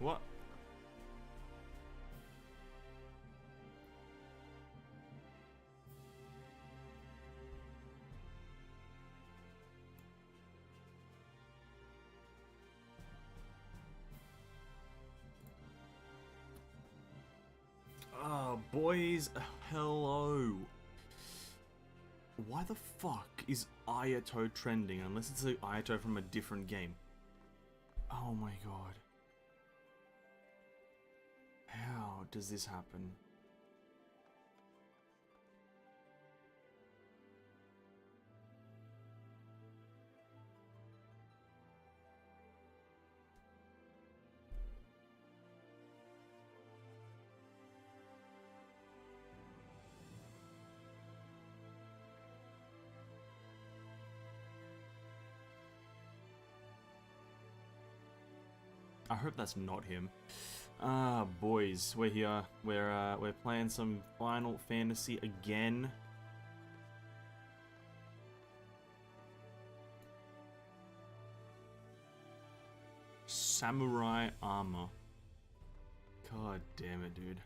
What? Oh, boys, hello. Why the fuck is Ayato trending unless it's an Ayato from a different game? Oh my god. How does this happen? I hope that's not him. Ah, boys, we're here. We're playing some Final Fantasy again. Samurai armor. God damn it, dude.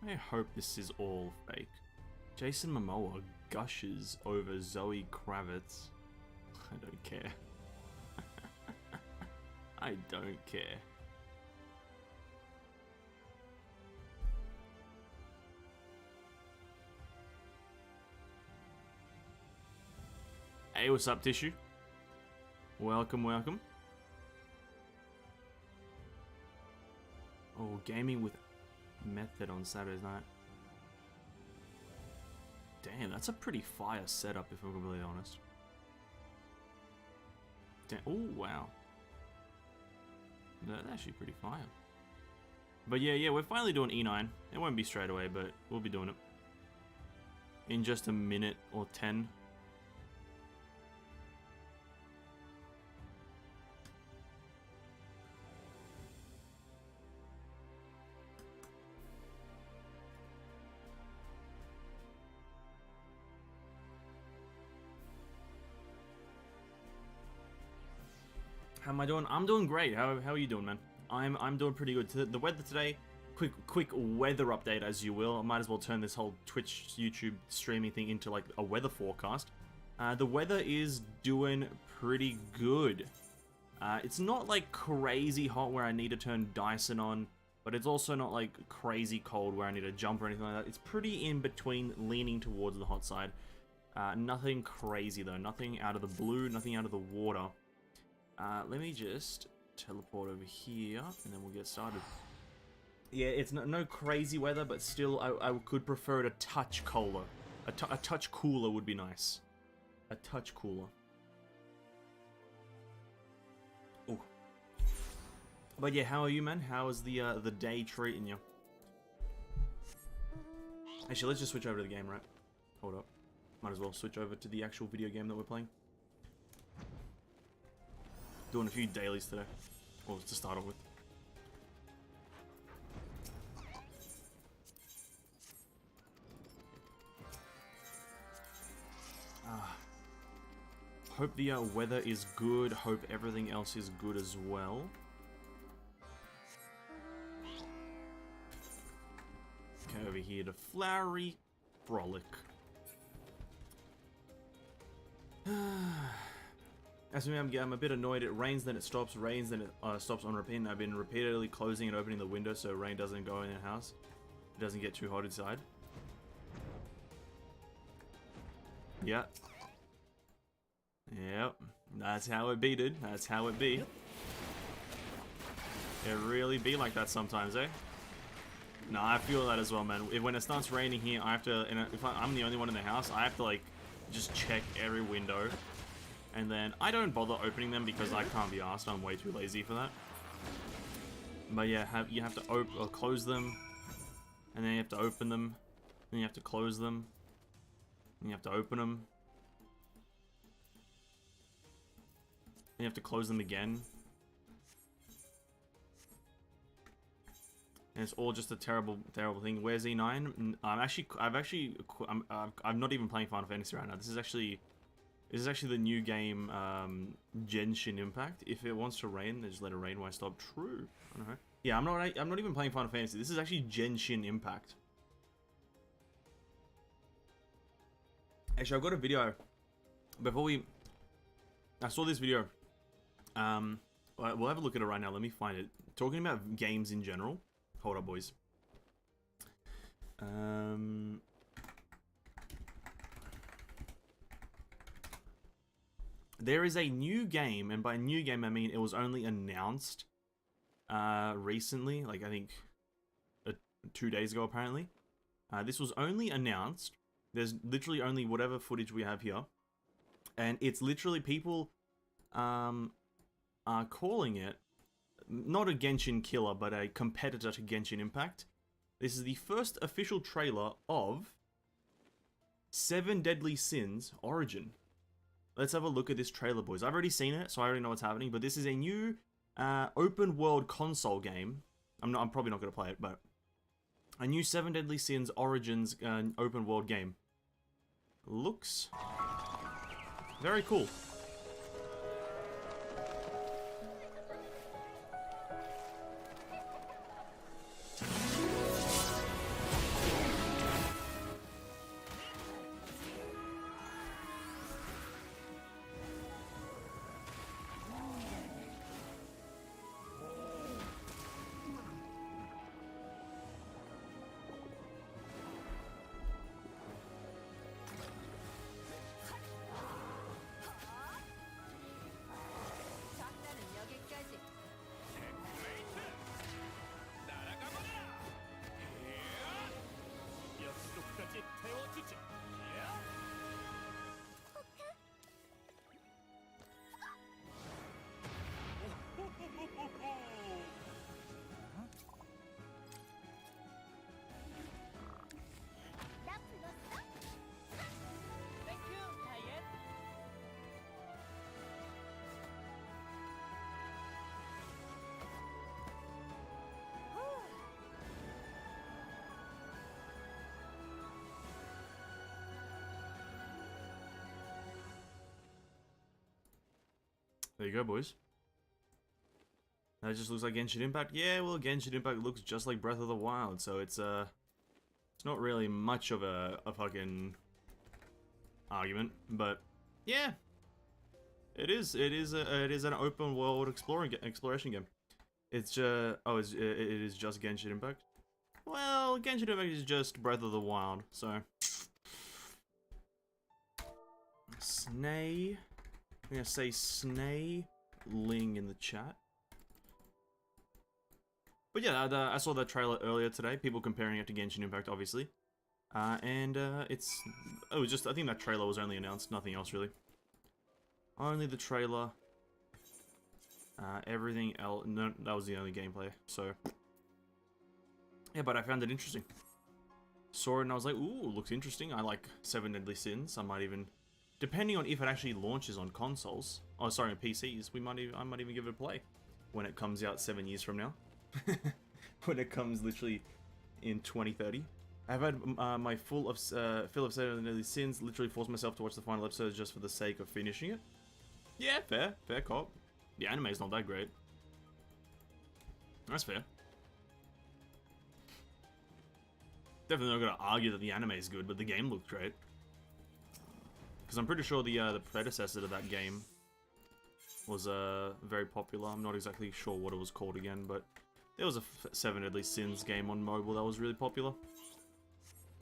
I hope this is all fake. Jason Momoa gushes over Zoe Kravitz. I don't care. I don't care. Hey, what's up, Tissue? Welcome, welcome. Oh, gaming with Method on Saturday night. Damn, that's a pretty fire setup, if I'm completely honest. Damn, oh, wow. That's actually pretty fire. But yeah, we're finally doing E9. It won't be straight away, but we'll be doing it. In just a minute or 10. How am I doing? I'm doing great. How are you doing, man? I'm doing pretty good. The weather today, quick weather update, as you will. I might as well turn this whole Twitch, YouTube streaming thing into like a weather forecast. The weather is doing pretty good. It's not like crazy hot where I need to turn Dyson on, but it's also not like crazy cold where I need to jump or anything like that. It's pretty in between, leaning towards the hot side. Nothing crazy though. Nothing out of the blue. Nothing out of the water. Let me just teleport over here, and then we'll get started. Yeah, it's no crazy weather, but still, I could prefer it a touch cooler. A touch cooler would be nice. A touch cooler. Oh. But yeah, how are you, man? How is the day treating you? Actually, let's just switch over to the game, right? Hold up. Might as well switch over to the actual video game that we're playing. Doing a few dailies today, or to start off with. Hope the weather is good. Hope everything else is good as well. Okay, over here to Flowery Frolic. As for me, I'm a bit annoyed. It rains, then it stops, rains, then it stops on repeat. And I've been repeatedly closing and opening the window so rain doesn't go in the house. It doesn't get too hot inside. Yeah. Yep. That's how it be, dude. That's how it be. It really be like that sometimes, eh? No, I feel that as well, man. When it starts raining here, I have to, and if I'm the only one in the house, I have to, like, just check every window. And then, I don't bother opening them because I can't be asked. I'm way too lazy for that. But yeah, you have to open or close them. And then you have to open them. Then you have to close them. Then you have to open them. Then you have to close them again. And it's all just a terrible thing. Where's E9? I'm not even playing Final Fantasy right now. This is actually This is actually the new game, Genshin Impact. If it wants to rain, then just let it rain while I stop. True. I don't know. Yeah, I'm not even playing Final Fantasy. This is actually Genshin Impact. Actually, I've got a video. I saw this video. We'll have a look at it right now. Let me find it. Talking about games in general. Hold up, boys. There is a new game, and by new game I mean it was only announced recently, like I think 2 days ago apparently. This was only announced. There's literally only whatever footage we have here, and it's literally people are calling it not a Genshin killer, but a competitor to Genshin Impact. This is the first official trailer of 7 Deadly Sins Origin. Let's have a look at this trailer, boys. I've already seen it, so I already know what's happening, but this is a new open world console game. I'm probably not going to play it, but a new 7 Deadly Sins Origins open world game. Looks very cool. There you go, boys. That just looks like Genshin Impact. Yeah, well, Genshin Impact looks just like Breath of the Wild, so it's not really much of a fucking argument, but yeah, it is an open world exploration game. It's it is just Genshin Impact. Well, Genshin Impact is just Breath of the Wild, so Snay. I'm gonna say Snay Ling in the chat. But yeah, I saw that trailer earlier today. People comparing it to Genshin Impact, obviously, and I think that trailer was only announced, nothing else really. Only the trailer. Everything else, no, that was the only gameplay. So yeah, but I found it interesting. Saw it and I was like, ooh, looks interesting. I like 7 Deadly Sins. I might even, depending on if it actually launches on consoles, oh sorry, on PCs, I might even give it a play when it comes out 7 years from now. When it comes literally in 2030. I've had my fill of 7 Deadly Sins, literally forced myself to watch the final episode just for the sake of finishing it. Yeah, fair cop. The anime's not that great. That's fair. Definitely not gonna argue that the anime is good, but the game looked great. Because I'm pretty sure the predecessor to that game was very popular. I'm not exactly sure what it was called again, but there was a 7 Deadly Sins game on mobile that was really popular.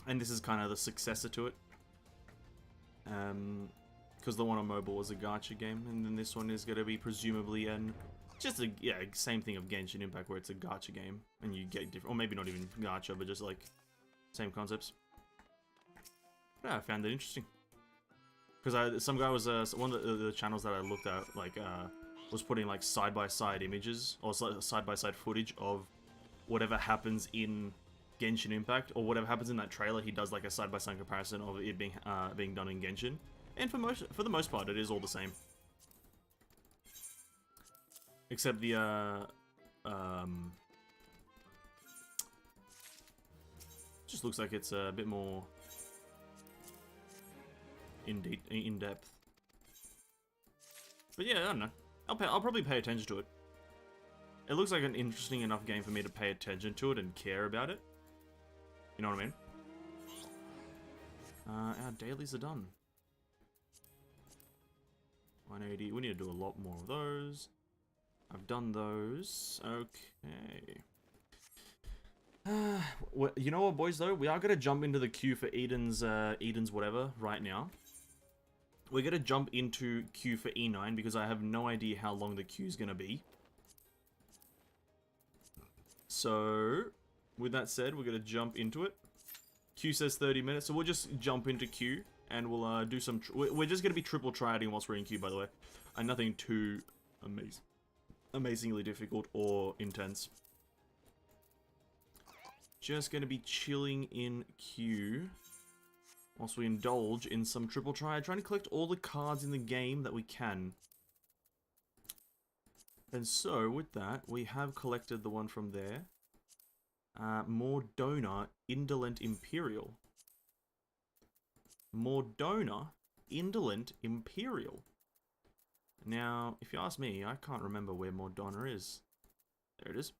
And this is kind of the successor to it. Because the one on mobile was a gacha game, and then this one is going to be presumably just a same thing of Genshin Impact, where it's a gacha game, and you get different, or maybe not even gacha, but just like same concepts. Yeah, I found it interesting. Because some guy was one of the channels that I looked at, like was putting like side-by-side images or side-by-side footage of whatever happens in Genshin Impact or whatever happens in that trailer. He does like a side-by-side comparison of it being done in Genshin, and for the most part, it is all the same, except the just looks like it's a bit more in depth. But yeah, I don't know. I'll probably pay attention to it. It looks like an interesting enough game for me to pay attention to it and care about it. You know what I mean? Our dailies are done. 180. We need to do a lot more of those. I've done those. Okay. Well, you know what, boys, though? We are going to jump into the queue for Eden's whatever right now. We're going to jump into queue for E9 because I have no idea how long the queue's going to be. So, with that said, we're going to jump into it. Queue says 30 minutes, so we'll just jump into queue and we'll do some... We're just going to be triple triading whilst we're in queue, by the way. And nothing too amazingly difficult or intense. Just going to be chilling in queue whilst we indulge in some triple triad, trying to collect all the cards in the game that we can. And so, with that, we have collected the one from there. Mordona, Indolent Imperial. Mordona, Indolent Imperial. Now, if you ask me, I can't remember where Mordona is. There it is.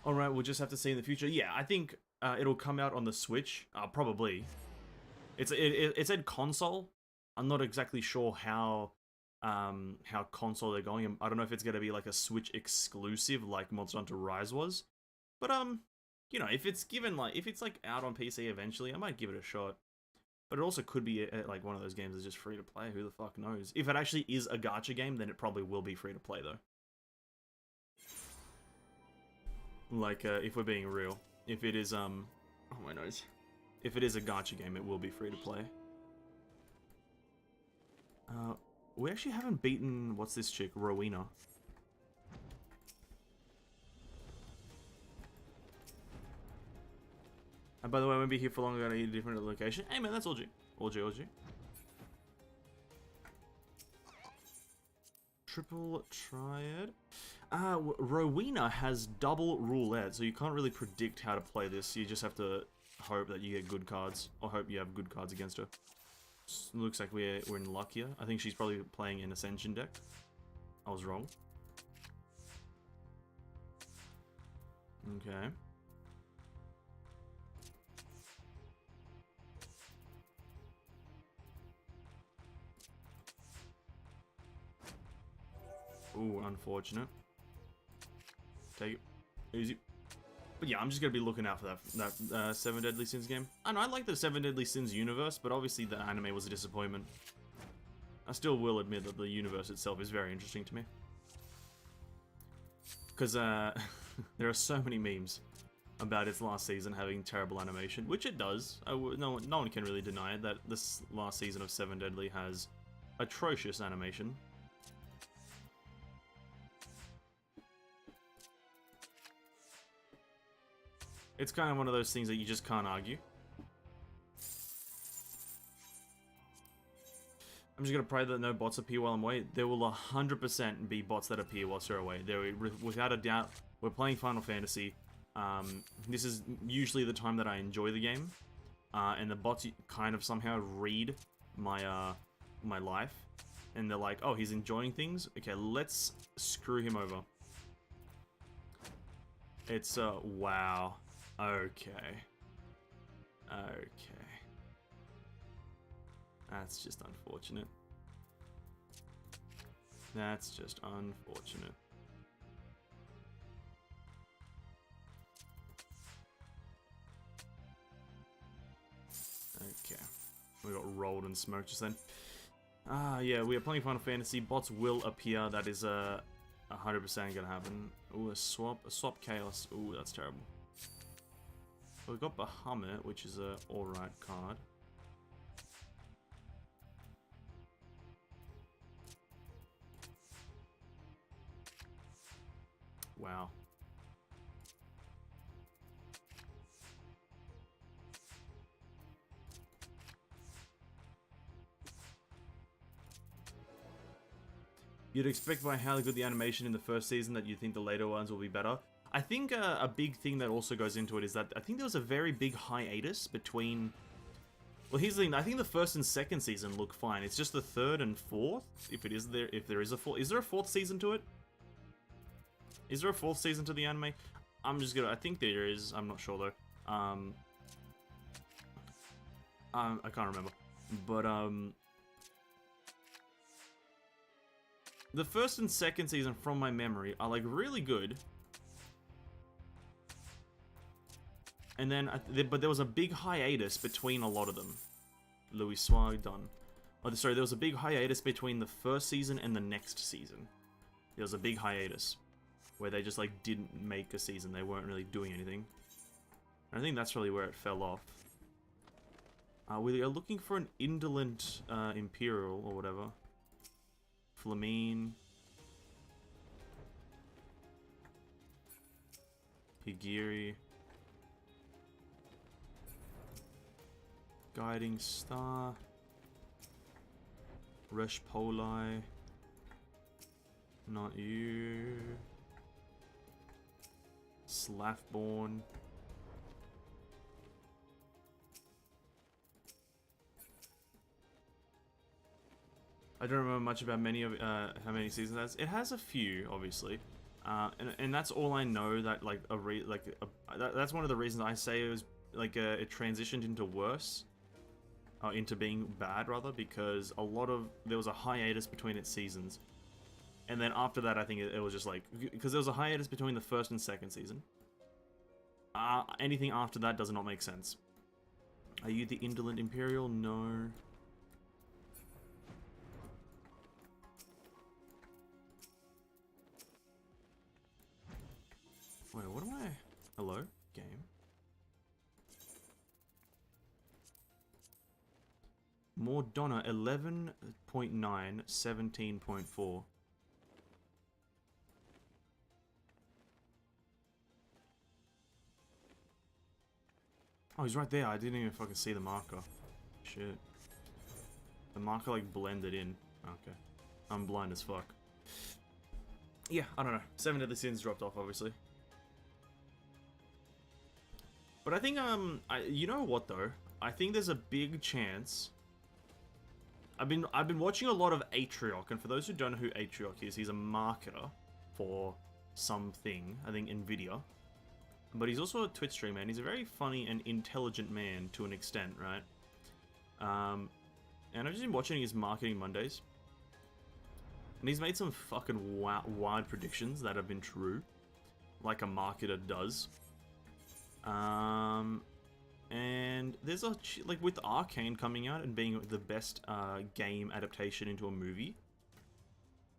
Alright, we'll just have to see in the future. Yeah, I think it'll come out on the Switch. Probably. It said console. I'm not exactly sure how console they're going. I don't know if it's going to be like a Switch exclusive like Monster Hunter Rise was. But, you know, if it's like out on PC eventually, I might give it a shot. But it also could be like one of those games that's just free to play. Who the fuck knows? If it actually is a gacha game, then it probably will be free to play though. Like, if we're being real. If it is, oh my nose. If it is a gacha game, it will be free to play. We actually haven't beaten, what's this chick? Rowena. And by the way, I won't be here for long, I gotta eat a different location. Hey man, that's OG. OG. Triple triad. Rowena has double roulette, so you can't really predict how to play this. You just have to hope that you get good cards, or hope you have good cards against her. Looks like we're in luck here. I think she's probably playing an Ascension deck. I was wrong. Okay. Ooh, unfortunate. Take it. Easy. But yeah, I'm just gonna be looking out for that Seven Deadly Sins game. I know, I like the Seven Deadly Sins universe, but obviously the anime was a disappointment. I still will admit that the universe itself is very interesting to me. Because there are so many memes about its last season having terrible animation, which it does. No one can really deny it, that this last season of Seven Deadly has atrocious animation. It's kind of one of those things that you just can't argue. I'm just gonna pray that no bots appear while I'm away. There will 100% be bots that appear whilst you're away. Without a doubt, we're playing Final Fantasy. This is usually the time that I enjoy the game. And the bots kind of somehow read my my life. And they're like, oh, he's enjoying things? Okay, let's screw him over. It's, wow. Okay. That's just unfortunate. That's just unfortunate. Okay. We got rolled and smoked just then. Yeah, we are playing Final Fantasy. Bots will appear. That is 100% gonna happen. Ooh, a swap chaos. Ooh, that's terrible. We've got Bahamut, which is a alright card. Wow. You'd expect by how good the animation in the first season that you think the later ones will be better. I think a big thing that also goes into it is that I think there was a very big hiatus between Well, here's the thing. I think the first and second season look fine. It's just the third and fourth, if there is a fourth. Is there a fourth season to it? Is there a fourth season to the anime? I think there is. I'm not sure though. I can't remember. But the first and second season, from my memory, are like really good. And then, but there was a big hiatus between a lot of them. Louis Swag done. Oh, sorry, there was a big hiatus between the first season and the next season. There was a big hiatus where they just like didn't make a season. They weren't really doing anything. And I think that's really where it fell off. We are looking for an indolent Imperial or whatever. Flamine. Higiri. Guiding Star. Resh Poli. Not you. Slaffborn. I don't remember much about many of how many seasons it has. It has a few, obviously, and that's all I know. That like that's one of the reasons I say it was like it transitioned into worse, into being bad rather, because there was a hiatus between its seasons, and then after that I think it was just like, because there was a hiatus between the first and second season. Anything after that does not make sense. Are you the indolent Imperial? No. Wait, what am I? Hello? Game? Mordonna 11.9, 17.4. Oh, he's right there. I didn't even fucking see the marker. Shit. The marker like blended in. Okay. I'm blind as fuck. Yeah, I don't know. 7 Deadly Sins dropped off, obviously. But I think, you know what though? I think there's a big chance. I've been watching a lot of Atrioc, and for those who don't know who Atrioc is, he's a marketer for something. I think Nvidia. But he's also a Twitch streamer, and he's a very funny and intelligent man to an extent, right? And I've just been watching his Marketing Mondays. And he's made some fucking wild predictions that have been true. Like a marketer does. And there's like with Arcane coming out and being the best game adaptation into a movie,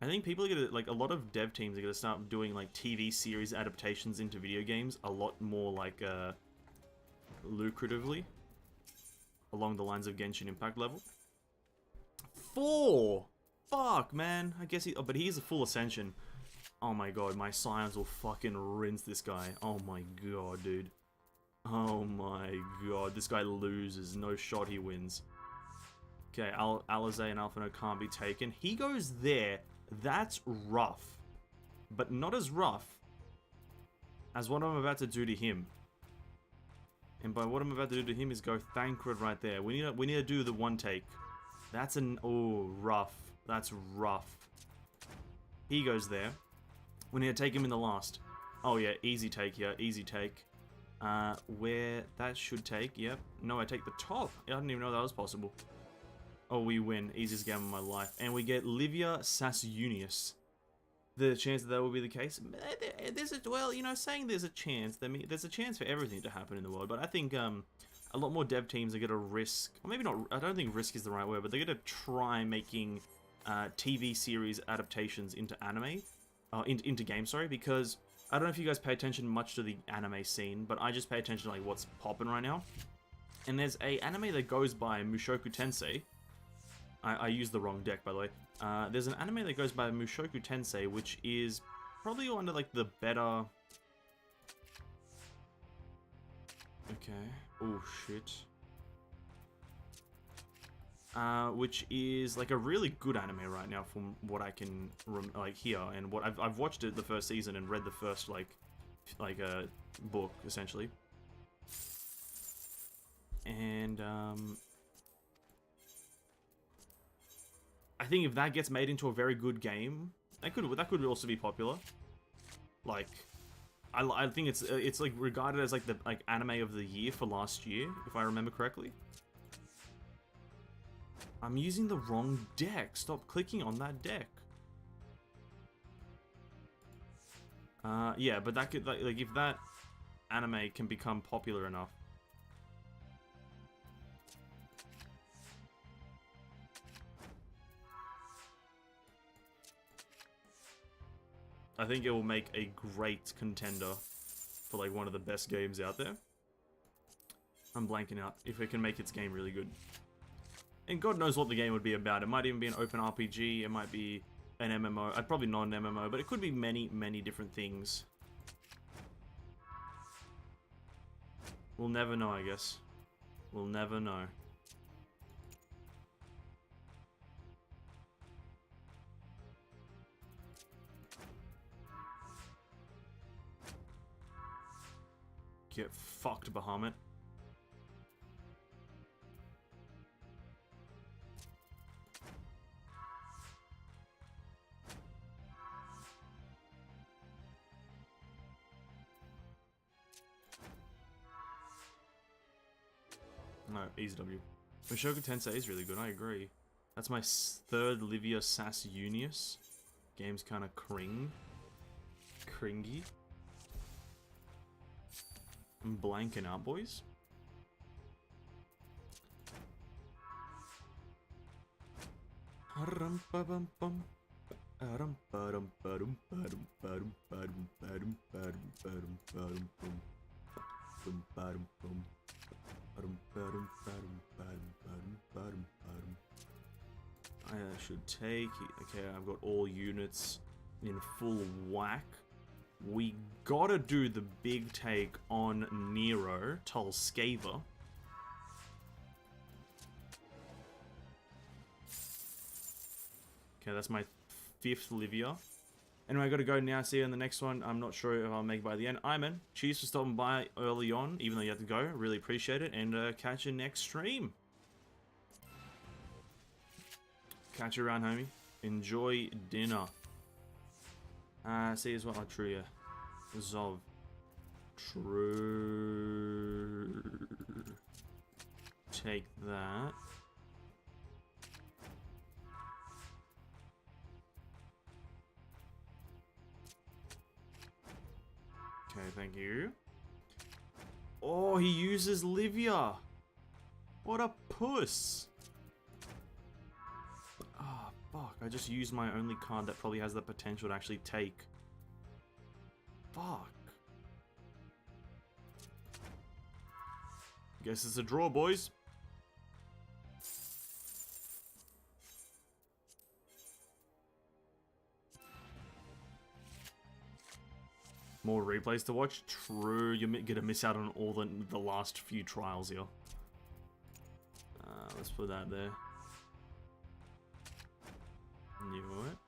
I think people are gonna, like, a lot of dev teams are gonna start doing like TV series adaptations into video games a lot more like lucratively, along the lines of Genshin Impact level. 4! Fuck, man. I guess but he's a full Ascension. Oh my god, my Scions will fucking rinse this guy. Oh my god, dude. Oh my god, this guy loses. No shot, he wins. Okay, Alizé and Alphino can't be taken. He goes there. That's rough. But not as rough as what I'm about to do to him. And by what I'm about to do to him is go Thancred right there. We need to do the one take. That's oh, rough. That's rough. He goes there. We need to take him in the last. Oh yeah, easy take here. Easy take. Where that should take, yep. No, I take the top. I didn't even know that was possible. Oh, we win. Easiest game of my life. And we get Livia Sasunius. The chance that will be the case? Well, you know, saying there's a chance, there's a chance for everything to happen in the world, but I think, a lot more dev teams are going to risk, or maybe not, I don't think risk is the right word, but they're going to try making, TV series adaptations into anime, into games, sorry, because I don't know if you guys pay attention much to the anime scene, but I just pay attention to like what's popping right now. And there's a anime that goes by Mushoku Tensei. I used the wrong deck, by the way. There's an anime that goes by Mushoku Tensei, which is probably one of like the better. Okay. Oh shit. Which is like a really good anime right now from what I can like hear, and what I've watched it the first season and read the first like book essentially, and I think if that gets made into a very good game, that could also be popular. Like, I think it's like regarded as like the anime of the year for last year, if I remember correctly. I'm using the wrong deck. Stop clicking on that deck. Yeah, but that could like if that anime can become popular enough. I think it will make a great contender for like one of the best games out there. I'm blanking out. If it can make its game really good. And God knows what the game would be about. It might even be an open RPG. It might be an MMO. Probably not an MMO, but it could be many, many different things. We'll never know, I guess. We'll never know. Get fucked, Bahamut. No, easy W. Mushoku Tensei is really good, I agree. That's my third Livia Sass Unius. Game's kinda cringy. I'm blanking out, boys. I should take... Okay, I've got all units in full whack. We gotta do the big take on Nero, Tulskava. Okay, that's my 5th Livia. Anyway, I gotta go now. See you in the next one. I'm not sure if I'll make it by the end. Iman, cheers for stopping by early on, even though you had to go. Really appreciate it. And catch you next stream. Catch you around, homie. Enjoy dinner. See you as well. Atruya. Zov. True. Take that. Okay, thank you. Oh, he uses Livia. What a puss. Ah, fuck. I just used my only card that probably has the potential to actually take. Fuck. Guess it's a draw, boys. More replays to watch? True, you're gonna miss out on all the last few trials here. Let's put that there. Knew it.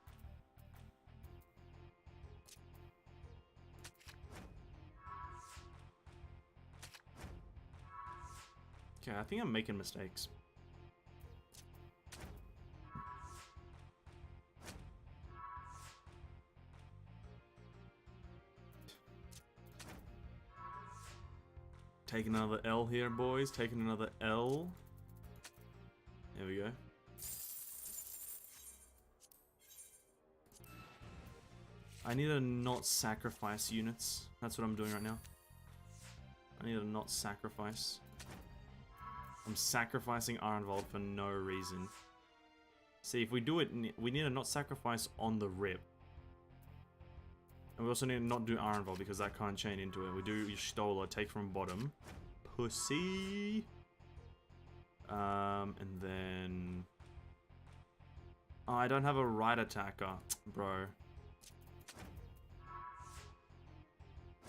Okay, I think I'm making mistakes. Taking another L here, boys. Taking another L. There we go. I need to not sacrifice units. That's what I'm doing right now. I need to not sacrifice. I'm sacrificing Ironvolt for no reason. See, if we do it, we need to not sacrifice on the rip. And we also need to not do Ironvolt because that can't chain into it. We do Stola, take from bottom. Pussy. And then... Oh, I don't have a right attacker, bro.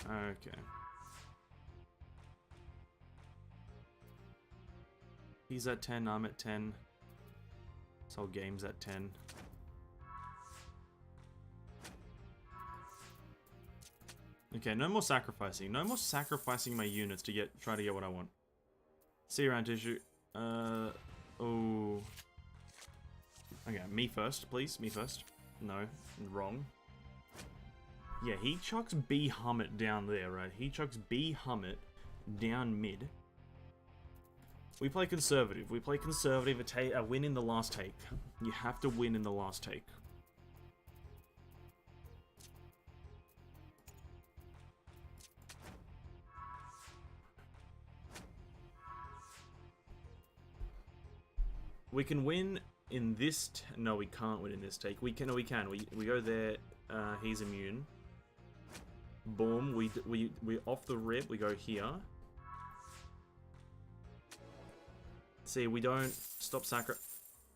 Okay. He's at 10, I'm at 10. So game's at 10. Okay, no more sacrificing. No more sacrificing my units to try to get what I want. See you around, Tissue. Oh. Okay, me first, please. Me first. No, wrong. Yeah, he chucks B Hummet down there, right? He chucks B Hummet down mid. We play conservative. We play conservative. A win in the last take. You have to win in the last take. We can win in this... no, we can't win in this take. We can. No, we can. We go there. He's immune. Boom. We off the rip. We go here. See, we don't stop sacri...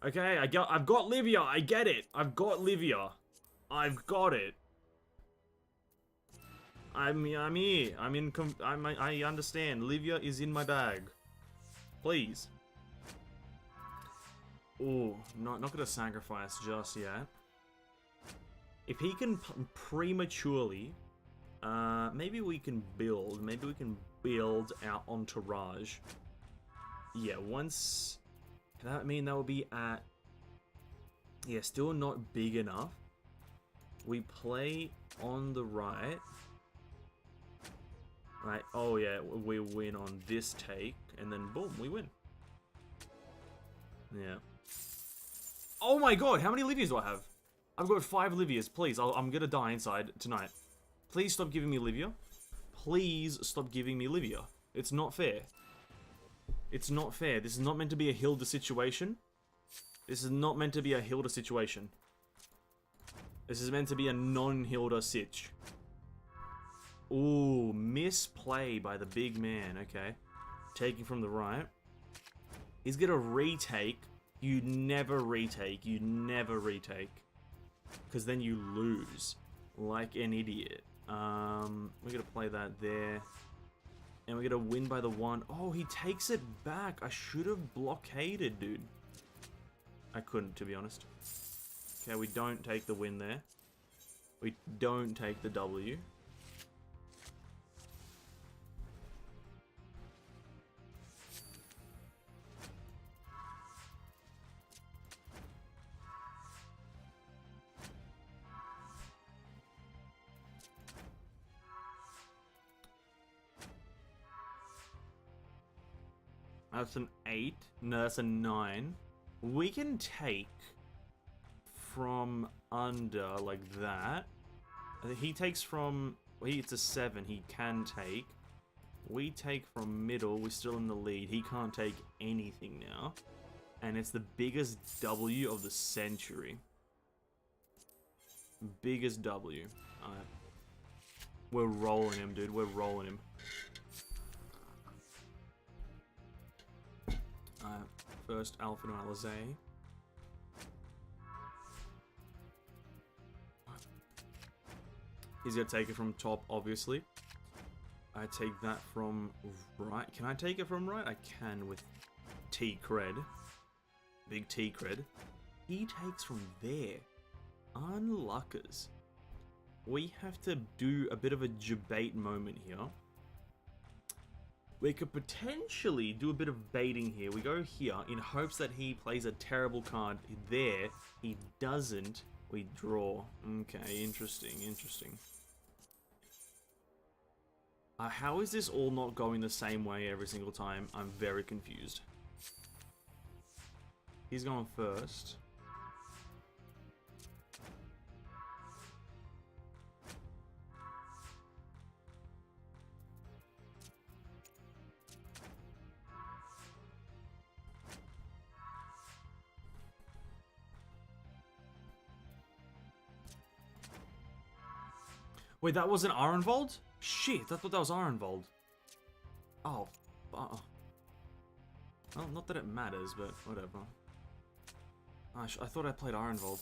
Okay, I've got Livia. I get it. I've got Livia. I've got it. I'm here. I understand. Livia is in my bag. Please. Oh, not gonna sacrifice just yet. If he can prematurely, maybe we can build. Maybe we can build our entourage. Yeah, once... that mean that will be at... yeah, still not big enough. We play on the right. Right, oh yeah, we win on this take. And then boom, we win. Yeah. Oh my god, how many Livias do I have? I've got 5 Livias, please. I'm gonna die inside tonight. Please stop giving me Livia. Please stop giving me Livia. It's not fair. It's not fair. This is not meant to be a Hilda situation. This is not meant to be a Hilda situation. This is meant to be a non-Hilda sitch. Ooh, misplay by the big man. Okay. Taking from the right. He's gonna retake. You never retake. You never retake. Because then you lose. Like an idiot. We're gonna play that there. And we're gonna win by the 1. Oh, he takes it back. I should have blockaded, dude. I couldn't, to be honest. Okay, we don't take the win there. We don't take the W. That's an 8. No, that's a 9. We can take from under like that. He takes from... well, it's a 7. He can take. We take from middle. We're still in the lead. He can't take anything now. And it's the biggest W of the century. Biggest W. Alright. We're rolling him, dude. We're rolling him. First Alpha to Alizé. He's gonna take it from top, obviously. I take that from right. Can I take it from right? I can with T cred. Big T cred. He takes from there. Unluckers. We have to do a bit of a debate moment here. We could potentially do a bit of baiting here. We go here in hopes that he plays a terrible card there. He doesn't. We draw. Okay, interesting, interesting. How is this all not going the same way every single time? I'm very confused. He's going first. Wait, that wasn't Arenvold? Shit, I thought that was Arenvold. Oh. Well, not that it matters, but whatever. I thought I played Arenvold.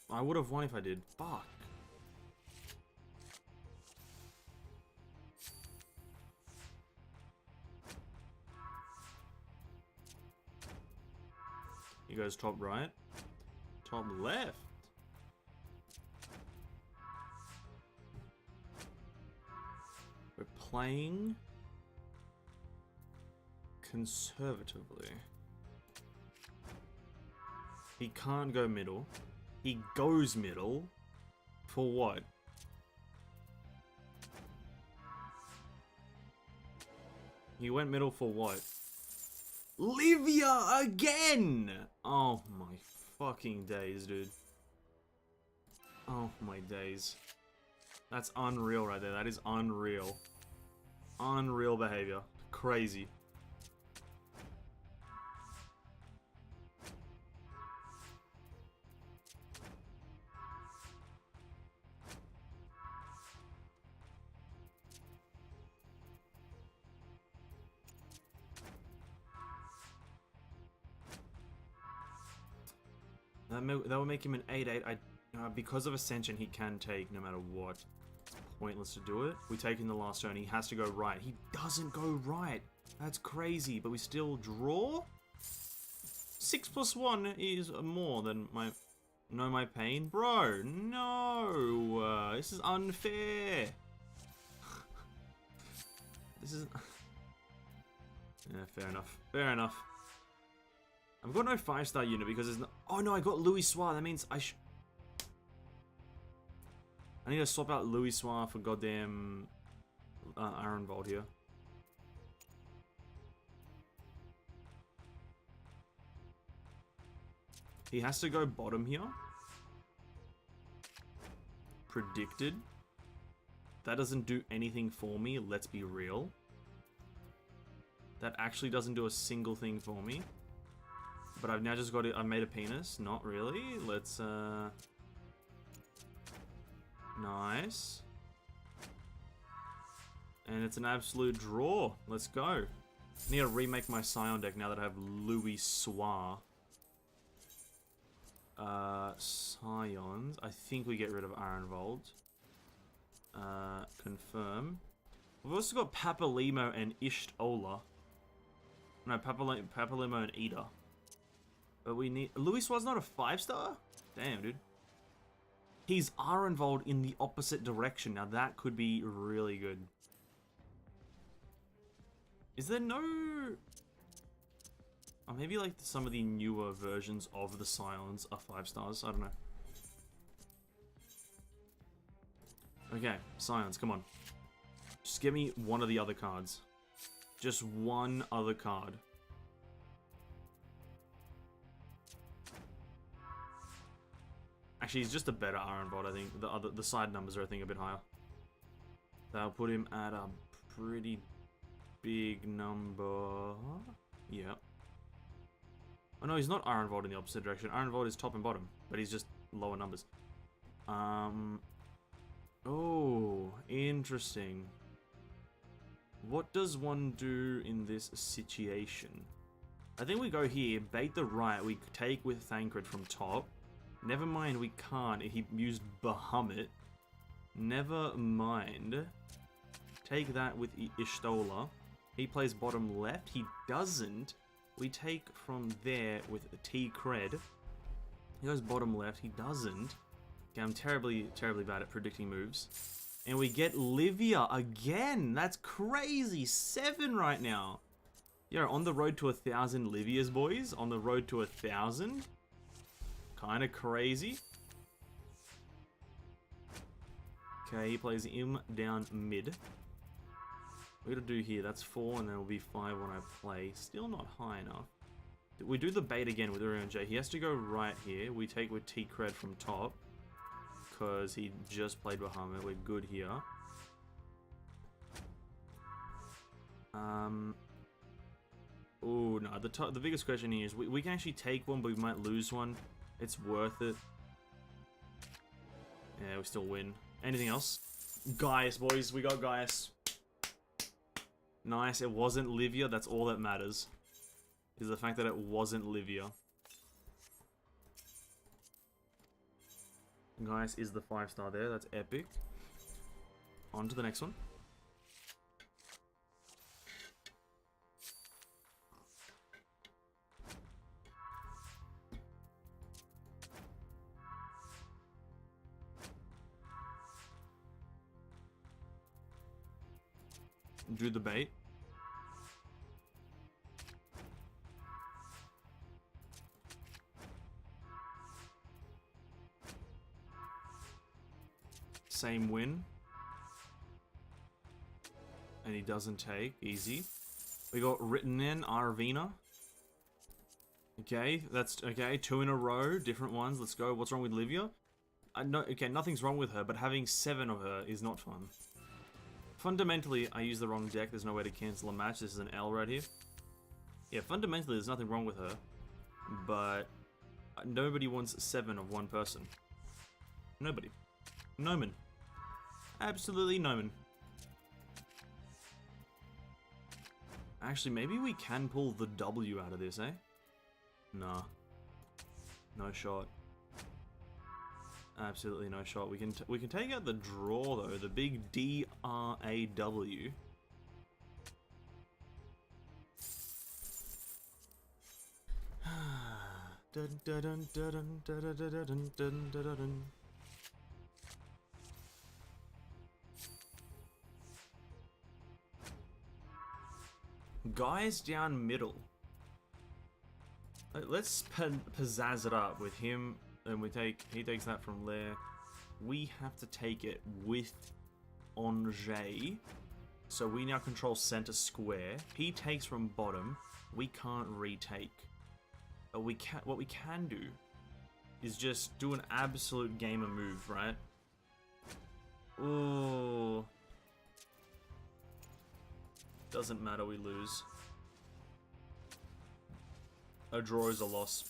I would have won if I did. Fuck. He goes top right. Top left. We're playing conservatively. He can't go middle. He goes middle. For what? He went middle for what? Livia again! Oh my fucking days, dude. Oh my days. That's unreal right there. That is unreal. Unreal behavior. Crazy. That would make him an 8-8. Because of Ascension, he can take no matter what. It's pointless to do it. We take in the last turn. He has to go right. He doesn't go right. That's crazy, but we still draw? 6 + 1 is more than my... Know my pain? Bro, no! This is unfair! This is... Yeah, fair enough. Fair enough. I've got no 5-star unit because there's no... Oh no, I got Louis Soir. That means I need to swap out Louis Soir for goddamn... Arenvold here. He has to go bottom here. Predicted. That doesn't do anything for me, let's be real. That actually doesn't do a single thing for me. But I've now just got it. I've made a penis. Not really. Let's, nice. And it's an absolute draw. Let's go. I need to remake my Scion deck now that I have Louis Soir. Scions. I think we get rid of Arenvold. Confirm. We've also got Papalimo and Ishtola. No, Papalimo and Ida. But we need... Louis Soir's not a 5-star? Damn, dude. He's Arenvold in the opposite direction. Now that could be really good. Is there no... Or maybe like some of the newer versions of the Scions are 5-stars. I don't know. Okay, Scions, come on. Just give me one of the other cards. Just one other card. Actually, he's just a better Arenvold, I think. The side numbers are, I think, a bit higher. That'll put him at a pretty big number. Yeah. Oh no, he's not Arenvold in the opposite direction. Arenvold is top and bottom, but he's just lower numbers. Oh, interesting. What does one do in this situation? I think we go here, bait the right, we take with Thancred from top. Never mind, we can't. He used Bahamut. Never mind. Take that with Ishtola. He plays bottom left. He doesn't. We take from there with T-Cred. He goes bottom left. He doesn't. Okay, I'm terribly bad at predicting moves. And we get Livia again. That's crazy. 7 right now. Yo, on the road to 1,000 Livias, boys. On the road to 1,000. Kind of crazy. Okay, he plays him down mid. What do we do here? That's 4, and then it'll be 5 when I play. Still not high enough. We do the bait again with Urion J. He has to go right here. We take with T-Cred from top. Because he just played Bahamut. We're good here. Oh, no. The biggest question here is we can actually take one, but we might lose one. It's worth it. Yeah, we still win. Anything else? Gaius, boys. We got Gaius. Nice. It wasn't Livia. That's all that matters. Is the fact that it wasn't Livia. Gaius is the 5-star there. That's epic. On to the next one. Do the bait. same win. And he doesn't take. Easy. We got written in Arvina. Okay, that's okay. 2 in a row, different ones. Let's go. What's wrong with Livia? Okay, nothing's wrong with her, but having 7 of her is not fun. Fundamentally, I used the wrong deck. There's no way to cancel a match. This is an L right here. Yeah, fundamentally, there's nothing wrong with her, but nobody wants 7 of one person. Nobody. Noman. Absolutely Noman. Actually, maybe we can pull the W out of this, eh? Nah. No shot. Absolutely no shot. We can take out the draw though, the big D-R-A-W. Dun, dun, dun, dun, dun, dun, dun, dun, dun, dun. Guys down middle. Let's pizzazz it up with him, and he takes that from there. We have to take it with Angers, so we now control center square. He takes from bottom. We can't retake. But what we can do is just do an absolute gamer move, right? Ooh. Doesn't matter, we lose. A draw is a loss.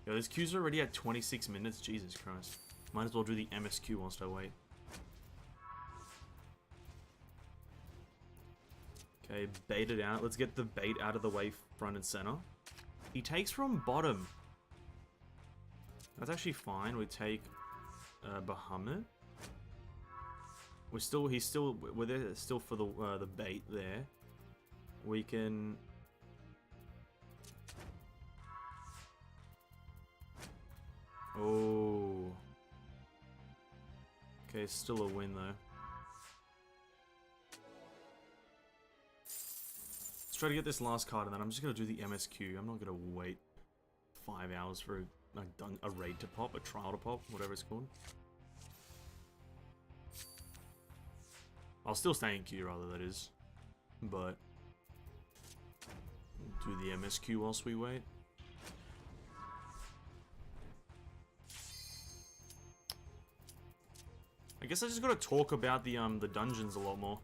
Yo, this queue's already at 26 minutes. Jesus Christ. Might as well do the MSQ whilst I wait. Okay, bait it out. Let's get the bait out of the way front and center. He takes from bottom. That's actually fine. We take Bahamut. We're there still for the bait there. We can. Oh. Okay, still a win though. Let's try to get this last card and then I'm just gonna do the MSQ. I'm not gonna wait 5 hours for a raid to pop, a trial to pop, whatever it's called. I'll still stay in queue rather, that is. But do the MSQ whilst we wait. I guess I just gotta talk about the dungeons a lot more.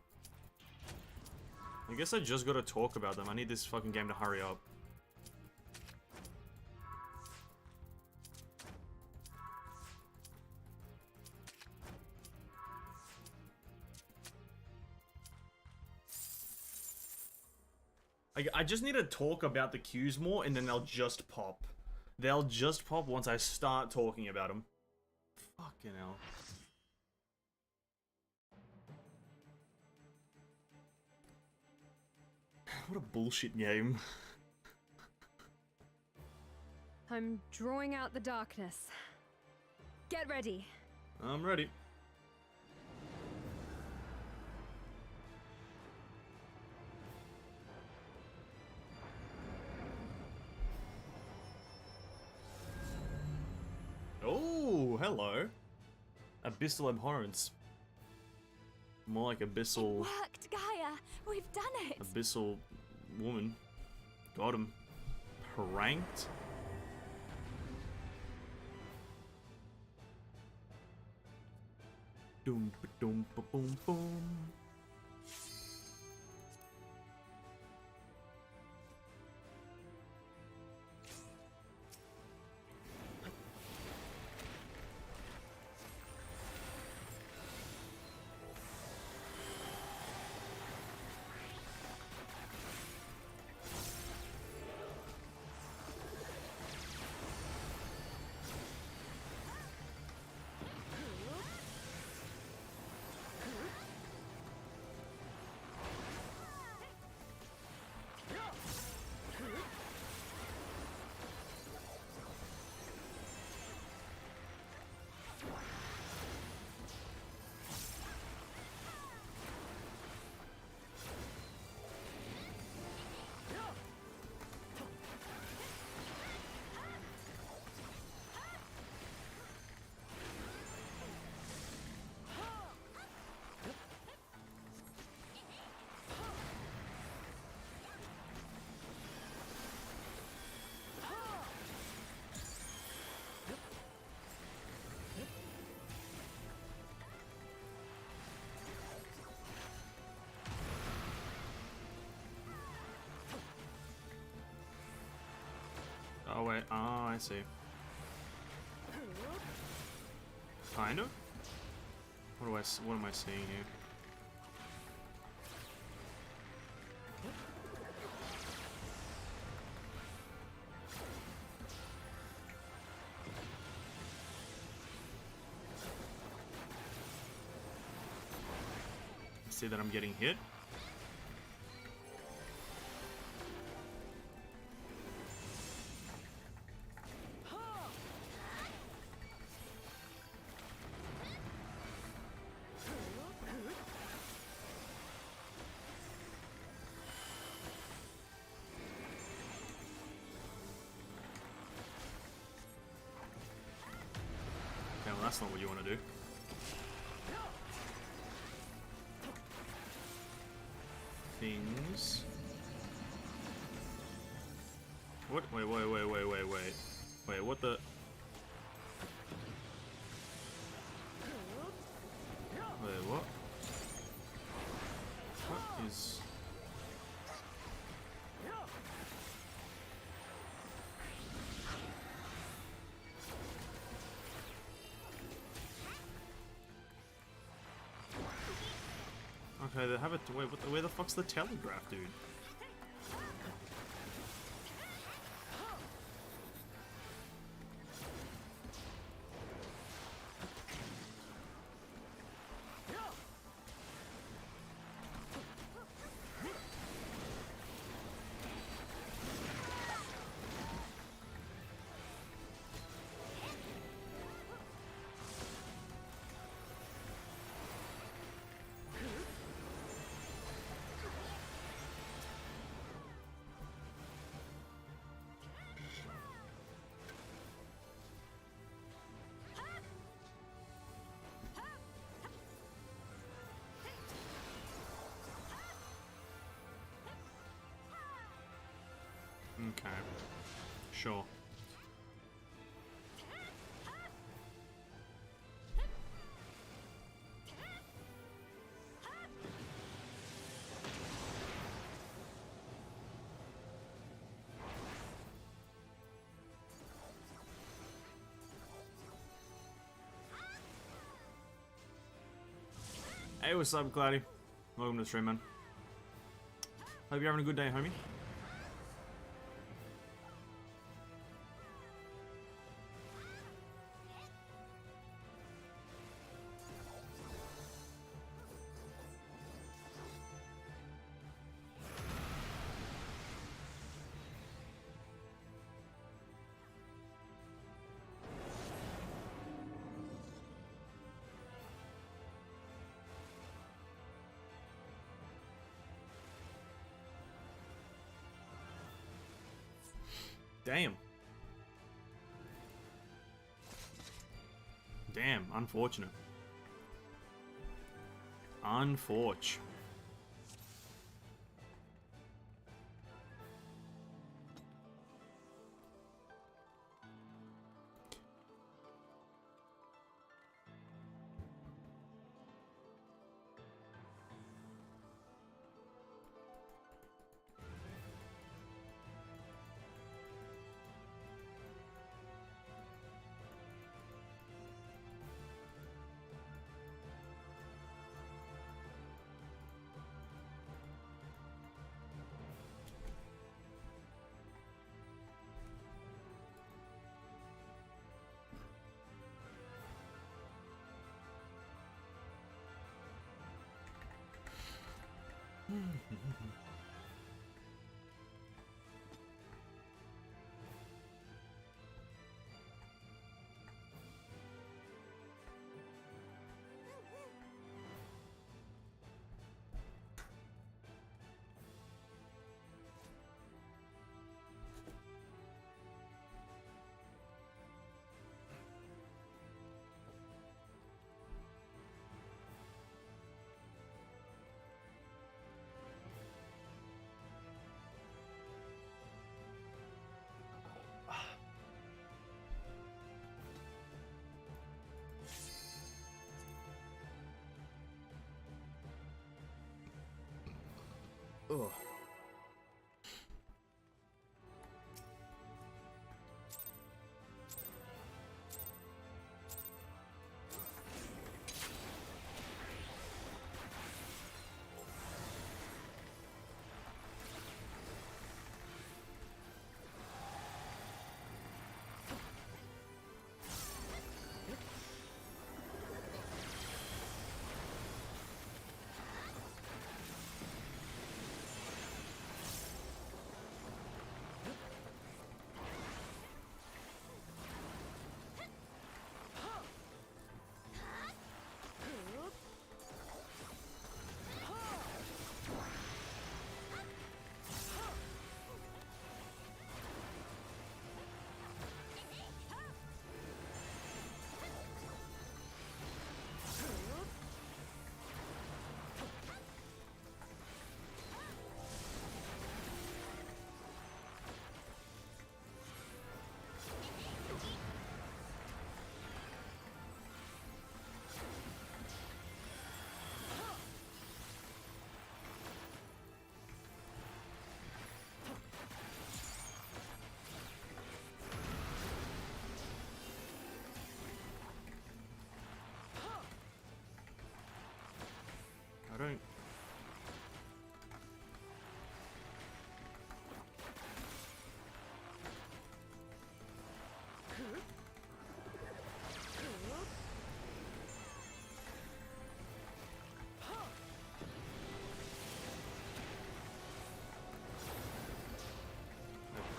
I guess I just gotta talk about them. I need this fucking game to hurry up. I just need to talk about the queues more, and then they'll just pop. They'll just pop once I start talking about them. Fucking hell. What a bullshit game. I'm drawing out the darkness. Get ready. I'm ready. Oh, hello. Abyssal Abhorrence. More like Abyssal... It worked, Gaia! We've done it! Abyssal woman. Got him. Pranked. Doom ba doom ba boom boom. Oh wait, oh I see. Kind of? What am I seeing here? See that I'm getting hit? Okay, well that's not what you want to do. Things. What? Wait. Wait, what the? Wait, what? What is... Okay, they have it. Wait, where the fuck's the telegraph, dude? Okay. Sure. Hey, what's up, Cloudy? Welcome to the stream, man. Hope you're having a good day, homie. Damn. Damn, unfortunate. Unfortunate.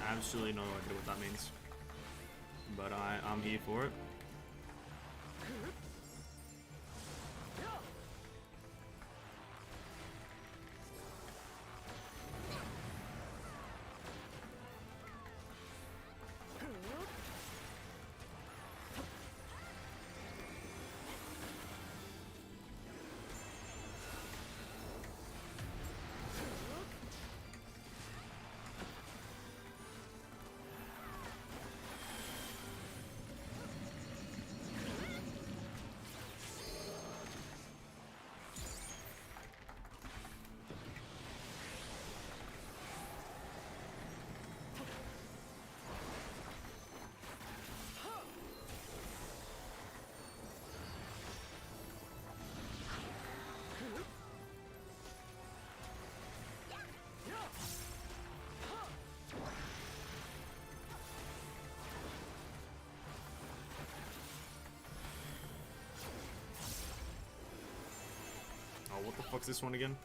absolutely no idea what that means. But I'm here for it. Oh, what the fuck's this one again?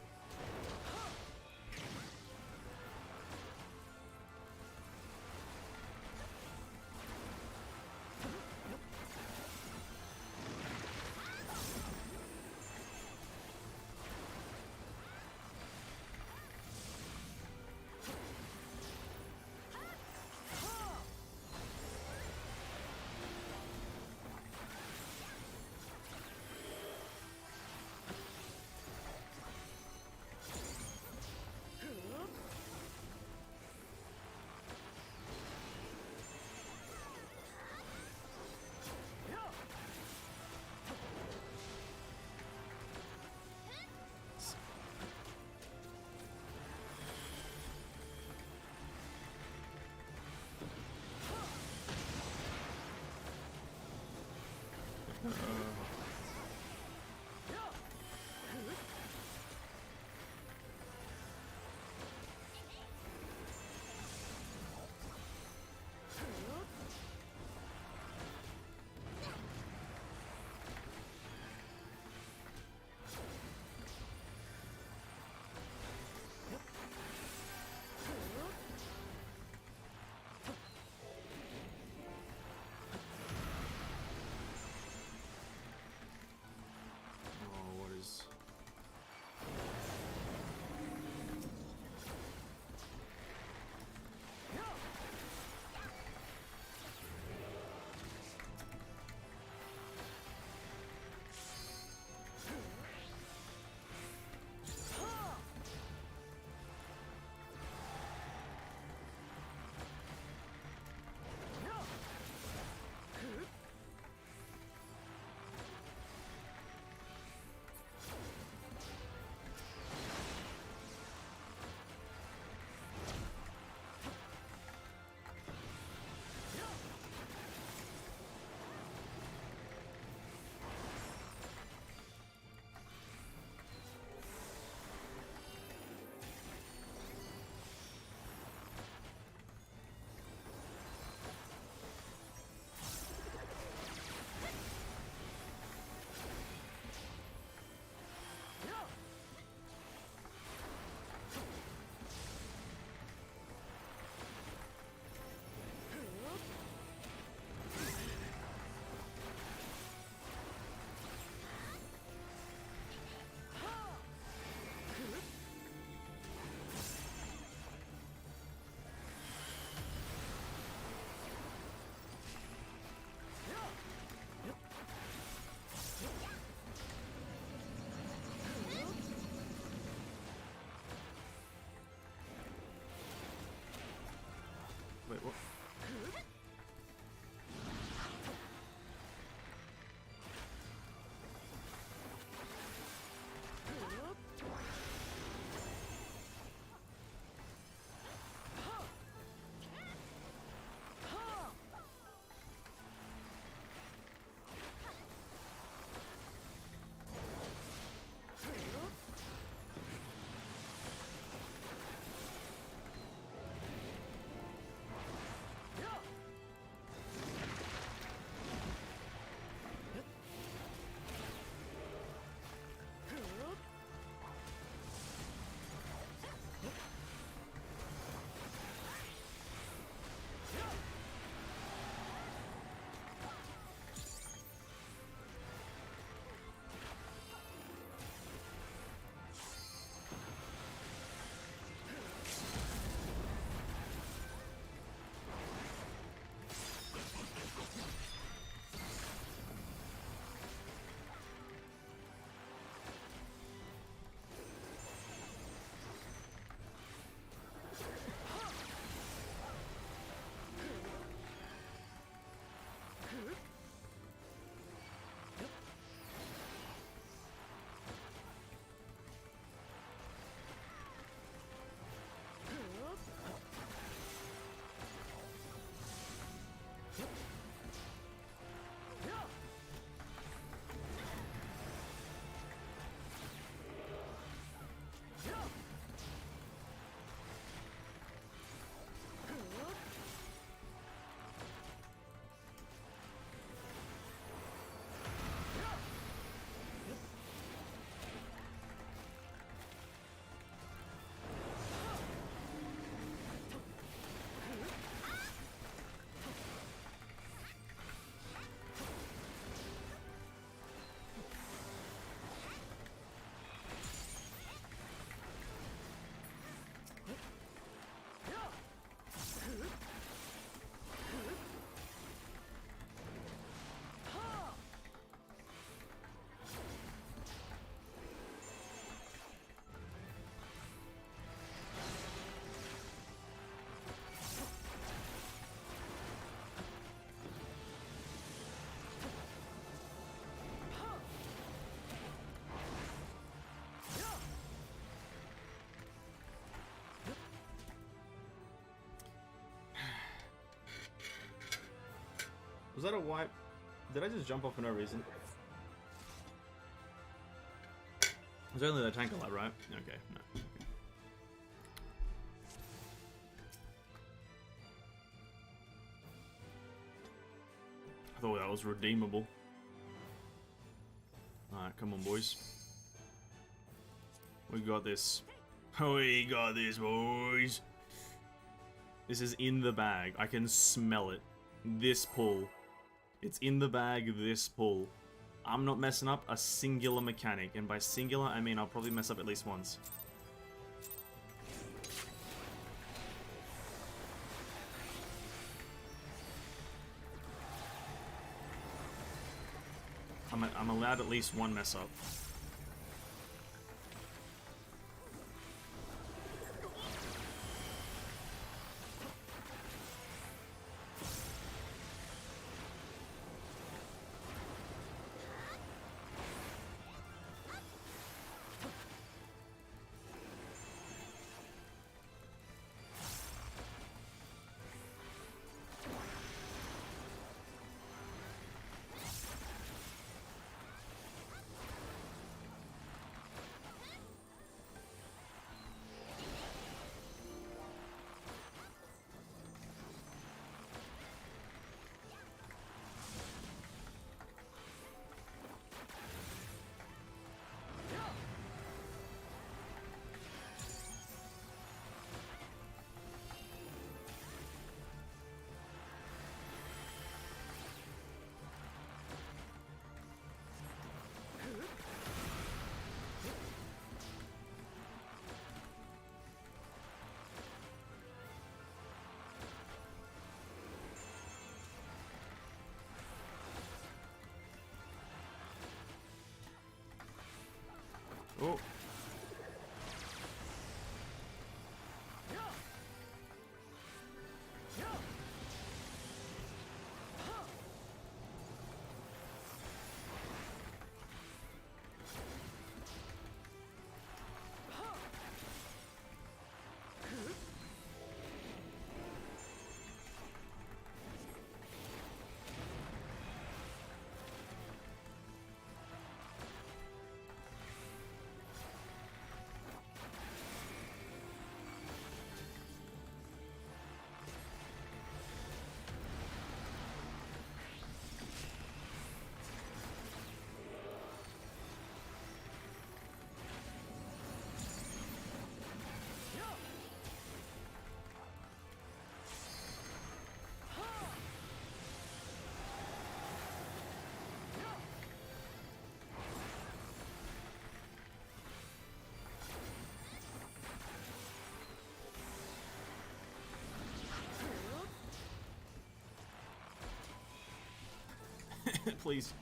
Oh, what is... Wait, what? Was that a wipe? Did I just jump off for no reason? It's only the tank alive, right? Okay, no. Okay. I thought that was redeemable. Alright, come on, boys. We got this. We got this, boys. This is in the bag. I can smell it. This pull. It's in the bag, this pull. I'm not messing up a singular mechanic, and by singular, I mean I'll probably mess up at least once. I'm allowed at least one mess up. Oh. Please.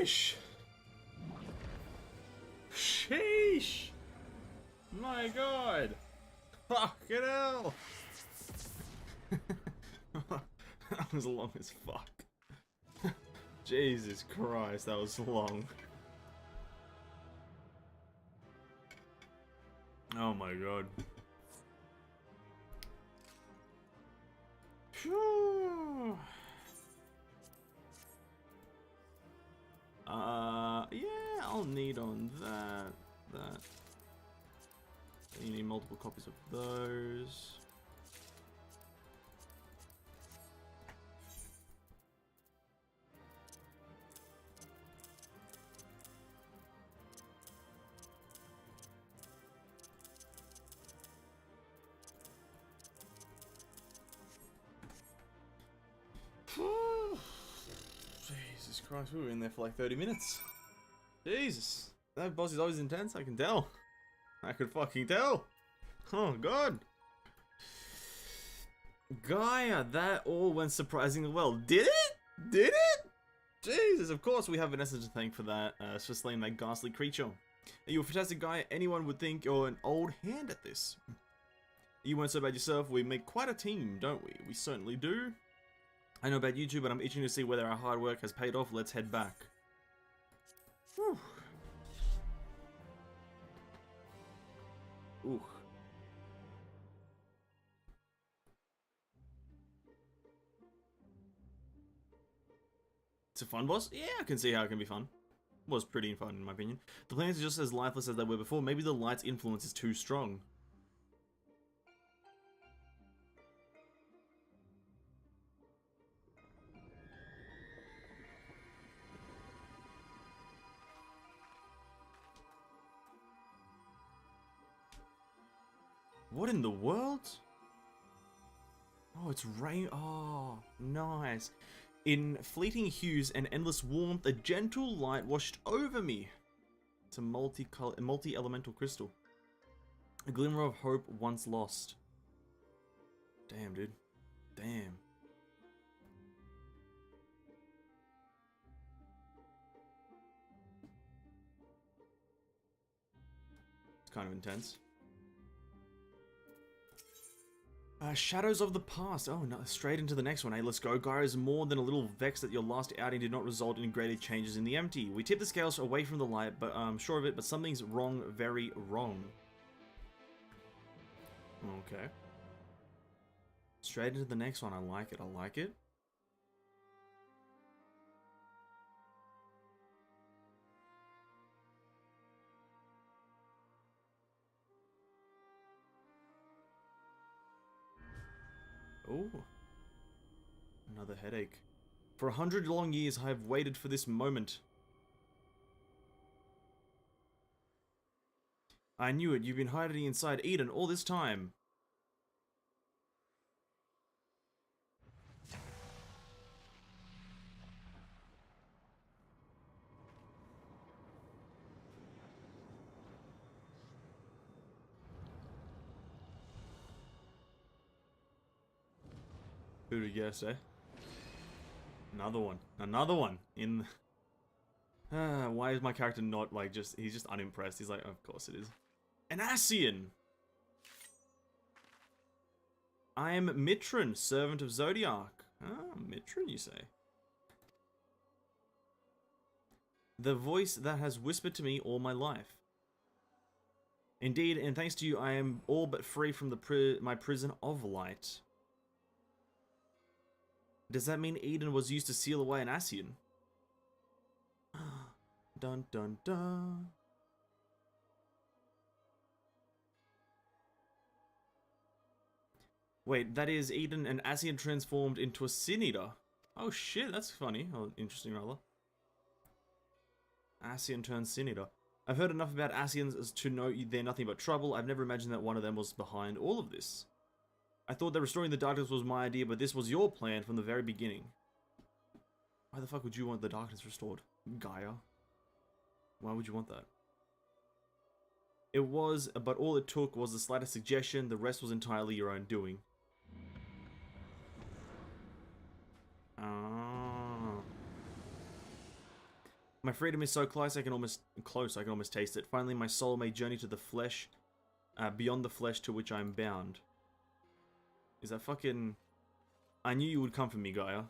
Sheesh! Sheesh! My god! Fucking hell! That was long as fuck. Jesus Christ, that was long. Oh my god. Phew. Yeah, I'll need on that. You need multiple copies of those. Jesus Christ, we were in there for like 30 minutes. Jesus. That boss is always intense, I can tell. I could fucking tell. Oh god. Gaia, that all went surprisingly well. Did it? Did it? Jesus, of course we have Vanessa to thank for that, for slaying that ghastly creature. You're a fantastic guy. Anyone would think you're an old hand at this. You weren't so bad yourself. We make quite a team, don't we? We certainly do. I know about you two, but I'm itching to see whether our hard work has paid off. Let's head back. Whew. Ooh. It's a fun boss? Yeah, I can see how it can be fun. Was pretty fun in my opinion. The planets are just as lifeless as they were before. Maybe the light's influence is too strong. What in the world? Oh, it's rain. Oh, nice. In fleeting hues and endless warmth, a gentle light washed over me. It's a multi-elemental crystal. A glimmer of hope once lost. Damn, dude. Damn. It's kind of intense. Shadows of the past. Oh, no, straight into the next one. Hey, let's go. Gaia is more than a little vexed that your last outing did not result in greater changes in the empty. We tip the scales away from the light, but I'm sure of it, but something's wrong, very wrong. Okay. Straight into the next one. I like it. I like it. Oh, another headache. For 100 long years, I have waited for this moment. I knew it. You've been hiding inside Eden all this time. Who'd have guessed, eh? Another one. Another one. In... why is my character not, like, just... He's just unimpressed. He's like, of course it is. An Ascian! I am Mitron, servant of Zodiac. Ah, Mitron, you say? The voice that has whispered to me all my life. Indeed, and thanks to you, I am all but free from the my prison of light. Does that mean Eden was used to seal away an Ascian? Dun dun dun. Wait, that is Eden and Ascian transformed into a Sin Eater. Oh shit, that's funny. Oh, interesting rather. Ascian turns Sin Eater. I've heard enough about Ascians as to know they're nothing but trouble. I've never imagined that one of them was behind all of this. I thought that restoring the darkness was my idea, but this was your plan from the very beginning. Why the fuck would you want the darkness restored, Gaia? Why would you want that? It was, but all it took was the slightest suggestion. The rest was entirely your own doing. Ah. My freedom is so close I can almost taste it. Finally, my soul may journey to the flesh, beyond the flesh to which I am bound. Is that fucking... I knew you would come for me, Gaia.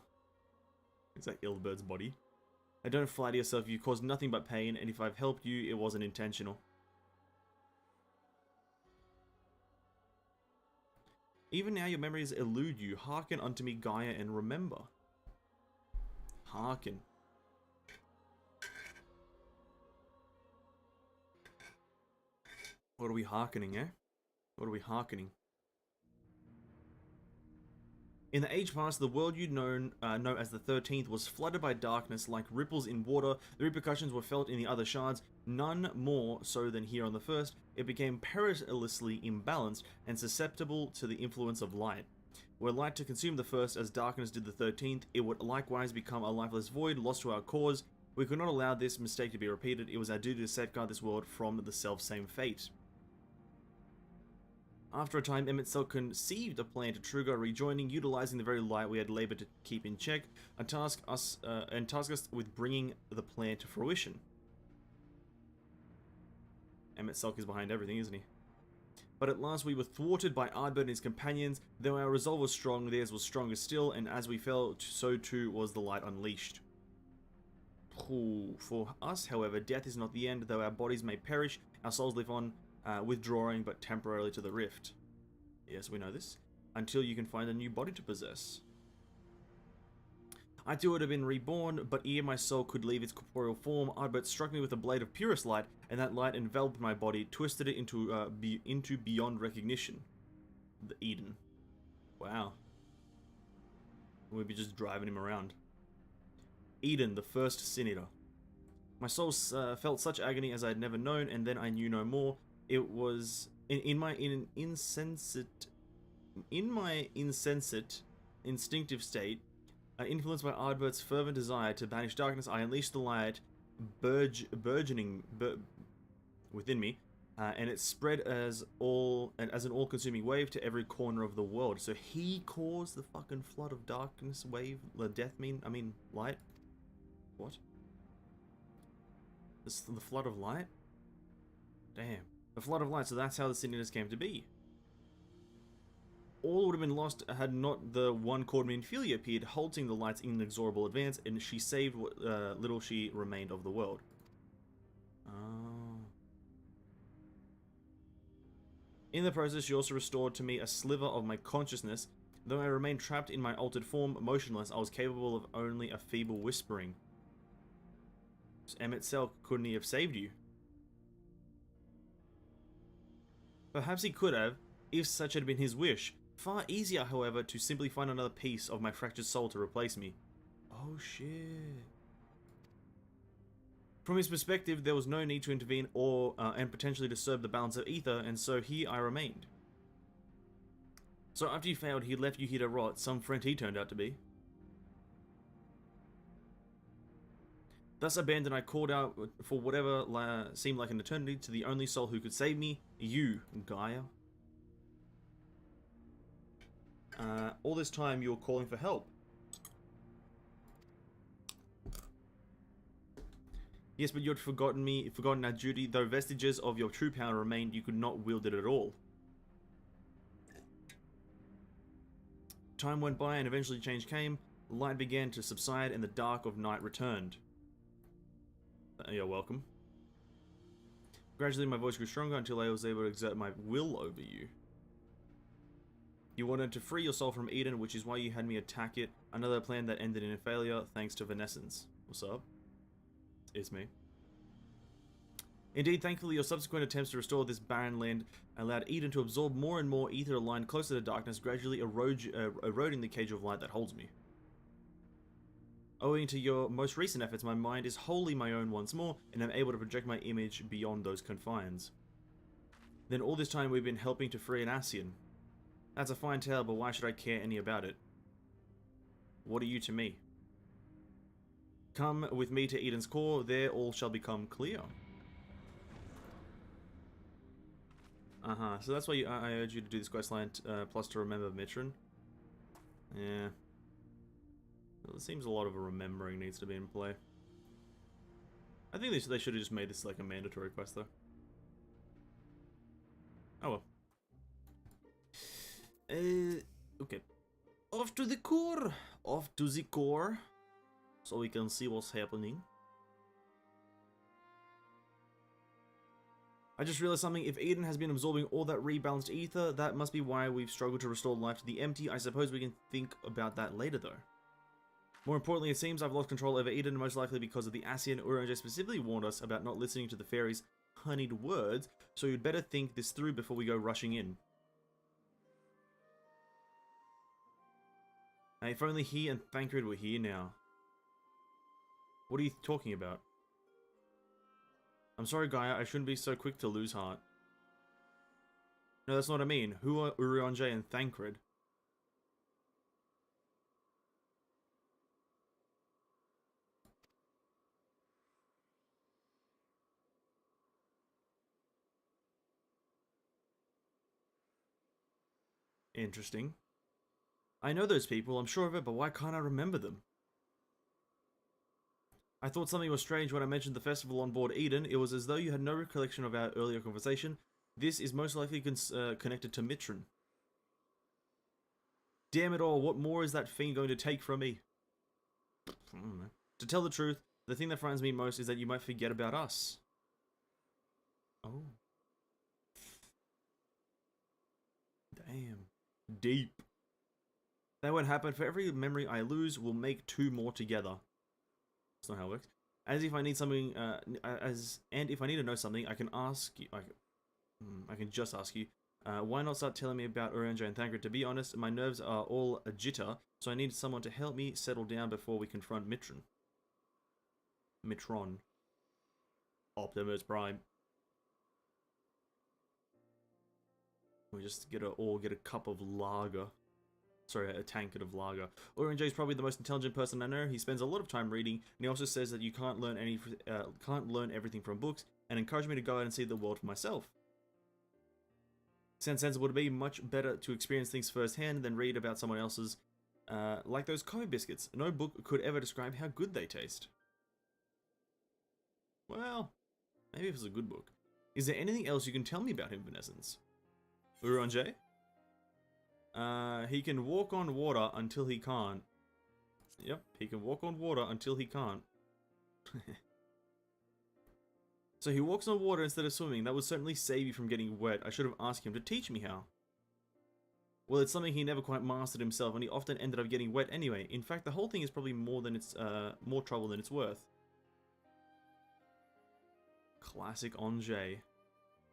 Is that Illbird's body? I don't flatter yourself, you caused nothing but pain, and if I've helped you, it wasn't intentional. Even now your memories elude you. Hearken unto me, Gaia, and remember. Hearken. What are we hearkening, eh? What are we hearkening? In the age past, the world you'd know as the 13th was flooded by darkness like ripples in water. The repercussions were felt in the other shards, none more so than here on the first. It became perilously imbalanced and susceptible to the influence of light. Were light to consume the first as darkness did the 13th, it would likewise become a lifeless void lost to our cause. We could not allow this mistake to be repeated. It was our duty to safeguard this world from the self-same fate. After a time, Emet-Selch conceived a plan to trigger rejoining, utilizing the very light we had labored to keep in check, and tasked us with bringing the plan to fruition. Emet-Selch is behind everything, isn't he? But at last we were thwarted by Ardbert and his companions. Though our resolve was strong, theirs was stronger still, and as we fell, so too was the light unleashed. For us, however, death is not the end. Though our bodies may perish, our souls live on, withdrawing but temporarily to the rift. Yes, we know this. Until you can find a new body to possess. I too would have been reborn, but ere my soul could leave its corporeal form, Ardbert struck me with a blade of purest light, and that light enveloped my body, twisted it into beyond recognition. The Eden. Wow. We'd be just driving him around. Eden, the first Sin Eater. My soul felt such agony as I had never known, and then I knew no more. It was in my insensate, instinctive state, influenced by Ardbert's fervent desire to banish darkness. I unleashed the light, burgeoning within me, and it spread as an all-consuming wave to every corner of the world. So he caused the fucking flood of darkness wave. Light. What? The flood of light? Damn. The flood of light, so that's how the Sin Eaters came to be. All would have been lost had not the one called Minfilia appeared, halting the light's inexorable advance, and she saved what little she remained of the world. Oh. In the process, she also restored to me a sliver of my consciousness. Though I remained trapped in my altered form, motionless, I was capable of only a feeble whispering. Emet-Selch, couldn't he have saved you? Perhaps he could have, if such had been his wish. Far easier, however, to simply find another piece of my fractured soul to replace me. Oh shit. From his perspective, there was no need to intervene or and potentially disturb the balance of ether, and so here I remained. So after you failed, he left you here to rot, some friend he turned out to be. Thus abandoned, I called out for whatever seemed like an eternity to the only soul who could save me, you, Gaia. All this time you were calling for help. Yes, but you had forgotten our duty. Though vestiges of your true power remained, you could not wield it at all. Time went by and eventually change came. Light began to subside and the dark of night returned. You're welcome. Gradually my voice grew stronger until I was able to exert my will over you. You wanted to free your soul from Eden, which is why you had me attack it. Another plan that ended in a failure, thanks to Venescence. What's up? It's me. Indeed, thankfully, your subsequent attempts to restore this barren land allowed Eden to absorb more and more ether aligned closer to darkness, gradually eroding the cage of light that holds me. Owing to your most recent efforts, my mind is wholly my own once more, and I'm able to project my image beyond those confines. Then all this time we've been helping to free an Ascian. That's a fine tale, but why should I care any about it? What are you to me? Come with me to Eden's core, there all shall become clear. So that's why I urge you to do this questline, plus to remember Mitron. Yeah. Well, it seems a lot of remembering needs to be in play. I think they should have just made this like a mandatory quest though. Oh well. Okay. Off to the core. Off to the core. So we can see what's happening. I just realized something. If Eden has been absorbing all that rebalanced ether, that must be why we've struggled to restore life to the empty. I suppose we can think about that later though. More importantly, it seems I've lost control over Eden, most likely because of the Asian. Uronja specifically warned us about not listening to the fairies' honeyed words, so you'd better think this through before we go rushing in. If only he and Thancred were here now. What are you talking about? I'm sorry, Gaia, I shouldn't be so quick to lose heart. No, that's not what I mean. Who are Urianger and Thancred? Interesting. I know those people, I'm sure of it, but why can't I remember them? I thought something was strange when I mentioned the festival on board Eden. It was as though you had no recollection of our earlier conversation. This is most likely connected to Mitron. Damn it all, what more is that fiend going to take from me? I don't know. To tell the truth, the thing that frightens me most is that you might forget about us. Oh. Damn. Deep. That won't happen. For every memory I lose, we'll make 2 more together. That's not how it works. As if I need something, and if I need to know something, I can ask you. I can just ask you. Why not start telling me about Urianger and Thancred? To be honest, my nerves are all a jitter, so I need someone to help me settle down before we confront Mitron. Mitron. Optimus Prime. We just all get a cup of lager. Sorry, a tankard of lager. Urianger is probably the most intelligent person I know. He spends a lot of time reading, and he also says that you can't learn everything from books, and encourage me to go out and see the world for myself. Sounds sensible to be much better to experience things firsthand than read about someone else's, like those coffee biscuits. No book could ever describe how good they taste. Well, maybe if it's a good book. Is there anything else you can tell me about him, Vanessence? Urianger? He can walk on water until he can't. Yep, he can walk on water until he can't. So he walks on water instead of swimming. That would certainly save you from getting wet. I should have asked him to teach me how. Well, it's something he never quite mastered himself, and he often ended up getting wet anyway. In fact, the whole thing is probably more trouble than it's worth. Classic Anjay.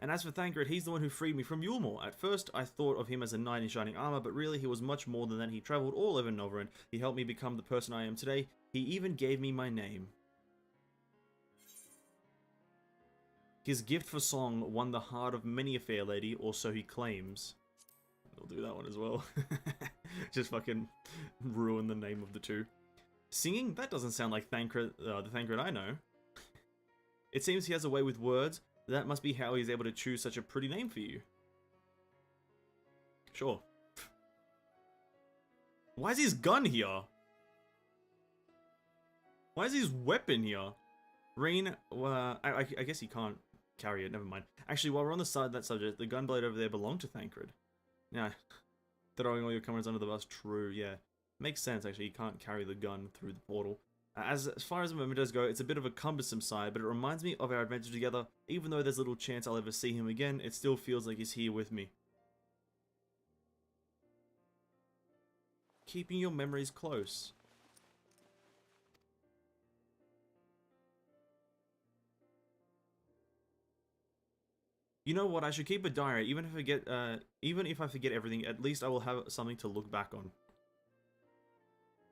And as for Thancred, he's the one who freed me from Yulmore. At first, I thought of him as a knight in shining armor, but really he was much more than that. He traveled all over Novarin. He helped me become the person I am today. He even gave me my name. His gift for song won the heart of many a fair lady, or so he claims. I'll do that one as well. Just fucking ruin the name of the two. Singing? That doesn't sound like Thancred, the Thancred I know. It seems he has a way with words. That must be how he's able to choose such a pretty name for you. Sure. Why is his gun here? Why is his weapon here? Rain, I guess he can't carry it, never mind. Actually, while we're on the side of that subject, the gunblade over there belonged to Thancred. Yeah, throwing all your comrades under the bus, true, yeah. Makes sense, actually, you can't carry the gun through the portal. As far as the mementos go, it's a bit of a cumbersome side, but it reminds me of our adventure together. Even though there's little chance I'll ever see him again, it still feels like he's here with me. Keeping your memories close. You know what? I should keep a diary, even if I forget everything. At least I will have something to look back on.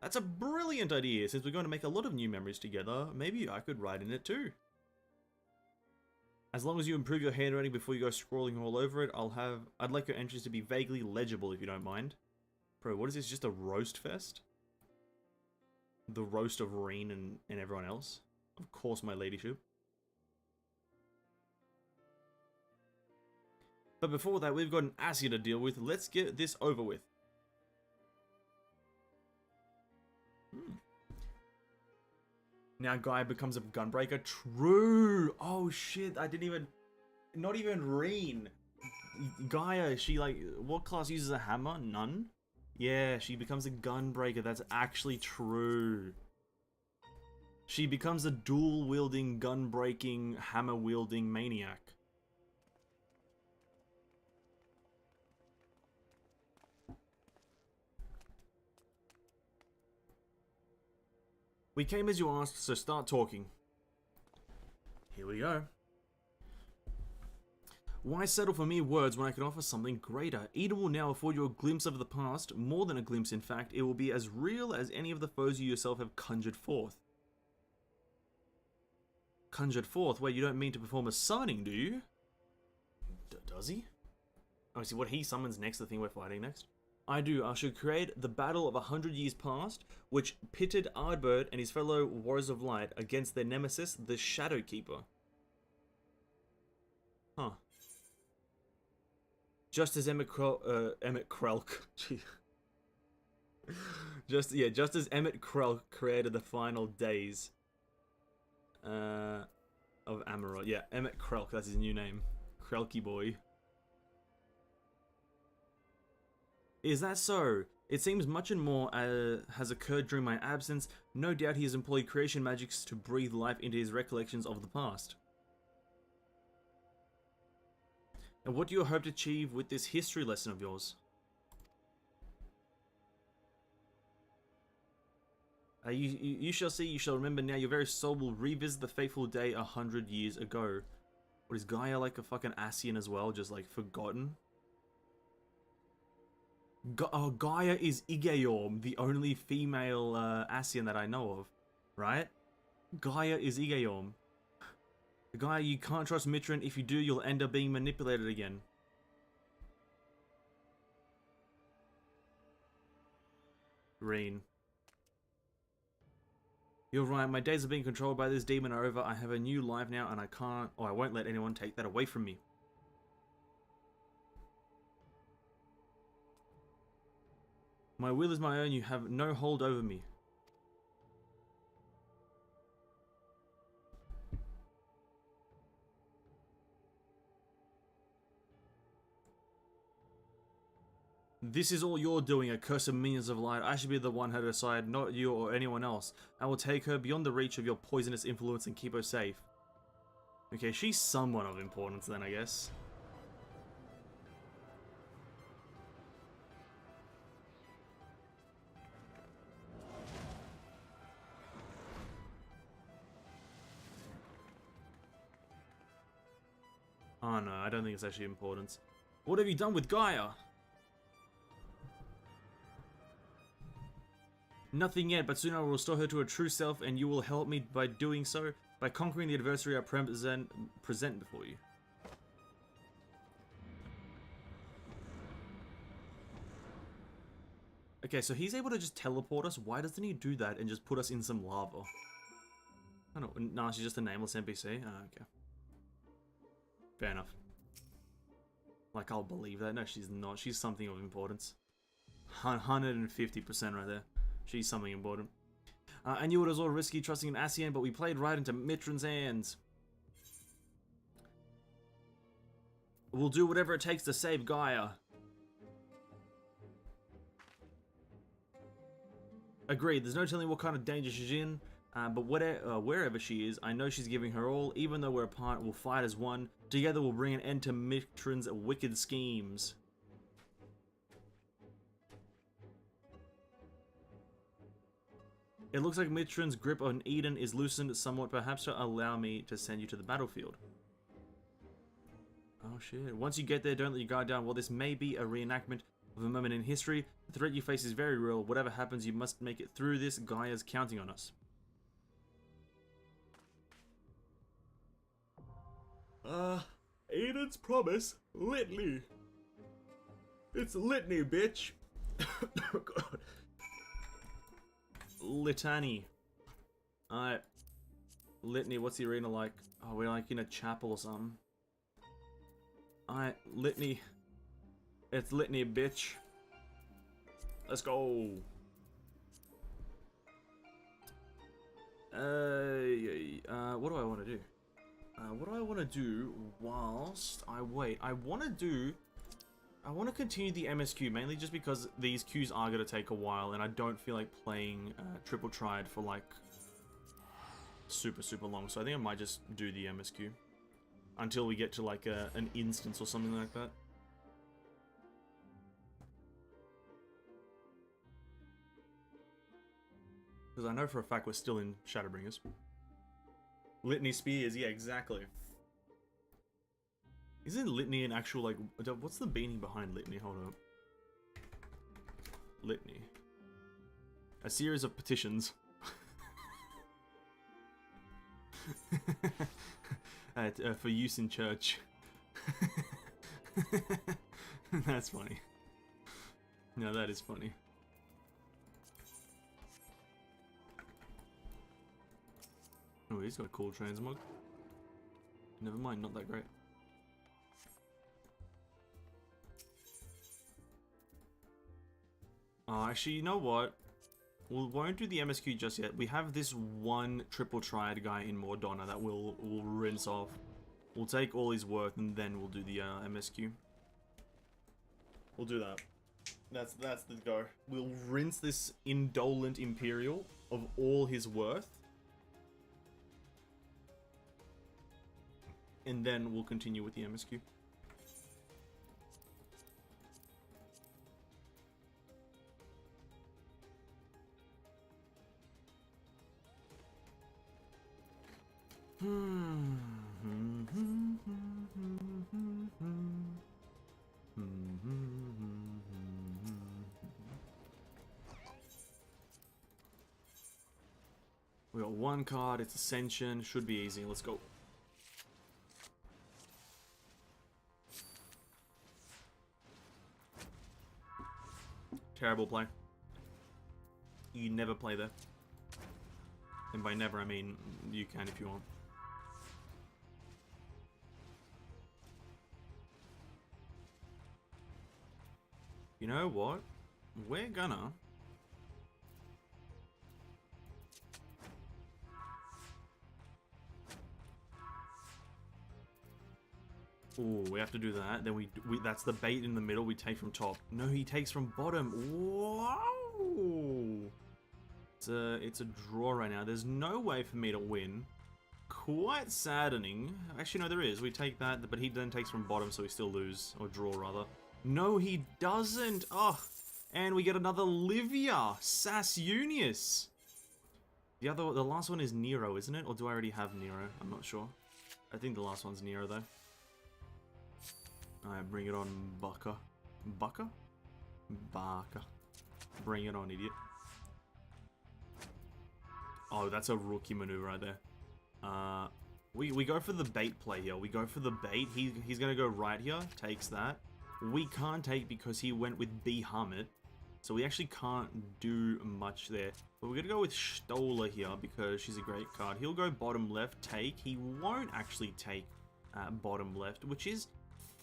That's a brilliant idea. Since we're going to make a lot of new memories together, maybe I could write in it too. As long as you improve your handwriting before you go scrawling all over it, I'd like your entries to be vaguely legible if you don't mind. Bro, what is this? Just a roast fest? The roast of Reen and everyone else? Of course, my ladyship. But before that, we've got an Asia to deal with. Let's get this over with. Now Gaia becomes a gunbreaker. True. Oh shit! I didn't even. Not even Reen. Gaia. She like what class uses a hammer? None. Yeah, she becomes a gunbreaker. That's actually true. She becomes a dual-wielding, gun-breaking, hammer-wielding maniac. We came as you asked, so start talking. Here we go. Why settle for mere words when I can offer something greater? Eden will now afford you a glimpse of the past, more than a glimpse in fact. It will be as real as any of the foes you yourself have conjured forth. Conjured forth? Wait, you don't mean to perform a summoning, do you? Does he? Oh, see what he summons next, the thing we're fighting next? I do. I should create the battle of 100 years past, which pitted Ardbird and his fellow Warriors of Light against their nemesis, the Shadow Keeper. Huh. Just as Emmett Krelk, just as Emmett Krelk created the final days of Amarok. Yeah, Emmett Krelk, that's his new name. Krelky boy. Is that so? It seems much and more has occurred during my absence. No doubt he has employed creation magics to breathe life into his recollections of the past. And what do you hope to achieve with this history lesson of yours? You shall see, you shall remember now. Your very soul will revisit the fateful day 100 years ago. What, is Gaia like a fucking Ascian as well? Just like forgotten? Gaia is Igeorm, the only female Ascian that I know of. Right? Gaia is Igeorm. Gaia, you can't trust Mitron. If you do, you'll end up being manipulated again. Reen. You're right, my days of being controlled by this demon are over. I have a new life now and I can't, or I won't let anyone take that away from me. My will is my own, you have no hold over me. This is all you're doing, accursed minions of light. I should be the one to decide, not you or anyone else. I will take her beyond the reach of your poisonous influence and keep her safe. Okay, she's somewhat of importance then, I guess. Oh no, I don't think it's actually importance. What have you done with Gaia? Nothing yet, but soon I will restore her to her true self, and you will help me by doing so, by conquering the adversary I present before you. Okay, so he's able to just teleport us. Why doesn't he do that and just put us in some lava? I don't know. Nah, she's just a nameless NPC. Oh, okay. Fair enough. Like, I'll believe that. No, she's not. She's something of importance. 150% right there. She's something important. I knew it was all risky trusting an Ascian, but we played right into Mitron's hands. We'll do whatever it takes to save Gaia. Agreed, there's no telling what kind of danger she's in, but wherever she is, I know she's giving her all. Even though we're apart, we'll fight as one. Together we'll bring an end to Mitron's wicked schemes. It looks like Mitron's grip on Eden is loosened somewhat. Perhaps to allow me to send you to the battlefield. Oh shit. Once you get there, don't let your guard down. While this may be a reenactment of a moment in history, the threat you face is very real. Whatever happens, you must make it through this. Gaia's counting on us. Eden's promise. Litany. It's litany, bitch. Oh god. Litany. Alright. Litany, what's the arena like? Oh, we're like in a chapel or something. Alright, litany. It's litany, bitch. Let's go. What do I want to do? What do I want to do whilst I wait? I want to continue the MSQ, mainly just because these queues are going to take a while, and I don't feel like playing Triple Triad for, like, super long. So I think I might just do the MSQ until we get to, like, an instance or something like that. Because I know for a fact we're still in Shadowbringers. Litany Spears, yeah, exactly. Isn't Litany an actual, like, what's the meaning behind Litany? Hold up. Litany. A series of petitions. For use in church. That's funny. No, that is funny. Oh, he's got a cool transmog. Never mind, not that great. Actually, you know what? We won't do the MSQ just yet. We have this one Triple Triad guy in Mordonna that we'll rinse off. We'll take all his worth and then we'll do the MSQ. We'll do that. That's the go. We'll rinse this Indolent Imperial of all his worth. And then we'll continue with the MSQ. We got one card, it's Ascension, should be easy, let's go. Terrible play. You never play there. And by never, I mean you can if you want. You know what? We're gonna... Ooh, we have to do that. Then we that's the bait in the middle. We take from top. No, he takes from bottom. Wow! It's a draw right now. There's no way for me to win. Quite saddening. Actually, no, there is. We take that, but he then takes from bottom, so we still lose or draw rather. No, he doesn't. Oh, and we get another Livia Sassunius. The last one is Nero, isn't it? Or do I already have Nero? I'm not sure. I think the last one's Nero though. Alright, bring it on, Bucker. Bucker? Barker. Bring it on, idiot. Oh, that's a rookie maneuver right there. We go for the bait play here. We go for the bait. He's gonna go right here. Takes that. We can't take because he went with Behemoth. So we actually can't do much there. But we're gonna go with Stola here because she's a great card. He'll go bottom left, take. He won't actually take bottom left, which is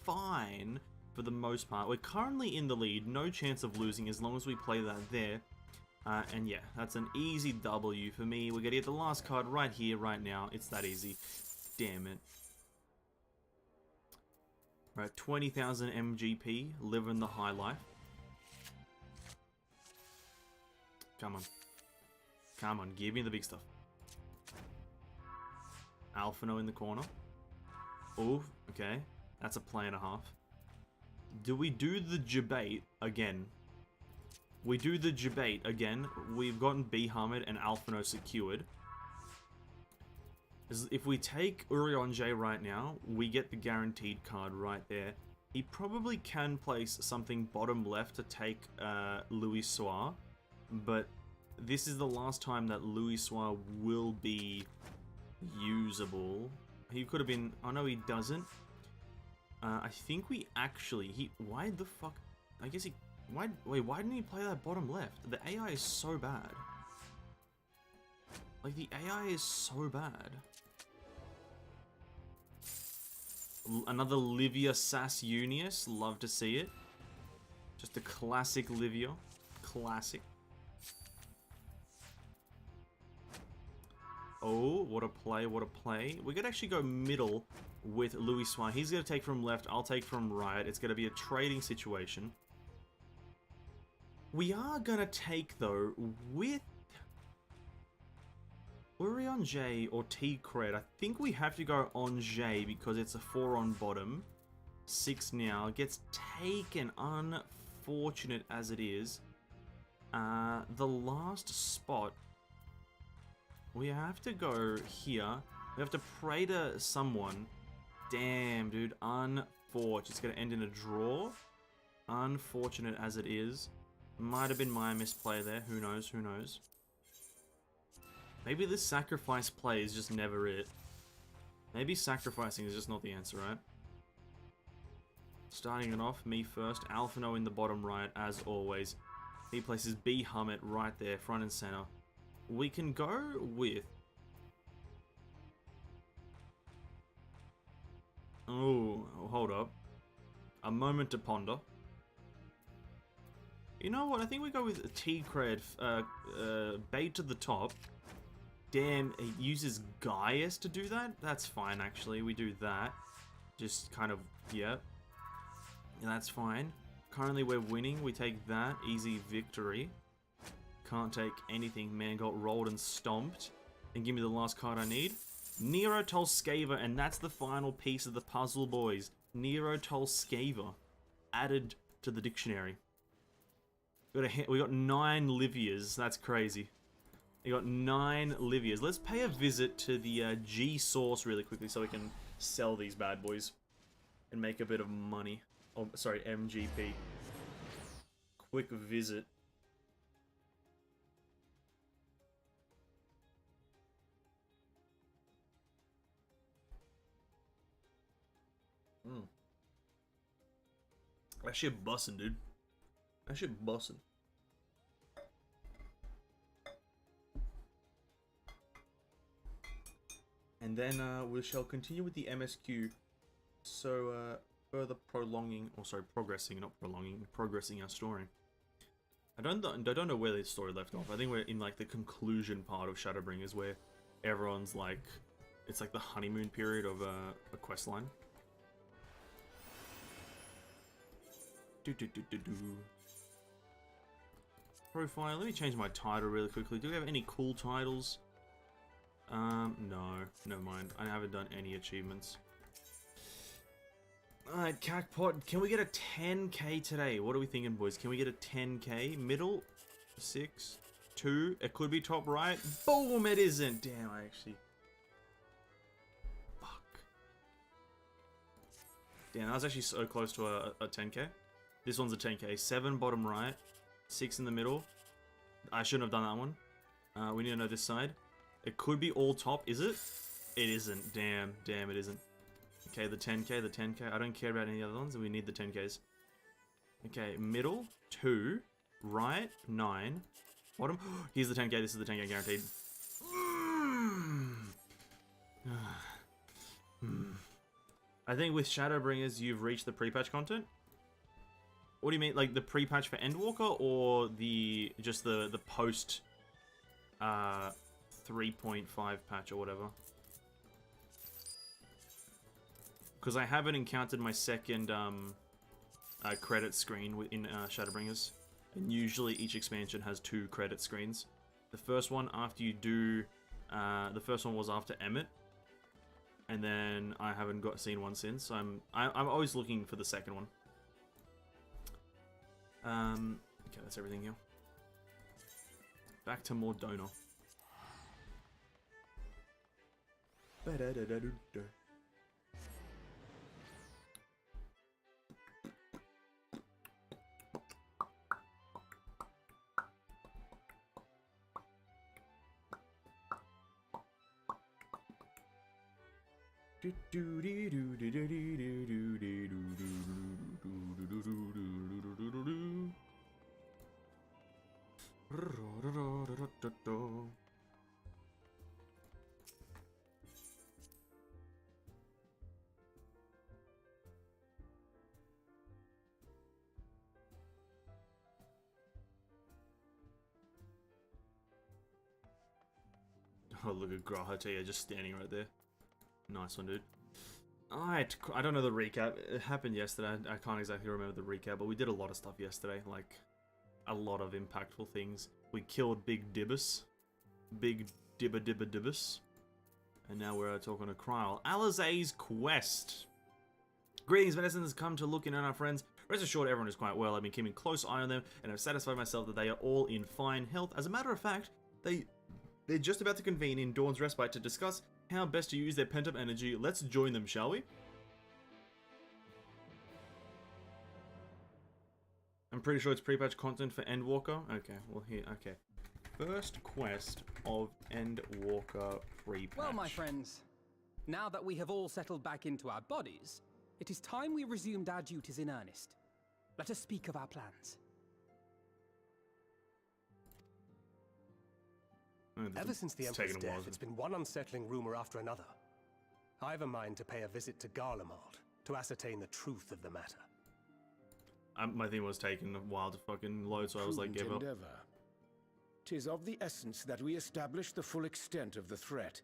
fine for the most part. We're currently in the lead. No chance of losing as long as we play that there. And yeah, that's an easy W for me. We're gonna get the last card right here, right now. It's that easy. Damn it. Right, 20,000 MGP, living the high life. Come on. Come on, give me the big stuff. Alphino in the corner. Oh, okay. That's a play and a half. Do we do the debate again? We do the debate again. We've gotten Behemoth and Alphino secured. If we take Urion J right now, we get the guaranteed card right there. He probably can place something bottom left to take Louis Soir, but this is the last time that Louis Soir will be usable. He could have been... Oh no, he doesn't. I think we actually... Why the fuck... I guess he... Wait, why didn't he play that bottom left? The AI is so bad. Like, the AI is so bad. Another Livia Sassunius. Love to see it. Just a classic Livia. Classic. Oh, what a play, what a play. We could actually go middle with Louis Swan. He's going to take from left, I'll take from right. It's going to be a trading situation. We are going to take, though, with... Were we on J or T cred? I think we have to go on J because it's a 4 on bottom. 6 now. Gets taken, unfortunate as it is. The last spot... We have to go here. We have to pray to someone. Damn, dude. Unfortunate. It's going to end in a draw. Unfortunate as it is. Might have been my misplay there. Who knows? Who knows? Maybe this sacrifice play is just never it. Maybe sacrificing is just not the answer, right? Starting it off, me first. Alphino in the bottom right, as always. He places B Hummet right there, front and center. We can go with... Oh, hold up. A moment to ponder. You know what? I think we go with T cred, bait to the top. Damn, it uses Gaius to do that? That's fine, actually. We do that. Just kind of, yeah. That's fine. Currently, we're winning. We take that. Easy victory. Can't take anything. Man got rolled and stomped. And give me the last card I need. Nero Tolskava, and that's the final piece of the puzzle, boys. Nero Tolskava. Added to the dictionary. We got 9 Livias. That's crazy. We got 9 Livias. Let's pay a visit to the G Source really quickly so we can sell these bad boys and make a bit of money. Oh, sorry, MGP. Quick visit. That shit bussin', dude. That shit bussin'. And then we shall continue with the MSQ. So further prolonging, or sorry, progressing, not prolonging, progressing our story. I don't know where the story left off. I think we're in like the conclusion part of Shadowbringers, where everyone's like, it's like the honeymoon period of a quest line. Profile. Let me change my title really quickly. Do we have any cool titles? No, never mind. I haven't done any achievements. Alright, Cacpot, can we get a 10k today? What are we thinking, boys? Can we get a 10k? Middle? 6? 2? It could be top right. Boom, it isn't. Damn, I actually... Fuck. Damn, that was actually so close to a 10k. This one's a 10k. 7 bottom right. 6 in the middle. I shouldn't have done that one. We need to know this side. It could be all top, is it? It isn't. Damn, it isn't. Okay, the 10k, the 10k. I don't care about any other ones, we need the 10ks. Okay, middle, 2. Right, 9. Bottom, here's the 10k, this is the 10k guaranteed. I think with Shadowbringers, you've reached the pre-patch content. What do you mean, like the pre-patch for Endwalker, or the just the post 3.5 patch or whatever? Because I haven't encountered my second credit screen in Shadowbringers, and usually each expansion has 2 credit screens. The first one after you do, the first one was after Emmett, and then I haven't seen one since. So I'm always looking for the second one. Okay, that's everything here. Back to more Donor. Oh, look at Grahatia just standing right there. Nice one, dude. Alright, I don't know the recap. It happened yesterday. I can't exactly remember the recap, but we did a lot of stuff yesterday. Like, a lot of impactful things. We killed Big Dibbus. Big Dibbus. And now we're talking to Kryl. Alizé's quest. Greetings, Medicine has come to look in on our friends. Rest assured, everyone is quite well. I've been keeping close eye on them, and I've satisfied myself that they are all in fine health. As a matter of fact, they're just about to convene in Dawn's Respite to discuss how best to use their pent-up energy. Let's join them, shall we? I'm pretty sure it's pre-patch content for Endwalker. Okay, well here, okay. First quest of Endwalker pre-patch. Well, my friends, now that we have all settled back into our bodies, it is time we resumed our duties in earnest. Let us speak of our plans. Ever since the Emperor's death, it's been one unsettling rumor after another. I have a mind to pay a visit to Garlemald to ascertain the truth of the matter. My thing was taking a while to fucking load, so I was like, give up. Endeavor. 'Tis of the essence that we establish the full extent of the threat,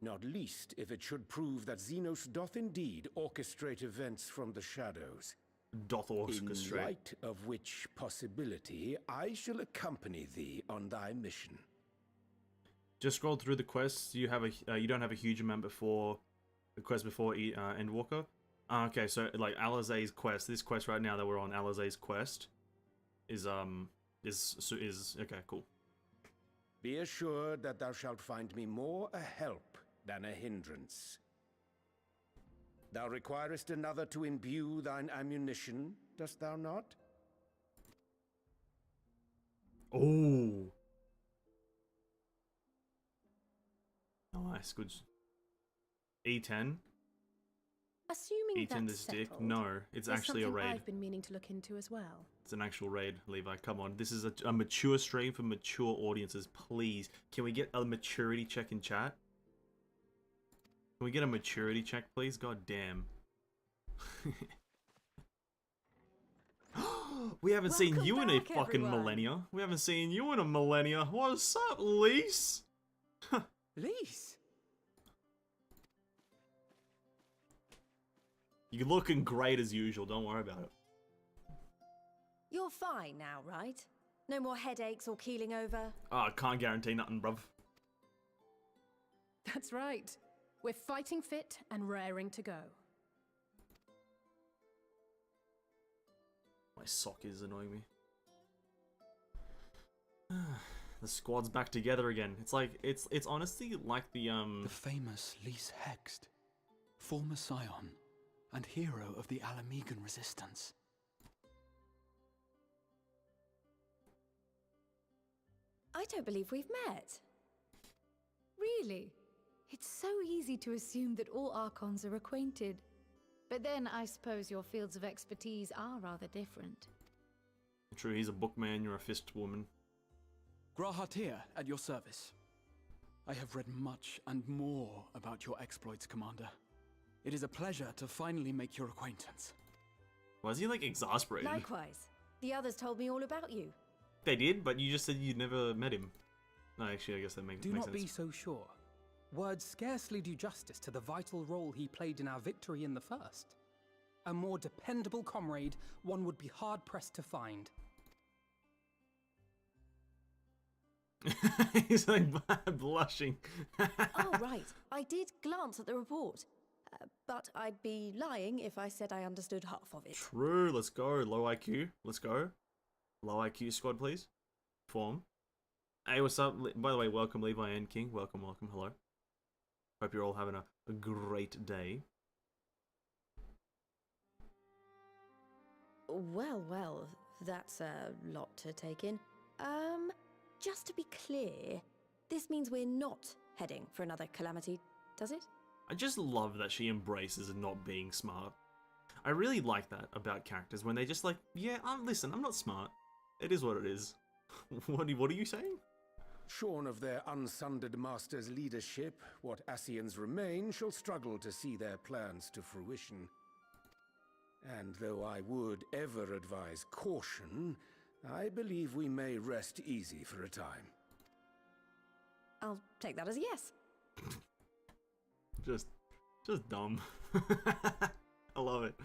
not least if it should prove that Xenos doth indeed orchestrate events from the shadows. Doth In orchestrate. light of which possibility, I shall accompany thee on thy mission. Just scroll through the quests. You have a you don't have a huge amount before the quest before Endwalker. Okay, so like Alizé's quest. This quest right now that we're on, Alizé's quest, is okay, cool. Be assured that thou shalt find me more a help than a hindrance. Thou requirest another to imbue thine ammunition, dost thou not? Oh. Nice, good. E10? Assuming E10 that's the stick? settled, No, it's there's actually a something raid. I've been meaning to look into as well. It's an actual raid, Levi. Come on. This is a mature stream for mature audiences. Please. Can we get a maturity check in chat? Can we get a maturity check, please? God damn. We haven't seen Welcome you in a back, fucking everyone. millennia. We haven't seen you in a millennia. What's up, Lise? Lise! You're looking great as usual. Don't worry about it. You're fine now, right? No more headaches or keeling over? Oh, I can't guarantee nothing, bruv. That's right. We're fighting fit and raring to go. My sock is annoying me. The squad's back together again. It's like it's honestly like the The famous Lise Hext, former scion and hero of the Alamegan resistance. I don't believe we've met. Really? It's so easy to assume that all Archons are acquainted. But then I suppose your fields of expertise are rather different. True, he's a bookman, you're a fist woman. Grahatia at your service. I have read much and more about your exploits, Commander. It is a pleasure to finally make your acquaintance. Why is he like exasperated? Likewise. The others told me all about you. They did, but you just said you'd never met him. No, actually, I guess that makes Do makes not sense. be so sure. Words scarcely do justice to the vital role he played in our victory in the first. A more dependable comrade one would be hard-pressed to find. He's like blushing. Oh, right. I did glance at the report. But I'd be lying if I said I understood half of it. True, let's go. Low IQ, let's go. Low IQ squad, please. Form. Hey, what's up? By the way, welcome Levi and King. Welcome, welcome, hello. Hope you're all having a great day. Well, that's a lot to take in. Just to be clear, this means we're not heading for another calamity, does it? I just love that she embraces not being smart. I really like that about characters when they just like, yeah, listen, I'm not smart. It is what it is. What are you saying? Shorn of their unsundered master's leadership, what Ascians remain shall struggle to see their plans to fruition. And though I would ever advise caution, I believe we may rest easy for a time. I'll take that as a yes. Just dumb. I love it.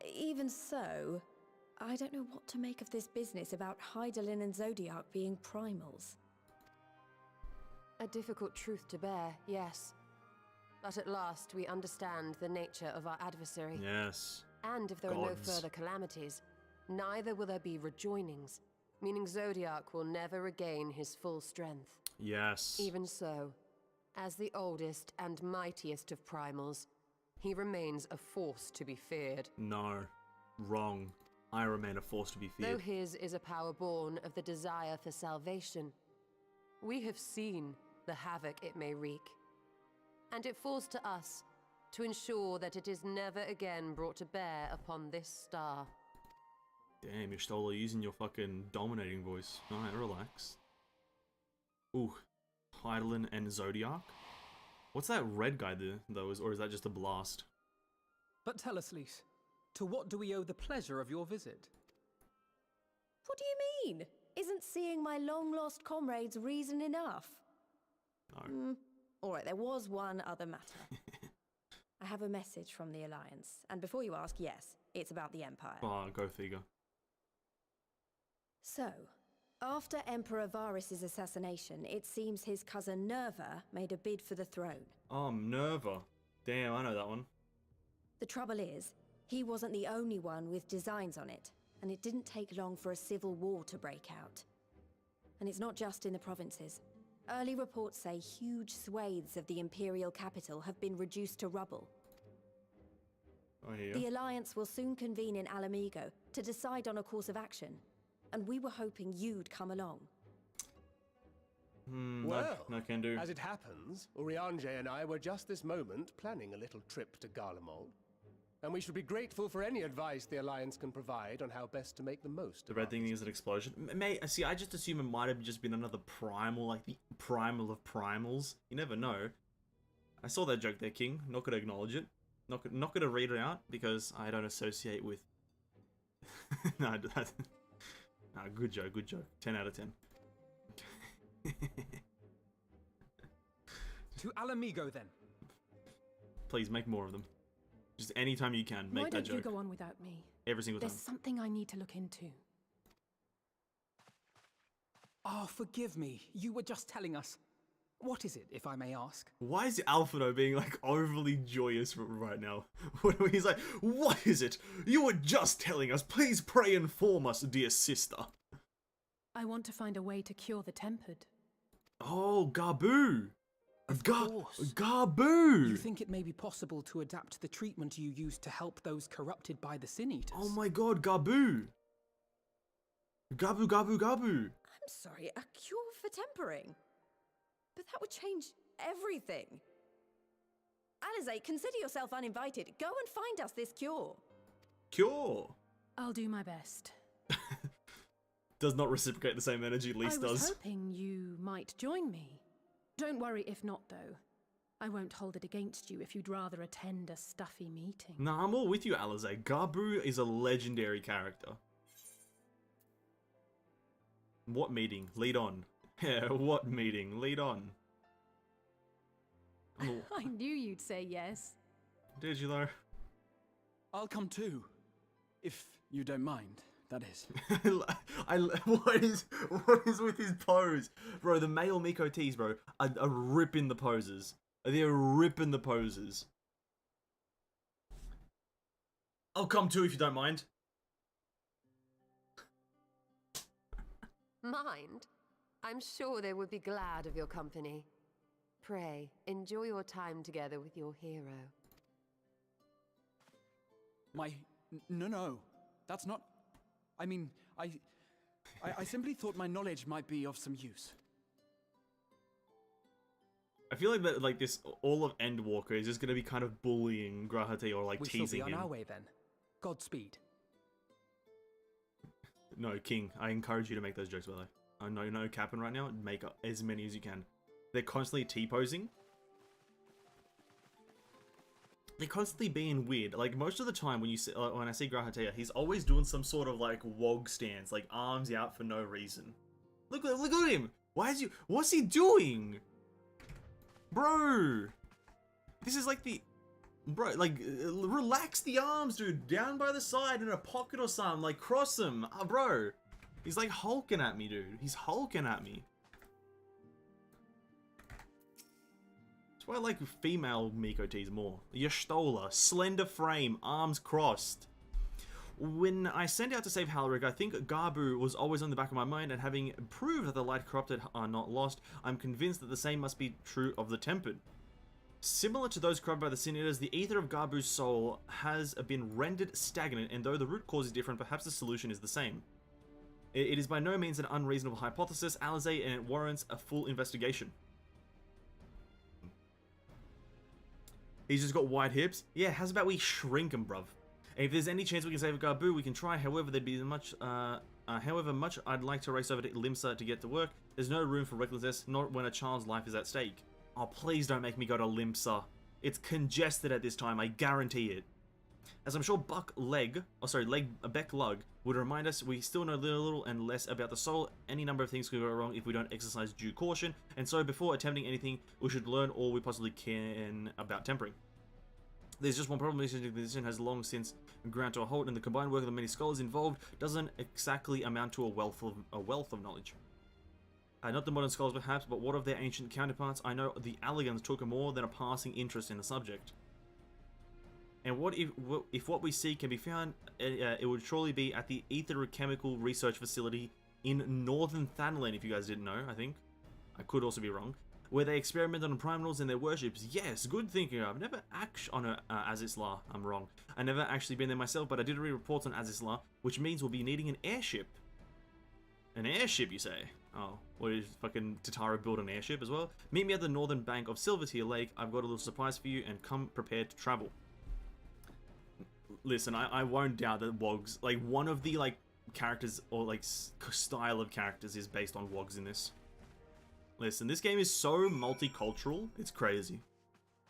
Even so, I don't know what to make of this business about Hydaelyn and Zodiac being primals. A difficult truth to bear, yes. But at last we understand the nature of our adversary. Yes. And if there are no further calamities, neither will there be rejoinings, meaning Zodiac will never regain his full strength. Yes. Even so, as the oldest and mightiest of primals, he remains a force to be feared. No. Wrong. I remain a force to be feared. Though his is a power born of the desire for salvation, we have seen the havoc it may wreak. And it falls to us to ensure that it is never again brought to bear upon this star. Damn, you're still using your fucking dominating voice. Alright, relax. Ooh. Hydaelyn and Zodiac? What's that red guy though, or is that just a blast? But tell us, Lys, to what do we owe the pleasure of your visit? What do you mean? Isn't seeing my long-lost comrades reason enough? No. Alright, there was one other matter. I have a message from the Alliance, and before you ask, yes, it's about the Empire. Oh, go figure. So, after Emperor Varys' assassination, it seems his cousin Nerva made a bid for the throne. Oh, Nerva. Damn, I know that one. The trouble is, he wasn't the only one with designs on it, and it didn't take long for a civil war to break out. And it's not just in the provinces. Early reports say huge swathes of the Imperial capital have been reduced to rubble. I hear. The Alliance will soon convene in Alamigo to decide on a course of action, and we were hoping you'd come along. Well, no can do. As it happens, Urianger and I were just this moment planning a little trip to Garlemald. And we should be grateful for any advice the Alliance can provide on how best to make the most The of red our thing is an explosion. Mate, see, I just assume it might have just been another primal, like the primal of primals. You never know. I saw that joke there, King. Not gonna acknowledge it. Not gonna read it out because I don't associate with. No, good joke, good joke. 10 out of 10. To Alamigo, then. Please make more of them. Just anytime you can, make Why that don't joke. you go on without me? Every single time. There's something I need to look into. Oh, forgive me. You were just telling us. What is it, if I may ask? Why is Alphino being like overly joyous right now? He's like, what is it? You were just telling us. Please pray inform us, dear sister. I want to find a way to cure the tempered. Oh, Gaboo. Of course. Gaboo. You think it may be possible to adapt the treatment you use to help those corrupted by the Sin Eaters? Oh my god, Gaboo. Gaboo, Gaboo, Gaboo. I'm sorry, a cure for tempering? But that would change everything. Alizé, consider yourself uninvited. Go and find us this cure. Cure. I'll do my best. Does not reciprocate the same energy Lys does. I was hoping you might join me. Don't worry if not, though. I won't hold it against you if you'd rather attend a stuffy meeting. Nah, I'm all with you, Alizé. Gaboo is a legendary character. What meeting? Lead on. Yeah, what meeting? Lead on. I knew you'd say yes. Did you though? I'll come too. If you don't mind, that is. What is with his pose? Bro, the male Miko T's, bro, are ripping the poses. They're ripping the poses. I'll come too if you don't mind. Mind? I'm sure they would be glad of your company. Pray, enjoy your time together with your hero. No. That's not... I mean, I simply thought my knowledge might be of some use. I feel like that, like this, all of Endwalker is just gonna be kind of bullying Grahate or like we teasing shall be him. on our way then. Godspeed. No, King, I encourage you to make those jokes, by the way. I know no capping right now. Make up as many as you can. They're constantly T-posing. They're constantly being weird. Like most of the time when you see, when I see Grahatea, he's always doing some sort of like wog stance, like arms out for no reason. Look at him. Why is you? What's he doing? Bro! This is like the... Bro, like, relax the arms, dude. Down by the side in a pocket or something. Like, cross them. Bro. He's like hulking at me, dude. He's hulking at me. That's why I like female Mikotes more. Y'shtola, slender frame, arms crossed. When I sent out to save Halric, I think Garbu was always on the back of my mind, and having proved that the light corrupted are not lost, I'm convinced that the same must be true of the tempered. Similar to those corrupted by the Sin Eaters, the ether of Garbu's soul has been rendered stagnant, and though the root cause is different, perhaps the solution is the same. It is by no means an unreasonable hypothesis, Alizé, and it warrants a full investigation. He's just got wide hips? Yeah, how's about we shrink him, bruv? And if there's any chance we can save Garbu, we can try. However, there'd be however much I'd like to race over to Limsa to get to work, there's no room for recklessness, not when a child's life is at stake. Oh, please don't make me go to Limsa. It's congested at this time, I guarantee it. As I'm sure Beck Lug would remind us, we still know little and less about the soul. Any number of things could go wrong if we don't exercise due caution, and so before attempting anything, we should learn all we possibly can about tempering. There's just one problem: this decision has long since ground to a halt, and the combined work of the many scholars involved doesn't exactly amount to a wealth of knowledge. Not the modern scholars perhaps, but what of their ancient counterparts? I know the Alligans took more than a passing interest in the subject. And what if what we see can be found, it would surely be at the Etherchemical Research Facility in northern Thanalan, if you guys didn't know, I think. I could also be wrong. Where they experiment on primals and their worships. Yes, good thinking. I've never actually... on Azisla, I'm wrong. I've never actually been there myself, but I did read reports on Azisla, which means we'll be needing an airship. An airship, you say? Oh, what is fucking Tatara build an airship as well? Meet me at the northern bank of Silvertear Lake. I've got a little surprise for you, and come prepared to travel. Listen, I won't doubt that Wogs, like, one of the, like, characters, or, like, style of characters is based on Wogs in this. Listen, this game is so multicultural, it's crazy.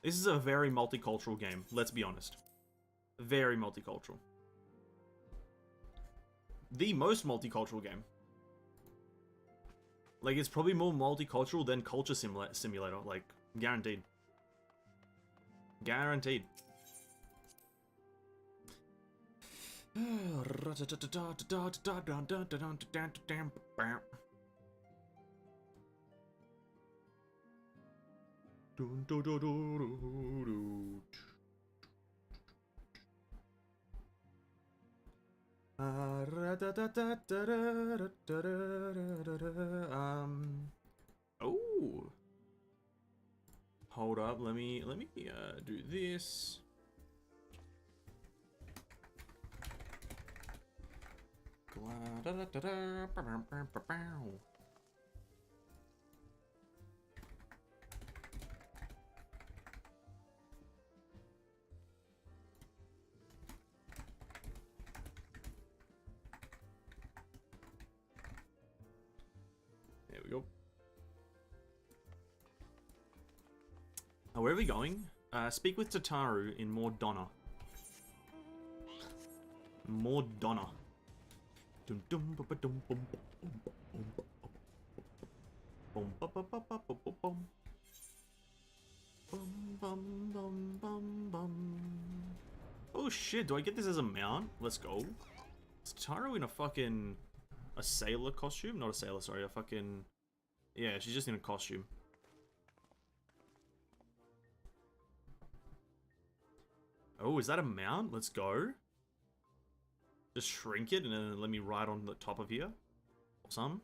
This is a very multicultural game, let's be honest. Very multicultural. The most multicultural game. Like, it's probably more multicultural than Culture Simulator, like, guaranteed. Guaranteed. Oh. Hold up, let me do this. There we go. Where are we going? Speak with Tataru in Mordonna. Mordonna. Oh shit, do I get this as a mount? Let's go. Is Tataru in a sailor costume? Not a sailor, sorry, a fucking... Yeah, she's just in a costume. Oh, is that a mount? Let's go. Just shrink it and then let me ride on the top of here. Or something.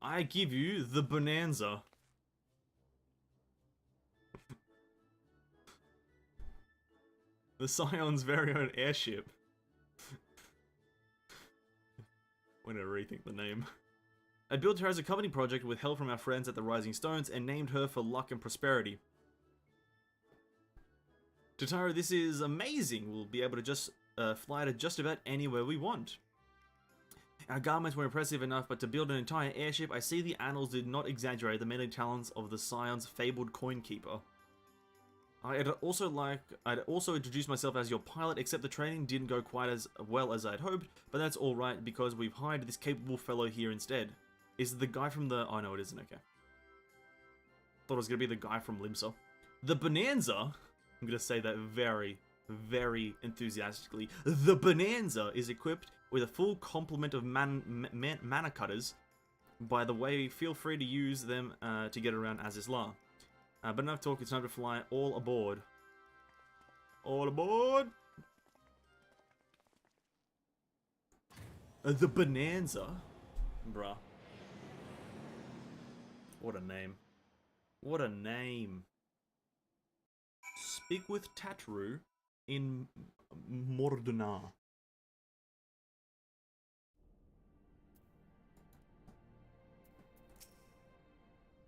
I give you the Bonanza. The Scion's very own airship. I'm gonna rethink the name. I built her as a company project with help from our friends at the Rising Stones and named her for luck and prosperity. Tataru, this is amazing. We'll be able to just fly to just about anywhere we want. Our garments were impressive enough, but to build an entire airship, I see the annals did not exaggerate the many talents of the Scion's fabled coin keeper. I'd also introduced myself as your pilot, except the training didn't go quite as well as I'd hoped, but that's alright because we've hired this capable fellow here instead. Is it the guy from the... Oh no, it isn't, okay. Thought it was gonna be the guy from Limsa. The Bonanza, I'm gonna say that very, very enthusiastically. The Bonanza is equipped with a full complement of mana cutters. By the way, feel free to use them to get around Azizla. But enough talk, it's time to fly. All aboard. All aboard! The Bonanza? Bruh. What a name. What a name. Speak with Tatru in Morduna.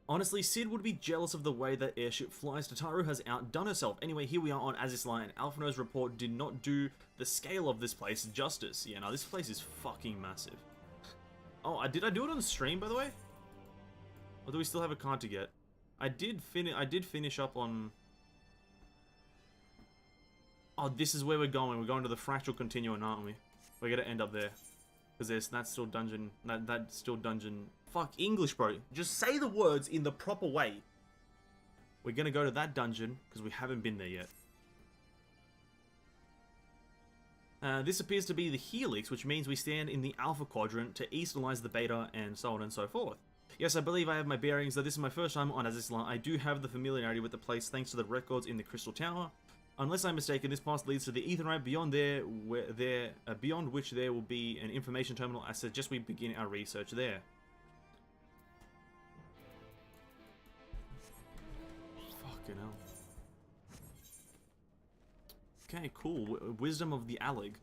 Honestly, Sid would be jealous of the way that airship flies. Tataru has outdone herself. Anyway, here we are on Azizla, and Alphino's report did not do the scale of this place justice. Yeah, no, this place is fucking massive. Oh, did I do it on stream, by the way? Or do we still have a card to get? I did finish up on... Oh, this is where we're going. We're going to the fractal continuum, aren't we? We're gonna end up there. Because that's still dungeon... That's still dungeon... Fuck, English, bro. Just say the words in the proper way. We're gonna go to that dungeon, because we haven't been there yet. This appears to be the helix, which means we stand in the alpha quadrant to easterlize the beta, and so on and so forth. Yes, I believe I have my bearings, though this is my first time on Azizla. I do have the familiarity with the place thanks to the records in the Crystal Tower. Unless I'm mistaken, this path leads to the Aetherite. Beyond which there will be an information terminal. I suggest we begin our research there. Fucking hell. Okay, cool. Wisdom of the Allig.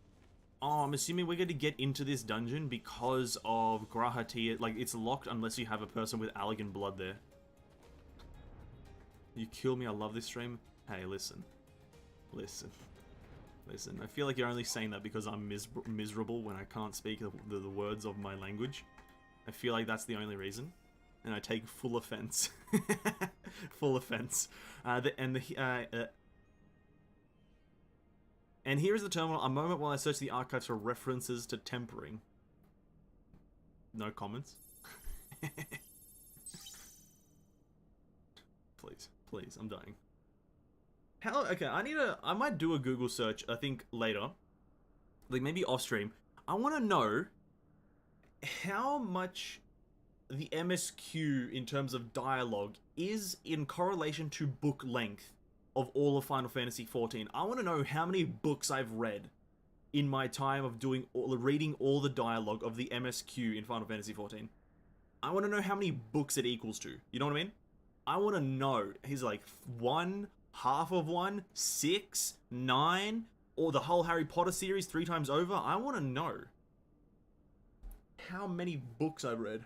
Oh, I'm assuming we're going to get into this dungeon because of Grahatia. Like, it's locked unless you have a person with Allig and blood there. You kill me, I love this stream. Hey, listen. Listen. Listen. I feel like you're only saying that because I'm miserable when I can't speak the words of my language. I feel like that's the only reason. And I take full offense. Full offense. And here is the terminal, a moment while I search the archives for references to tempering. No comments. Please, please, I'm dying. Okay, I might do a Google search, I think, later. Like, maybe off stream. I want to know how much the MSQ in terms of dialogue is in correlation to book length of all of Final Fantasy XIV. I want to know how many books I've read in my time of reading all the dialogue of the MSQ in Final Fantasy XIV. I want to know how many books it equals to. You know what I mean? I want to know. He's like 1, half of 1, 6, 9, or the whole Harry Potter series 3 times over. I want to know how many books I've read.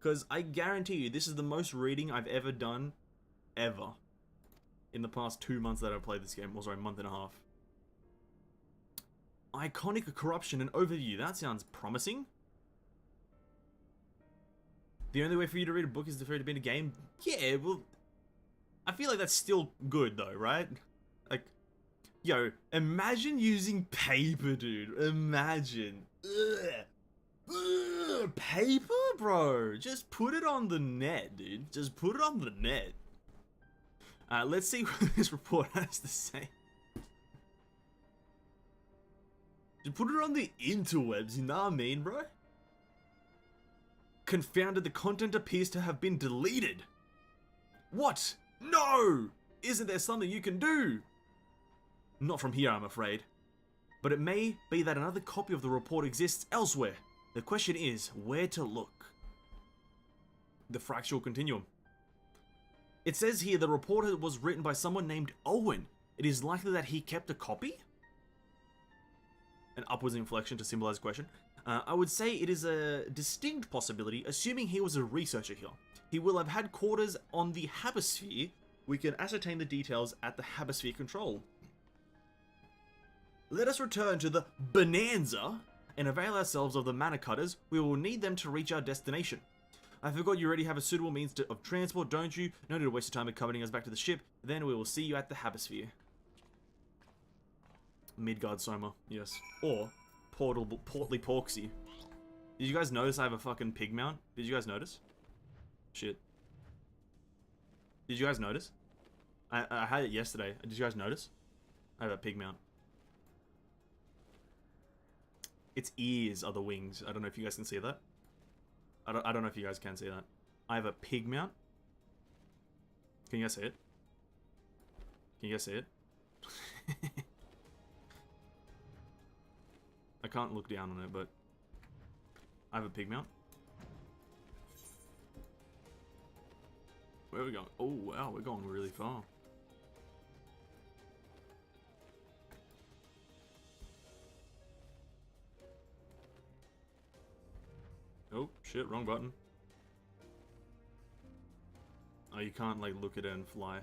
Because I guarantee you, this is the most reading I've ever done, ever. In the past 2 months that I've played this game, or sorry, month and a half. Iconic corruption and overview, that sounds promising. The only way for you to read a book is for it to be in a game? Yeah, well, I feel like that's still good though, right? Like, yo, imagine using paper, dude. Imagine. Ugh. Ugh, paper, bro? Just put it on the net, dude. Just put it on the net. Let's see what this report has to say. Just put it on the interwebs, you know what I mean, bro? Confounded, the content appears to have been deleted. What? No! Isn't there something you can do? Not from here, I'm afraid. But it may be that another copy of the report exists elsewhere. The question is, where to look? The fractal continuum. It says here the report was written by someone named Owen. It is likely that he kept a copy? An upwards inflection to symbolize question. I would say it is a distinct possibility, assuming he was a researcher here. He will have had quarters on the Habosphere. We can ascertain the details at the Habosphere control. Let us return to the Bonanza and avail ourselves of the mana cutters. We will need them to reach our destination. I forgot you already have a suitable means of transport, don't you? No need to waste your time accompanying us back to the ship. Then we will see you at the Habosphere. Midgard Soma, yes. Or Portly Porksy. Did you guys notice I have a fucking pig mount? Did you guys notice? Shit. Did you guys notice? I had it yesterday. Did you guys notice? I have a pig mount. Its ears are the wings. I don't know if you guys can see that. I don't know if you guys can see that. I have a pig mount. Can you guys see it? Can you guys see it? I can't look down on it, but I have a pig mount. Where are we going? Oh wow, we're going really far. Oh shit, wrong button. Oh, you can't like look at it and fly.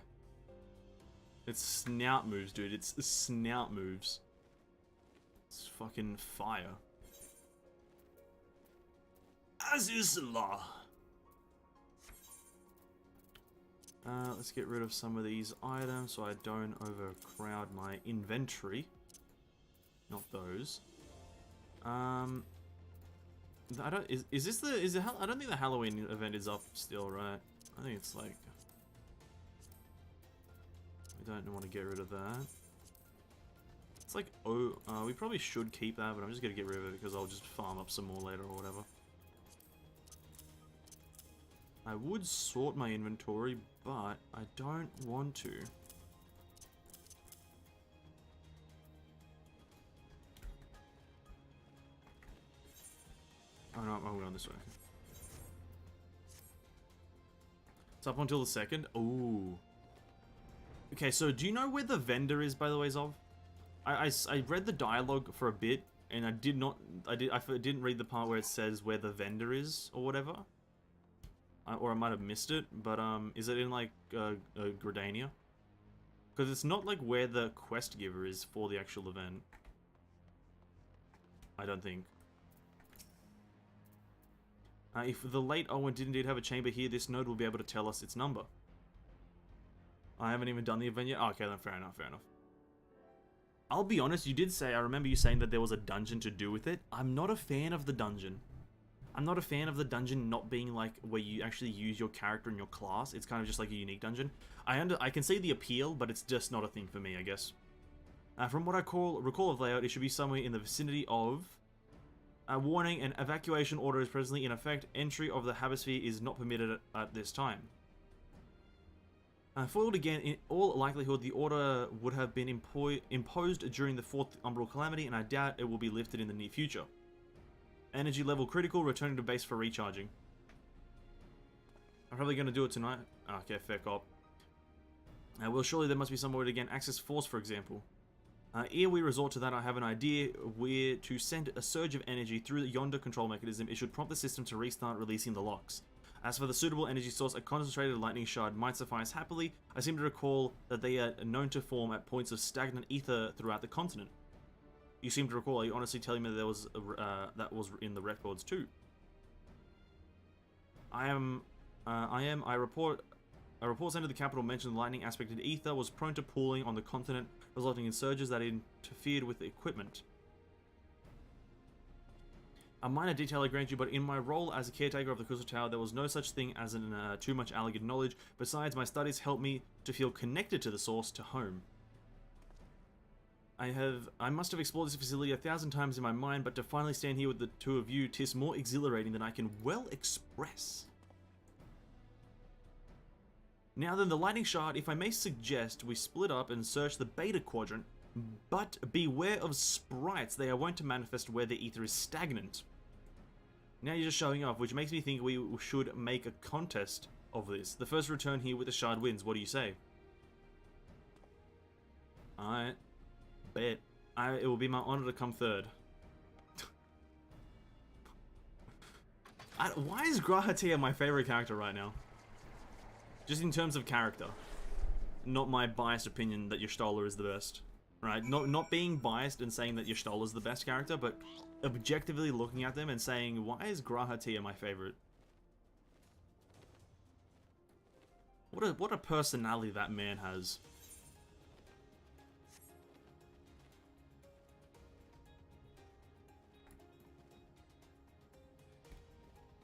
It's snout moves, dude. It's the snout moves. It's fucking fire. As is the law. Let's get rid of some of these items so I don't overcrowd my inventory. Not those. I don't. Is this the? Is it? I don't think the Halloween event is up still, right? I think it's like. We don't want to get rid of that. It's like, oh, we probably should keep that, but I'm just gonna get rid of it because I'll just farm up some more later or whatever. I would sort my inventory, but I don't want to. Oh no, I'm going this way. It's up until the 2nd. Ooh. Okay, so do you know where the vendor is, by the way, Zov? I read the dialogue for a bit, and I didn't read the part where it says where the vendor is, or whatever. Or I might have missed it, but is it in like Gridania? Because it's not like where the quest giver is for the actual event. I don't think. If the late Owen did indeed have a chamber here, this node will be able to tell us its number. I haven't even done the event yet. Oh, okay, then fair enough, fair enough. I'll be honest, you did say, I remember you saying that there was a dungeon to do with it. I'm not a fan of the dungeon. I'm not a fan of the dungeon not being like where you actually use your character and your class. It's kind of just like a unique dungeon. I can see the appeal, but it's just not a thing for me, I guess. From what I recall of layout, it should be somewhere in the vicinity of... warning, an evacuation order is presently in effect. Entry of the Habisphere is not permitted at this time. Foiled again, in all likelihood, the order would have been imposed during the 4th Umbral Calamity, and I doubt it will be lifted in the near future. Energy level critical, returning to base for recharging. I'm probably going to do it tonight. Okay, fair cop. Well, surely there must be somewhere to gain access force, for example. Ere we resort to that, I have an idea where to send a surge of energy through the yonder control mechanism. It should prompt the system to restart releasing the locks. As for the suitable energy source, a concentrated lightning shard might suffice happily. I seem to recall that they are known to form at points of stagnant ether throughout the continent. You seem to recall. Are you honestly telling me that there was that was in the records too? I report. A report sent to the capital mentioned the lightning aspected ether was prone to pooling on the continent, resulting in surges that interfered with the equipment. A minor detail I grant you, but in my role as a caretaker of the Crystal Tower, there was no such thing as an too much alleged knowledge. Besides, my studies helped me to feel connected to the source, to home. I must have explored this facility 1,000 times in my mind, but to finally stand here with the two of you, 'tis more exhilarating than I can well express. Now then, the lightning shard, if I may suggest, we split up and search the beta quadrant, but beware of sprites. They are wont to manifest where the ether is stagnant. Now you're just showing off, which makes me think we should make a contest of this. The first return here with the shard wins. What do you say? Alright. Bet. It will be my honor to come third. Why is Grahatia my favorite character right now? Just in terms of character. Not my biased opinion that Y'shtola is the best. Right? Not being biased and saying that Y'shtola is the best character, but objectively looking at them and saying, why is Grahatia my favorite? What a personality that man has.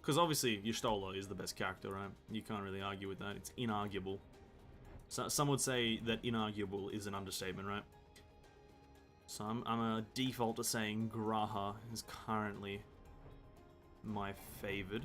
Because obviously Y'shtola is the best character, right? You can't really argue with that. It's inarguable. So, some would say that inarguable is an understatement, right? So I'm a default to saying Graha is currently my favored.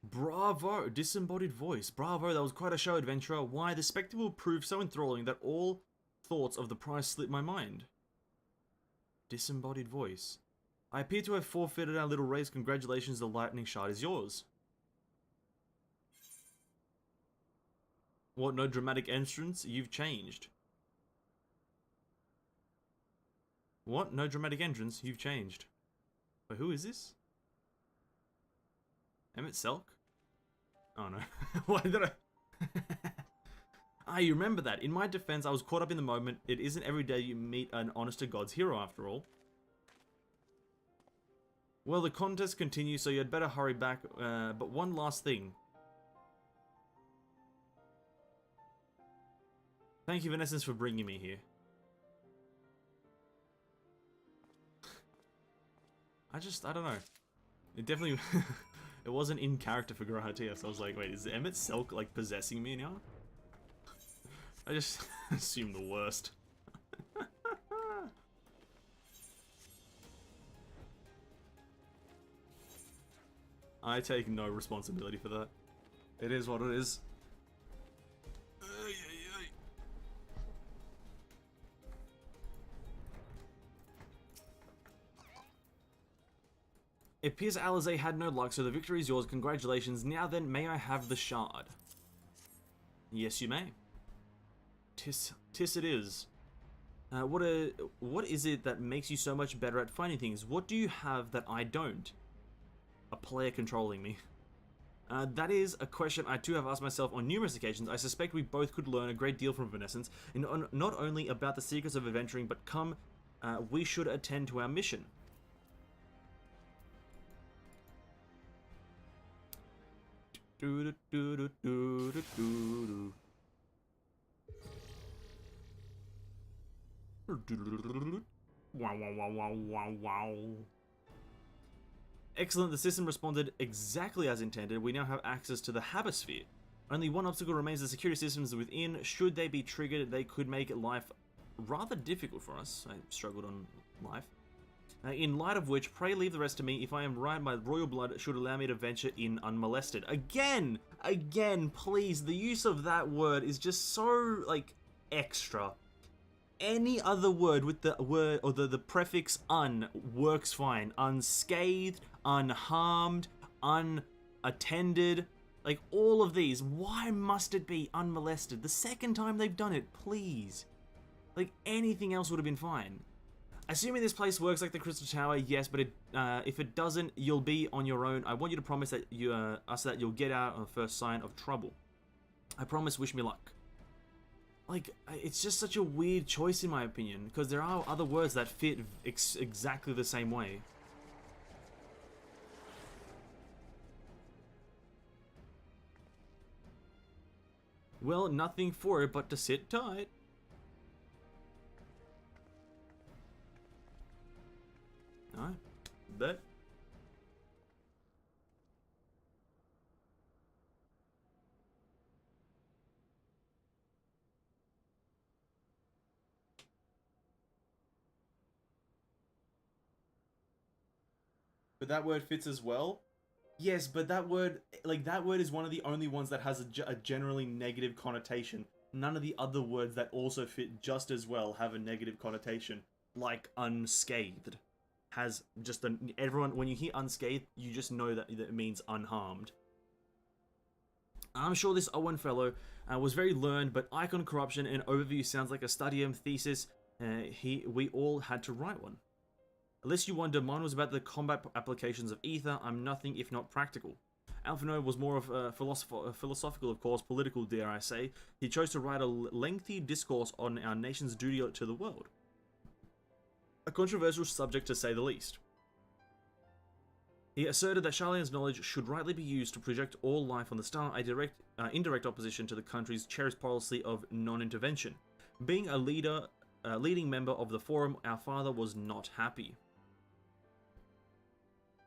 Bravo! Disembodied voice. Bravo, that was quite a show, adventurer. Why, the spectacle proved so enthralling that all thoughts of the prize slipped my mind. Disembodied voice. I appear to have forfeited our little race. Congratulations, the lightning shard is yours. What, no dramatic entrance? You've changed. What? No dramatic entrance? You've changed. But who is this? Emmett Selk? Oh no. Why did I... Ah, you remember that. In my defense, I was caught up in the moment. It isn't every day you meet an honest-to-God's hero, after all. Well, the contest continues, so you had better hurry back. But one last thing. Thank you, Vanessence, for bringing me here. I don't know. It definitely... It wasn't in character for Grahatia, so I was like, wait, is Emmett Selk, like, possessing me now? I just assumed the worst. I take no responsibility for that. It is what it is. It appears Alizé had no luck, so the victory is yours. Congratulations. Now then, may I have the shard? Yes, you may. Tis it is. What is it that makes you so much better at finding things? What do you have that I don't? A player controlling me. That is a question I too have asked myself on numerous occasions. I suspect we both could learn a great deal from Vanessence, not only about the secrets of adventuring, but we should attend to our mission. Wow. Excellent, the system responded exactly as intended. We now have access to the Habisphere. Only one obstacle remains: the security systems within. Should they be triggered, they could make life rather difficult for us. I struggled on life. In light of which, pray leave the rest to me. If I am right, my royal blood should allow me to venture in unmolested. Again, please, the use of that word is just so, like, extra. Any other word with the word or the prefix un works fine. Unscathed, unharmed, unattended, like all of these. Why must it be unmolested? The second time they've done it, please. Like anything else would have been fine. Assuming this place works like the Crystal Tower, yes, but if it doesn't, you'll be on your own. I want you to promise that you'll get out on the first sign of trouble. I promise, wish me luck. Like, it's just such a weird choice in my opinion, because there are other words that fit exactly the same way. Well, nothing for it but to sit tight. Alright, bet. But that word fits as well? Yes, but that word, that word is one of the only ones that has a generally negative connotation. None of the other words that also fit just as well have a negative connotation, like unscathed. Has just everyone, when you hear unscathed, you just know that it means unharmed. I'm sure this Owen fellow was very learned, but icon corruption and overview sounds like a studium thesis. We all had to write one. Unless you wonder, mine was about the combat applications of ether. I'm nothing if not practical. Alphino was more of a philosophical, of course, political, dare I say. He chose to write a lengthy discourse on our nation's duty to the world. A controversial subject to say the least. He asserted that Sharlayan's knowledge should rightly be used to project all life on the star, a indirect opposition to the country's cherished policy of non-intervention. Being a leading member of the Forum, our father was not happy.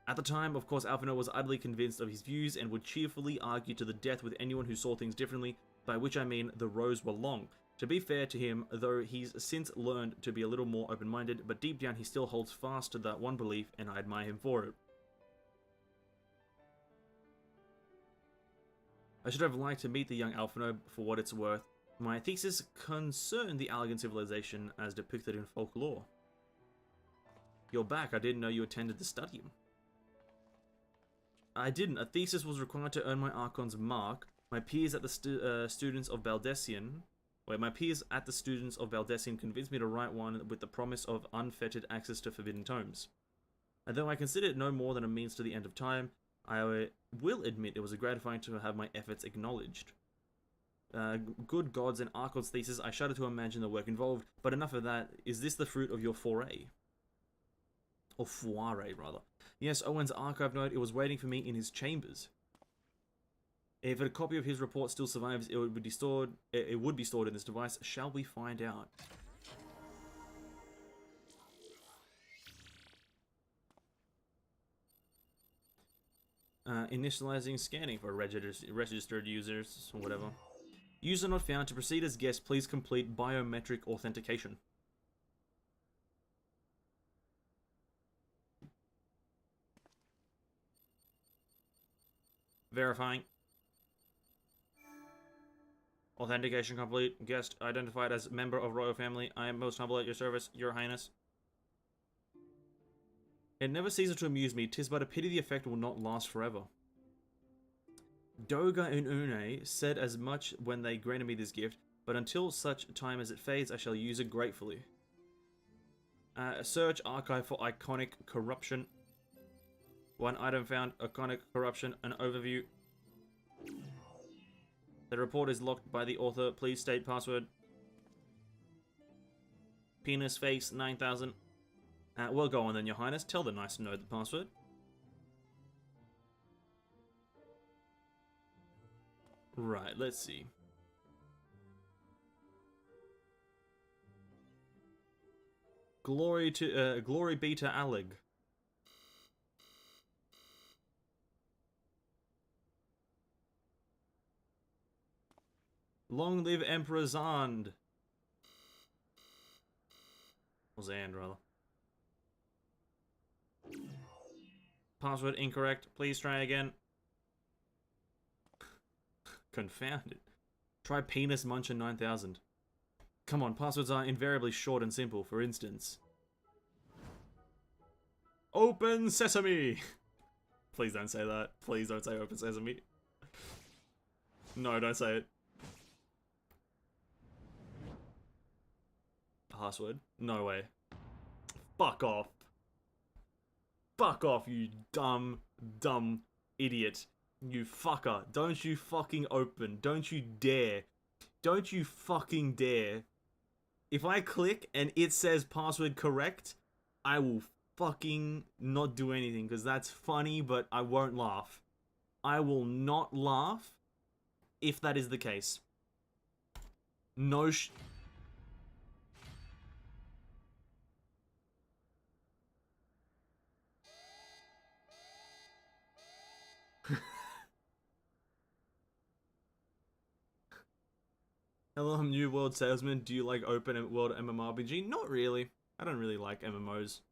At the time, of course, Alphino was utterly convinced of his views and would cheerfully argue to the death with anyone who saw things differently, by which I mean the rows were long. To be fair to him, though he's since learned to be a little more open-minded, but deep down he still holds fast to that one belief, and I admire him for it. I should have liked to meet the young Alphino for what it's worth. My thesis concerned the Allegan civilization as depicted in folklore. You're back. I didn't know you attended the studium. I didn't. A thesis was required to earn my Archon's mark. My peers at the students of Baldessian convinced me to write one with the promise of unfettered access to forbidden tomes. And though I consider it no more than a means to the end of time, I will admit it was gratifying to have my efforts acknowledged. Good gods and Archon's thesis, I shudder to imagine the work involved, but enough of that. Is this the fruit of your foray? Or foire, rather. Yes, Owen's archive note, it was waiting for me in his chambers. If a copy of his report still survives, it would be stored in this device. Shall we find out? Initializing scanning for registered users or whatever. User not found. To proceed as guest, please complete biometric authentication. Verifying. Authentication complete. Guest identified as member of royal family. I am most humble at your service, your highness. It never ceases to amuse me. 'Tis but a pity the effect will not last forever. Doga and Une said as much when they granted me this gift, but until such time as it fades, I shall use it gratefully. Search archive for iconic corruption. One item found, iconic corruption, an overview. The report is locked by the author. Please state password. Penis face 9000. Well, go on then, your highness. Tell the nice to know the password. Right, let's see. Glory be to Alleg. Long live Emperor Zand. Or Zand, rather. Password incorrect. Please try again. Confounded. Try Penis Muncher 9000. Come on, passwords are invariably short and simple. For instance, Open Sesame! Please don't say that. Please don't say Open Sesame. No, don't say it. Password? No way. Fuck off. Fuck off, you dumb idiot. You fucker. Don't you fucking open. Don't you dare. Don't you fucking dare. If I click and it says password correct, I will fucking not do anything, because that's funny, but I won't laugh. I will not laugh if that is the case. No Hello, I'm New World Salesman. Do you like open world MMORPG? Not really. I don't really like MMOs.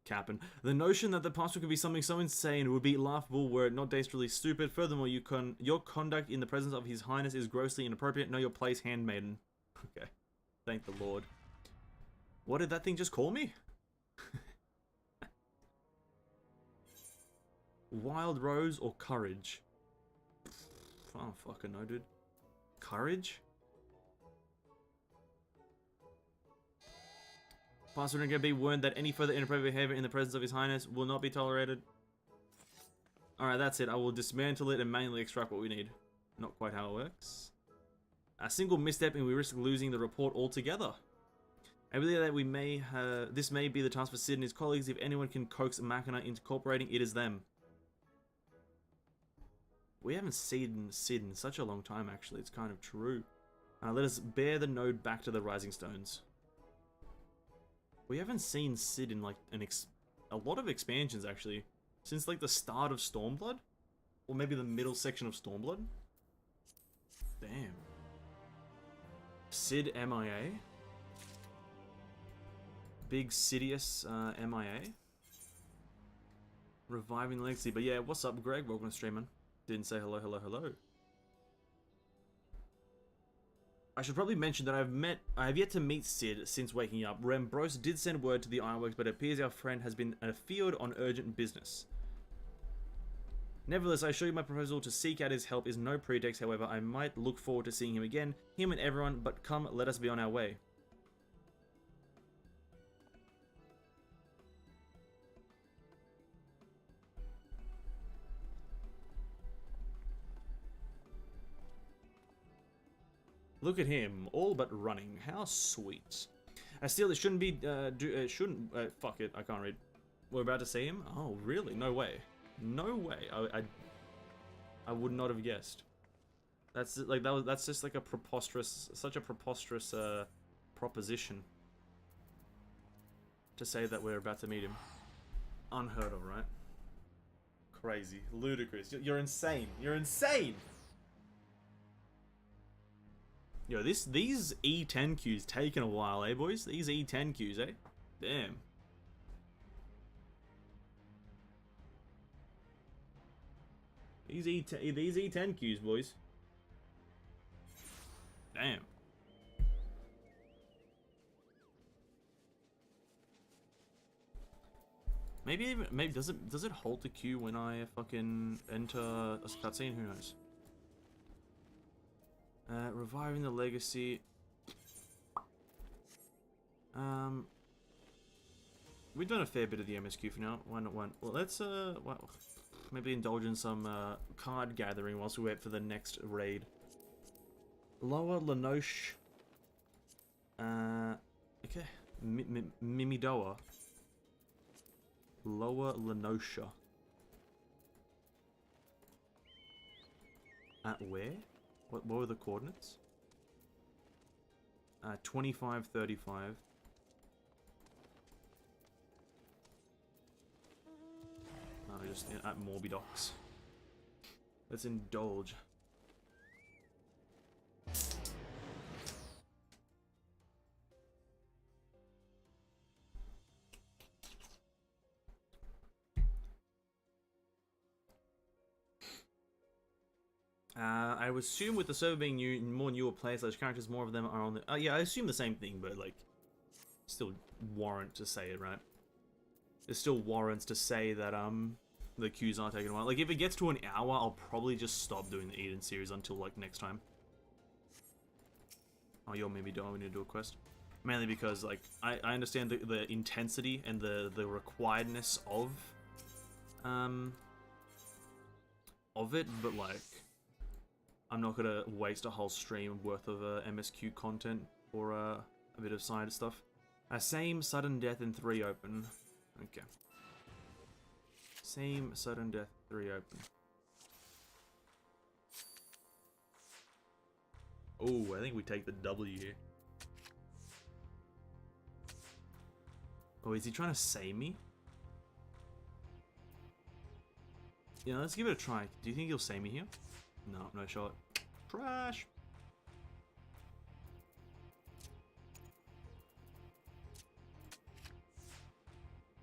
Capping. The notion that the password could be something so insane would be laughable were it not dastardly stupid. Furthermore, your conduct in the presence of His Highness is grossly inappropriate. Know your place, handmaiden. Okay. Thank the Lord. What did that thing just call me? Wild Rose or Courage? I don't fucking know, dude. Courage? Pastor Ringo be warned that any further inappropriate behavior in the presence of His Highness will not be tolerated. Alright, that's it. I will dismantle it and manually extract what we need. Not quite how it works. A single misstep and we risk losing the report altogether. I believe that we may have, this may be the task for Sid and his colleagues. If anyone can coax Machina into cooperating, it is them. We haven't seen Sid in such a long time, actually. It's kind of true. Let us bear the node back to the Rising Stones. We haven't seen Sid in like a lot of expansions, actually. Since like the start of Stormblood? Or maybe the middle section of Stormblood? Damn. Sid MIA? Big Sidious MIA? Reviving Legacy. But yeah, what's up, Greg? Welcome to stream, man. Didn't say hello, hello, hello. I should probably mention that I have yet to meet Sid since waking up. Rembros did send word to the Ironworks, but it appears our friend has been afield on urgent business. Nevertheless, I assure you my proposal to seek out his help is no pretext. However, I might look forward to seeing him again, him and everyone, but come, let us be on our way. Look at him, all but running. How sweet. Still, it shouldn't be, fuck it, I can't read. We're about to see him? Oh, really? No way. No way. I would not have guessed. That's like, that's just like a preposterous, such a preposterous, proposition. To say that we're about to meet him. Unheard of, right? Crazy. Ludicrous. You're insane. You're insane! Yo, these E10 queues taking a while, eh, boys? These E10 queues, eh? Damn. These E10 queues, boys. Damn. Maybe does it halt the queue when I fucking enter a cutscene? Who knows? Reviving the legacy. We've done a fair bit of the MSQ for now. Why not one? Well, let's maybe indulge in some card gathering whilst we wait for the next raid. Lower Lenoche. Okay. Mimidoa. Lower Lenosha. At where? What were the coordinates? 25, 35. Just at Morbidox. Let's indulge. I would assume with the server being more newer players, those characters, more of them are on the... yeah, I assume the same thing, but like, still warrant to say it, right? It still warrants to say that the queues are taking a while. Like, if it gets to an hour, I'll probably just stop doing the Eden series until like next time. Oh, you're maybe doing. We need to do a quest. Mainly because like I understand the intensity and the requiredness of it, but like, I'm not gonna waste a whole stream worth of MSQ content for a bit of side stuff. Same sudden death in 3 open. Okay. Same sudden death 3 open. Oh, I think we take the W here. Oh, is he trying to save me? Yeah, let's give it a try. Do you think he'll save me here? No, no shot. Trash!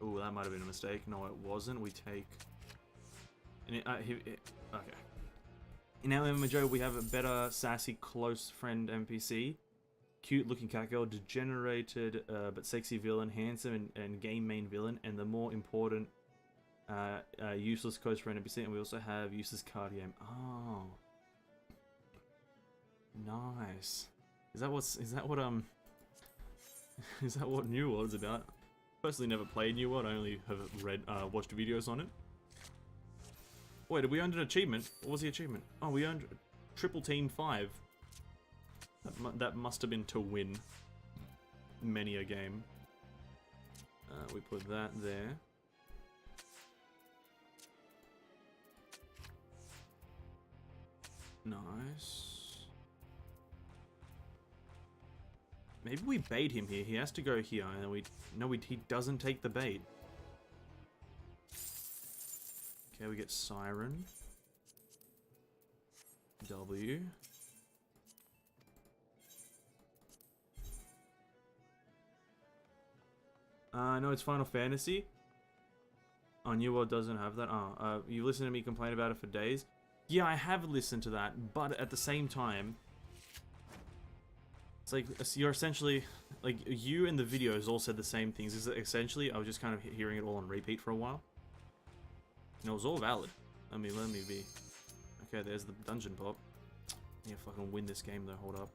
Oh, that might have been a mistake. No, it wasn't. We take... okay. In our MMO, we have a better, sassy, close friend NPC. Cute-looking cat girl, degenerated but sexy villain, handsome and game main villain, and the more important, useless close friend NPC. And we also have useless card game. Oh, nice. Is that what Is that what New World is about? Personally, never played New World. I only have watched videos on it. Wait, did we earn an achievement? What was the achievement? Oh, we earned Triple Team 5. That must have been to win many a game. We put that there. Nice. Maybe we bait him here. He has to go here, and then he doesn't take the bait. Okay, we get Siren. W. No, it's Final Fantasy. Oh, New World doesn't have that. Oh, you listened to me complain about it for days. Yeah, I have listened to that, but at the same time, it's like you're essentially like you and the videos all said the same things. Is essentially I was just kind of hearing it all on repeat for a while. And it was all valid. Let me be. Okay, there's the dungeon pop. Yeah, fucking win this game though. Hold up.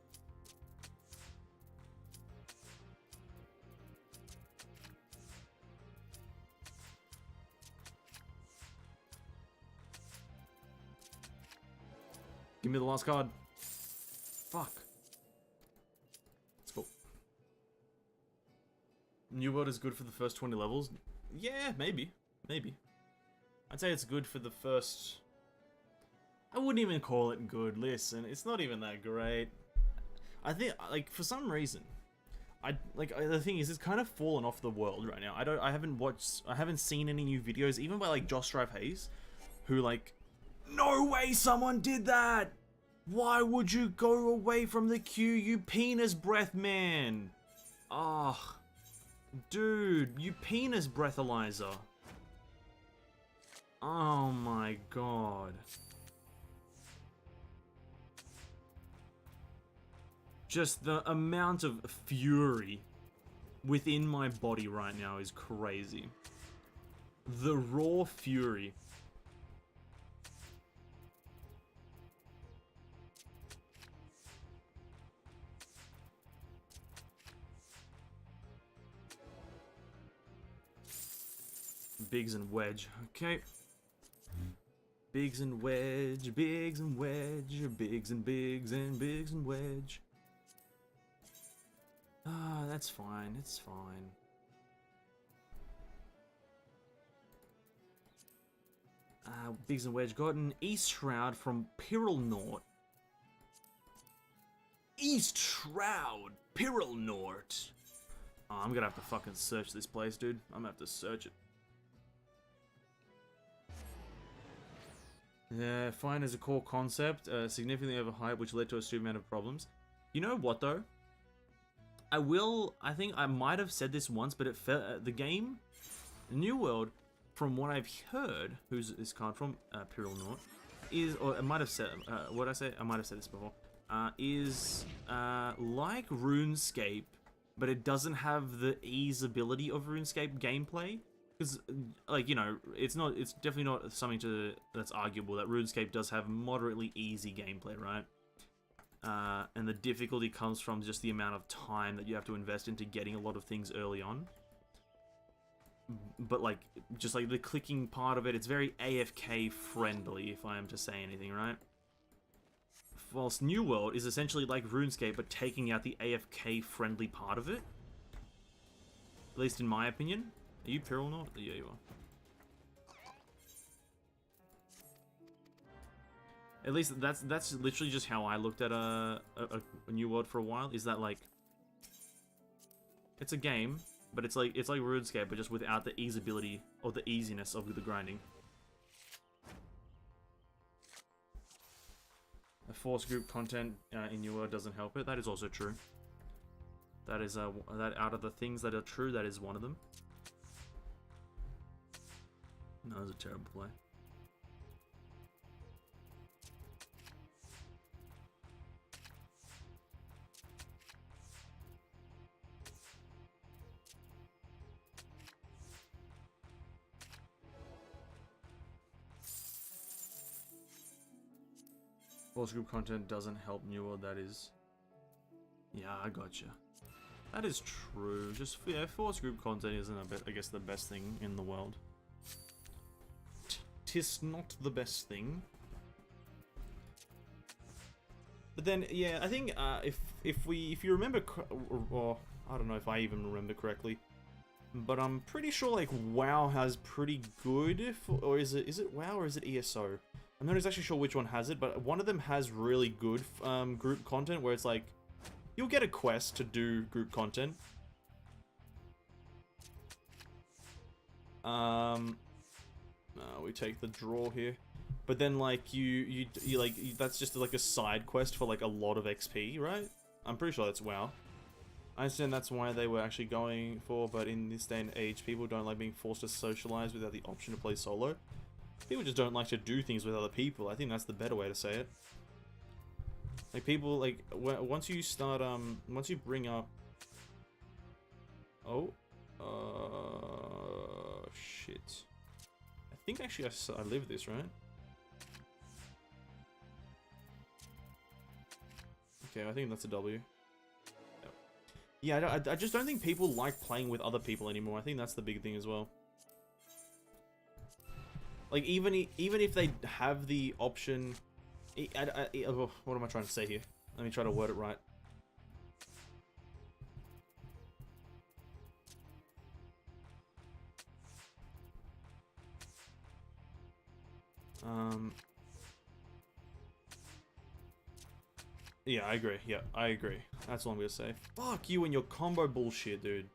Give me the last card. Fuck. Let's go. New World is good for the first 20 levels? Yeah, maybe. Maybe. I'd say it's good for the first... I wouldn't even call it good. Listen, it's not even that great. I think, like, for some reason... the thing is, it's kind of fallen off the world right now. I haven't seen any new videos, even by, like, Josh Strive Hayes, who, like... No way someone did that! Why would you go away from the queue, you penis breath man? Ah, dude, you penis breathalyzer. Oh my god. Just the amount of fury within my body right now is crazy. The raw fury. Biggs and Wedge, okay. Biggs and Wedge, Biggs and Wedge, Biggs and Biggs and Biggs and Wedge. Ah, that's fine, it's fine. Biggs and Wedge got an East Shroud from Pyrrhal. East Shroud, Pyrrhal. Oh, I'm gonna have to fucking search this place, dude. I'm gonna have to search it. Yeah, fine as a core concept, significantly overhyped, which led to a stupid amount of problems. You know what though? I think I might have said this once, but it felt the game, New World, from what I've heard, who's this card from, Pyrrhal, is, or I might have said, what I say? I might have said this before, is like RuneScape, but it doesn't have the easeability of RuneScape gameplay. Because, like, you know, it's definitely not something that's arguable that RuneScape does have moderately easy gameplay, right? And the difficulty comes from just the amount of time that you have to invest into getting a lot of things early on. But, like, just like the clicking part of it, it's very AFK friendly, if I am to say anything, right? Whilst New World is essentially like RuneScape, but taking out the AFK friendly part of it. At least in my opinion. Are you Pyrrhal? Yeah, you are. At least that's literally just how I looked at a New World for a while. Is that like it's a game, but it's like RuneScape, but just without the easeability or the easiness of the grinding. The force group content in New World doesn't help it. That is also true. That is that out of the things that are true, that is one of them. No, that was a terrible play. Force group content doesn't help New World, that is... Yeah, I gotcha. That is true. Just, yeah, forced group content isn't, I guess, the best thing in the world. Tis not the best thing. But then, yeah, I think if you remember, or I don't know if I even remember correctly, but I'm pretty sure like WoW has pretty good, or is it WoW or is it ESO? I'm not exactly sure which one has it, but one of them has really good group content where it's like you'll get a quest to do group content. We take the draw here. But then, like, you that's just like a side quest for like a lot of XP, right? I'm pretty sure that's WoW. I understand that's why they were actually going for, but in this day and age, people don't like being forced to socialize without the option to play solo. People just don't like to do things with other people. I think that's the better way to say it. Like, people, like, once you start, once you bring up... Oh. Shit. I think actually I live this, right? Okay, I think that's a W. Yeah, I just don't think people like playing with other people anymore. I think that's the big thing as well. Like, even if they have the option... what am I trying to say here? Let me try to word it right. Yeah, I agree. Yeah, I agree. That's what I'm gonna say. Fuck you and your combo bullshit, dude.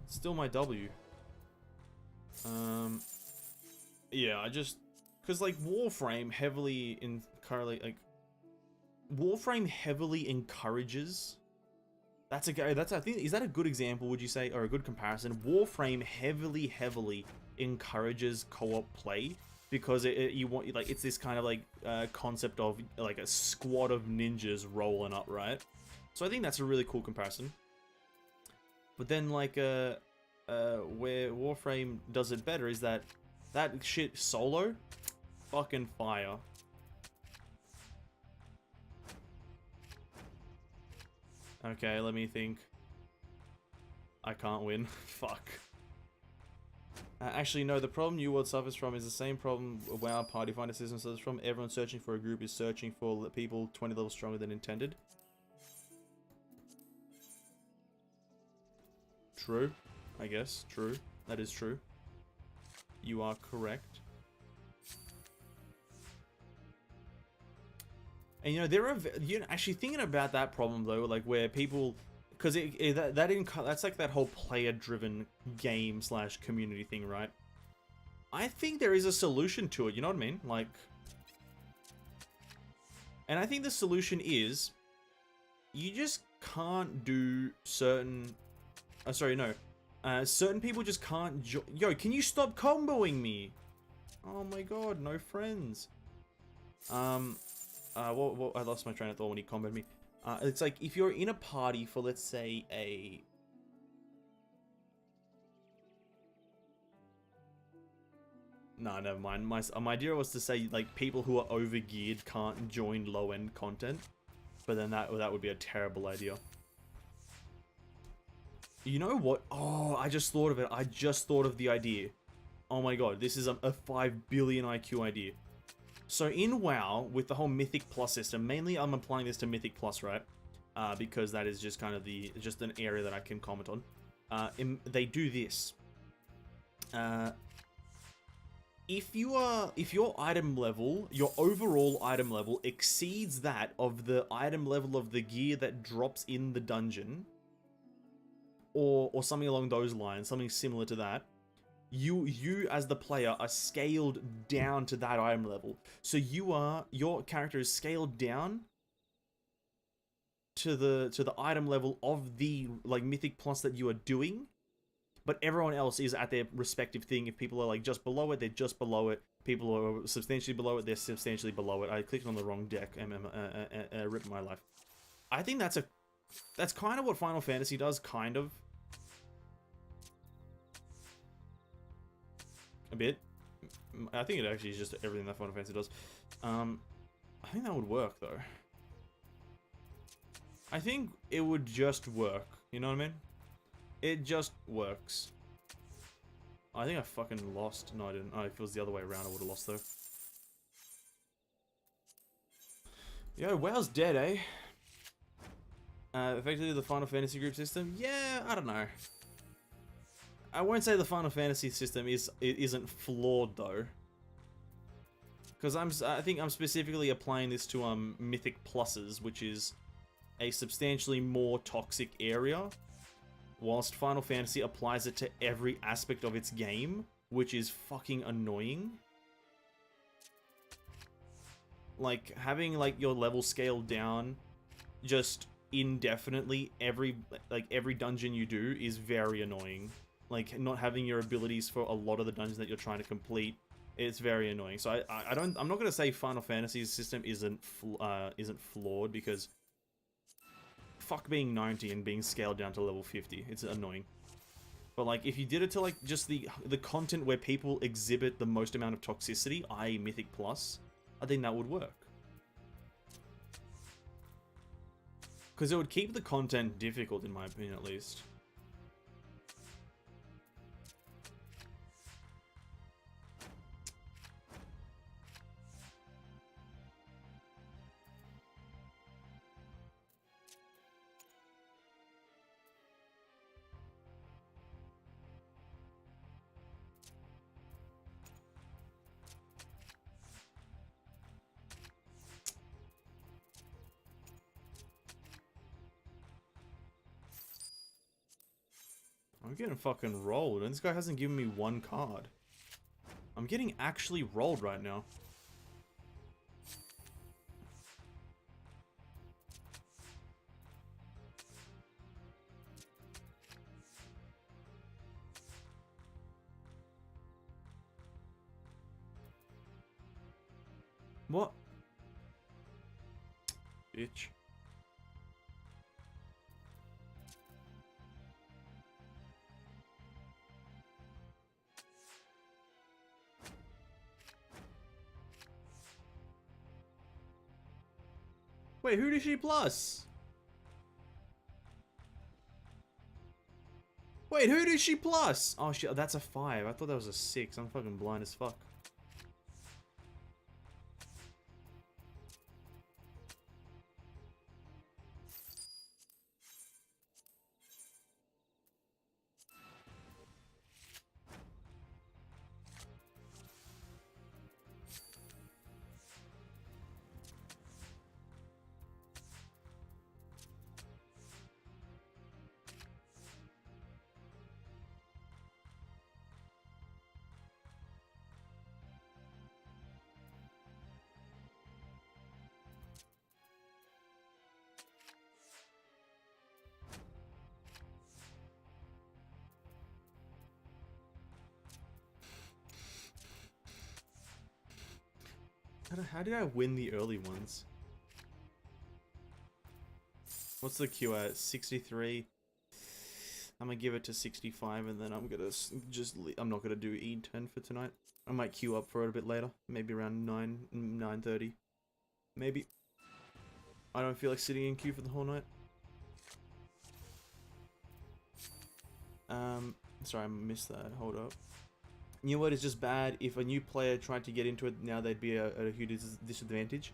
Still my W. Yeah, I just... Because, like, Warframe heavily Warframe heavily encourages... I think, is that a good example, would you say, or a good comparison? Warframe heavily encourages co-op play. Because it's this kind of like concept of like a squad of ninjas rolling up, right? So I think that's a really cool comparison. But then like where Warframe does it better is that shit solo, fucking fire. Okay, let me think. I can't win. Fuck. Actually, no, the problem New World suffers from is the same problem WoW Party Finder system suffers from. Everyone searching for a group is searching for people 20 levels stronger than intended. True, I guess. True. That is true. You are correct. And you know, actually thinking about that problem though, like where people... Because that's like that whole player-driven game / community thing, right? I think there is a solution to it, you know what I mean? Like... And I think the solution is... You just can't do certain... sorry, no. Certain people just can't Yo, can you stop comboing me? Oh my god, no friends. I lost my train of thought when he comboed me. It's like, if you're in a party for, let's say, a... No, never mind. My idea was to say, like, people who are overgeared can't join low-end content. But then that would be a terrible idea. You know what? Oh, I just thought of it. I just thought of the idea. Oh my god, this is a 5 billion IQ idea. So in WoW, with the whole Mythic Plus system, mainly I'm applying this to Mythic Plus, right? Because that is just kind of just an area that I can comment on. They do this. If your item level, your overall item level exceeds that of the item level of the gear that drops in the dungeon, or something along those lines, something similar to that, you as the player are scaled down to that item level. So your character is scaled down to the item level of the like Mythic Plus that you are doing, but everyone else is at their respective thing. If people are like just below it, they're just below it. People are substantially below it, they're substantially below it. I clicked on the wrong deck and ripped my life. I think that's kind of what Final Fantasy does, kind of. A bit. I think it actually is just everything that Final Fantasy does. I think that would work though. I think it would just work. You know what I mean? It just works. I think I fucking lost. No, I didn't. Oh, if it was the other way around, I would have lost, though. Yo, WoW's dead, eh? Effectively the Final Fantasy group system? Yeah, I don't know. I won't say the Final Fantasy system isn't flawed, though. Because I think I'm specifically applying this to Mythic Pluses, which is a substantially more toxic area, whilst Final Fantasy applies it to every aspect of its game, which is fucking annoying. Like, having, like, your level scaled down just indefinitely every dungeon you do is very annoying. Like, not having your abilities for a lot of the dungeons that you're trying to complete, it's very annoying. So I'm not gonna say Final Fantasy's system isn't flawed, because fuck being 90 and being scaled down to level 50, it's annoying. But like, if you did it to like just the content where people exhibit the most amount of toxicity, i.e. Mythic Plus, I think that would work. Because it would keep the content difficult, in my opinion, at least. I'm getting fucking rolled, and this guy hasn't given me one card. I'm getting actually rolled right now. What? Bitch. Wait, who did she plus? Wait, who did she plus? Oh shit, that's a 5. I thought that was a 6. I'm fucking blind as fuck. How did I win the early ones? What's the queue at? 63. I'm gonna give it to 65, and then I'm gonna I'm not gonna do E10 for tonight. I might queue up for it a bit later, maybe around 9:30, maybe. I don't feel like sitting in queue for the whole night. Sorry, I missed that. Hold up. New World is just bad. If a new player tried to get into it now, they'd be at a huge disadvantage.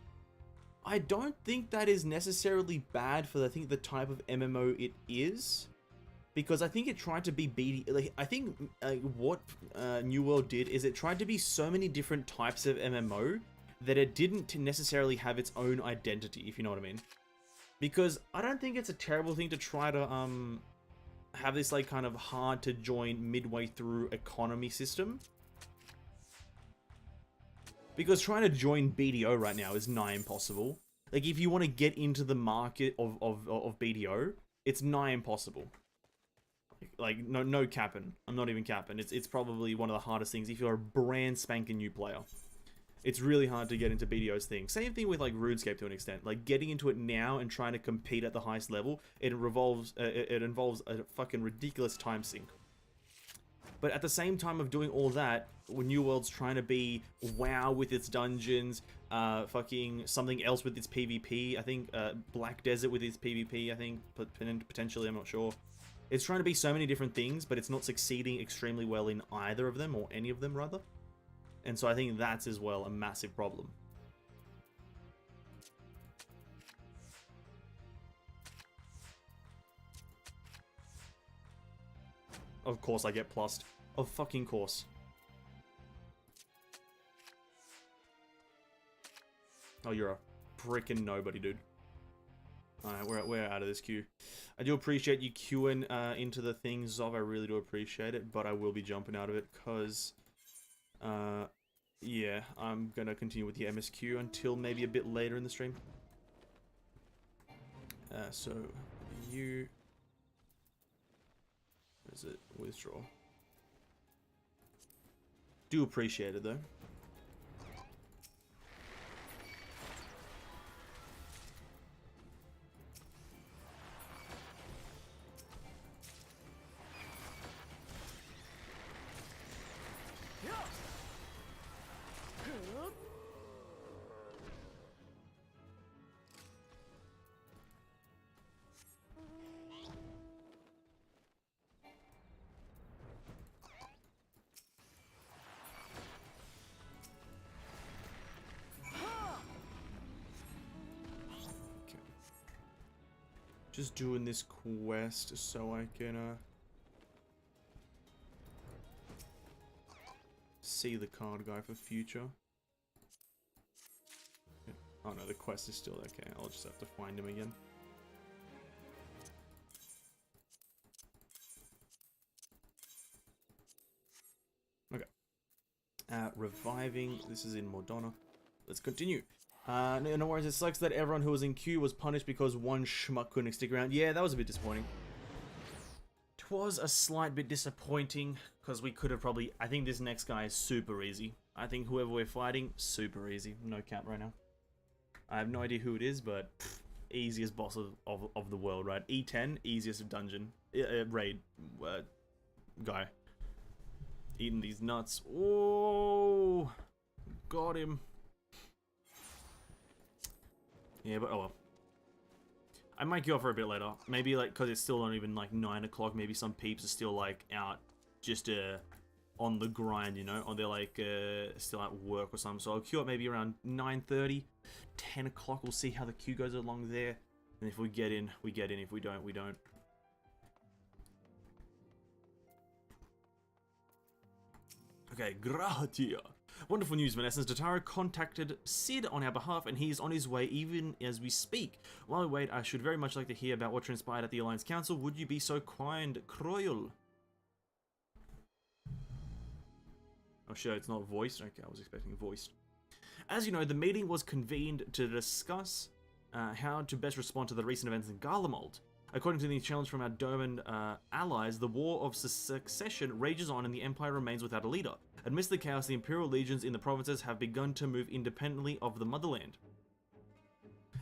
I don't think that is necessarily bad for the type of MMO it is, because I think it tried to be BD. Like, I think what New World did is it tried to be so many different types of MMO that it didn't necessarily have its own identity, if you know what I mean. Because I don't think it's a terrible thing to try to have this like kind of hard to join midway through economy system, because trying to join BDO right now is nigh impossible. Like, if you want to get into the market of BDO, it's nigh impossible. Like, no capping. I'm not even capping. It's probably one of the hardest things if you're a brand spanking new player. It's really hard to get into BDO's thing. Same thing with like RuneScape to an extent. Like, getting into it now and trying to compete at the highest level, it involves a fucking ridiculous time sink. But at the same time of doing all that, New World's trying to be WoW with its dungeons, fucking something else with its PvP. I think Black Desert with its PvP. I think potentially, I'm not sure. It's trying to be so many different things, but it's not succeeding extremely well in either of them, or any of them rather. And so I think that's as well a massive problem. Of course I get plussed. Of fucking course. Oh, you're a freaking nobody, dude. Alright, we're out of this queue. I do appreciate you queuing into the things, Zov. I really do appreciate it, but I will be jumping out of it because, yeah, I'm gonna continue with the MSQ until maybe a bit later in the stream. So, you... Is it withdraw? Do appreciate it though. Just doing this quest so I can see the card guy for future. Oh no, the quest is still okay. I'll just have to find him again. Okay. Reviving. This is in Mordona. Let's continue. No worries, it sucks that everyone who was in queue was punished because one schmuck couldn't stick around. Yeah, that was a bit disappointing. It was a slight bit disappointing, because we could have probably... I think this next guy is super easy. I think whoever we're fighting, super easy. No cap right now. I have no idea who it is, but... easiest boss of the world, right? E10, easiest dungeon. Raid. Guy. Eating these nuts. Oh! Got him. Yeah, but oh well. I might go for a bit later. Maybe like, because it's still not even like 9 o'clock, maybe some peeps are still like out just on the grind, you know? Or they're like still at work or something. So I'll queue up maybe around 9:30, 10 o'clock. We'll see how the queue goes along there. And if we get in, we get in. If we don't, we don't. Okay, Grahatia. Wonderful news, Vanessa. Datara contacted Sid on our behalf, and he's on his way even as we speak. While we wait, I should very much like to hear about what transpired at the Alliance Council. Would you be so kind, Croyle? Oh, sure, it's not voiced. Okay, I was expecting voiced. As you know, the meeting was convened to discuss how to best respond to the recent events in Garlemald. According to the challenge from our Doman allies, the War of Succession rages on and the Empire remains without a leader. Amidst the chaos, the Imperial legions in the provinces have begun to move independently of the motherland.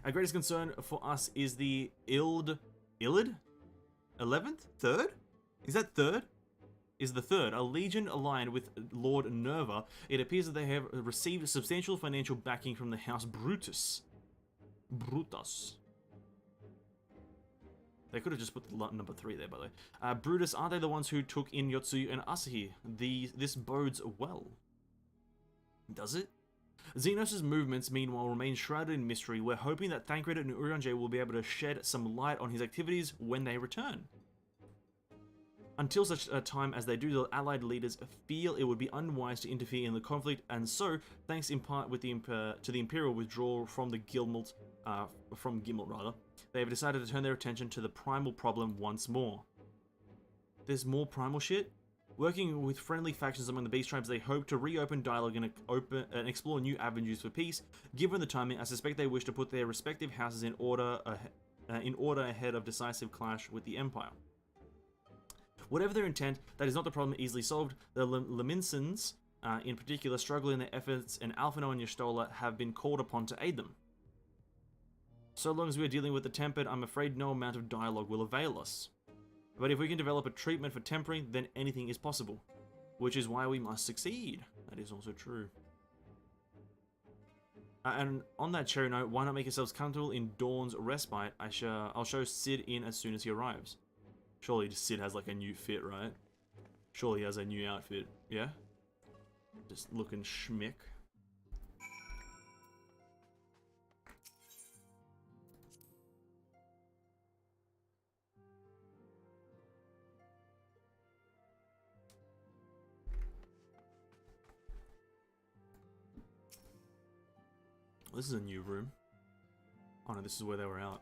Our greatest concern for us is the Illid? 11th? 3rd? Is that 3rd? Is the 3rd, a legion aligned with Lord Nerva. It appears that they have received substantial financial backing from the House Brutus. They could have just put the number 3 there, by the way. Brutus, are they the ones who took in Yotsu and Asahi? This bodes well. Does it? Xenos' movements, meanwhile, remain shrouded in mystery. We're hoping that Thancred and Urianger will be able to shed some light on his activities when they return. Until such a time as they do, the Allied leaders feel it would be unwise to interfere in the conflict, and so, thanks in part with to the Imperial withdrawal from the Gimelt, they have decided to turn their attention to the primal problem once more. There's more primal shit? Working with friendly factions among the beast tribes, they hope to reopen dialogue and explore new avenues for peace. Given the timing, I suspect they wish to put their respective houses in order ahead of decisive clash with the Empire. Whatever their intent, that is not the problem easily solved. The Leminsons, in particular, struggle in their efforts, and Alphino and Y'shtola have been called upon to aid them. So long as we are dealing with the tempered, I'm afraid no amount of dialogue will avail us. But if we can develop a treatment for tempering, then anything is possible. which is why we must succeed. That is also true. And on that cherry note, why not make yourselves comfortable in Dawn's respite? I'll show Sid in as soon as he arrives. Surely Sid has like a new fit, right? Surely he has a new outfit, yeah? Just looking schmick. This is a new room. Oh no, this is where they were out.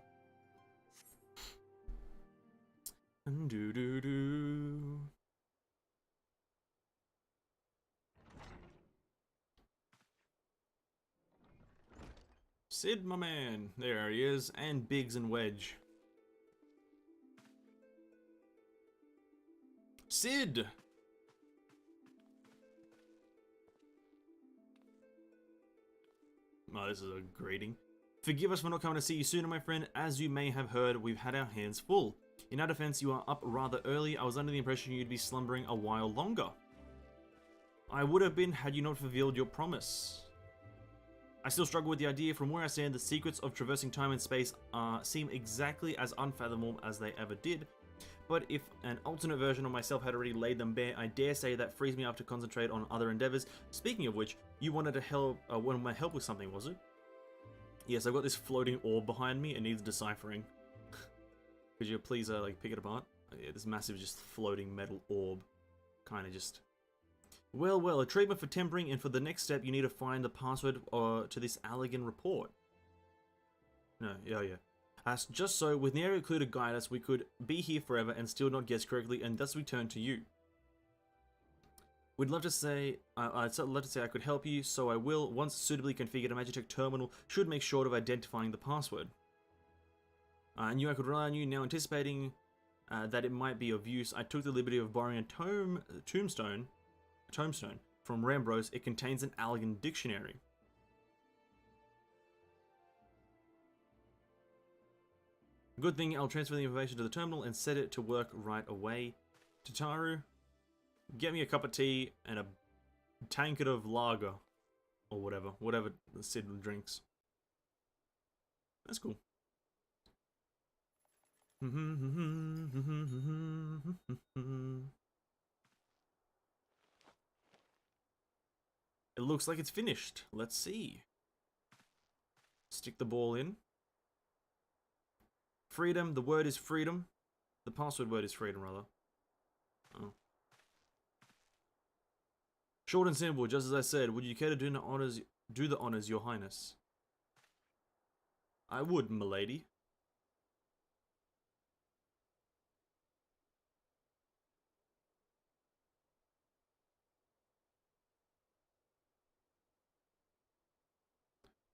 And do do do. Sid, my man. There he is. And Biggs and Wedge. Sid! Oh, this is a greeting. Forgive us for not coming to see you sooner, my friend. As you may have heard, we've had our hands full. In our defense, you are up rather early. I was under the impression you'd be slumbering a while longer. I would have been had you not fulfilled your promise. I still struggle with the idea. From where I stand, the secrets of traversing time and space seem exactly as unfathomable as they ever did. But if an alternate version of myself had already laid them bare, I dare say that frees me up to concentrate on other endeavors. Speaking of which, you wanted to help, wanted my help with something, was it? Yes, I've got this floating orb behind me. It needs deciphering. Could you please like pick it apart? Yeah, this massive just floating metal orb. Kind of just... Well, a treatment for tempering, and for the next step you need to find the password to this Allegan report. No, yeah. Just so, with nary clue to guide us, we could be here forever and still not guess correctly, and thus we turn to you. We'd love to say, I could help you, so I will. Once suitably configured, a Magitech terminal should make short of identifying the password. I knew I could rely on you. Now anticipating that it might be of use, I took the liberty of borrowing a tombstone from Rambros. It contains an Allegan dictionary. Good thing I'll transfer the information to the terminal and set it to work right away. Tataru, get me a cup of tea and a tankard of lager. Or whatever Sid drinks. That's cool. It looks like it's finished. Let's see. Stick the ball in. Freedom, the word is freedom. The password word is freedom, rather. Oh. Short and simple, just as I said. Would you care to do the honors, your highness? I would, milady.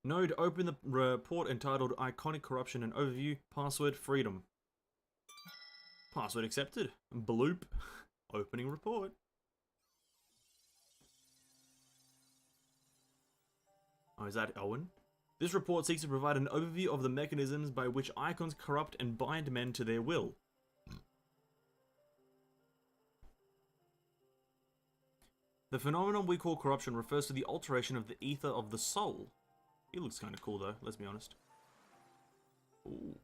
Node, open the report entitled Iconic Corruption and Overview. Password freedom. Password accepted. Bloop. Opening report. Oh, is that Owen? This report seeks to provide an overview of the mechanisms by which icons corrupt and bind men to their will. The phenomenon we call corruption refers to the alteration of the ether of the soul. He looks kind of cool though, let's be honest. Ooh.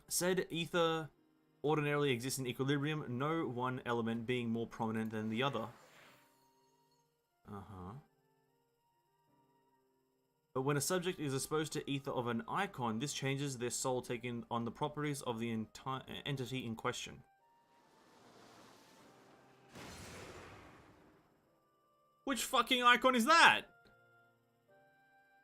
Said ether ordinarily exists in equilibrium, no one element being more prominent than the other. But when a subject is exposed to ether of an icon, this changes their soul taking on the properties of the entire entity in question. Which fucking icon is that?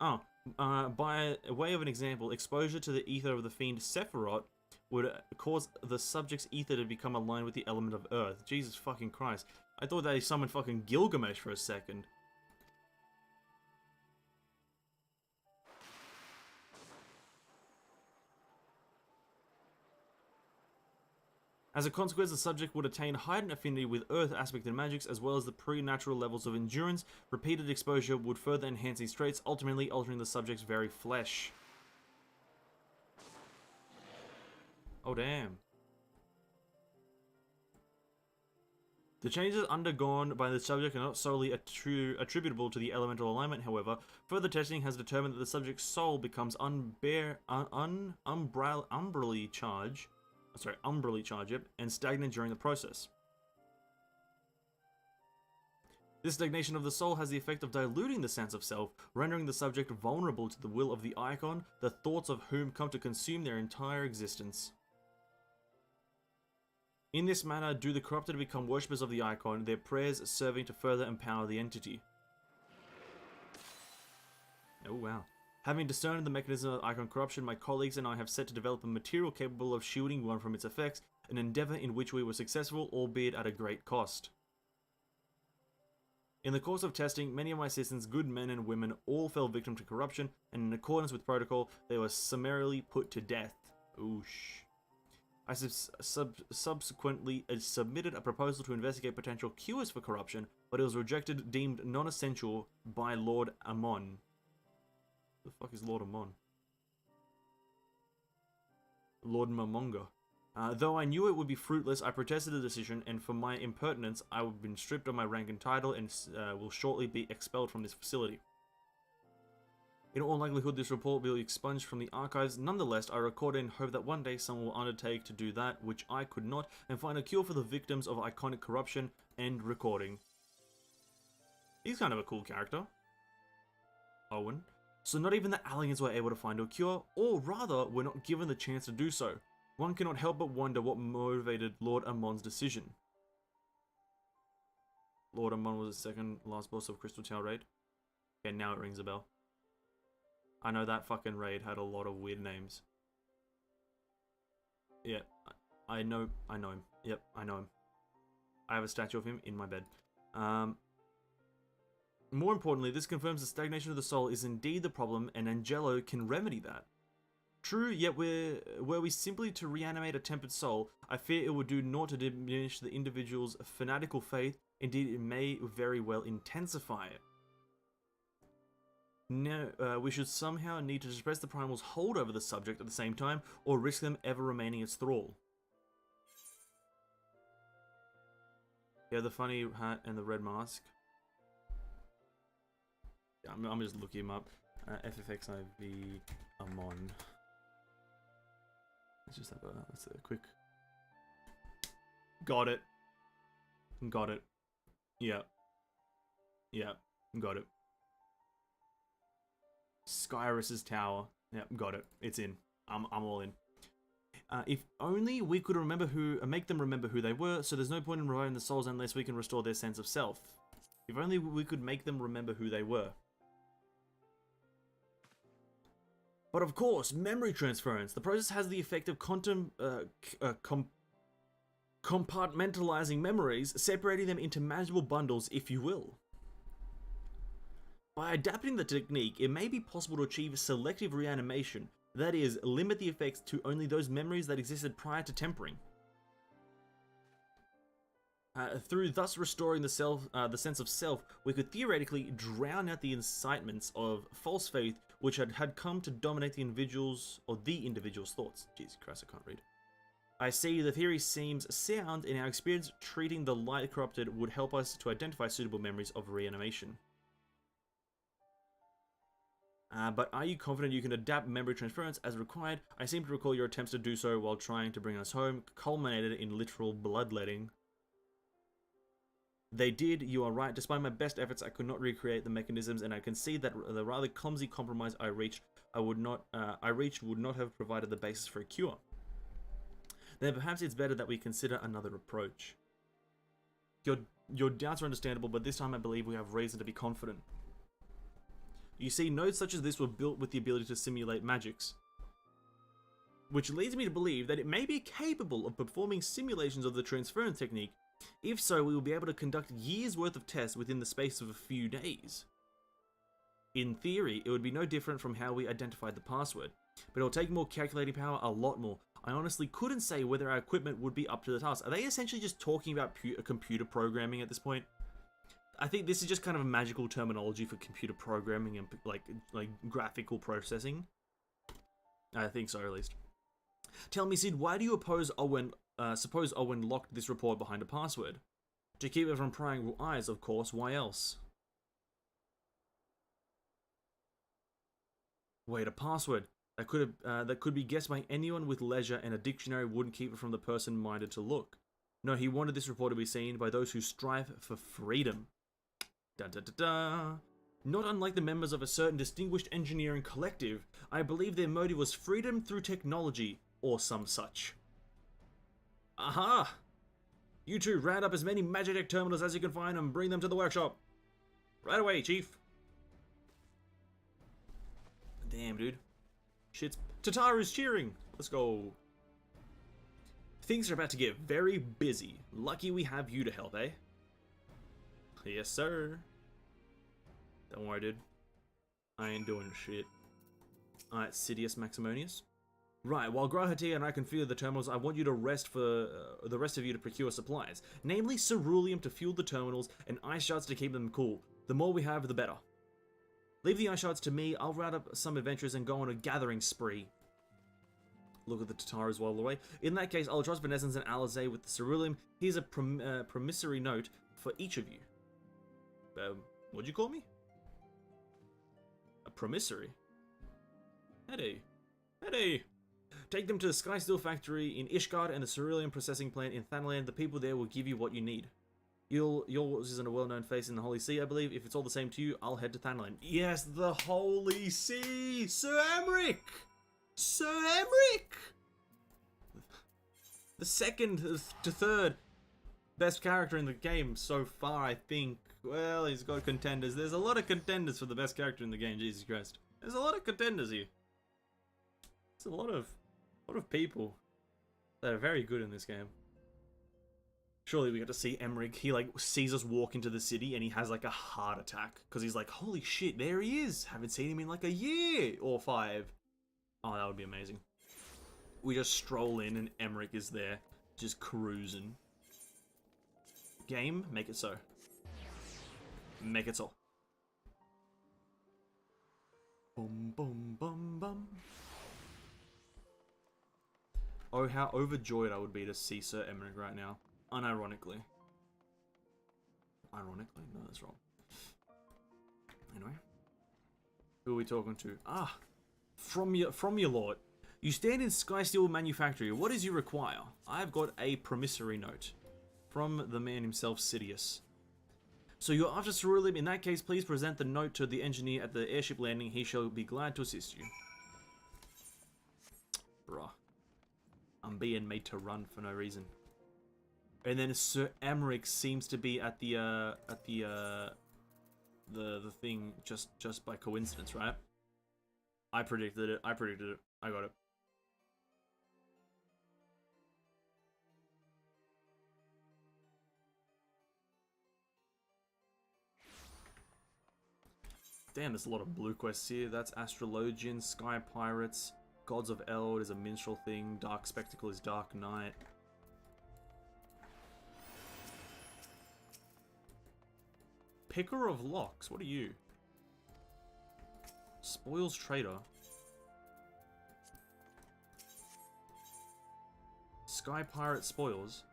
Oh, by way of an example, exposure to the ether of the fiend Sephiroth would cause the subject's ether to become aligned with the element of earth. Jesus fucking Christ. I thought they summoned fucking Gilgamesh for a second. As a consequence, the subject would attain heightened affinity with earth aspect and magics, as well as the preternatural levels of endurance. Repeated exposure would further enhance these traits, ultimately altering the subject's very flesh. Oh damn. The changes undergone by the subject are not solely attributable to the elemental alignment, however. Further testing has determined that the subject's soul becomes umbrally charged, and stagnant during the process. This stagnation of the soul has the effect of diluting the sense of self, rendering the subject vulnerable to the will of the icon, the thoughts of whom come to consume their entire existence. In this manner, do the corrupted become worshippers of the icon, their prayers serving to further empower the entity. Oh wow. Having discerned the mechanism of icon corruption, my colleagues and I have set to develop a material capable of shielding one from its effects, an endeavor in which we were successful, albeit at a great cost. In the course of testing, many of my citizens, good men and women, all fell victim to corruption, and in accordance with protocol, they were summarily put to death. Oosh. I subsequently submitted a proposal to investigate potential cures for corruption, but it was rejected, deemed non-essential by Lord Amon. The fuck is Lord Amon? Lord Mamonga. Though I knew it would be fruitless, I protested the decision, and for my impertinence, I have been stripped of my rank and title and will shortly be expelled from this facility. In all likelihood, this report will be expunged from the archives. Nonetheless, I record it in hope that one day someone will undertake to do that which I could not, and find a cure for the victims of iconic corruption. End recording. He's kind of a cool character. Owen. So not even the aliens were able to find a cure, or rather, were not given the chance to do so. One cannot help but wonder what motivated Lord Amon's decision. Lord Amon was the second last boss of Crystal Tower raid. Okay, now it rings a bell. I know that fucking raid had a lot of weird names. Yeah, I know him. Yep, I know him. I have a statue of him in my bed. More importantly, this confirms the stagnation of the soul is indeed the problem, and Angelo can remedy that. True, yet were we simply to reanimate a tempered soul, I fear it would do naught to diminish the individual's fanatical faith. Indeed, it may very well intensify it. No, we should somehow need to suppress the primal's hold over the subject at the same time, or risk them ever remaining its thrall. Yeah, the funny hat and the red mask. Yeah, I'm just looking him up. FFXIV Amon. Let's just have a quick. Got it. Got it. Yeah. Yeah. Got it. Skyrus's tower. Yep, got it. It's in. I'm all in. If only we could make them remember who they were, so there's no point in reviving the souls unless we can restore their sense of self. If only we could make them remember who they were. But of course, memory transference. The process has the effect of compartmentalizing memories, separating them into manageable bundles, if you will. By adapting the technique, it may be possible to achieve selective reanimation, that is, limit the effects to only those memories that existed prior to tempering. Through thus restoring the sense of self, we could theoretically drown out the incitements of false faith which had come to dominate the individual's thoughts. Jesus Christ, I can't read. I see the theory seems sound. In our experience, treating the light corrupted would help us to identify suitable memories of reanimation. But are you confident you can adapt memory transference as required? I seem to recall your attempts to do so while trying to bring us home culminated in literal bloodletting. They did, you are right. Despite my best efforts, I could not recreate the mechanisms, and I can see that the rather clumsy compromise I reached would not have provided the basis for a cure. Then perhaps it's better that we consider another approach. Your doubts are understandable, but this time I believe we have reason to be confident. You see, nodes such as this were built with the ability to simulate magics, which leads me to believe that it may be capable of performing simulations of the transference technique. If so, we will be able to conduct years' worth of tests within the space of a few days. In theory, it would be no different from how we identified the password, but it'll take more calculating power, a lot more. I honestly couldn't say whether our equipment would be up to the task. Are they essentially just talking about computer programming at this point? I think this is just kind of a magical terminology for computer programming and like graphical processing. I think so, at least. Tell me, Sid, why do you suppose Owen locked this report behind a password? To keep it from prying eyes, of course. Why else? Wait, a password that could be guessed by anyone with leisure, and a dictionary wouldn't keep it from the person minded to look. No, he wanted this report to be seen by those who strive for freedom. Da da da da. Not unlike the members of a certain distinguished engineering collective, I believe their motive was freedom through technology, or some such. Aha! You two round up as many Magitech terminals as you can find and bring them to the workshop. Right away, Chief. Damn, dude. Shit's... Tataru's cheering! Let's go. Things are about to get very busy. Lucky we have you to help, eh? Yes, sir. Don't worry, dude. I ain't doing shit. Alright, Sidious Maximonius. Right, while Grahatia and I configure the terminals, I want you to rest for the rest of you to procure supplies. Namely, ceruleum to fuel the terminals and ice shards to keep them cool. The more we have, the better. Leave the ice shards to me. I'll route up some adventures and go on a gathering spree. Look at the Tatarus while away. In that case, I'll trust Benescence and Alizé with the ceruleum. Here's a promissory note for each of you. What'd you call me? A promissory? Eddie. Eddie! Take them to the Sky Steel factory in Ishgard and the ceruleum processing plant in Thanalan. The people there will give you what you need. Yours isn't a well-known face in the Holy See, I believe. If it's all the same to you, I'll head to Thanalan. Yes, the Holy See! Sir Emmerich! Sir Emmerich! The second to third best character in the game so far, I think. Well, he's got contenders. There's a lot of contenders for the best character in the game, Jesus Christ. There's a lot of contenders here. There's a lot of people that are very good in this game. Surely we get to see Emmerich. He like sees us walk into the city and he has like a heart attack because he's like, holy shit, there he is. Haven't seen him in like a year or 5. Oh, that would be amazing. We just stroll in and Emmerich is there, just cruising. Game, make it so. Make it so. Boom, boom, boom, boom. Oh, how overjoyed I would be to see Sir Emmerich right now. Unironically. Ironically? No, that's wrong. Anyway. Who are we talking to? Ah! From your lord. You stand in Sky Steel Manufactory. What does you require? I've got a promissory note. From the man himself, Sidious. So you're after ceruleum. In that case, please present the note to the engineer at the airship landing. He shall be glad to assist you. Bruh. I'm being made to run for no reason. And then Sir Emmerich seems to be at the thing just by coincidence, right? I predicted it. I predicted it. I got it. Damn, there's a lot of blue quests here. That's Astrologian, Sky Pirates, Gods of Eld is a minstrel thing, Dark Spectacle is Dark Knight. Picker of Locks, what are you? Spoils Trader. Sky Pirate Spoils.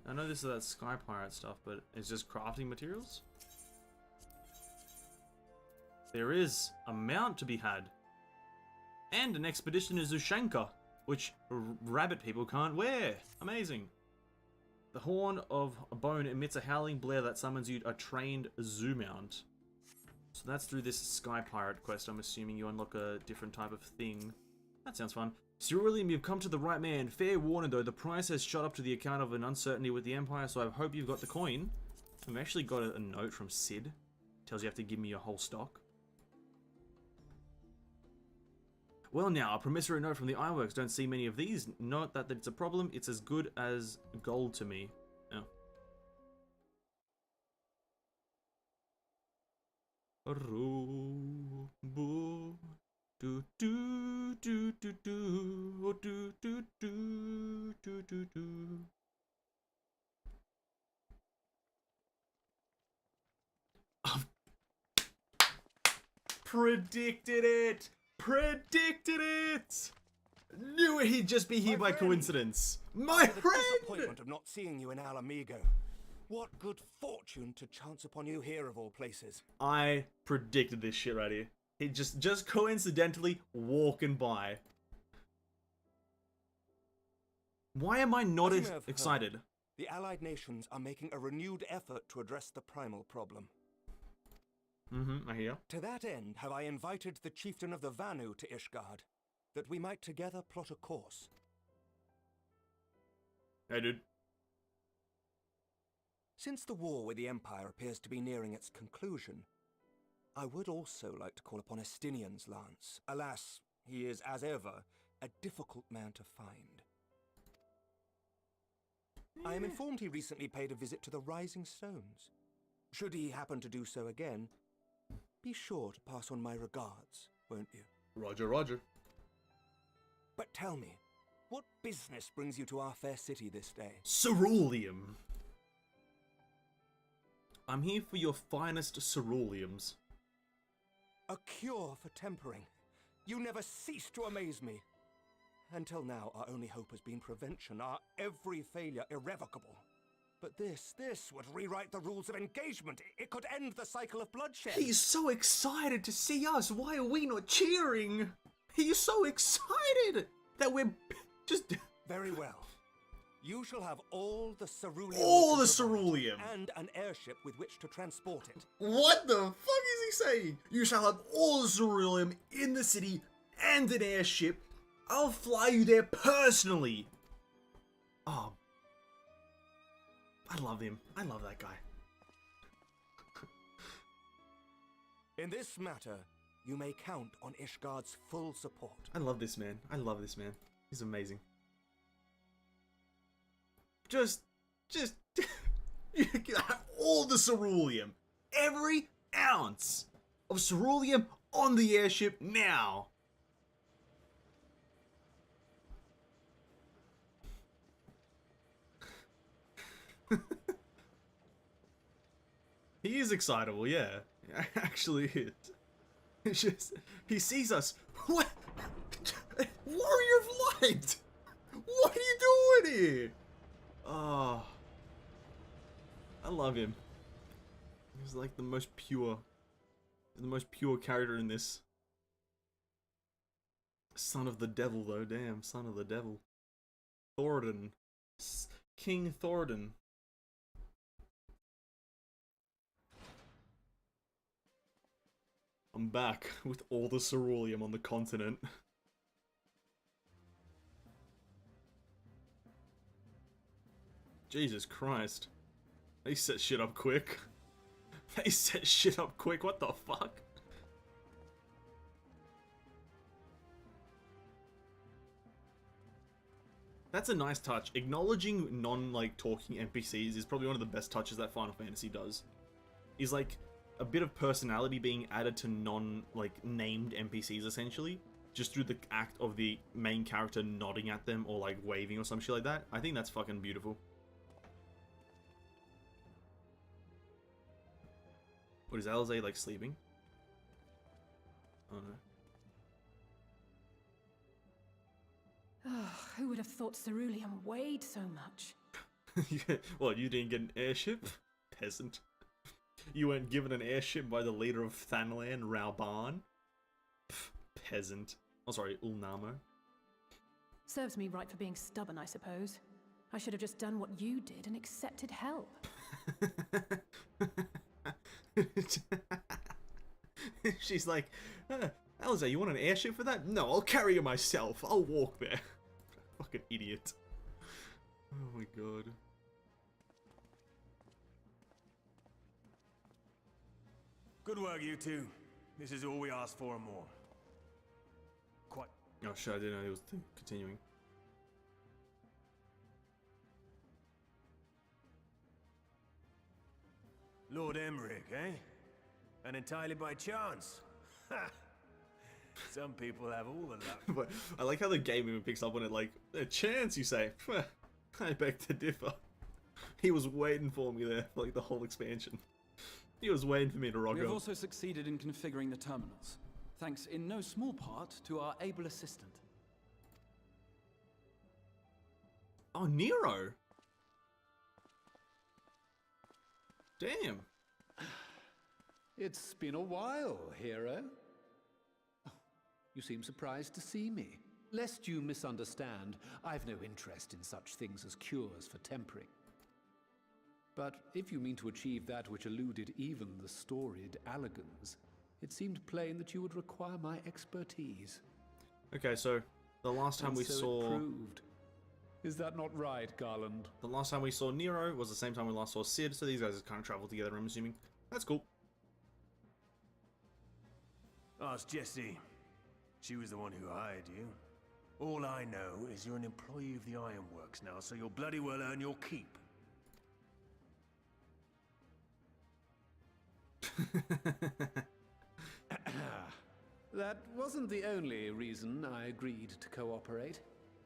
I know this is that Sky Pirate stuff, but it's just crafting materials? There is a mount to be had. And an expedition to Zushanka, which rabbit people can't wear. Amazing. The Horn of Bone emits a howling blare that summons you a trained zoo mount. So that's through this Sky Pirate quest. I'm assuming you unlock a different type of thing. That sounds fun. Ceruleum, you've come to the right man. Fair warning though, the price has shot up to the account of an uncertainty with the Empire, so I hope you've got the coin. I've actually got a note from Sid. Tells you have to give me your whole stock. Well now, a promissory note from the Ironworks. Don't see many of these. Not that it's a problem, it's as good as gold to me. Oh. Do do do do do do do do do do do. Predicted it! Predicted it! Knew he'd just be here by coincidence. My The friend! disappointment of not seeing you in Alamigo. What good fortune to chance upon you here of all places. I predicted this shit right here. He just coincidentally walking by. Why am I not As you may have excited? heard, the Allied nations are making a renewed effort to address the primal problem. I hear. To that end, have I invited the chieftain of the Vanu to Ishgard, that we might together plot a course. Hey, dude. Since the war with the Empire appears to be nearing its conclusion, I would also like to call upon Estinian's lance. Alas, he is, as ever, a difficult man to find. I am informed he recently paid a visit to the Rising Stones. Should he happen to do so again, be sure to pass on my regards, won't you? Roger, roger. But tell me, what business brings you to our fair city this day? Ceruleum. I'm here for your finest ceruleums. A cure for tempering. You never cease to amaze me. Until now, our only hope has been prevention, our every failure irrevocable. But this would rewrite the rules of engagement. It could end the cycle of bloodshed. He's so excited to see us. Why are we not cheering? He's so excited that we're just... Very well. You shall have all the ceruleum. All the ceruleum. And an airship with which to transport it. What the fuck is he saying? You shall have all the ceruleum in the city and an airship. I'll fly you there personally. Oh. I love him. I love that guy. In this matter, you may count on Ishgard's full support. I love this man. I love this man. He's amazing. Just you can have all the ceruleum. Every ounce of ceruleum on the airship now. He is excitable, yeah. Actually is. It's just, he sees us. What? Warrior of Light! What are you doing here? Oh. I love him. He's like the most pure character in this. Son of the devil, though, damn. Son of the devil. Thoradin. King Thoradin. I'm back with all the ceruleum on the continent. Jesus Christ. They set shit up quick. They set shit up quick, what the fuck? That's a nice touch. Acknowledging talking NPCs is probably one of the best touches that Final Fantasy does. Is like a bit of personality being added to named NPCs essentially, just through the act of the main character nodding at them or like waving or some shit like that. I think that's fucking beautiful. What is Alisaie like sleeping? Oh no. Oh, who would have thought ceruleum weighed so much? What, you didn't get an airship? Peasant. You weren't given an airship by the leader of Thanlan, Rauban? Peasant. Oh, sorry, Ulnamo. Serves me right for being stubborn, I suppose. I should have just done what you did and accepted help. She's like, Alisaie, you want an airship for that? No, I'll carry you myself. I'll walk there. Fucking idiot. Oh my god. Good work, you two. This is all we asked for and more. Quite. Oh shit, I didn't know it was continuing. Lord Emmerich, eh? And entirely by chance. Ha! Some people have all the luck. But I like how the game even picks up on it, like, a chance, you say? I beg to differ. He was waiting for me there for like the whole expansion. He was waiting for me to rock We have up. also succeeded in configuring the terminals, thanks in no small part to our able assistant. Oh, Nero! Damn. It's been a while, hero. Oh, you seem surprised to see me. Lest you misunderstand, I've no interest in such things as cures for tempering. But if you mean to achieve that which eluded even the storied Allagans, it seemed plain that you would require my expertise. Okay, so the last time we so saw... it proved. Is that not right, Garland? The last time we saw Nero was the same time we last saw Sid, so these guys kind of traveled together, I'm assuming. That's cool. Ask Jessie. She was the one who hired you. All I know is you're an employee of the Ironworks now, so you'll bloody well earn your keep. That wasn't the only reason I agreed to cooperate.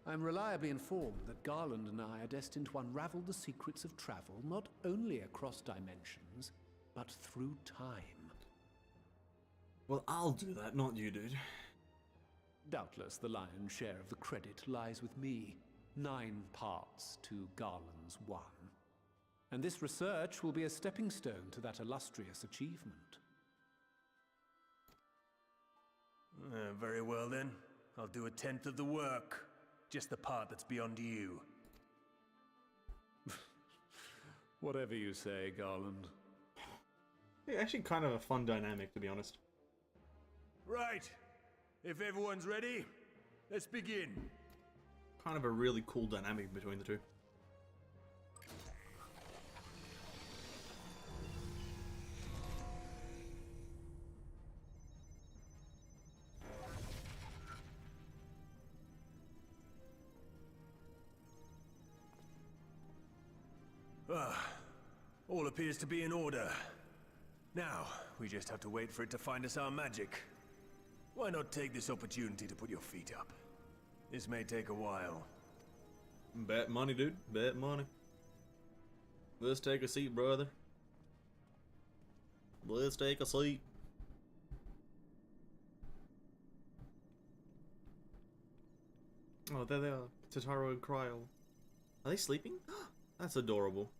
I'm reliably informed that Garland and I are destined to unravel the secrets of travel, not only across dimensions, but through time. Well, I'll do that, not you, dude. Doubtless the lion's share of the credit lies with me. 9 parts to Garland's 1. And this research will be a stepping stone to that illustrious achievement. Very well then. I'll do 1/10 of the work. Just the part that's beyond you. Whatever you say, Garland. Yeah, actually kind of a fun dynamic, to be honest. Right. If everyone's ready, let's begin. Kind of a really cool dynamic between the two. All appears to be in order. Now, we just have to wait for it to find us our magic. Why not take this opportunity to put your feet up? This may take a while. Bet money, dude. Bet money. Let's take a seat, brother. Let's take a seat. Oh, there they are. Totaro and Cryle. Are they sleeping? That's adorable.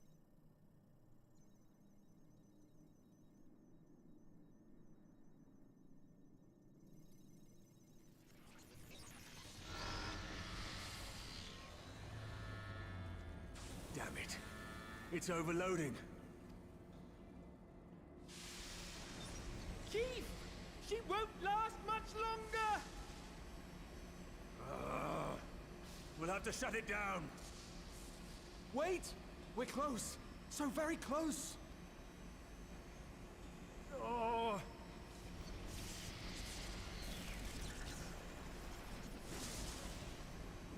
Damn it. It's overloading. Keith! She won't last much longer! We'll have to shut it down. Wait! We're close. So very close. Oh.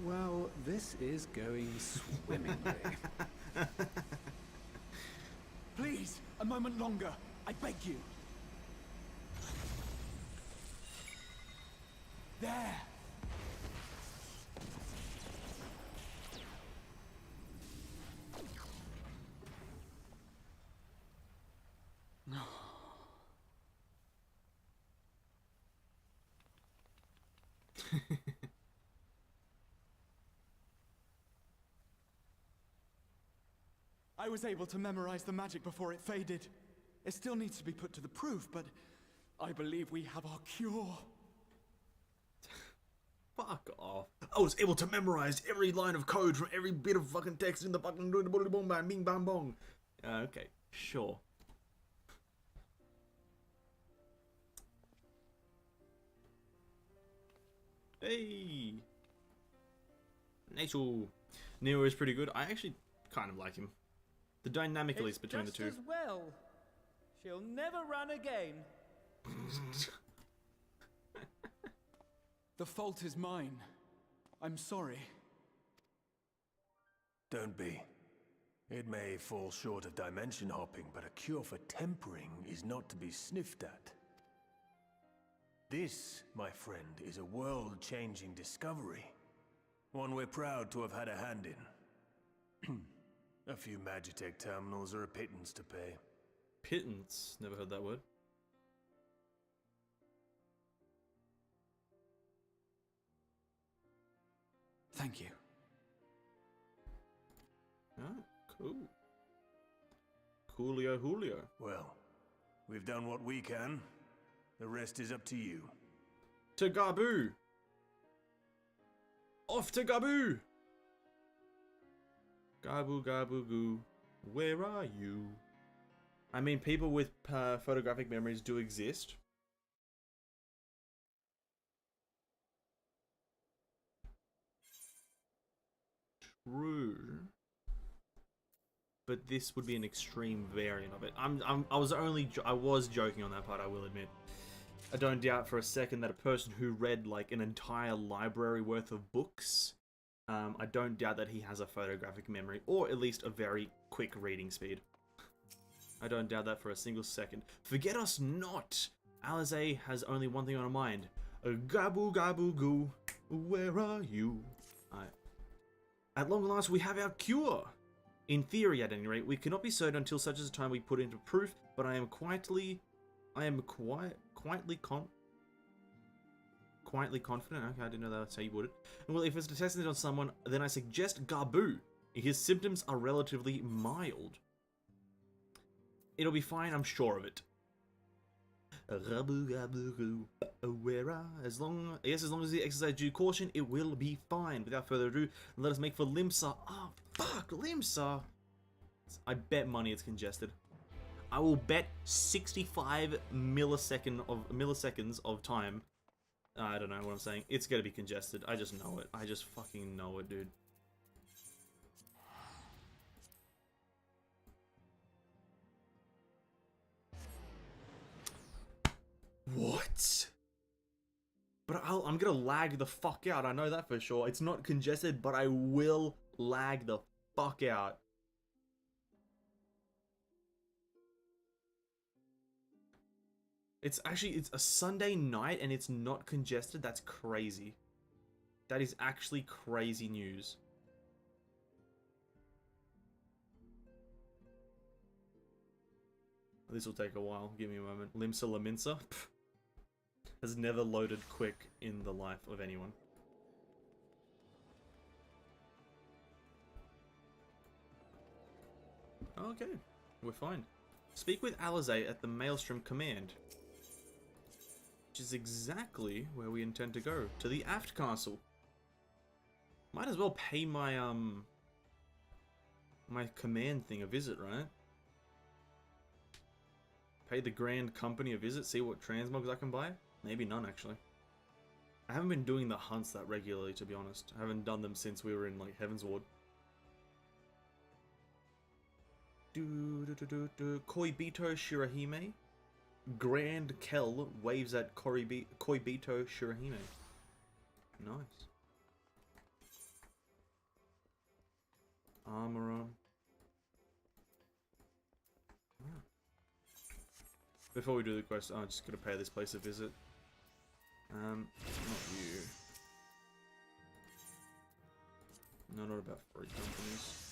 Well, this is going swimmingly. Please, a moment longer. I beg you. There. I was able to memorize the magic before it faded. It still needs to be put to the proof, but I believe we have our cure. Fuck off. I was able to memorize every line of code from every bit of fucking text in the fucking boom bang bing bang bong. Okay, sure. Hey! Nice. Nero is pretty good. I actually kind of like him. The dynamic, at least, between the two. As well. She'll never run again. The fault is mine. I'm sorry. Don't be. It may fall short of dimension hopping, but a cure for tempering is not to be sniffed at. This, my friend, is a world-changing discovery. One we're proud to have had a hand in. A few Magitech terminals are a pittance to pay. Pittance. Never heard that word. Thank you. Ah, cool. Coolio Julio. Well, we've done what we can. The rest is up to you. To Gabu! Off to Gabu! Gabu Gabu Goo. Where are you? I mean, people with photographic memories do exist. True. But this would be an extreme variant of it. I was joking on that part, I will admit. I don't doubt for a second that a person who read like an entire library worth of books, I don't doubt that he has a photographic memory, or at least a very quick reading speed. I don't doubt that for a single second. Forget us not! Alize has only one thing on her mind. Gabu Gabu Goo, where are you? At long last, we have our cure! In theory, at any rate, we cannot be certain until such as a time we put it into proof, but I am quietly confident. Okay, I didn't know that's how you would it. Well, if it's testing it on someone, then I suggest Gabu. His symptoms are relatively mild. It'll be fine, I'm sure of it. As long as he exercises due caution, it will be fine. Without further ado, let us make for Limsa. Oh, fuck, Limsa. I bet money it's congested. I will bet 65 milliseconds of time. I don't know what I'm saying. It's gonna be congested. I just know it. I just fucking know it, dude. What? But I'm gonna lag the fuck out, I know that for sure. It's not congested, but I will lag the fuck out. It's a Sunday night and it's not congested? That's crazy. That is actually crazy news. This will take a while, give me a moment. Limsa Laminsa? Has never loaded quick in the life of anyone. Okay, we're fine. Speak with Alize at the Maelstrom Command. Which is exactly where we intend to go. To the Aft Castle. Might as well pay my, my command thing a visit, right? Pay the Grand Company a visit, see what transmogs I can buy? Maybe none, actually. I haven't been doing the hunts that regularly, to be honest. I haven't done them since we were in, like, Heaven's Ward. Koibito Shirahime. Grand Kel waves at Koibito Shirahime. Nice. Armorer. Before we do the quest, I'm just gonna pay this place a visit. Not you. No, not about free companies.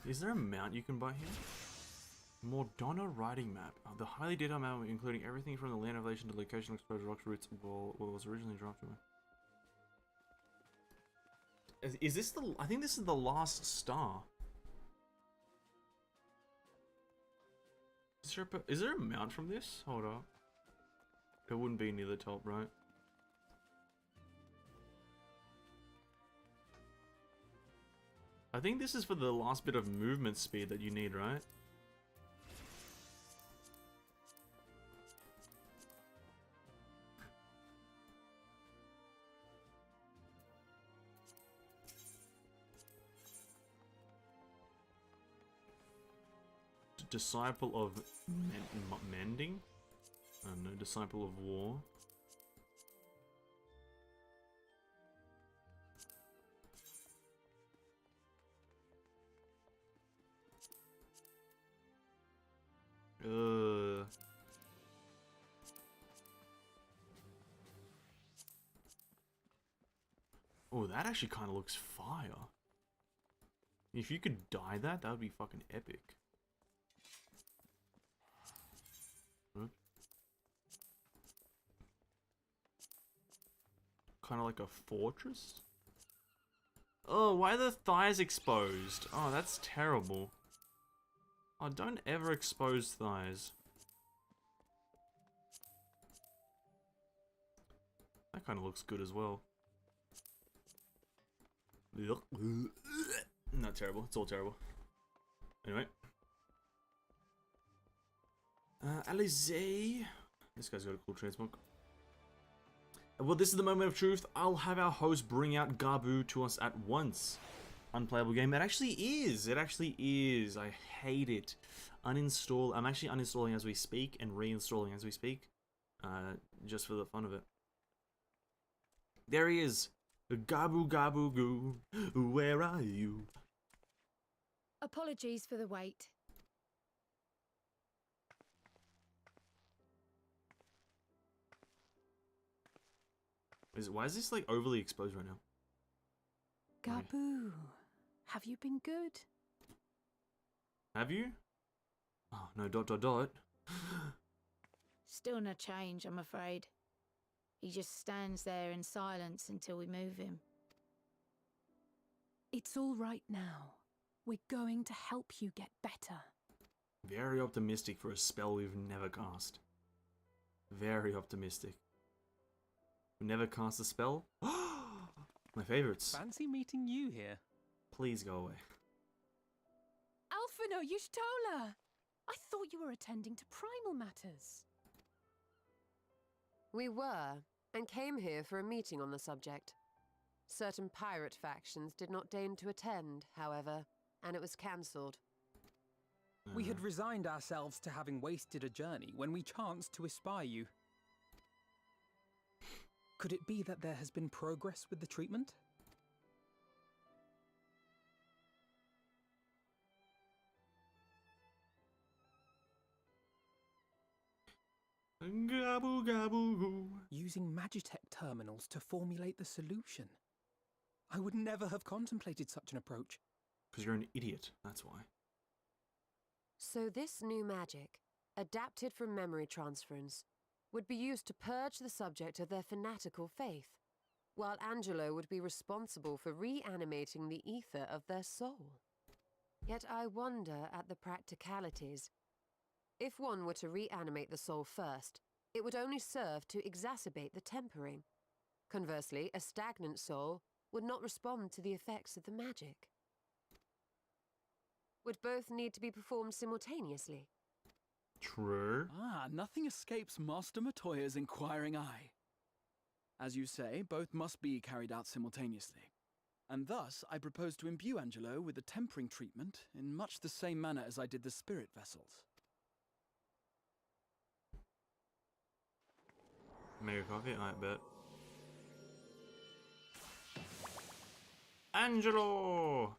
Is there a mount you can buy here? Mordonna riding map. The highly detailed map including everything from the land elevation to location exposure rocks routes was originally drafted. Is this the... I think this is the last star. Is there a mount from this? Hold up. It wouldn't be near the top, right? I think this is for the last bit of movement speed that you need, right? Disciple of mending? No, disciple of war. Oh, that actually kind of looks fire. If you could dye that, that would be fucking epic. Kind of like a fortress? Oh, why are the thighs exposed? Oh, that's terrible. Oh, don't ever expose thighs. That kind of looks good as well. Not terrible. It's all terrible. Anyway. Alizé. This guy's got a cool transmog. Well, this is the moment of truth. I'll have our host bring out Gabu to us at once. Unplayable game. It actually is. It actually is. I hate it. Uninstall. I'm actually uninstalling as we speak and reinstalling as we speak. Just for the fun of it. There he is. Gabu Gabu Goo. Where are you? Apologies for the wait. Why is this like overly exposed right now? Gabu, have you been good? Have you? Oh no, dot dot dot. Still no change, I'm afraid. He just stands there in silence until we move him. It's all right now. We're going to help you get better. Very optimistic for a spell we've never cast. Very optimistic. We never cast a spell? My favorites. Fancy meeting you here. Please go away. Alphino Yushtola! I thought you were attending to primal matters. We were, and came here for a meeting on the subject. Certain pirate factions did not deign to attend, however, and it was cancelled. We had resigned ourselves to having wasted a journey when we chanced to espy you. Could it be that there has been progress with the treatment? Gabu gabu goo. Using Magitech terminals to formulate the solution. I would never have contemplated such an approach. Because you're an idiot, that's why. So this new magic, adapted from memory transference, would be used to purge the subject of their fanatical faith, while Angelo would be responsible for reanimating the ether of their soul. Yet I wonder at the practicalities. If one were to reanimate the soul first, it would only serve to exacerbate the tempering. Conversely, a stagnant soul would not respond to the effects of the magic. Would both need to be performed simultaneously? True. Nothing escapes Master Matoya's inquiring eye. As you say, both must be carried out simultaneously. And thus, I propose to imbue Angelo with the tempering treatment in much the same manner as I did the spirit vessels. Make a coffee? I bet. Angelo!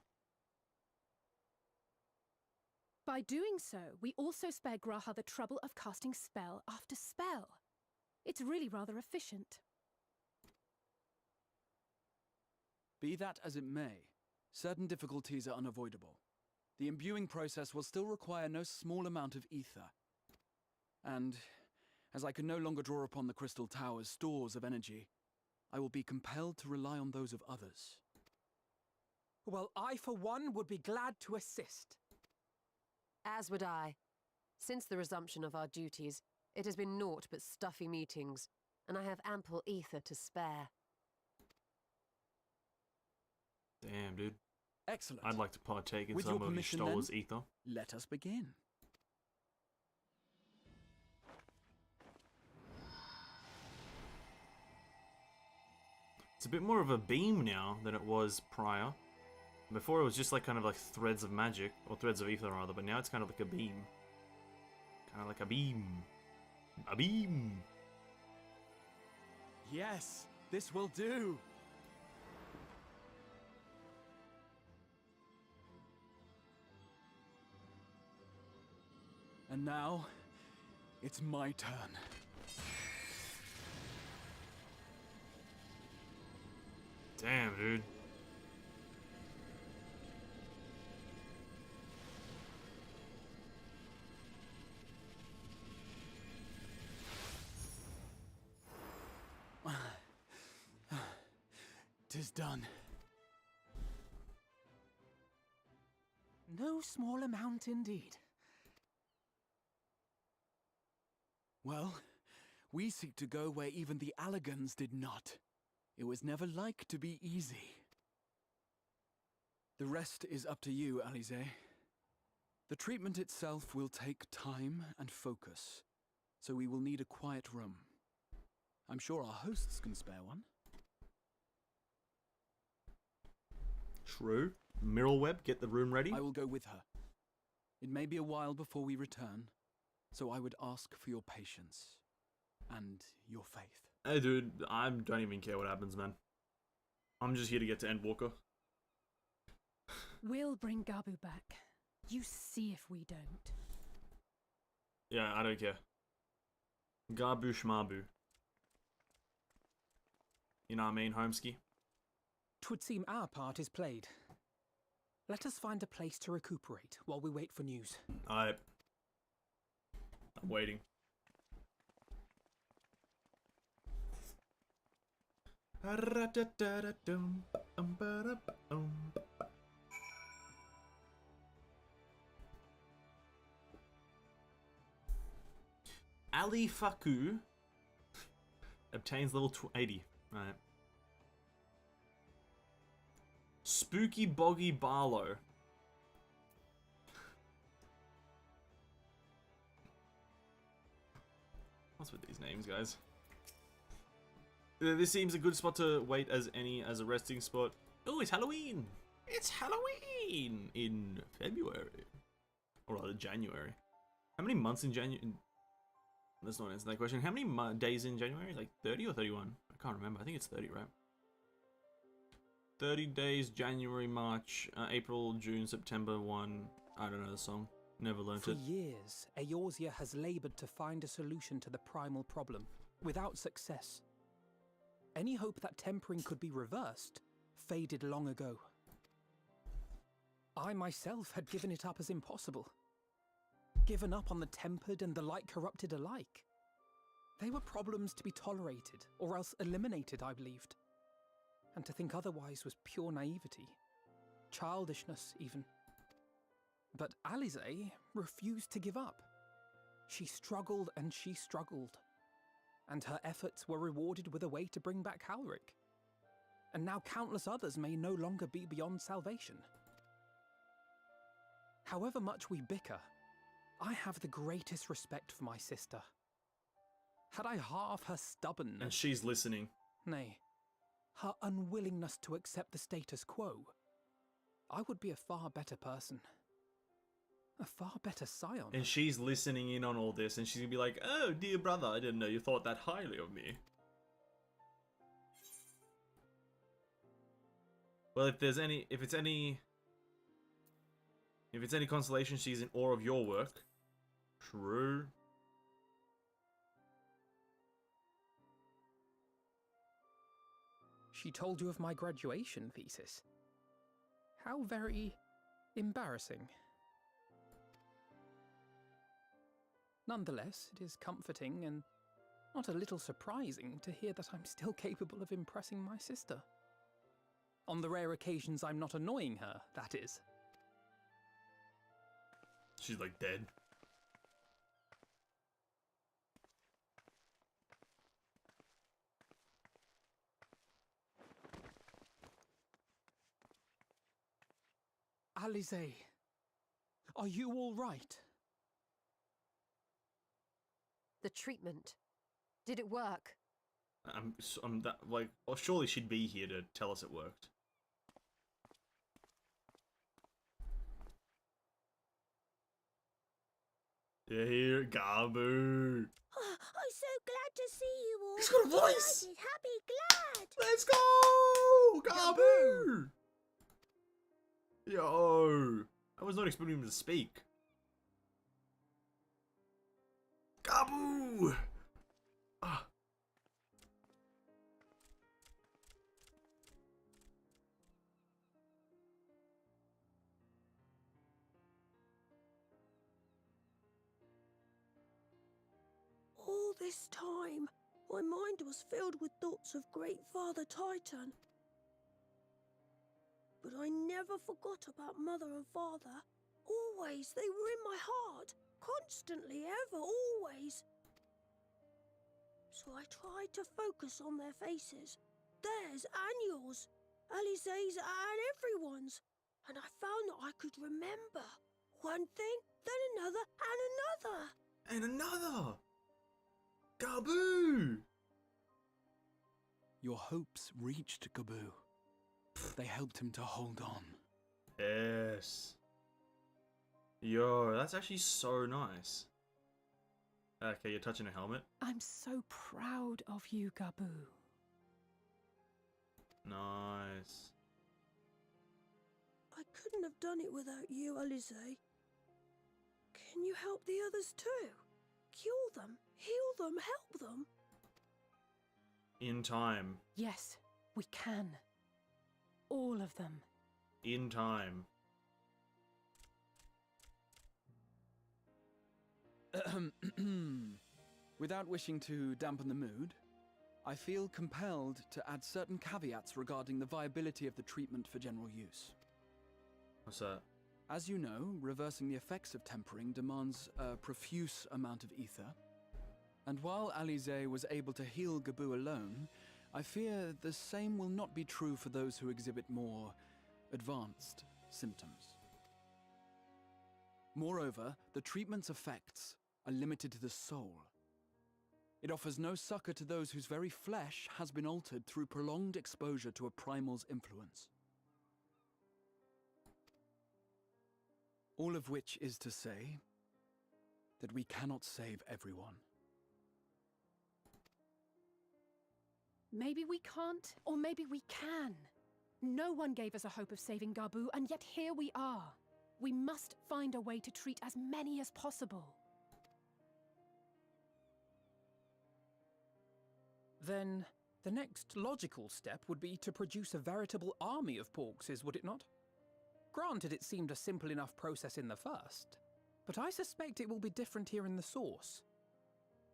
By doing so, we also spare Graha the trouble of casting spell after spell. It's really rather efficient. Be that as it may, certain difficulties are unavoidable. The imbuing process will still require no small amount of ether. And, as I can no longer draw upon the Crystal Tower's stores of energy, I will be compelled to rely on those of others. Well, I for one would be glad to assist. As would I. Since the resumption of our duties, it has been naught but stuffy meetings, and I have ample ether to spare. Damn, dude. Excellent. I'd like to partake in With some your of permission, Y'shtola's then, ether. let us begin. It's a bit more of a beam now than it was prior. Before it was just like kind of like threads of magic, or threads of ether rather, but now it's kind of like a beam. Kind of like a beam. A beam! Yes, this will do! And now, it's my turn. Damn, dude. Tis done. No small amount indeed. Well, we seek to go where even the Allegans did not. It was never like to be easy. The rest is up to you, Alize. The treatment itself will take time and focus, so we will need a quiet room. I'm sure our hosts can spare one. True. Mirrorweb, get the room ready. I will go with her. It may be a while before we return, so I would ask for your patience and your faith. Hey, dude, I don't even care what happens, man. I'm just here to get to Endwalker. We'll bring Gabu back. You see if we don't. Yeah, I don't care. Gabu shmabu. You know what I mean, Homesky? 'Twould seem our part is played. Let us find a place to recuperate while we wait for news. I'm waiting. Ali Faku obtains level 80. Right. Spooky Boggy Barlow. What's with these names, guys? This seems a good spot to wait as a resting spot. Oh, it's Halloween! It's Halloween in February, or rather January. How many months in January? Let's not answer that question. How many days in January? Like 30 or 31? I can't remember. I think it's 30, right? 30 days, January, March, April, June, September, 1. I don't know the song. Never learnt For it. years, Eorzea has labored to find a solution to the primal problem, without success. Any hope that tempering could be reversed faded long ago. I myself had given it up as impossible. Given up on the tempered and the light corrupted alike. They were problems to be tolerated, or else eliminated, I believed. And to think otherwise was pure naivety. Childishness, even. But Alize refused to give up. She struggled and she struggled. And her efforts were rewarded with a way to bring back Halric. And now countless others may no longer be beyond salvation. However much we bicker, I have the greatest respect for my sister. Had I half her stubbornness... And she's listening. Nay, her unwillingness to accept the status quo, I would be a far better person. A far better scion. And she's listening in on all this, and she's gonna be like, "Oh, dear brother, I didn't know you thought that highly of me." Well, if it's any consolation, she's in awe of your work. True. She told you of my graduation thesis. How very embarrassing. Nonetheless, it is comforting and not a little surprising to hear that I'm still capable of impressing my sister. On the rare occasions I'm not annoying her, that is. She's like dead. Alize, are you all right? The treatment. Did it work? I'm that like. Well, surely she'd be here to tell us it worked. Yeah, here, Gabu. I'm so glad to see you all. He's got a voice! Delighted, happy, glad. Let's go, Gabu! Yo, I was not expecting him to speak. Gabu! Ah. this time, my mind was filled with thoughts of Great Father Titan. But I never forgot about Mother and Father. Always, they were in my heart. Constantly, ever, always. So I tried to focus on their faces. Theirs and yours. Alize's and everyone's. And I found that I could remember. One thing, then another, and another. And another! Gaboo! Your hopes reached Gaboo. They helped him to hold on. Yes. Yo, that's actually so nice. Okay, you're touching a helmet. I'm so proud of you, Gaboo. Nice. I couldn't have done it without you, Alize. Can you help the others too? Cure them, heal them, help them. In time. Yes, we can. All of them. In time. Without wishing to dampen the mood, I feel compelled to add certain caveats regarding the viability of the treatment for general use. What's that? As you know, reversing the effects of tempering demands a profuse amount of ether. And while Alize was able to heal Gaboo alone, I fear the same will not be true for those who exhibit more advanced symptoms. Moreover, the treatment's effects are limited to the soul. It offers no succor to those whose very flesh has been altered through prolonged exposure to a primal's influence. All of which is to say that we cannot save everyone. Maybe we can't, or maybe we can. No one gave us a hope of saving Gaboo, and yet here we are. We must find a way to treat as many as possible. Then the next logical step would be to produce a veritable army of Porkses, would it not? Granted, it seemed a simple enough process in the first, but I suspect it will be different here in the source.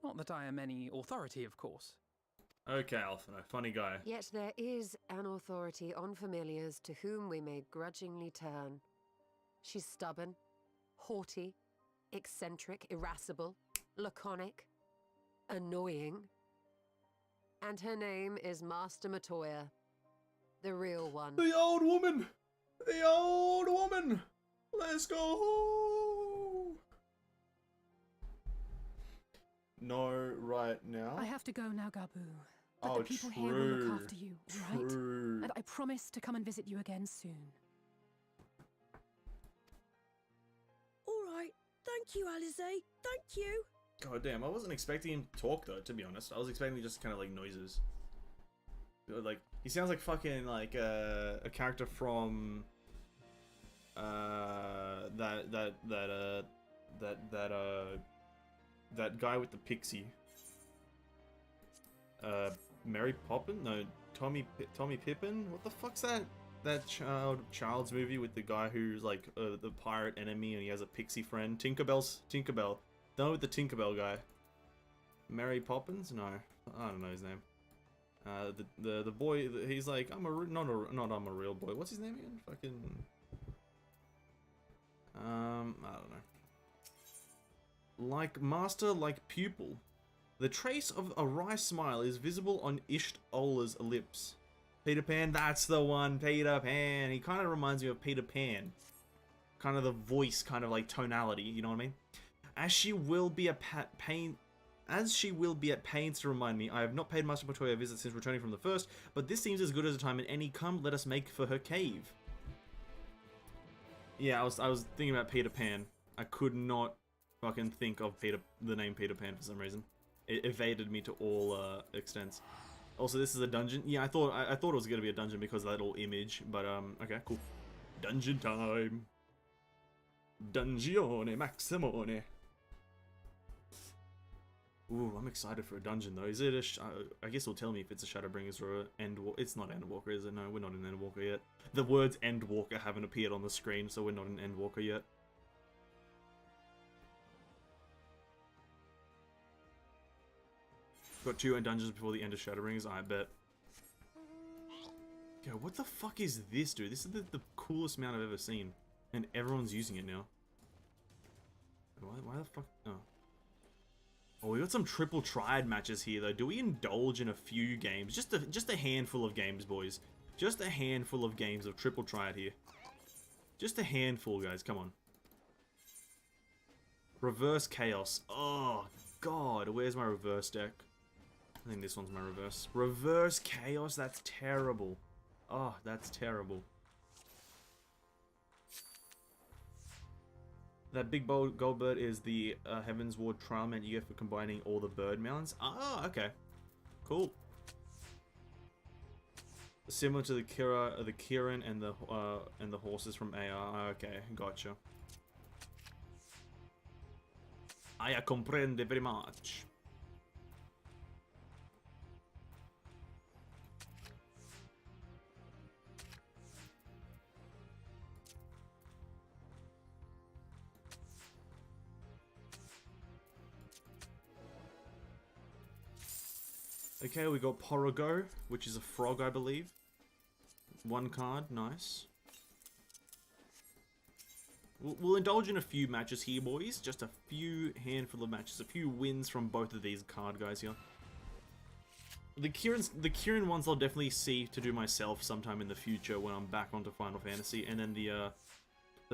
Not that I am any authority, of course. Okay, Alphino, funny guy. Yet there is an authority on familiars to whom we may grudgingly turn. She's stubborn, haughty, eccentric, irascible, laconic, annoying. And her name is Master Matoya, the real one. The old woman! The old woman! Let's go! No, right now. I have to go now, Gaboo. But Oh, the people here will look after you, all right? True. And I promise to come and visit you again soon. All right, thank you, Alize. Thank you. God damn, I wasn't expecting him to talk though, to be honest. I was expecting just kind of like noises. Like, he sounds like fucking like a character from that guy with the pixie. Mary Poppins? No, Tommy Pippin? What the fuck's that? That child's movie with the guy who's like the pirate enemy and he has a pixie friend. Tinkerbell. The one with the Tinkerbell guy. Mary Poppins? No, I don't know his name. The boy, he's like, I'm a real boy. What's his name again? Fucking I don't know. Like master, like pupil. The trace of a wry smile is visible on Isht-Ola's lips. Peter Pan, that's the one, Peter Pan. He kind of reminds me of Peter Pan. Kind of the voice, kind of like tonality, you know what I mean? As she will be at pains to remind me, I have not paid Master Matoya a visit since returning from the first, but this seems as good as a time in any. Come, let us make for her cave. Yeah, I was thinking about Peter Pan. I could not fucking think of the name Peter Pan for some reason. It evaded me to all extents. Also, this is a dungeon. Yeah, I thought it was gonna be a dungeon because of that little image, but okay, cool. Dungeon time. Dungeone Maximone. Ooh, I'm excited for a dungeon though. Is it I guess it'll tell me if it's a Shadowbringers or an Endwalker. It's not Endwalker, is it? No, we're not in Endwalker yet. The words Endwalker haven't appeared on the screen, so we're not in Endwalker yet. Got 2 dungeons before the end of Shadowrings, I bet. Yo, what the fuck is this, dude? This is the coolest mount I've ever seen. And everyone's using it now. Why the fuck? Oh. Oh, we got some triple triad matches here, though. Do we indulge in a few games? Just a handful of games, boys. Just a handful of games of triple triad here. Just a handful, guys. Come on. Reverse Chaos. Oh, God. Where's my reverse deck? I think this one's my reverse. Reverse Chaos? That's terrible. Oh, that's terrible. That big gold bird is the Heaven's Ward trial mount you get for combining all the bird mounts. Oh, okay. Cool. Similar to the Kirin and the horses from AR. Okay, gotcha. I comprende very much. Okay, we got Porogo, which is a frog, I believe. 1 card, nice. We'll indulge in a few matches here, boys. Just a few handful of matches, a few wins from both of these card guys here. The Kirin ones I'll definitely see to do myself sometime in the future when I'm back onto Final Fantasy, and then the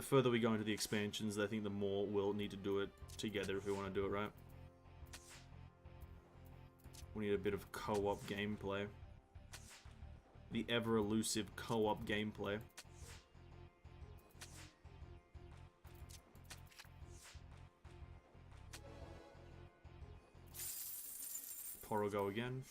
further we go into the expansions, I think the more we'll need to do it together if we want to do it right. We need a bit of co-op gameplay. The ever-elusive co-op gameplay. Porogo again.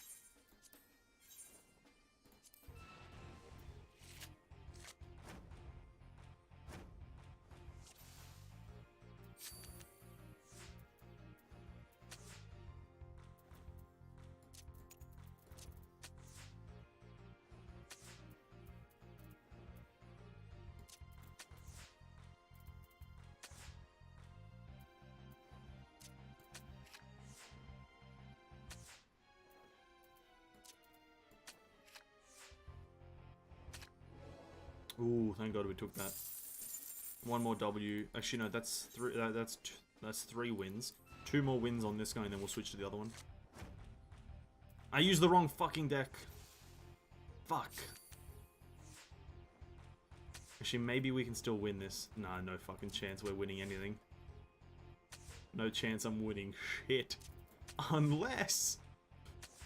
Ooh, thank God we took that. 1 more W. Actually, no, that's 3. That's 3 wins. 2 more wins on this guy, and then we'll switch to the other one. I used the wrong fucking deck. Fuck. Actually, maybe we can still win this. Nah, no fucking chance we're winning anything. No chance I'm winning shit.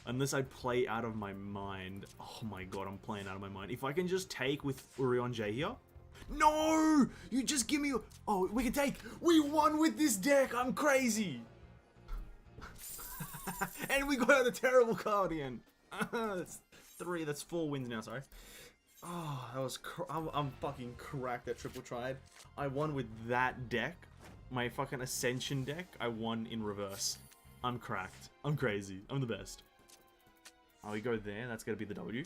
Unless I play out of my mind. Oh my God, I'm playing out of my mind. If I can just take with Urianger here. No! You just give me... Oh, we can take. We won with this deck. I'm crazy. And we got out a terrible card again. That's 3. That's 4 wins now, sorry. Oh, that was... I'm fucking cracked at triple triad. I won with that deck. My fucking Ascension deck. I won in reverse. I'm cracked. I'm crazy. I'm the best. Oh, we go there. That's going to be the W.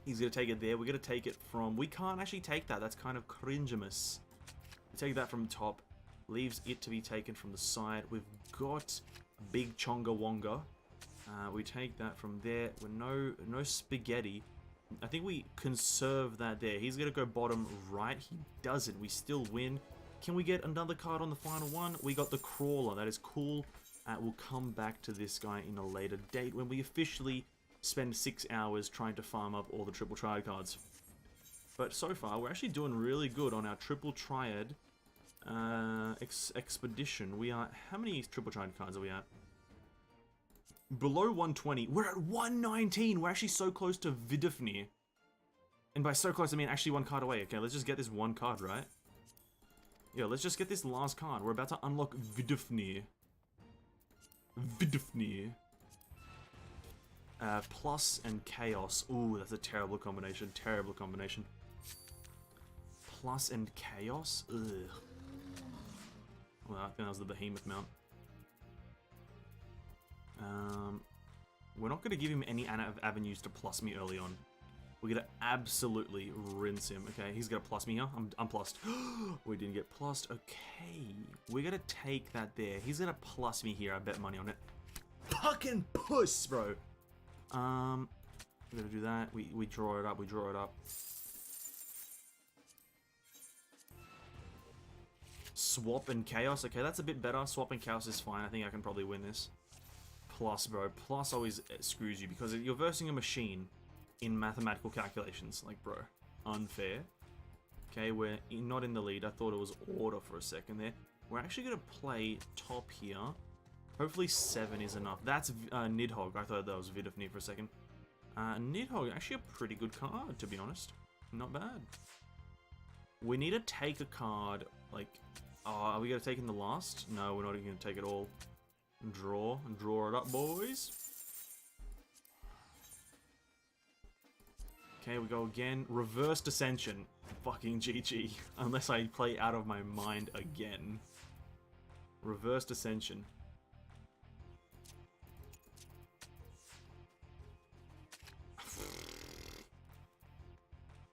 He's going to take it there. We're going to take it from... We can't actually take that. That's kind of cringemus. We take that from top. Leaves it to be taken from the side. We've got Big Chonga Wonga. We take that from there. With no spaghetti. I think we conserve that there. He's going to go bottom right. He doesn't. We still win. Can we get another card on the final one? We got the Crawler. That is cool. We'll come back to this guy in a later date when we officially spend 6 hours trying to farm up all the triple triad cards. But so far, we're actually doing really good on our triple triad expedition. We are... How many triple triad cards are we at? Below 120. We're at 119. We're actually so close to Vidofnir. And by so close, I mean actually 1 card away. Okay, let's just get this 1 card, right? Yeah, let's just get this last card. We're about to unlock Vidofnir. Vidofnir. Plus and Chaos. Ooh, that's a terrible combination. Terrible combination. Plus and Chaos? Ugh. Well, I think that was the Behemoth mount. We're not going to give him any avenues to plus me early on. We're going to absolutely rinse him. Okay, he's going to plus me here. I'm plussed. We didn't get plussed. Okay. We're going to take that there. He's going to plus me here. I bet money on it. fucking puss, bro. We gotta do that. We draw it up. We draw it up. Swap and chaos. Okay, that's a bit better. Swap and chaos is fine. I think I can probably win this. Plus, bro. Plus always screws you because you're versing a machine in mathematical calculations. Like, bro, unfair. Okay, we're not in the lead. I thought it was order for a second there. We're actually gonna play top here. Hopefully 7 is enough. That's Nidhogg. I thought that was Vid of Nid for a second. Nidhogg, actually a pretty good card, to be honest. Not bad. We need to take a card, like... are we going to take in the last? No, we're not even going to take it all. Draw. Draw it up, boys. Okay, we go again. Reversed Ascension. Fucking GG. Unless I play out of my mind again. Reversed Ascension.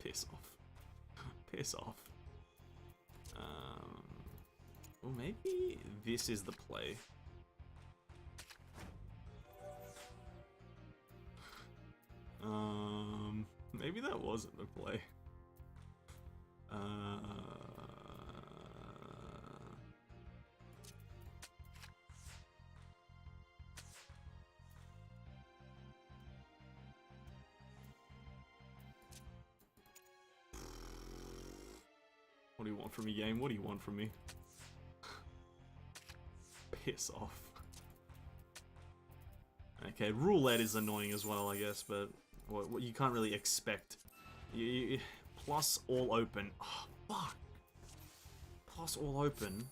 Piss off. Piss off. Well, maybe this is the play. Maybe that wasn't the play. What do you want from me, game? What do you want from me? Piss off. Okay, roulette is annoying as well, I guess, but what you can't really expect. Plus all open. Oh, fuck. Plus all open.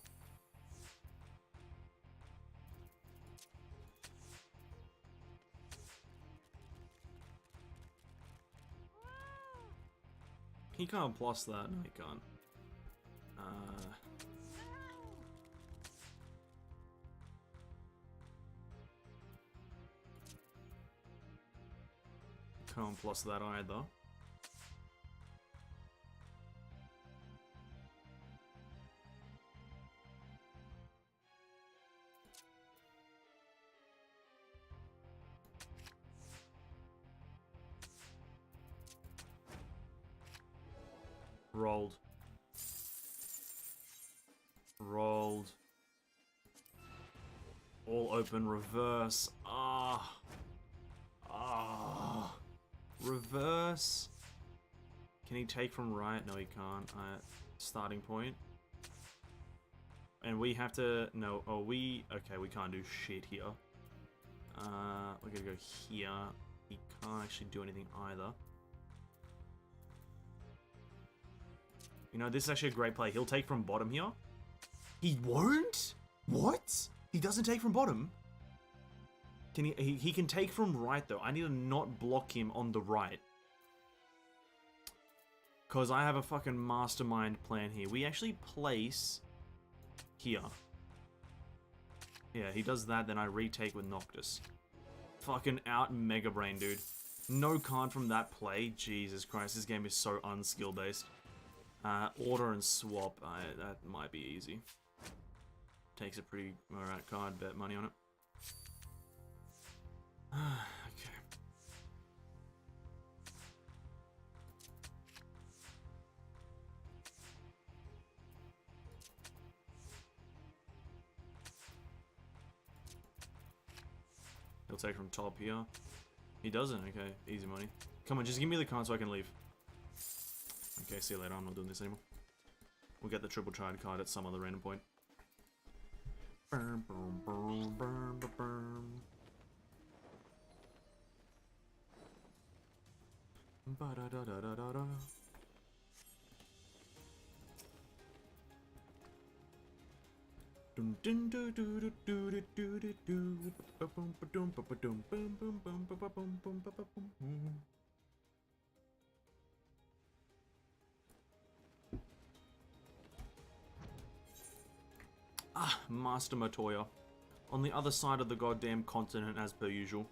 He can't plus that. No, he can't. Can't plus that either. Rolled. Rolled. All open, reverse. Reverse. Can he take from right? No, he can't. Starting point. And we have to... No, okay, we can't do shit here. We're gonna go here. He can't actually do anything either. You know, this is actually a great play. He'll take from bottom here. He won't? What? He doesn't take from bottom? Can he can take from right though. I need to not block him on the right. Because I have a fucking mastermind plan here. We actually place here. Yeah, he does that, then I retake with Noctis. Fucking out Mega Brain, dude. No card from that play. Jesus Christ, this game is so unskill based. Order and swap, that might be easy. Takes a pretty alright card, bet money on it. Okay. He'll take from top here. He doesn't, okay. Easy money. Come on, just give me the card so I can leave. Okay, see you later. I'm not doing this anymore. We'll get the triple tried card at some other random point. Burn, burn, burn, burn, burn, burn. Ba-da-da-da-da-da-da. Dun dun dun dun dun dun dun dun dun. Ba-bum ba-dum ba-ba-dum bum bum bum ba-ba-bum bum ba-ba-bum. Master Matoya. On the other side of the goddamn continent as per usual.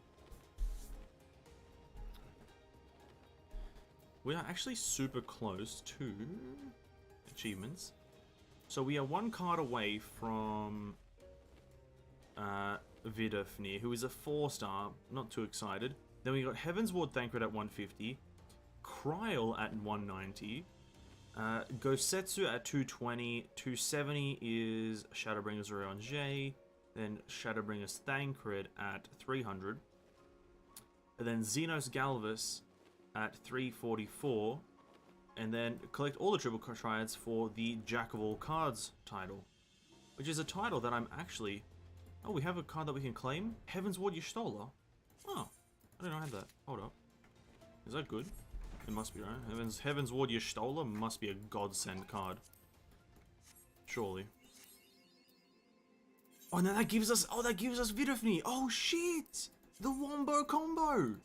We are actually super close to achievements. So we are one card away from Vidofnir, who is a 4-star, not too excited. Then we got Heaven's Ward Thancred at 150, Kryl at 190, Gosetsu at 220, 270 is Shadowbringer's Urianger, then Shadowbringer's Thancred at 300, and then Xenos Galvus at 344, and then collect all the triple triads for the Jack of All Cards title, which is a title that I'm actually... Oh, we have a card that we can claim? Heaven's Ward Y'shtola. Oh, I didn't know I had that. Hold up. Is that good? It must be, right? Heaven's Ward Y'shtola must be a godsend card. Surely. Oh, and then that gives us... Oh, that gives us Vidofnir. Oh, shit! The Wombo combo!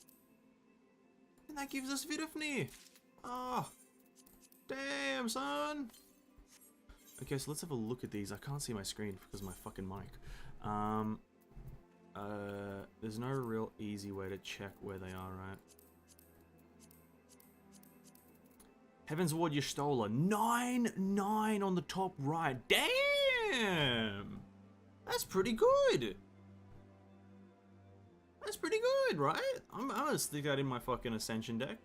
And that gives us Vidofnir. Oh. Damn, son! Okay, so let's have a look at these. I can't see my screen because of my fucking mic. There's no real easy way to check where they are, right? Heaven's Ward Y'shtola. 9-9 on the top right. Damn! That's pretty good! That's pretty good, right? I'm gonna stick that in my fucking Ascension deck.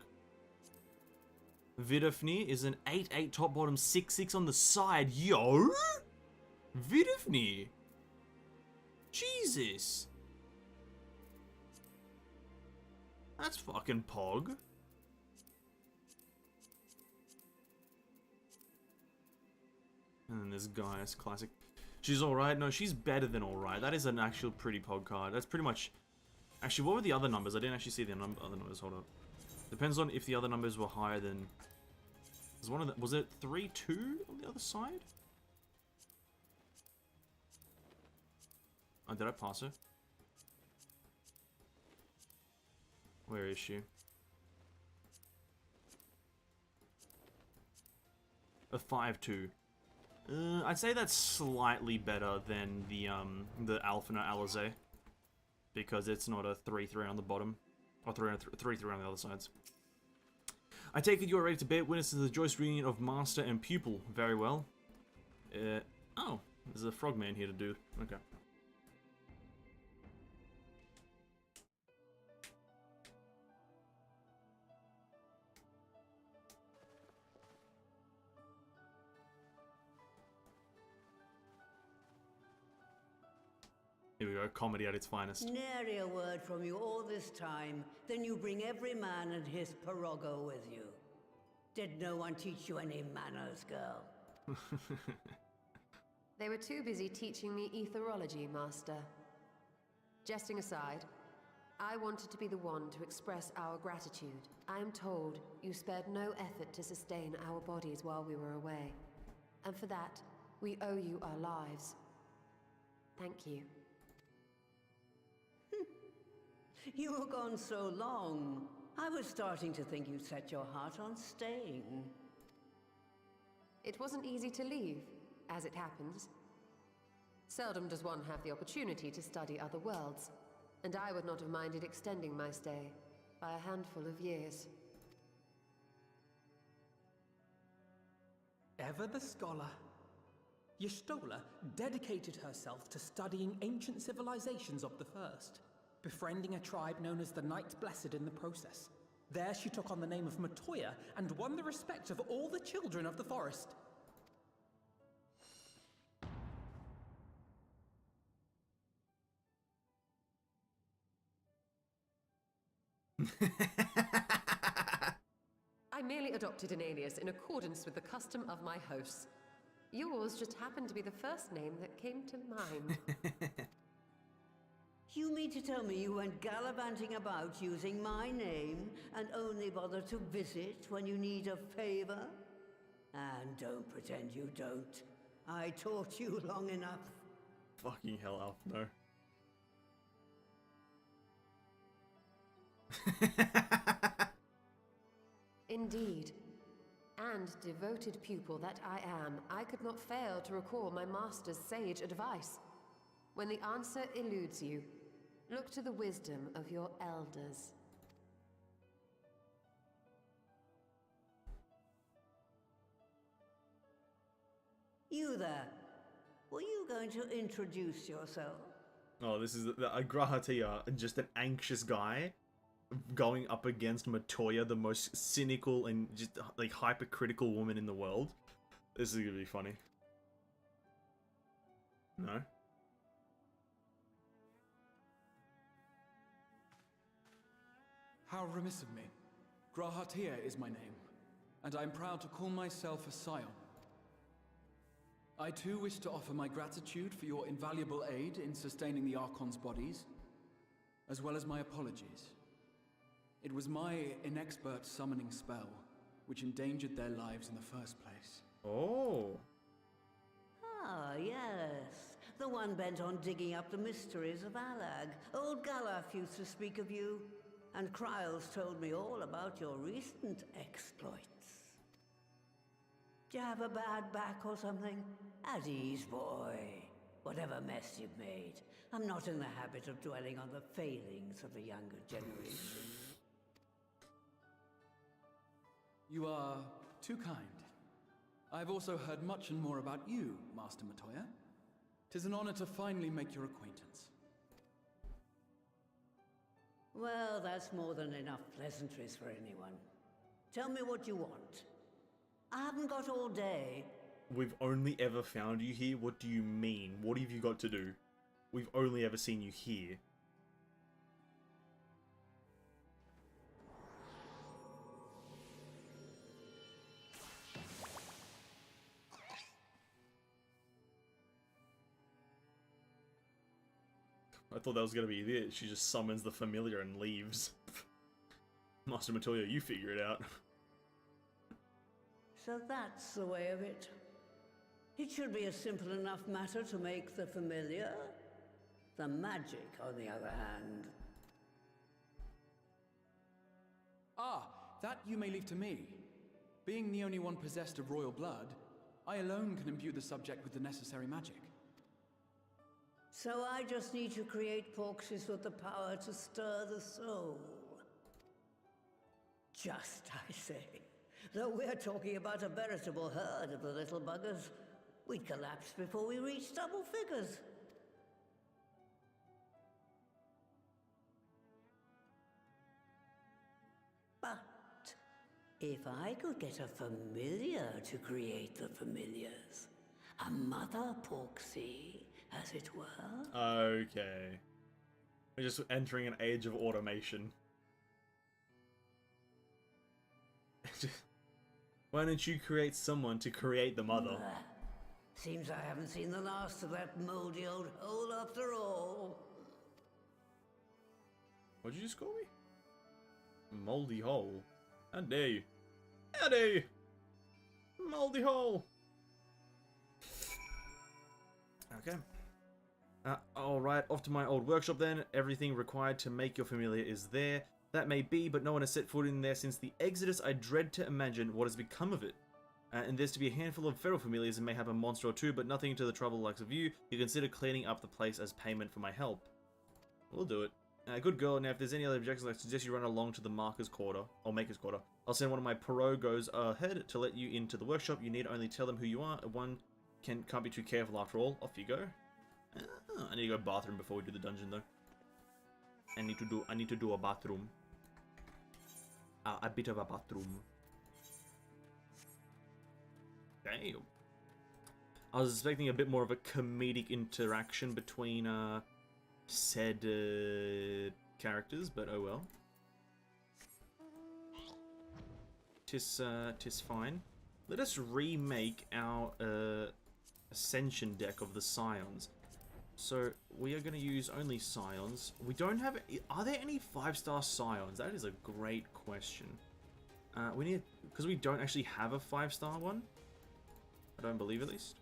Vidofnir is an 8-8 top bottom 6-6 on the side. Yo! Vidofnir! Jesus! That's fucking pog. And then there's Gaius, classic. She's alright? No, she's better than alright. That is an actual pretty pog card. That's pretty much... Actually, what were the other numbers? I didn't actually see the other numbers. Hold up. Depends on if the other numbers were higher than... Was it 3-2 on the other side? Oh, did I pass her? Where is she? A 5-2. I'd say that's slightly better than the Alphina Alizé, because it's not a 3-3 on the bottom, or 3-3 on the other sides. I take it you are ready to bear witness to the joyous reunion of master and pupil. Very well. Oh, there's a frogman here to do. Okay. Here we go, comedy at its finest. Nary a word from you all this time, then you bring every man and his pirogo with you. Did no one teach you any manners, girl? They were too busy teaching me etherology, Master. Jesting aside, I wanted to be the one to express our gratitude. I am told you spared no effort to sustain our bodies while we were away. And for that, we owe you our lives. Thank you. You were gone so long. I was starting to think you'd set your heart on staying. It wasn't easy to leave, as it happens. Seldom does one have the opportunity to study other worlds, and I would not have minded extending my stay by a handful of years. Ever the scholar. Y'shtola dedicated herself to studying ancient civilizations of the First, befriending a tribe known as the Knights Blessed in the process. There she took on the name of Matoya and won the respect of all the children of the forest. I merely adopted an alias in accordance with the custom of my hosts. Yours just happened to be the first name that came to mind. You mean to tell me you went gallivanting about using my name and only bother to visit when you need a favor? And don't pretend you don't. I taught you long enough. Fucking hell, Alf, no. Indeed. And devoted pupil that I am, I could not fail to recall my master's sage advice. When the answer eludes you, look to the wisdom of your elders. You there. Were you going to introduce yourself? Oh, this is a Grahatia, just an anxious guy going up against Matoya, the most cynical and just like hypercritical woman in the world. This is gonna be funny. No? How remiss of me. Grahatia is my name, and I'm proud to call myself a scion. I too wish to offer my gratitude for your invaluable aid in sustaining the Archon's bodies, as well as my apologies. It was my inexpert summoning spell which endangered their lives in the first place. Oh. Ah, yes. The one bent on digging up the mysteries of Alag. Old Galaf used to speak of you, and Kryles told me all about your recent exploits. Do you have a bad back or something? At ease, boy. Whatever mess you've made, I'm not in the habit of dwelling on the failings of the younger generation. You are too kind. I've also heard much and more about you, Master Matoya. 'Tis an honor to finally make your acquaintance. Well, that's more than enough pleasantries for anyone. Tell me what you want. I haven't got all day. We've only ever found you here? What do you mean? What have you got to do? We've only ever seen you here. I thought that was gonna be it. She just summons the familiar and leaves. Master Matoya, you figure it out. So that's the way of it. It should be a simple enough matter to make the familiar. The magic, on the other hand. Ah, that you may leave to me. Being the only one possessed of royal blood, I alone can imbue the subject with the necessary magic. So I just need to create porxes with the power to stir the soul. Just, I say. Though we're talking about a veritable herd of the little buggers, we'd collapse before we reached double figures. But if I could get a familiar to create the familiars, a mother porxie, as it were. Okay. We're just entering an age of automation. Why don't you create someone to create the mother? Seems I haven't seen the last of that moldy old hole after all. What'd you just call me? Moldy hole. How dare you? How dare you? Moldy hole. Okay. Alright, off to my old workshop then. Everything required to make your familiar is there. That may be, but no one has set foot in there since the Exodus. I dread to imagine what has become of it. And there's to be a handful of feral familiars and mayhap a monster or two, but nothing to the trouble likes of you. You consider cleaning up the place as payment for my help. We'll do it. Good girl. Now, if there's any other objections, I suggest you run along to the Marker's Quarter, or Maker's Quarter. I'll send one of my Pirogos ahead to let you into the workshop. You need only tell them who you are. One can't be too careful after all. Off you go. I need to go bathroom before we do the dungeon, though. I need to do a bathroom. A bit of a bathroom. Damn. I was expecting a bit more of a comedic interaction between said characters, but oh well. Tis fine. Let us remake our Ascension deck of the Scions. So we are going to use only Scions. We don't have... Are there any 5-star Scions? That is a great question. We need... Because we don't actually have a 5-star one. I don't believe, at least.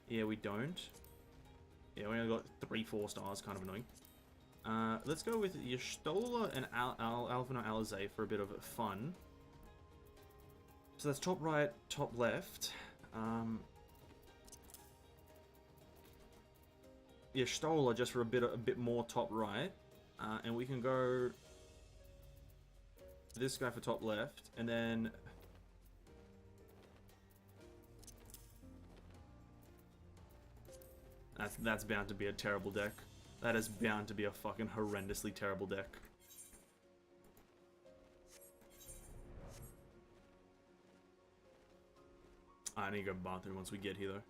Yeah, we don't. Yeah, we only got 3 4-stars. Kind of annoying. Let's go with Y'shtola and Alphinaud Alizé for a bit of fun. So that's top right, top left. Y'shtola just for a bit more top right, and we can go this guy for top left, and then That's bound to be a terrible deck. That is bound to be a fucking horrendously terrible deck. I need to go bathroom once we get here, though.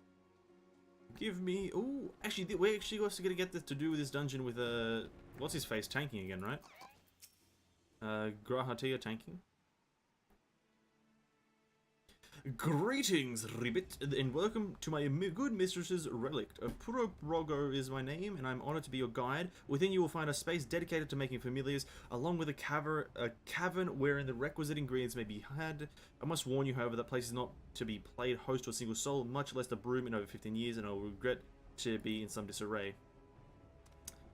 Give me... Ooh, actually, we're actually also going to get this to do with this dungeon with, what's his face? Tanking again, right? Grahatia tanking. Greetings, Ribbit, and welcome to my good mistress's relict. Puroprogo is my name, and I'm honored to be your guide. Within you will find a space dedicated to making familiars, along with a cavern wherein the requisite ingredients may be had. I must warn you, however, that place is not to be played host to a single soul, much less a broom in over 15 years, and I will regret to be in some disarray.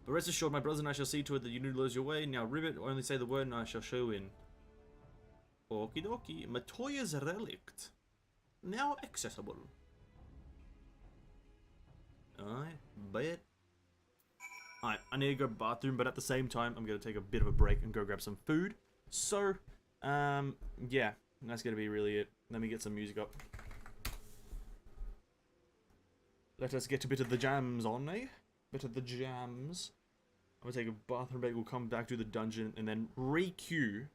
But rest assured, my brothers and I shall see to it that you do lose your way. Now, Ribbit, only say the word and I shall show you in. Okie dokie. Matoya's relict. Now accessible. I bet. Alright, I need to go bathroom, but at the same time, I'm going to take a bit of a break and go grab some food. So, yeah, that's going to be really it. Let me get some music up. Let us get a bit of the jams on, eh? Bit of the jams. I'm going to take a bathroom break, we'll come back to the dungeon, and then re-queue.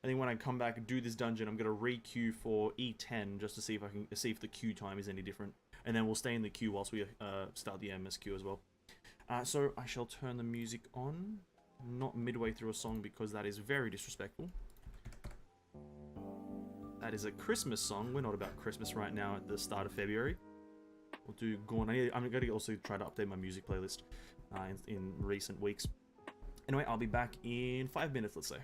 I think when I come back and do this dungeon, I'm going to re-queue for E10 just to see if I can see if the queue time is any different. And then we'll stay in the queue whilst we start the MSQ as well. So I shall turn the music on, not midway through a song because that is very disrespectful. That is a Christmas song. We're not about Christmas right now at the start of February. We'll do Gorn. I'm going to also try to update my music playlist in recent weeks. Anyway, I'll be back in 5 minutes, let's say.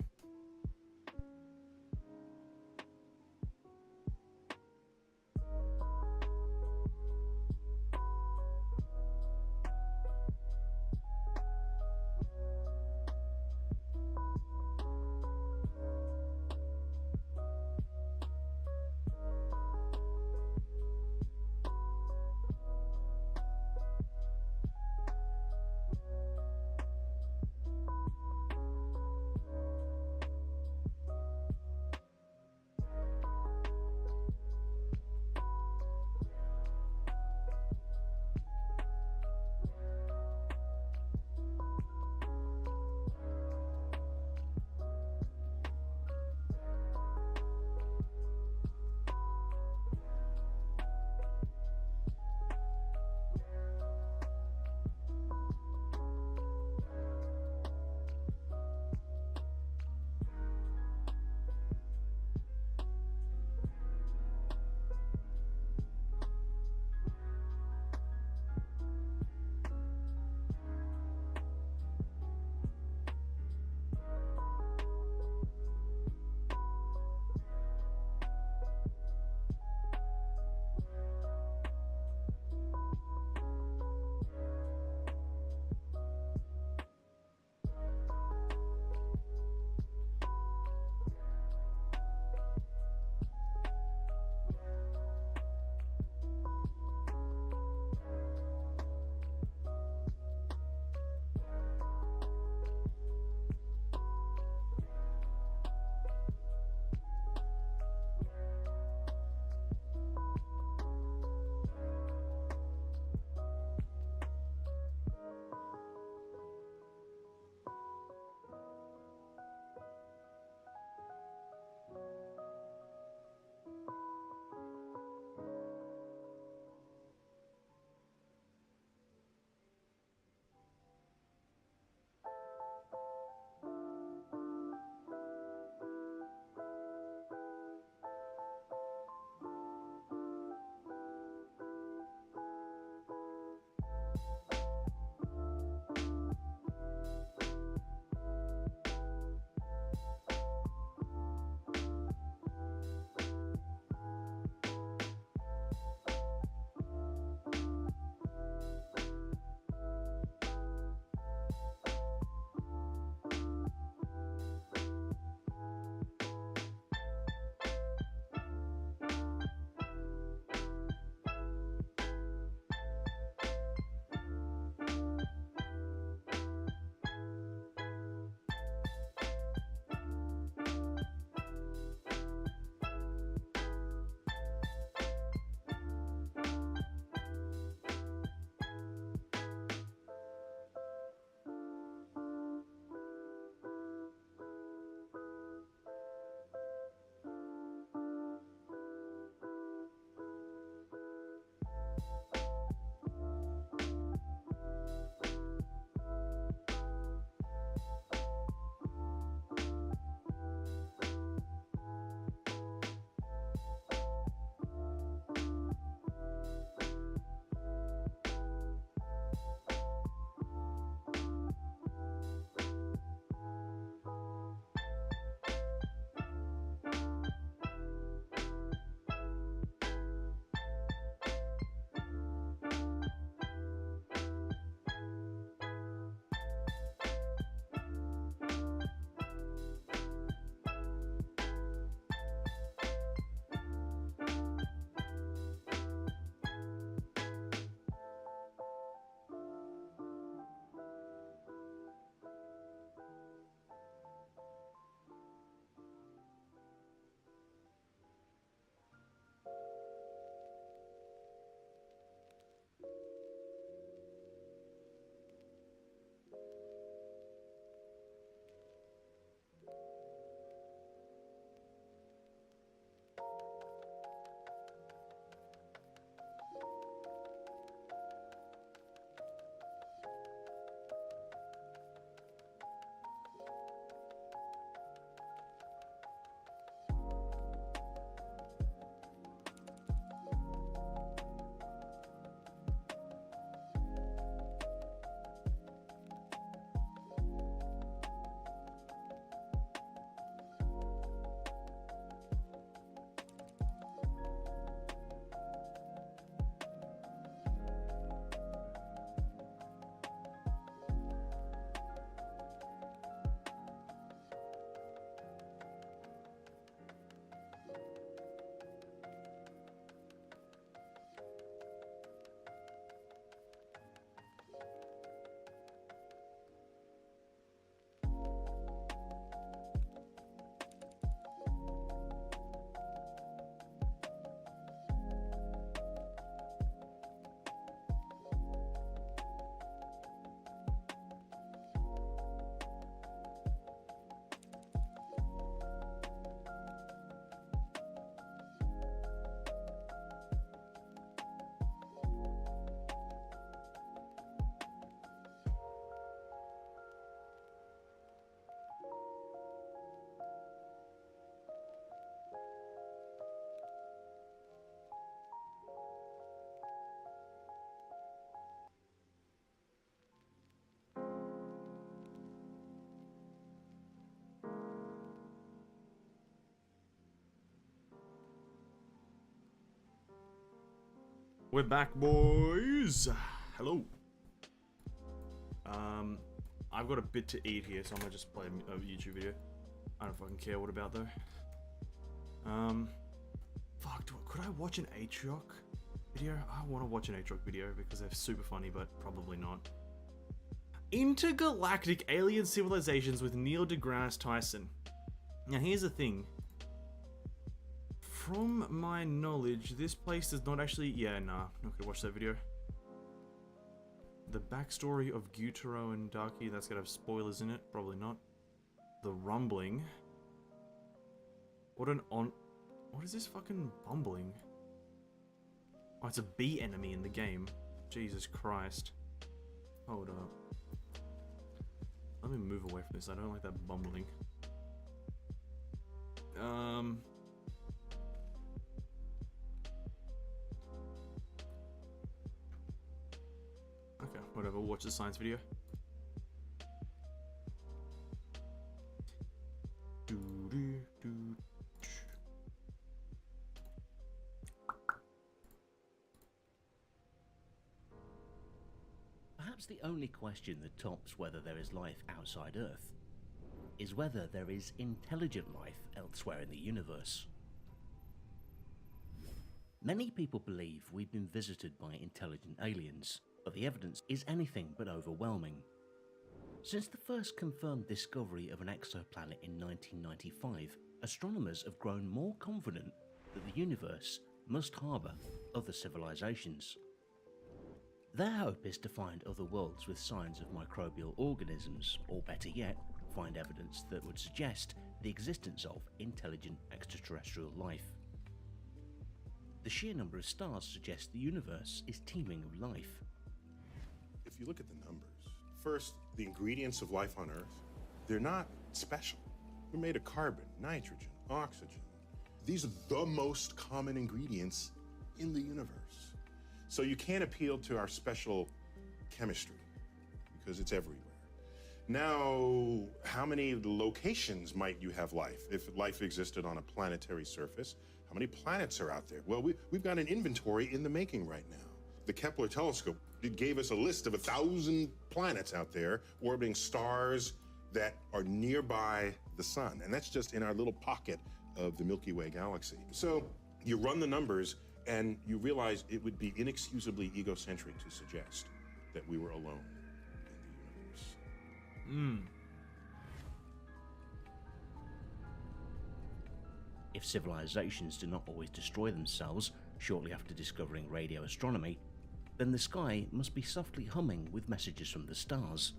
We're back, boys. Hello. I've got a bit to eat here, so I'm gonna just play a YouTube video. I don't fucking care what about though. Fuck, could I watch an Atrioc video? I want to watch an Atrioc video because they're super funny, but probably not. Intergalactic alien civilizations with Neil deGrasse Tyson. Now here's the thing. From my knowledge, this place does not actually... Yeah, nah, not gonna watch that video. The backstory of Gyutaro and Darky, that's gonna have spoilers in it. Probably not. The Rumbling. What is this fucking bumbling? Oh, it's a bee enemy in the game. Jesus Christ. Hold up. Let me move away from this. I don't like that bumbling. Okay, whatever. Watch the science video. Perhaps the only question that tops whether there is life outside Earth is whether there is intelligent life elsewhere in the universe. Many people believe we've been visited by intelligent aliens, but the evidence is anything but overwhelming. Since the first confirmed discovery of an exoplanet in 1995, astronomers have grown more confident that the universe must harbour other civilizations. Their hope is to find other worlds with signs of microbial organisms, or better yet, find evidence that would suggest the existence of intelligent extraterrestrial life. The sheer number of stars suggests the universe is teeming of life. If you look at the numbers, first, the ingredients of life on Earth, they're not special. We're made of carbon, nitrogen, oxygen. These are the most common ingredients in the universe. So you can't appeal to our special chemistry because it's everywhere. Now, how many locations might you have life? If life existed on a planetary surface, how many planets are out there? Well, we've got an inventory in the making right now. The Kepler telescope, it gave us a list of 1,000 planets out there orbiting stars that are nearby the sun. And that's just in our little pocket of the Milky Way galaxy. So you run the numbers and you realize it would be inexcusably egocentric to suggest that we were alone in the universe. If civilizations do not always destroy themselves shortly after discovering radio astronomy, then the sky must be softly humming with messages from the stars.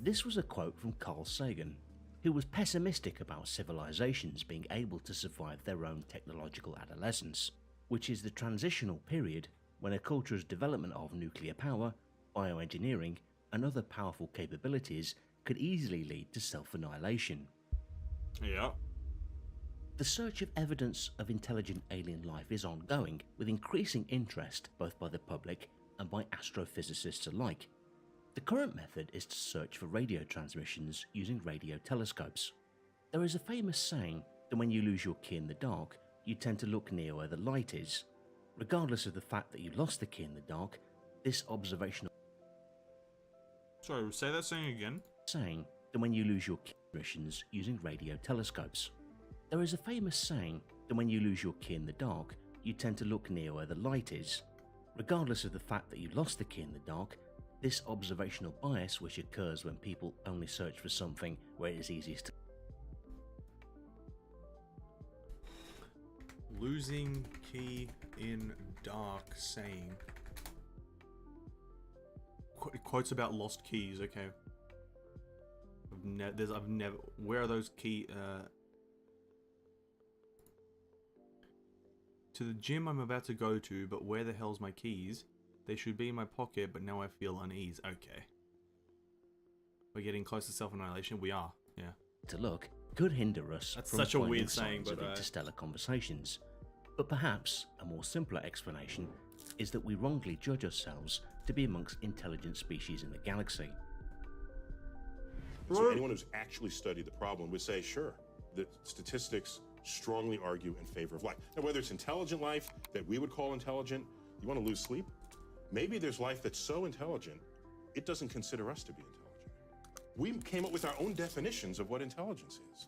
This was a quote from Carl Sagan, who was pessimistic about civilizations being able to survive their own technological adolescence, which is the transitional period when a culture's development of nuclear power, bioengineering, and other powerful capabilities could easily lead to self-annihilation. Yeah. The search of evidence of intelligent alien life is ongoing, with increasing interest both by the public and by astrophysicists alike. The current method is to search for radio transmissions using radio telescopes. There is a famous saying that when you lose your key in the dark, you tend to look near where the light is. Regardless of the fact that you lost the key in the dark, this observational... Sorry, say that saying again. Saying that when you lose your key transmissions using radio telescopes. There is a famous saying that when you lose your key in the dark, you tend to look near where the light is. Regardless of the fact that you lost the key in the dark, this observational bias, which occurs when people only search for something where it is easiest to... Losing key in dark saying. Quotes about lost keys, okay. I've never... Where are those key... To the gym I'm about to go to, but where the hell's my keys? They should be in my pocket, but now I feel unease. Okay. We're getting close to self-annihilation. We are, yeah. To look could hinder us That's from such a finding weird saying, signs but of interstellar conversations. But perhaps a more simpler explanation is that we wrongly judge ourselves to be amongst intelligent species in the galaxy. So anyone who's actually studied the problem would say, sure, the statistics strongly argue in favor of life. Now, whether it's intelligent life that we would call intelligent, You want to lose sleep? Maybe there's life that's so intelligent, it doesn't consider us to be intelligent. We came up with our own definitions of what intelligence is.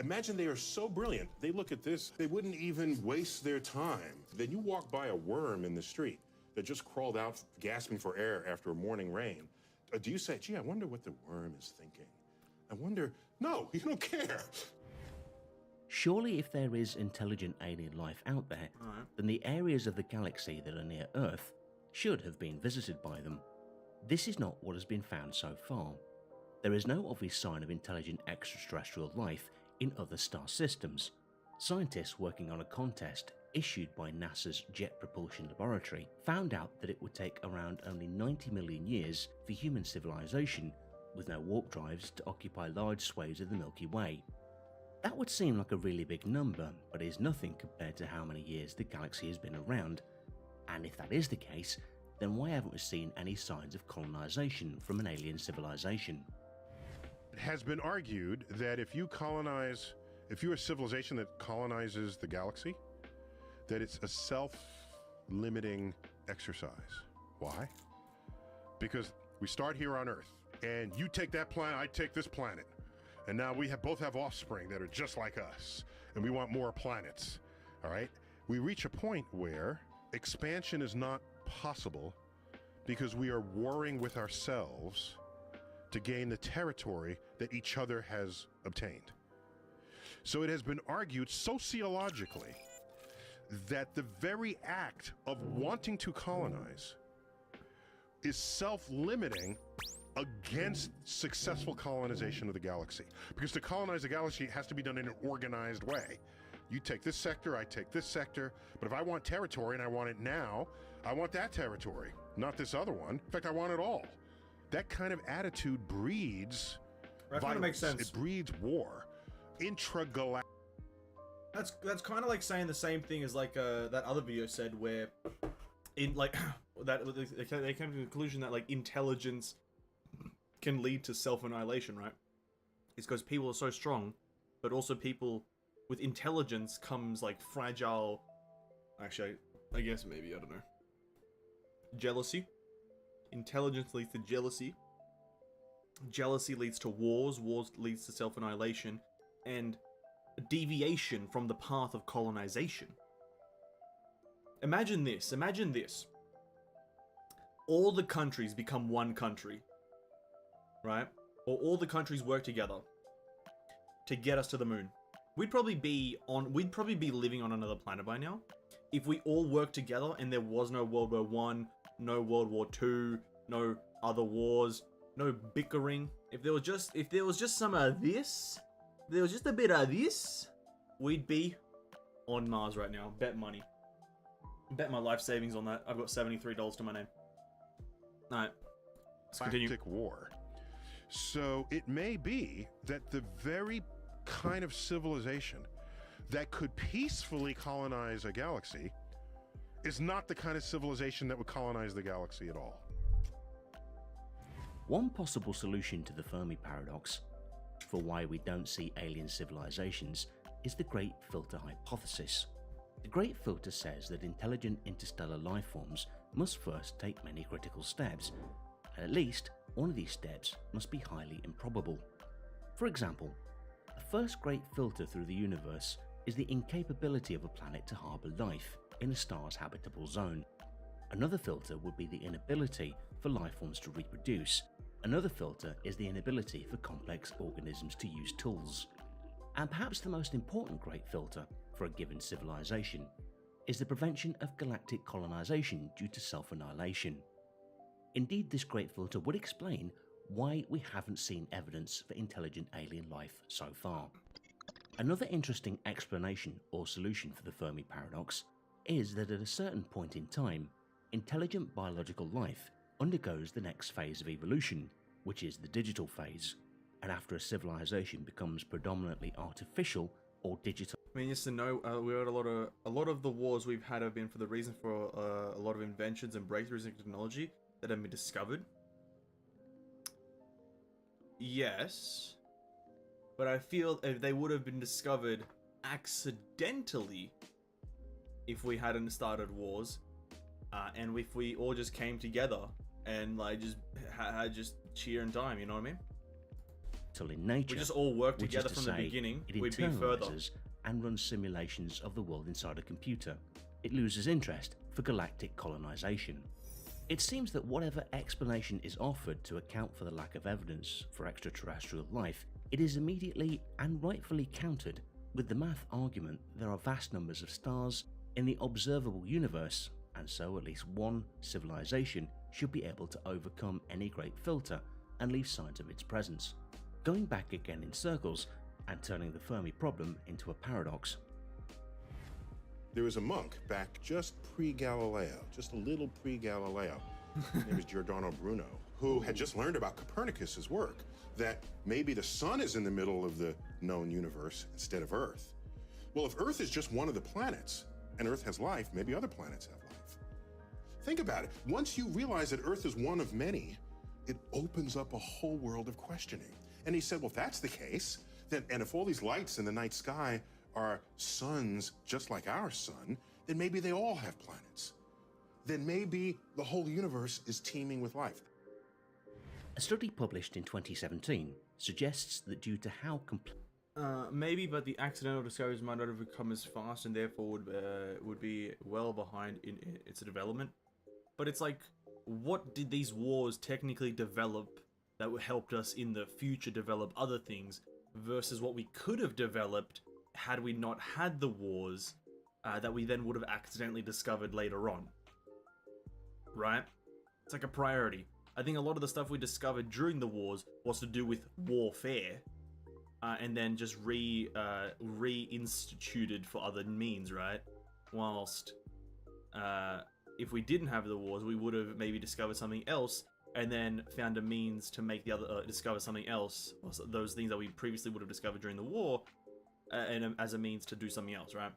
Imagine they are so brilliant, they look at this, they wouldn't even waste their time. Then you walk by a worm in the street that just crawled out gasping for air after a morning rain. Do you say, gee, I wonder what the worm is thinking? I wonder, no, you don't care. Surely if there is intelligent alien life out there, then the areas of the galaxy that are near Earth should have been visited by them. This is not what has been found so far. There is no obvious sign of intelligent extraterrestrial life in other star systems. Scientists working on a contest issued by NASA's Jet Propulsion Laboratory found out that it would take around only 90 million years for human civilization, with no warp drives, to occupy large swathes of the Milky Way. That would seem like a really big number, but is nothing compared to how many years the galaxy has been around. And if that is the case, then why haven't we seen any signs of colonization from an alien civilization? It has been argued that if you're a civilization that colonizes the galaxy, that it's a self-limiting exercise. Why? Because we start here on Earth, and you take that planet, I take this planet. And now we both have offspring that are just like us, and we want more planets, all right? We reach a point where expansion is not possible because we are warring with ourselves to gain the territory that each other has obtained. So it has been argued sociologically that the very act of wanting to colonize is self-limiting against successful colonization of the galaxy. Because to colonize the galaxy, it has to be done in an organized way. You take this sector, I take this sector, but if I want territory and I want it now, I want that territory, not this other one. In fact, I want it all. That kind of attitude breeds That kind of makes sense. It breeds war. Intragalactic. That's kind of like saying the same thing as like that other video said, where in like that they came to the conclusion that like intelligence can lead to self-annihilation, right? It's because people are so strong, but also people with intelligence comes like fragile. Actually, I guess maybe, I don't know. Jealousy. Intelligence leads to jealousy. Jealousy leads to wars. Wars leads to self-annihilation. And deviation from the path of colonization. Imagine this. Imagine this. All the countries become one country. Right? Or all the countries work together to get us to the moon. We'd probably be living on another planet by now if we all worked together and there was no World War One, no World War II, no other wars, no bickering. If there was just some of this, if there was just a bit of this, we'd be on Mars right now. Bet money. Bet my life savings on that. I've got $73 to my name. Alright. Let's continue. War. So it may be that the very kind of civilization that could peacefully colonize a galaxy is not the kind of civilization that would colonize the galaxy at all. One possible solution to the Fermi paradox, for why we don't see alien civilizations, is the Great Filter hypothesis. The Great Filter says that intelligent interstellar life forms must first take many critical steps, and at least one of these steps must be highly improbable. For example, the first great filter through the universe is the incapability of a planet to harbour life in a star's habitable zone. Another filter would be the inability for life forms to reproduce. Another filter is the inability for complex organisms to use tools. And perhaps the most important great filter for a given civilization is the prevention of galactic colonization due to self-annihilation. Indeed, this great filter would explain why we haven't seen evidence for intelligent alien life so far. Another interesting explanation or solution for the Fermi paradox is that at a certain point in time, intelligent biological life undergoes the next phase of evolution, which is the digital phase, and after a civilization becomes predominantly artificial or digital. I mean, yes and no. We heard a lot of the wars we've had have been for the reason for a lot of inventions and breakthroughs in technology that have been discovered. Yes, but I feel if they would have been discovered accidentally, if we hadn't started wars, and if we all just came together and like just had just cheer and time, you know what I mean? Till in nature, we just all work which together is to from the say, beginning, it we'd be further. internalizes and runs simulations of the world inside a computer. It loses interest for galactic colonization. It seems that whatever explanation is offered to account for the lack of evidence for extraterrestrial life, it is immediately and rightfully countered with the math argument there are vast numbers of stars in the observable universe, and so at least one civilization should be able to overcome any great filter and leave signs of its presence, going back again in circles and turning the Fermi problem into a paradox. There was a monk back just pre-Galileo, just a little pre-Galileo. His name was Giordano Bruno, who had just learned about Copernicus's work, that maybe the sun is in the middle of the known universe instead of Earth. Well, if Earth is just one of the planets, and Earth has life, maybe other planets have life. Think about it. Once you realize that Earth is one of many, it opens up a whole world of questioning. And he said, well, if that's the case, then, and if all these lights in the night sky are suns just like our sun, then maybe they all have planets. Then maybe the whole universe is teeming with life. A study published in 2017 suggests that due to how maybe, but the accidental discoveries might not have come as fast and therefore would be well behind in its development. But it's like, what did these wars technically develop that helped us in the future develop other things versus what we could have developed had we not had the wars that we then would have accidentally discovered later on? Right? It's like a priority. I think a lot of the stuff we discovered during the wars was to do with warfare, and then just reinstituted for other means, right? Whilst if we didn't have the wars, we would have maybe discovered something else, and then found a means to make the other discover something else, or those things that we previously would have discovered during the war, and as a means to do something else, right?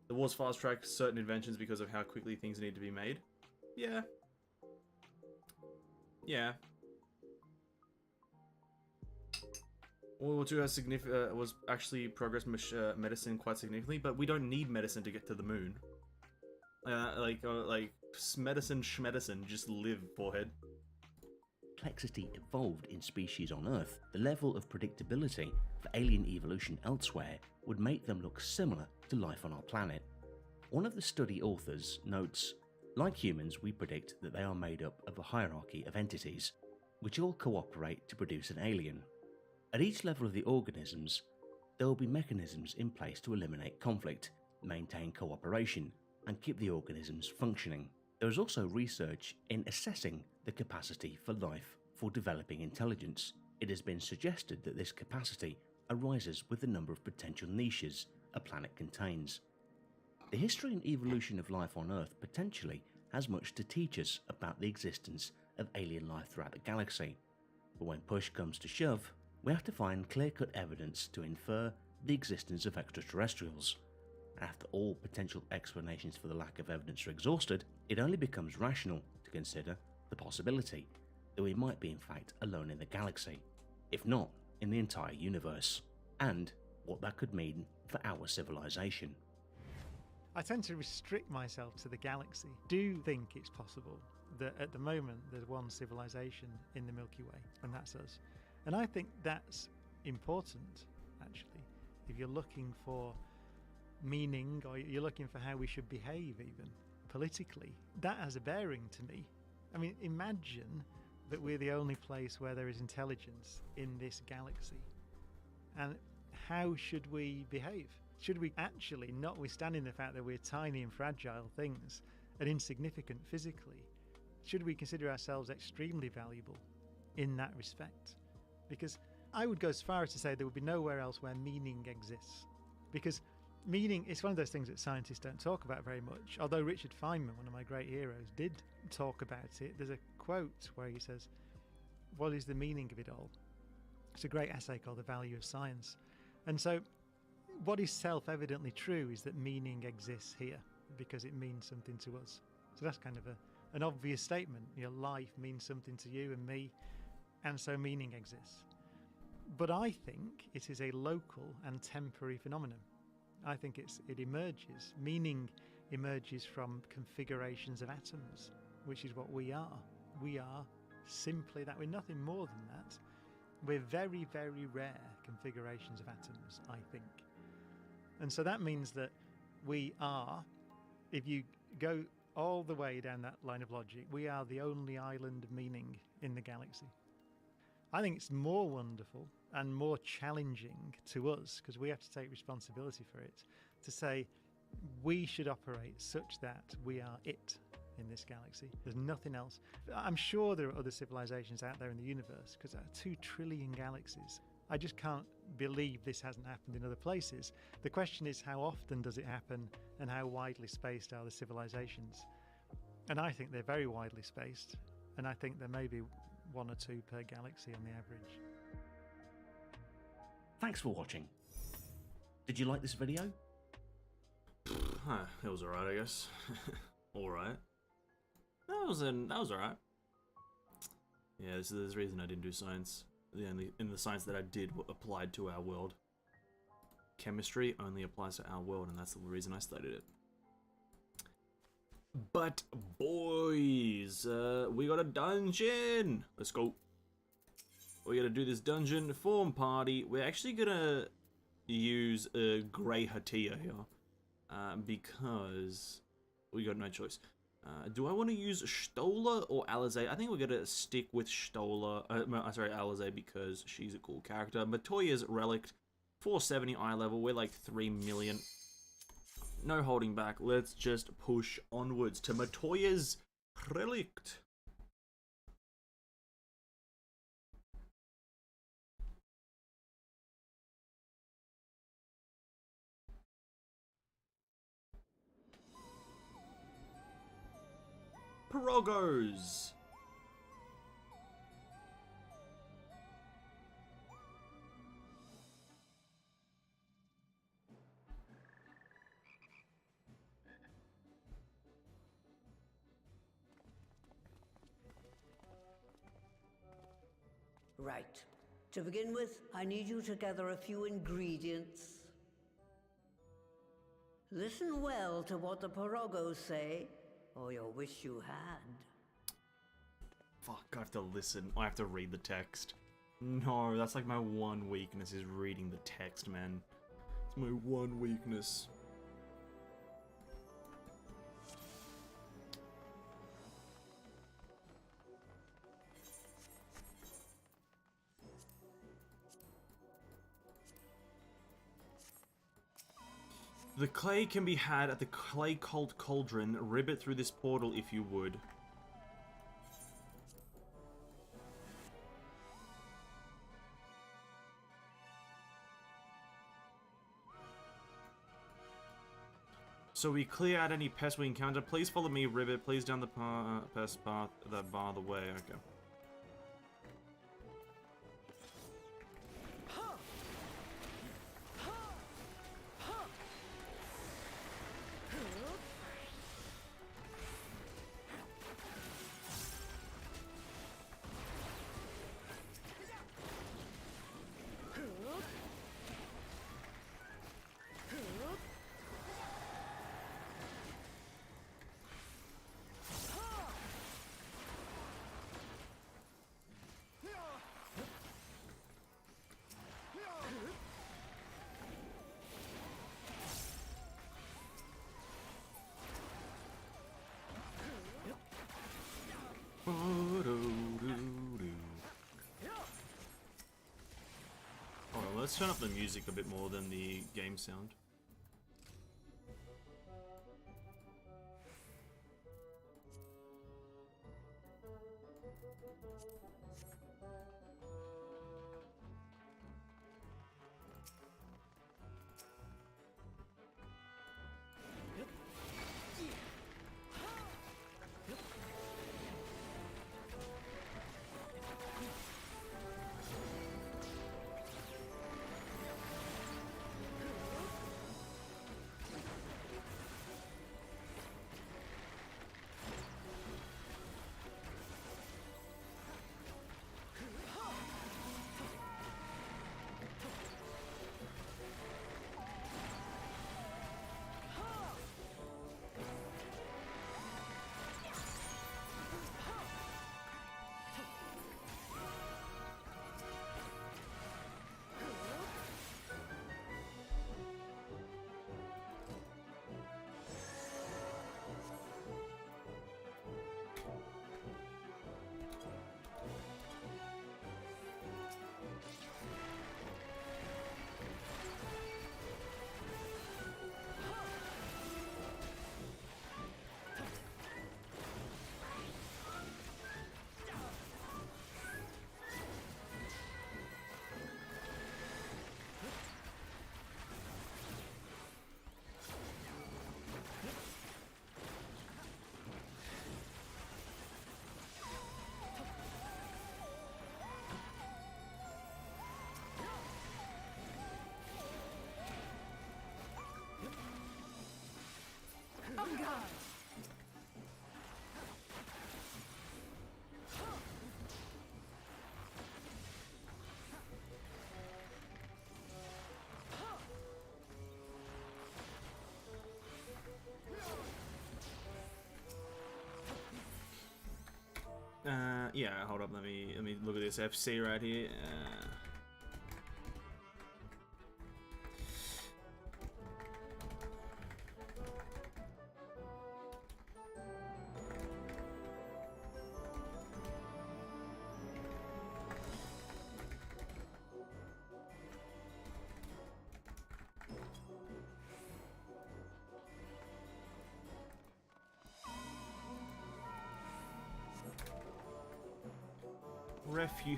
The wars fast-track certain inventions because of how quickly things need to be made. Yeah. Yeah. World War II has was actually progressed medicine quite significantly, but we don't need medicine to get to the moon. Like medicine schmedicine, just live, forehead. Complexity evolved in species on Earth, the level of predictability for alien evolution elsewhere would make them look similar to life on our planet. One of the study authors notes, like humans, we predict that they are made up of a hierarchy of entities, which all cooperate to produce an alien. At each level of the organisms, there will be mechanisms in place to eliminate conflict, maintain cooperation, and keep the organisms functioning. There is also research in assessing the capacity for life for developing intelligence. It has been suggested that this capacity arises with the number of potential niches a planet contains. The history and evolution of life on Earth potentially has much to teach us about the existence of alien life throughout the galaxy. But when push comes to shove, we have to find clear-cut evidence to infer the existence of extraterrestrials. After all potential explanations for the lack of evidence are exhausted, it only becomes rational to consider the possibility that we might be in fact alone in the galaxy, if not in the entire universe, and what that could mean for our civilization. I tend to restrict myself to the galaxy. Do think it's possible that at the moment there's one civilization in the Milky Way, and that's us. And I think that's important, actually, if you're looking for meaning, or you're looking for how we should behave even politically. That has a bearing to me. I mean, imagine that we're the only place where there is intelligence in this galaxy. And how should we behave? Should we actually, notwithstanding the fact that we're tiny and fragile things and insignificant physically, should we consider ourselves extremely valuable in that respect? Because I would go as far as to say there would be nowhere else where meaning exists. Because meaning is one of those things that scientists don't talk about very much, although Richard Feynman, one of my great heroes, did talk about it. There's a quote where he says, "What is the meaning of it all?" It's a great essay called The Value of Science. And so what is self-evidently true is that meaning exists here because it means something to us. So that's kind of an obvious statement. Your life means something to you and me, and so meaning exists. But I think it is a local and temporary phenomenon. I think it emerges. Meaning emerges from configurations of atoms, which is what we are. We are simply that. We're nothing more than that. We're very, very rare configurations of atoms, I think. And so that means that we are, if you go all the way down that line of logic, we are the only island of meaning in the galaxy. I think it's more wonderful and more challenging to us, because we have to take responsibility for it, to say we should operate such that we are it in this galaxy. There's nothing else. I'm sure there are other civilizations out there in the universe, because there are 2 trillion galaxies. I just can't believe this hasn't happened in other places. The question is, how often does it happen, and how widely spaced are the civilizations? And I think they're very widely spaced, and I think there may be 1 or 2 per galaxy on the average. Thanks for watching. Did you like this video? It was alright, I guess. Alright. That was alright. Yeah, there's a reason I didn't do science. In the science that I did applied to our world. Chemistry only applies to our world, and that's the reason I studied it. But boys, we got a dungeon. Let's go. We gotta do this dungeon form party. We're actually gonna use a Grey Hatia here, because we got no choice. Do I want to use Stola or Alizé? I think we're gonna stick with Stola. Sorry, Alizé, because she's a cool character. Matoya's Relict, 470 eye level. We're like 3 million. No holding back. Let's just push onwards to Matoya's Relict. Pirogos. Right. To begin with, I need you to gather a few ingredients. Listen well to what the Pirogos say, or you'll wish you had. Fuck, I have to listen. I have to read the text. No, that's like my one weakness, is reading the text, man. It's my one weakness. The clay can be had at the Clay Cult Cauldron. Rib it through this portal if you would. So we clear out any pests we encounter. Please follow me, Ribbit. Please down the pest path that bar the way. Okay. Alright, let's turn up the music a bit more than the game sound. Yeah, hold up, let me look at this FC right here.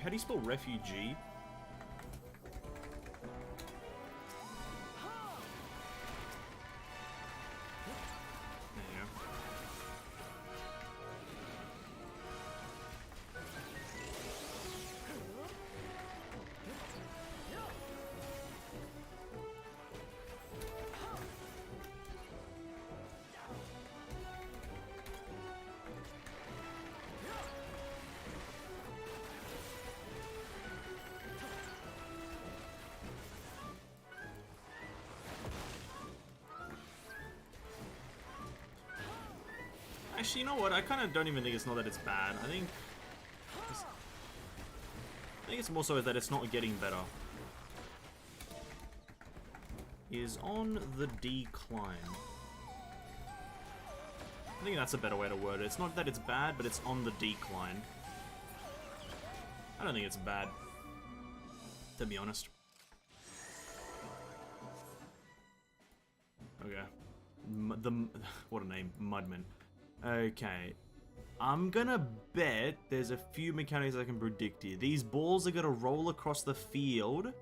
How do you spell refugee? There you go. Actually, you know what? I kind of don't even think it's not that it's bad. I think it's more so that it's not getting better. Is on the decline. I think that's a better way to word it. It's not that it's bad, but it's on the decline. I don't think it's bad, to be honest. Okay. What a name, Mudman. Okay, I'm gonna bet there's a few mechanics I can predict here. These balls are gonna roll across the field,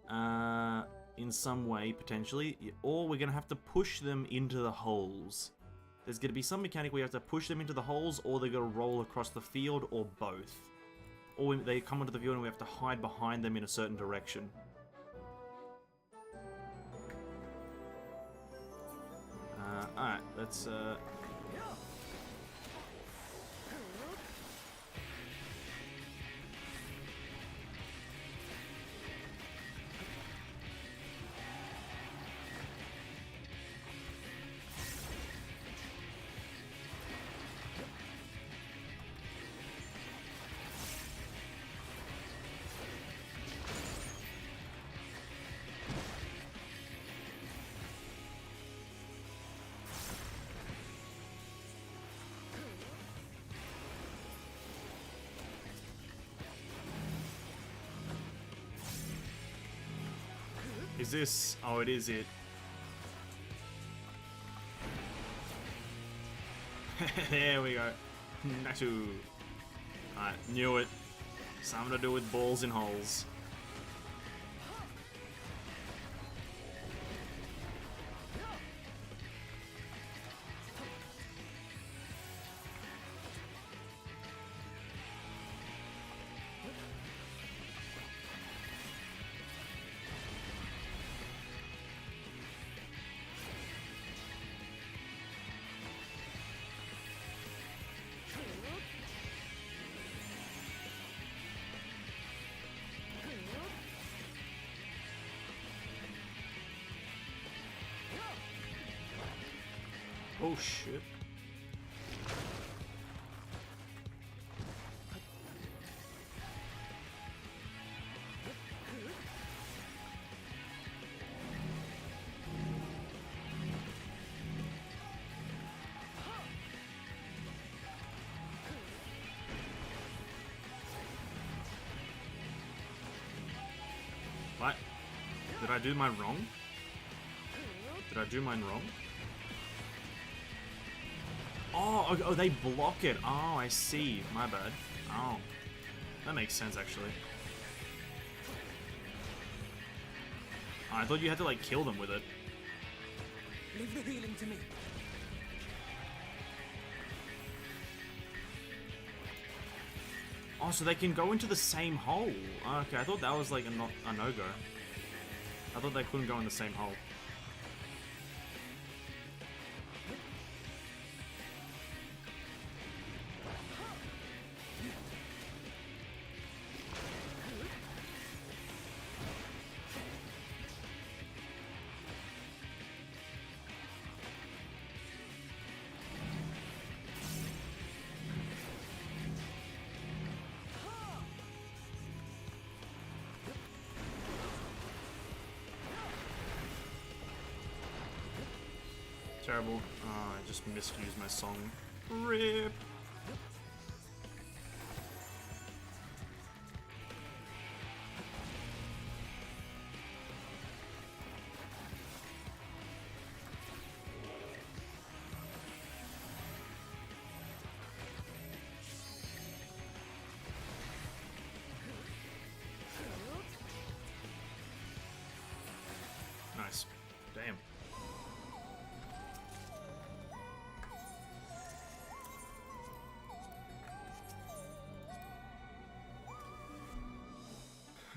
in some way, potentially, or we're gonna have to push them into the holes. There's gonna be some mechanic where you have to push them into the holes, or they're gonna roll across the field, or both. Or they come onto the field and we have to hide behind them in a certain direction. Alright, let's, is this? Oh, it is it. There we go. Natu. Alright, knew it. Something to do with balls in holes. Oh shit. What? Did I do mine wrong? Did I do mine wrong? Oh, they block it. Oh, I see. My bad. Oh. That makes sense, actually. Oh, I thought you had to, like, kill them with it. Leave the healing to me. Oh, so they can go into the same hole. Oh, okay, I thought that was, like, a no-go. I thought they couldn't go in the same hole. terrible. Oh, I just misused my song. RIP! Nice. Damn.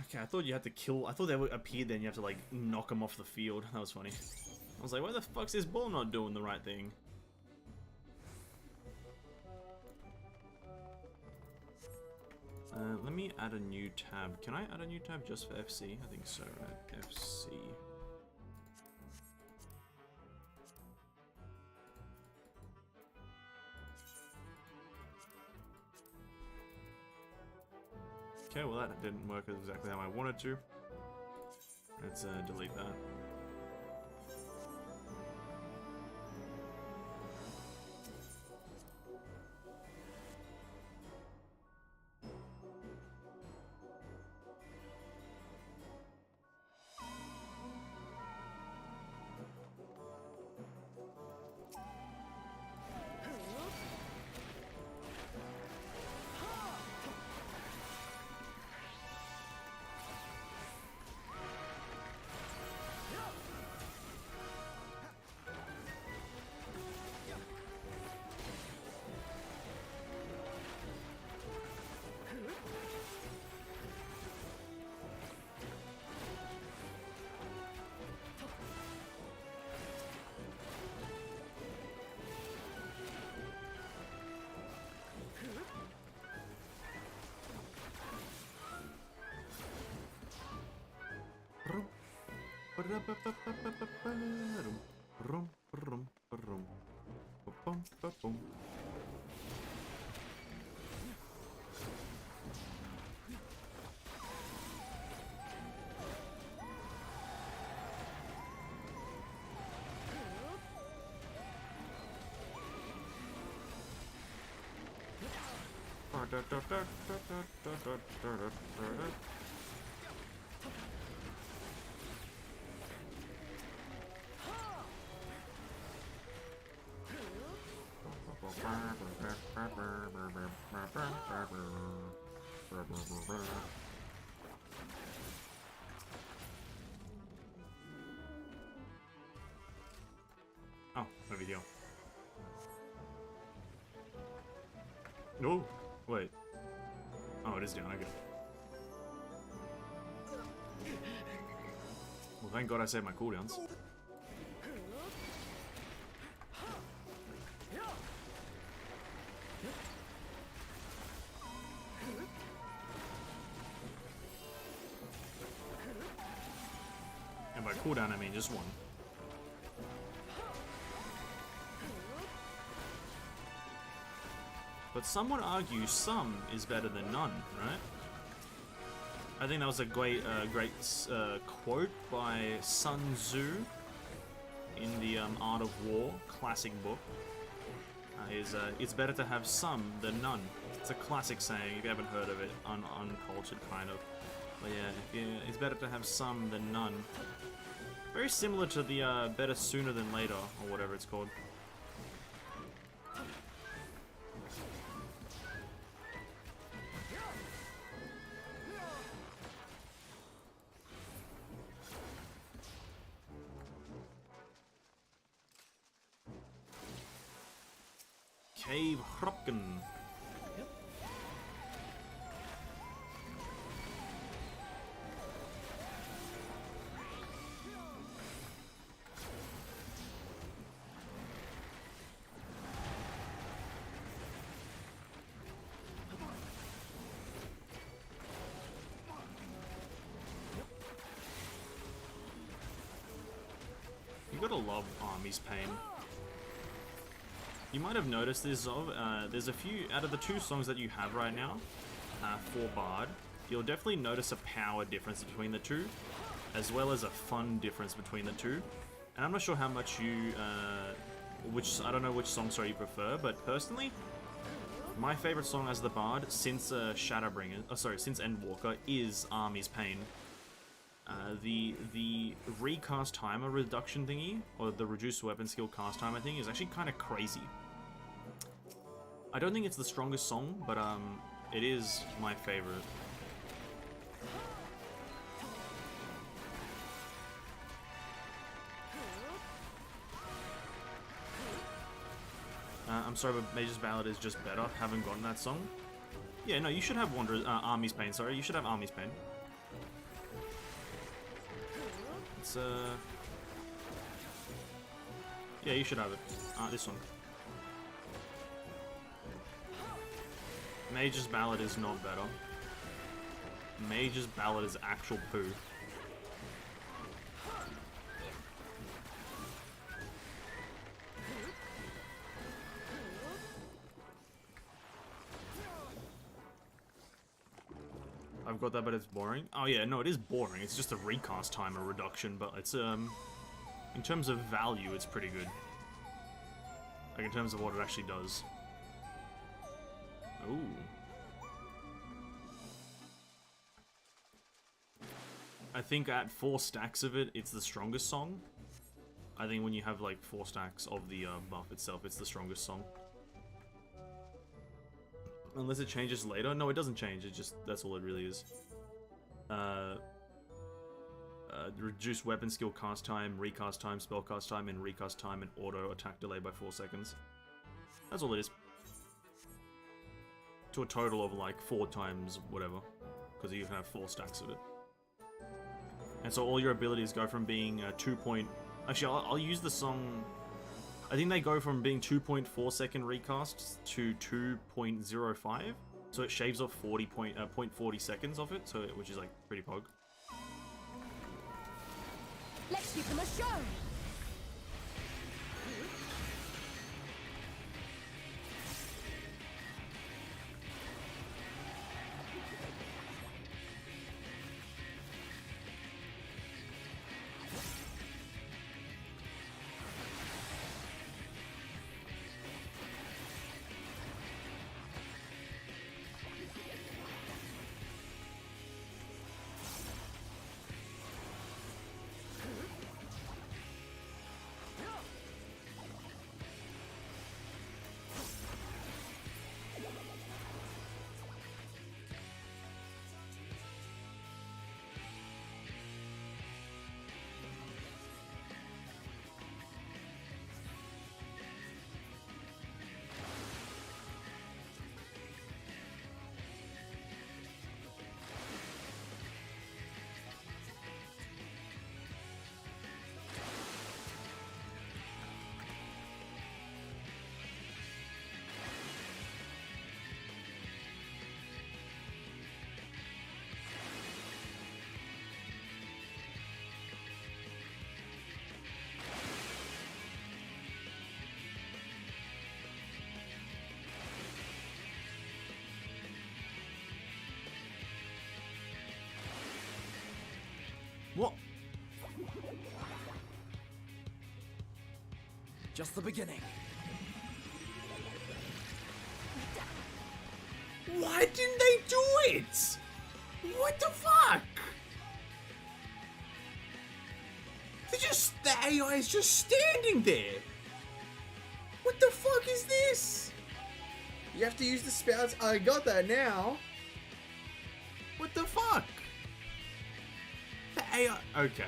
Okay, I thought you had to kill. I thought they would appear then you have to like knock them off the field. That was funny. I was like, why the fuck's this ball not doing the right thing? Let me add a new tab. Can I add a new tab just for FC? I think so, right? FC. Okay, well that didn't work exactly how I wanted to. Let's delete that. Oh, no video. Oh, wait. Oh, it is down, okay. Well, thank God I saved my cooldowns. And by cooldown, I mean just one. But some would argue some is better than none, right? I think that was a great quote by Sun Tzu in the Art of War classic book. It's better to have some than none. It's a classic saying, if you haven't heard of it, uncultured kind of. But yeah, it's better to have some than none. Very similar to the better sooner than later, or whatever it's called. Cave Hropken. You gotta love Army's Pain. You might have noticed this, there's a few, out of the two songs that you have right now, for Bard, you'll definitely notice a power difference between the two, as well as a fun difference between the two. And I'm not sure how much you which I don't know which song story you prefer, but personally, my favorite song as the Bard since Shadowbringer, since Endwalker is Army's Pain. The recast timer reduction thingy, or the reduced weapon skill cast timer thing, is actually kind of crazy. I don't think it's the strongest song, but it is my favorite. I'm sorry, but Mage's Ballad is just better. Haven't gotten that song. Yeah, no, you should have Army's Pain. Sorry, you should have Army's Pain. It's yeah, you should have it. This one. Mage's Ballad is not better. Mage's Ballad is actual poo. I've got that, but it's boring. Oh yeah, no, it is boring. It's just a recast timer reduction, but it's in terms of value, it's pretty good. Like in terms of what it actually does. Ooh. I think at 4 stacks of it, it's the strongest song. I think when you have like 4 stacks of the buff itself, it's the strongest song. Unless it changes later. No, it doesn't change. It just, that's all it really is. Reduce weapon skill cast time, recast time, spell cast time, and recast time, and auto attack delay by 4 seconds. That's all it is. To a total of like 4 times whatever. Because you can have 4 stacks of it. And so all your abilities go from being 2 point... Actually, I'll use the song... I think they go from being 2.4 second recasts to 2.05, so it shaves off 0.40 seconds off it, so which is like pretty pog. Let's give them a show! What? Just the beginning. Why didn't they do it? What the fuck? The AI is just standing there. What the fuck is this? You have to use the spouts. I got that now. What the fuck? The AI. Okay.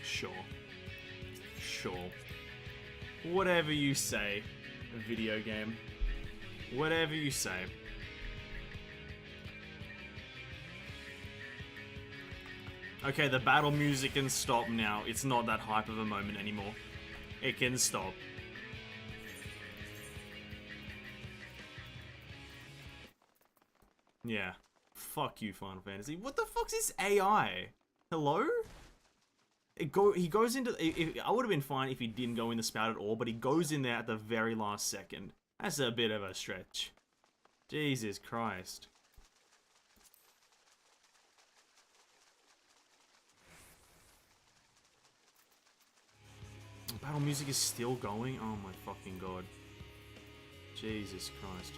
Sure. Whatever you say, video game. Whatever you say. Okay, the battle music can stop now. It's not that hype of a moment anymore. It can stop. Yeah. Fuck you, Final Fantasy. What the fuck's this AI? Hello? He goes into... I would have been fine if he didn't go in the spout at all, but he goes in there at the very last second. That's a bit of a stretch. Jesus Christ. Battle music is still going? Oh my fucking god. Jesus Christ.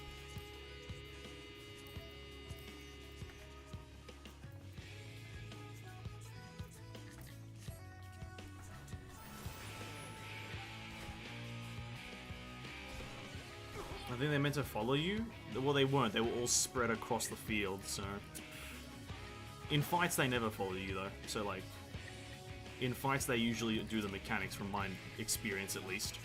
I think they meant to follow you? Well, they weren't. They were all spread across the field, so... In fights, they never follow you, though. So, like... In fights, they usually do the mechanics, from my experience, at least.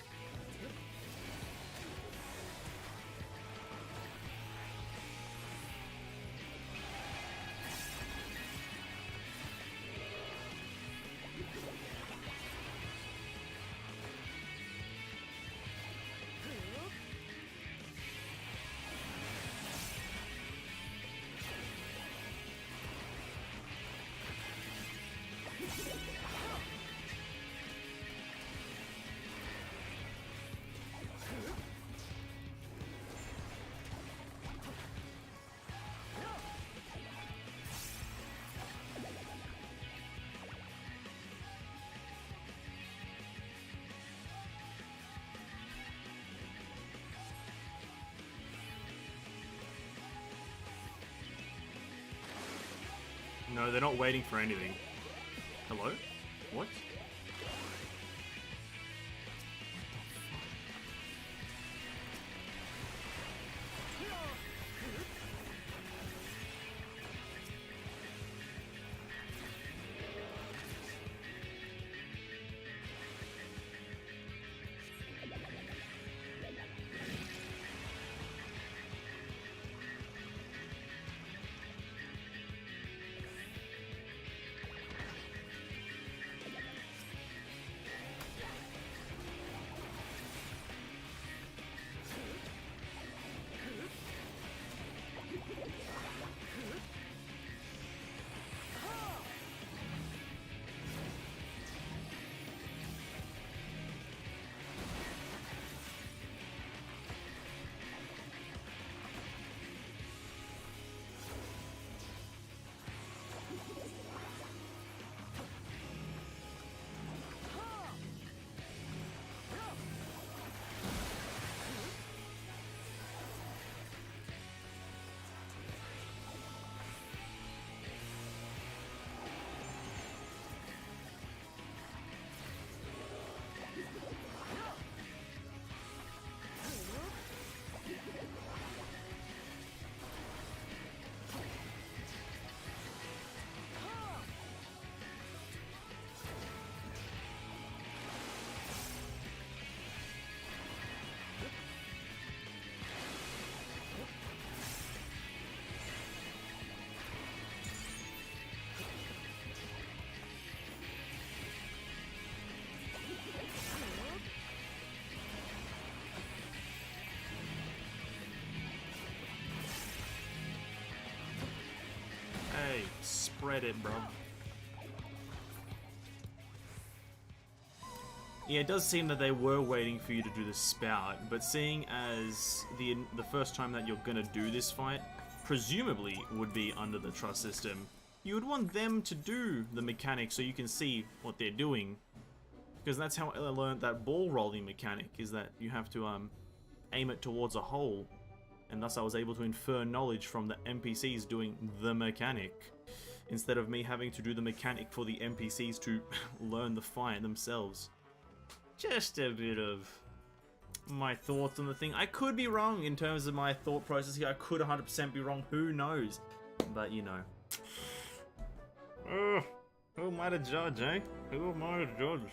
No, they're not waiting for anything. Hello? What? Hey, spread it, bro. Yeah, it does seem that they were waiting for you to do the spout, but seeing as the first time that you're gonna do this fight, presumably would be under the trust system, you would want them to do the mechanics so you can see what they're doing. Because that's how I learned that ball rolling mechanic, is that you have to aim it towards a hole. And thus I was able to infer knowledge from the NPCs doing the mechanic, instead of me having to do the mechanic for the NPCs to learn the fight themselves. Just a bit of my thoughts on the thing. I could be wrong in terms of my thought process here. I could 100% be wrong. Who knows? But, you know. Who am I to judge, eh? Who am I to judge?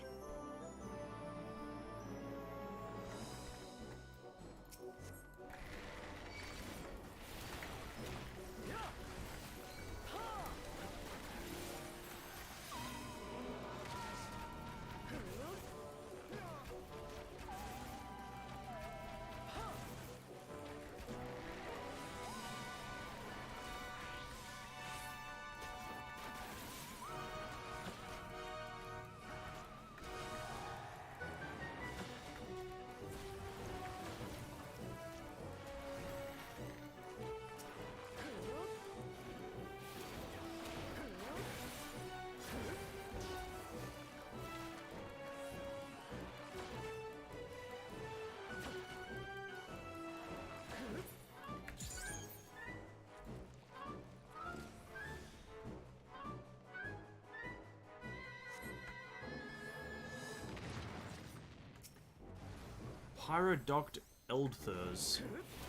Pyrodoct Eldthurs.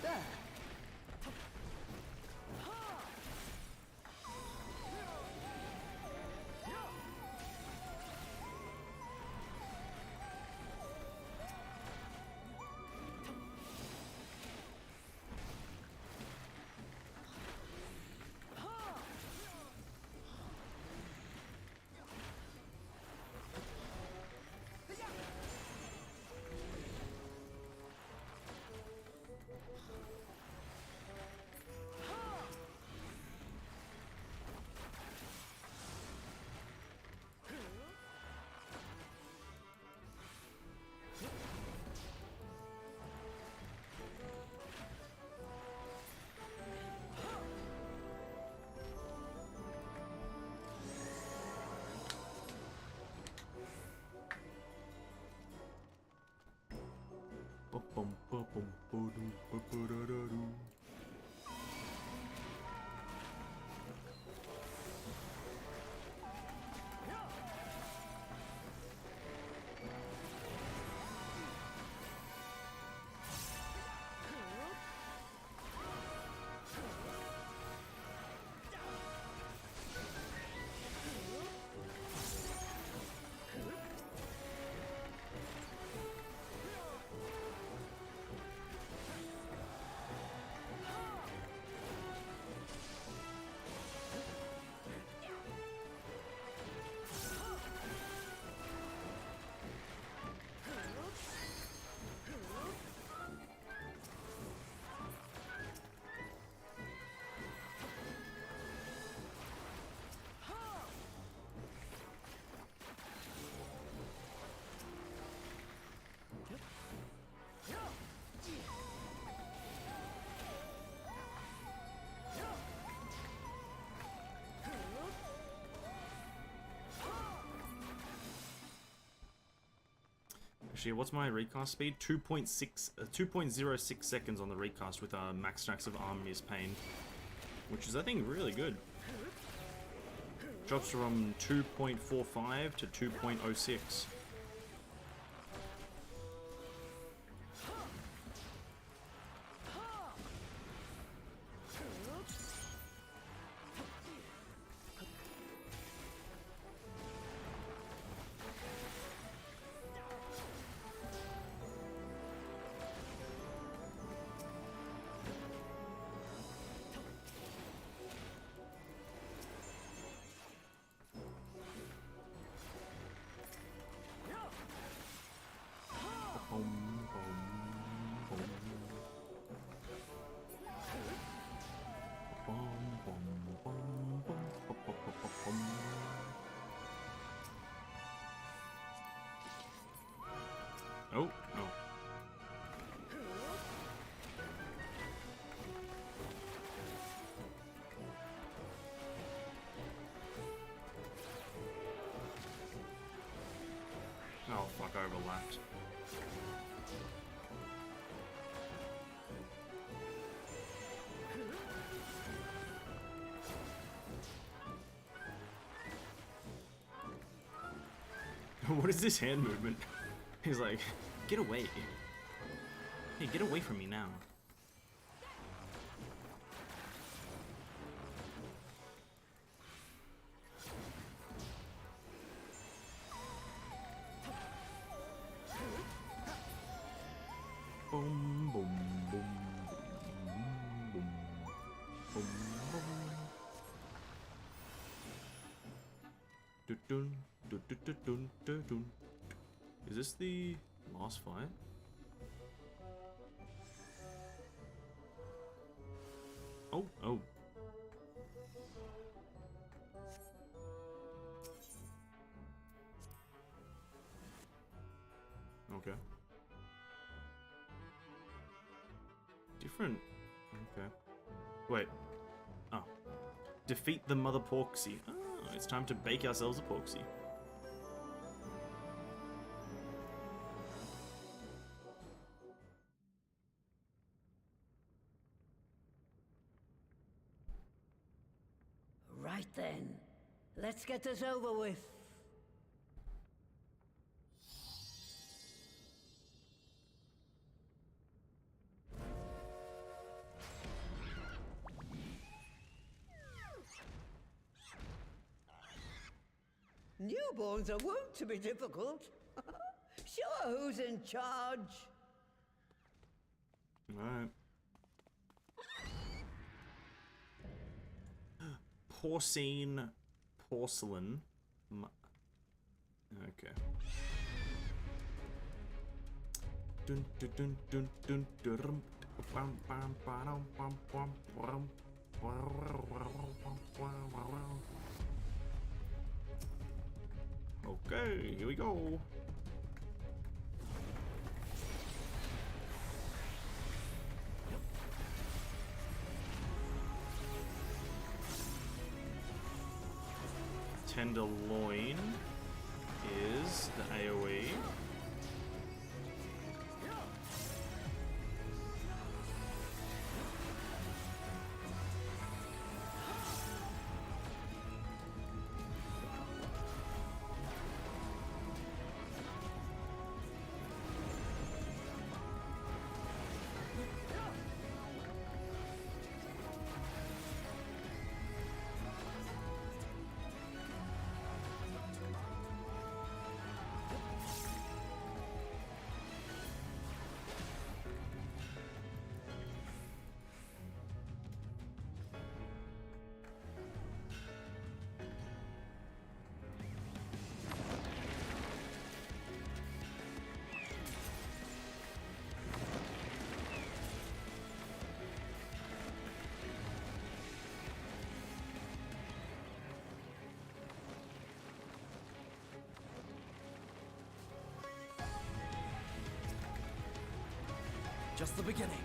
There. Actually, what's my recast speed? 2.06 seconds on the recast with max stacks of Army's Pain, which is, I think, really good. Drops from 2.45 to 2.06. Oh, oh. Oh, fuck, I overlapped. What is this hand movement? He's like, get away. Hey, get away from me now. Boom, boom, boom, boom, boom, boom, boom. Dun, dun, dun, dun, dun, dun, dun. Is this the last fight? Oh, oh. Okay. Different. Okay. Wait. Oh. Defeat the mother porksy. Oh, it's time to bake ourselves a porksy. Right then, let's get this over with. Newborns are wont to be difficult. Sure, who's in charge? Alright. Porcine porcelain. Okay. Dun dun dun dun dun dun. Bam bam bam bam bam bam. Okay, here we go. Tenderloin is the AoE. Just the beginning.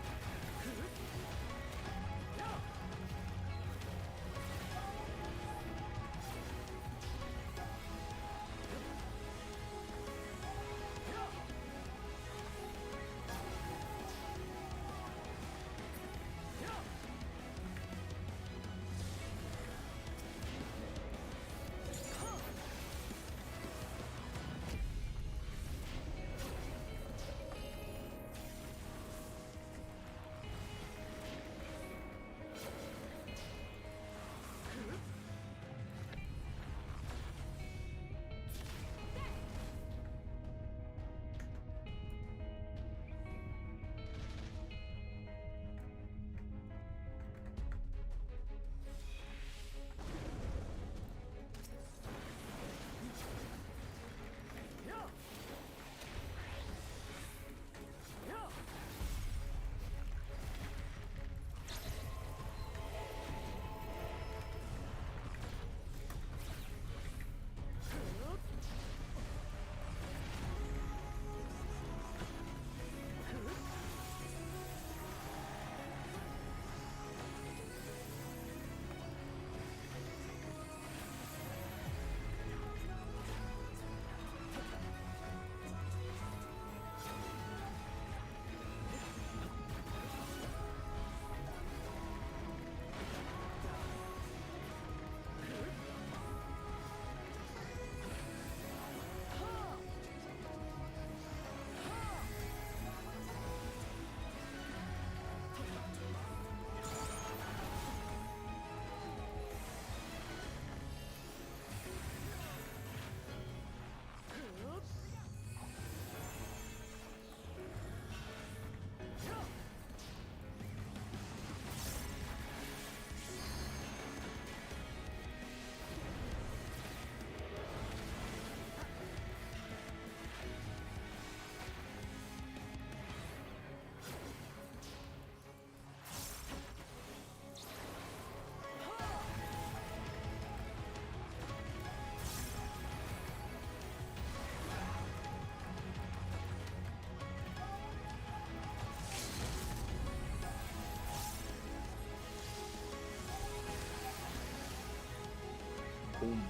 Boom.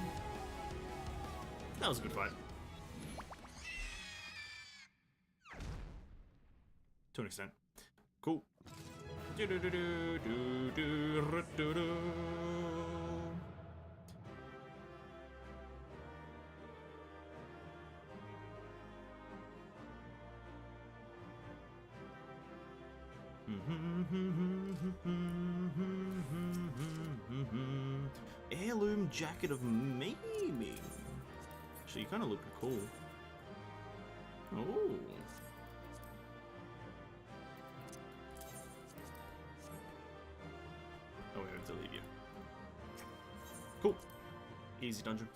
That was a good fight. To an extent. Cool. Heirloom Jacket of Maiming. Actually, you kind of look cool. Oh. Oh, we have to leave you. Cool. Easy dungeon.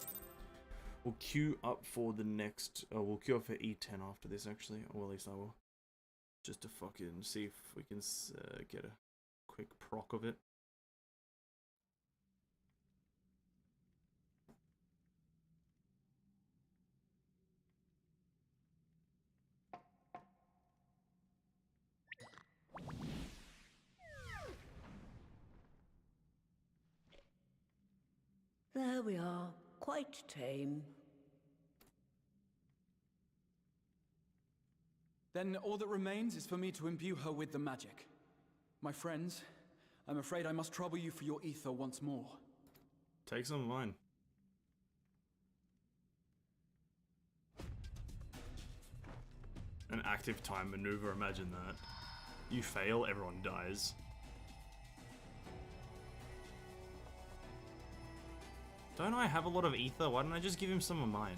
We'll queue up for the next... Oh, we'll queue up for E10 after this, actually. Or at least I will. Just to fucking see if we can get a quick proc of it. There we are. Quite tame. Then all that remains is for me to imbue her with the magic. My friends, I'm afraid I must trouble you for your ether once more. Take some of mine. An active time maneuver, imagine that. You fail, everyone dies. Don't I have a lot of ether? Why don't I just give him some of mine?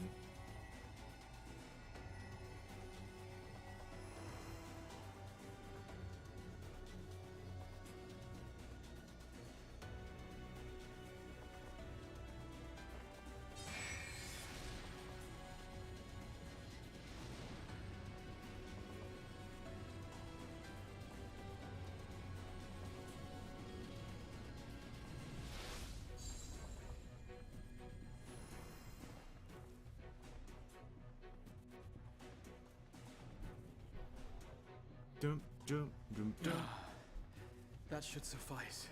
Dum, dum, dum, dum. That should suffice.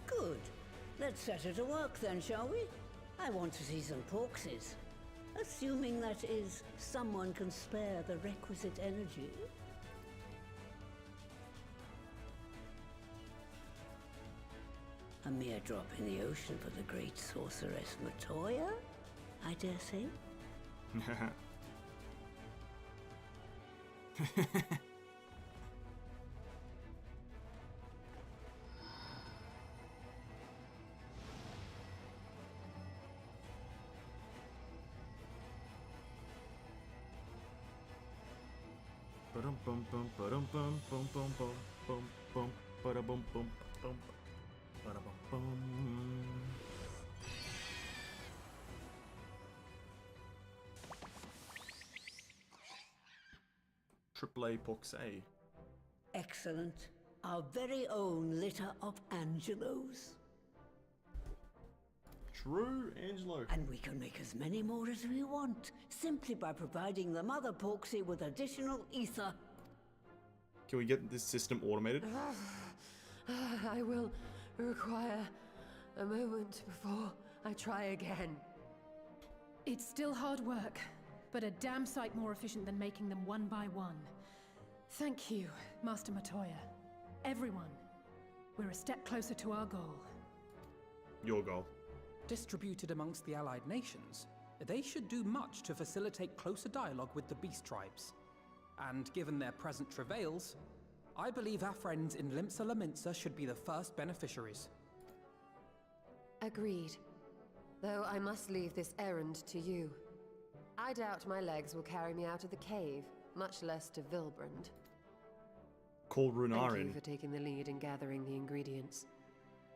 Good. Let's set her to work then, shall we? I want to see some porkses. Assuming that is, someone can spare the requisite energy. A mere drop in the ocean for the great sorceress Matoya, I dare say. Ba-dum bum bum ba-dum bum bum bum bum bum bum ba-da-bum bum bum ba-da-bum bum. AAA Poxay. Excellent. Our very own litter of Angelos. True, Angelo. And we can make as many more as we want, simply by providing the mother Porksy with additional ether. Can we get this system automated? I will require a moment before I try again. It's still hard work, but a damn sight more efficient than making them one by one. Thank you, Master Matoya. Everyone, we're a step closer to our goal. Your goal. Distributed amongst the allied nations, they should do much to facilitate closer dialogue with the beast tribes. And given their present travails, I believe our friends in Limsa Laminsa should be the first beneficiaries. Agreed. Though I must leave this errand to you. I doubt my legs will carry me out of the cave, much less to Vilbrand. Call Thank you Runarin. for taking the lead in gathering the ingredients.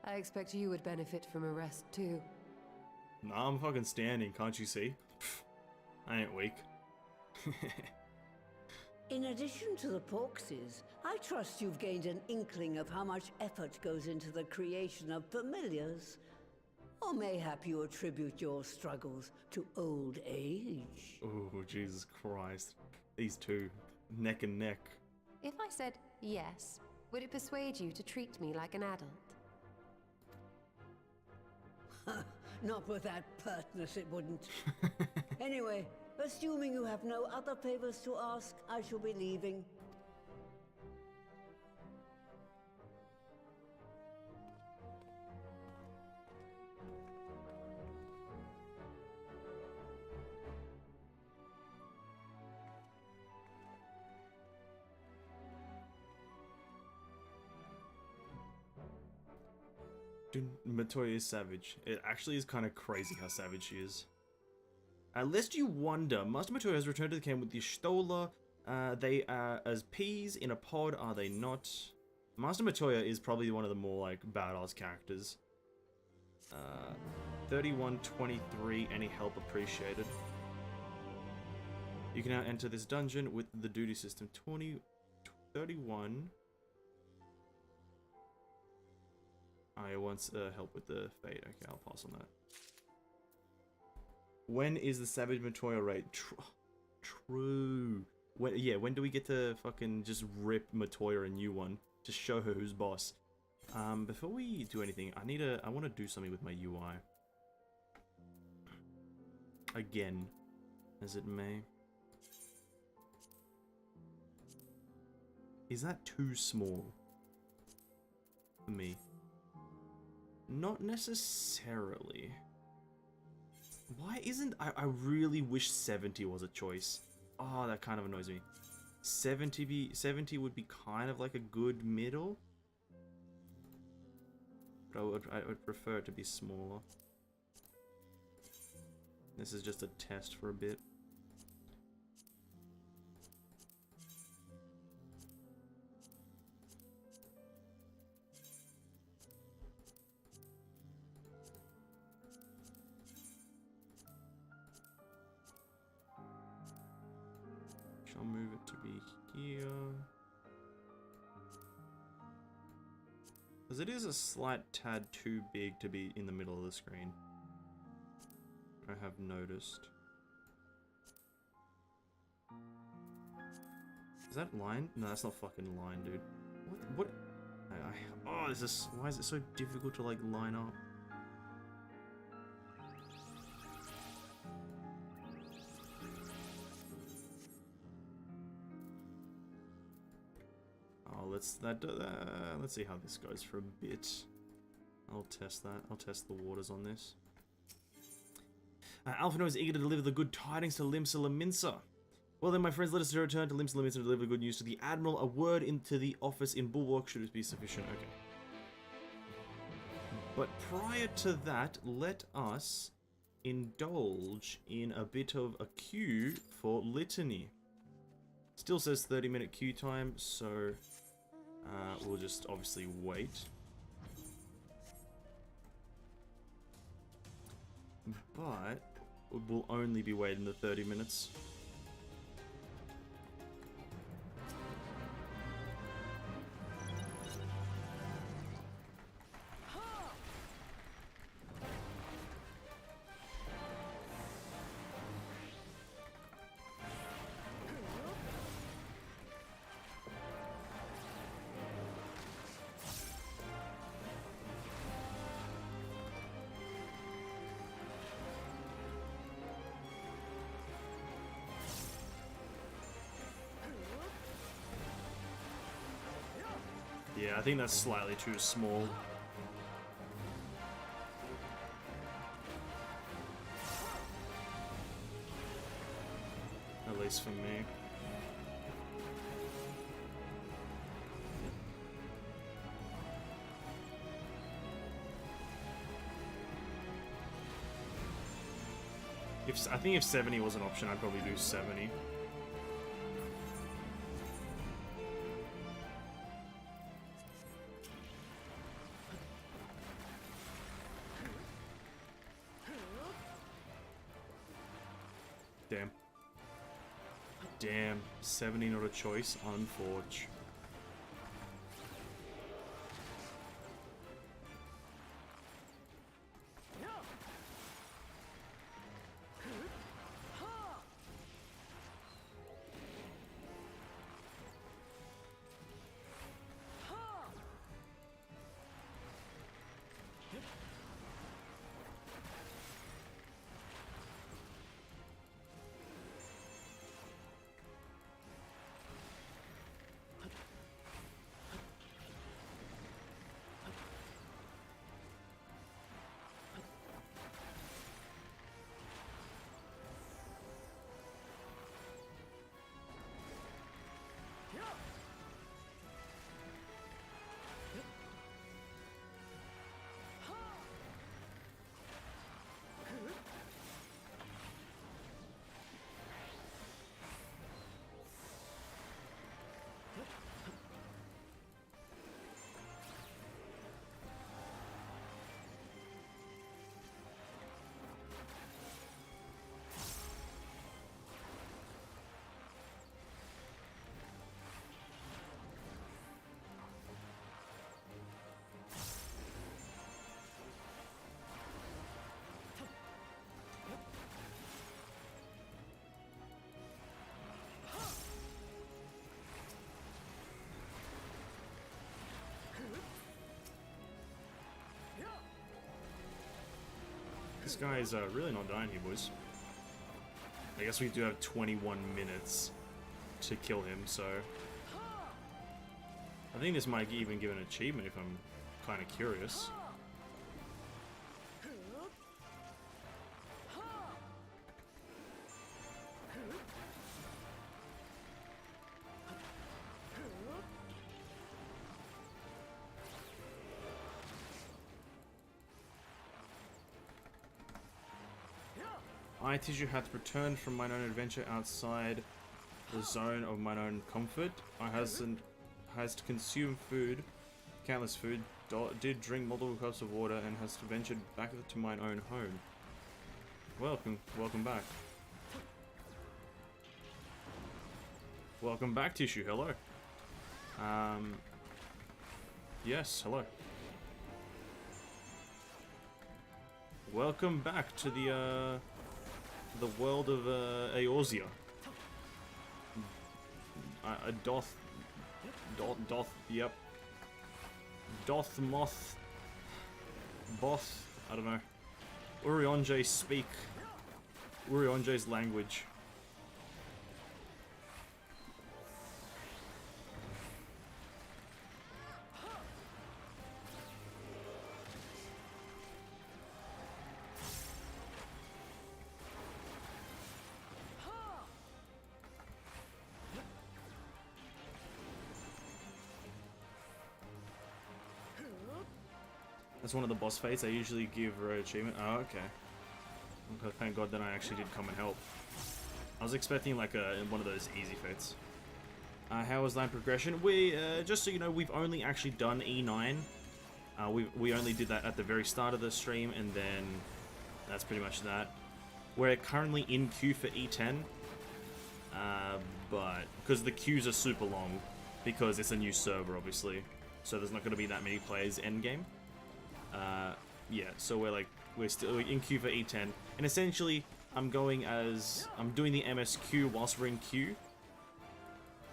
I expect you would benefit from a rest too. Nah, I'm fucking standing, can't you see? Pfft, I ain't weak. In addition to the Porkses, I trust you've gained an inkling of how much effort goes into the creation of familiars. Or mayhap you attribute your struggles to old age. Oh, Jesus Christ. These two, neck and neck. If I said yes, would it persuade you to treat me like an adult? Not with that pertness, it wouldn't. Anyway, assuming you have no other favors to ask, I shall be leaving. Matoya is savage. It actually is kind of crazy how savage she is. Lest you wonder, Master Matoya has returned to the camp with the Stola. They are as peas in a pod, are they not? Master Matoya is probably one of the more, like, badass characters. 3123, any help appreciated. You can now enter this dungeon with the duty system. 31. I want help with the fate. Okay, I'll pass on that. When is the Savage Matoya raid? True. When do we get to fucking just rip Matoya a new one? Just show her who's boss. Before we do anything, I want to do something with my UI. Again, as it may. Is that too small for me? Not necessarily. Why isn't... I really wish 70 was a choice. Oh, that kind of annoys me. 70 would be kind of like a good middle. But I would prefer it to be smaller. This is just a test for a bit. I'll move it to be here. Because it is a slight tad too big to be in the middle of the screen. I have noticed. Is that line? No, that's not fucking line, dude. What? Oh, why is it so difficult to, like, line up? Let's see how this goes for a bit. I'll test that. I'll test the waters on this. Alphino is eager to deliver the good tidings to Limsa Laminsa. Well then, my friends, let us return to Limsa Laminsa to deliver good news to the Admiral. A word into the office in Bulwark should be sufficient. Okay. But prior to that, let us indulge in a bit of a queue for Litany. Still says 30-minute queue time, so we'll just obviously wait. But we'll only be waiting the 30 minutes. Yeah, I think that's slightly too small. At least for me. I think if 70 was an option, I'd probably do 70. Damn. Damn. 70 not a choice. Unforge. This guy is really not dying here, boys. I guess we do have 21 minutes to kill him, so... I think this might even give an achievement if I'm kind of curious. I, Tissue, hath returned from mine own adventure outside the zone of mine own comfort. I has consumed food, countless food, did drink multiple cups of water, and has ventured back to mine own home. Welcome back. Welcome back, Tissue. Hello. Yes, hello. Welcome back to the world of Eorzea. Yep. Doth Moth Both, I don't know. Urianger speak Urianger's language. That's one of the boss fights. I usually give an achievement. Oh, okay. Okay. Thank God that I actually did come and help. I was expecting like one of those easy fights. How was line progression? We just so you know, we've only actually done E9. We only did that at the very start of the stream, and then that's pretty much that. We're currently in queue for E10, but because the queues are super long, because it's a new server, obviously, so there's not going to be that many players end game. Yeah, so we're still in queue for E10, and essentially I'm doing the MSQ whilst we're in queue,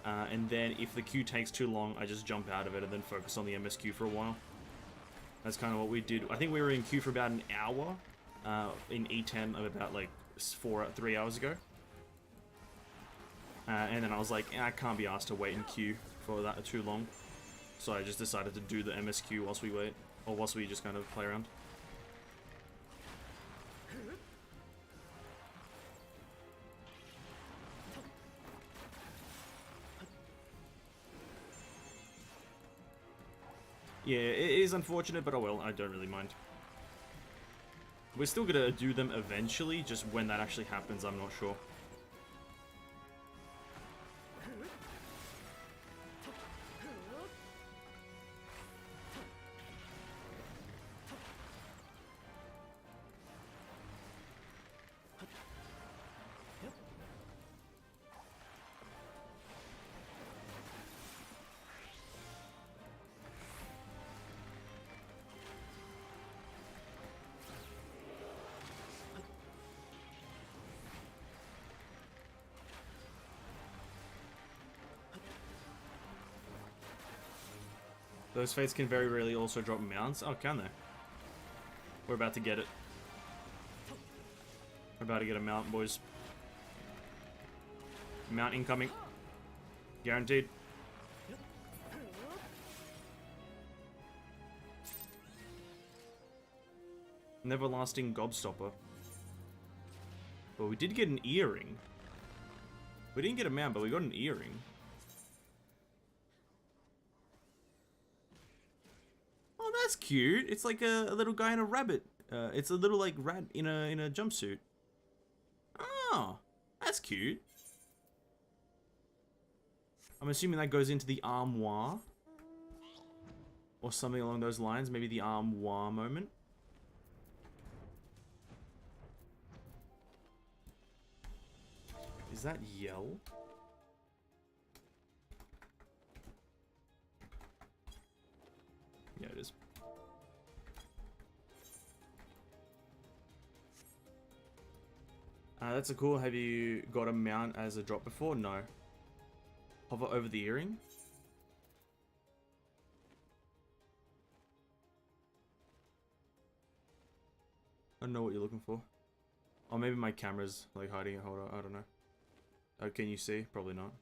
and then if the queue takes too long, I just jump out of it and then focus on the MSQ for a while. That's kind of what we did. I think we were in queue for about an hour in E10 of about like 3 hours ago, and then I was like, I can't be asked to wait in queue for that too long, so I just decided to do the MSQ whilst we wait. Or whilst we just kind of play around. Yeah, it is unfortunate, but oh well, I don't really mind. We're still gonna do them eventually, just when that actually happens, I'm not sure. Those fates can very rarely also drop mounts. Oh, can they? We're about to get it. We're about to get a mount, boys. Mount incoming. Guaranteed. Neverlasting Gobstopper. But we did get an earring. We didn't get a mount, but we got an earring. Oh, that's cute. It's like a little guy in a rabbit. It's a little like rat in a jumpsuit. Oh, that's cute. I'm assuming that goes into the armoire. Or something along those lines. Maybe the armoire moment. Is that yell? Yeah, it is. That's a cool. Have you got a mount as a drop before? No. Hover over the earring? I don't know what you're looking for. Or maybe my camera's like hiding it. Hold on, I don't know. Oh, can you see? Probably not.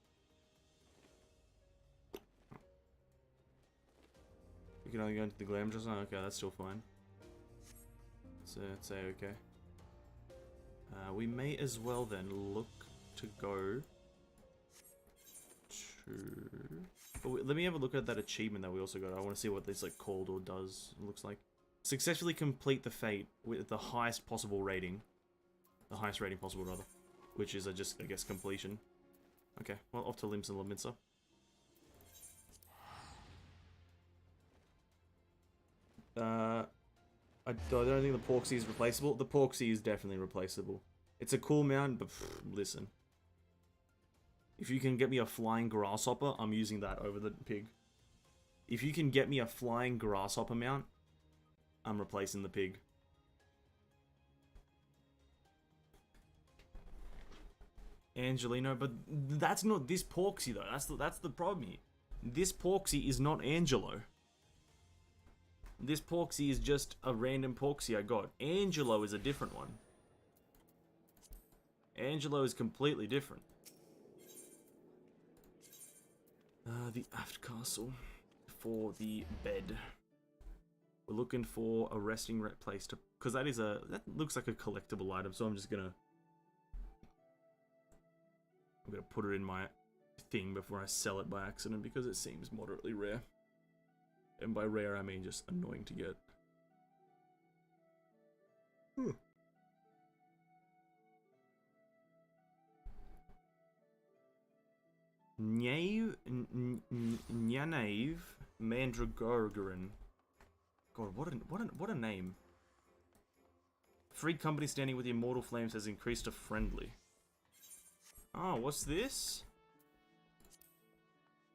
You can only go into the glam just now? Okay, that's still fine. So let's say okay. We may as well then look to go to... Oh, let me have a look at that achievement that we also got. I want to see what this like called or does. It looks like successfully complete the fate with the highest possible rating. The highest rating possible, rather. Which is just, I guess, completion. Okay, well, off to Limsa Lominsa. I don't think the Porksy is replaceable. The Porksy is definitely replaceable. It's a cool mount, but listen. If you can get me a flying grasshopper, I'm using that over the pig. If you can get me a flying grasshopper mount, I'm replacing the pig. Angelino, but that's not this Porksy though. That's the problem here. This Porksy is not Angelo. This Porksy is just a random Porksy I got. Angelo is a different one. Angelo is completely different. The aft castle for the bed. We're looking for a resting place to, because that looks like a collectible item. So I'm gonna put it in my thing before I sell it by accident because it seems moderately rare. And by rare, I mean just annoying to get. Nyanaeve Mandragoran. God, what a name. Free company standing with the immortal flames has increased to friendly. Oh, what's this?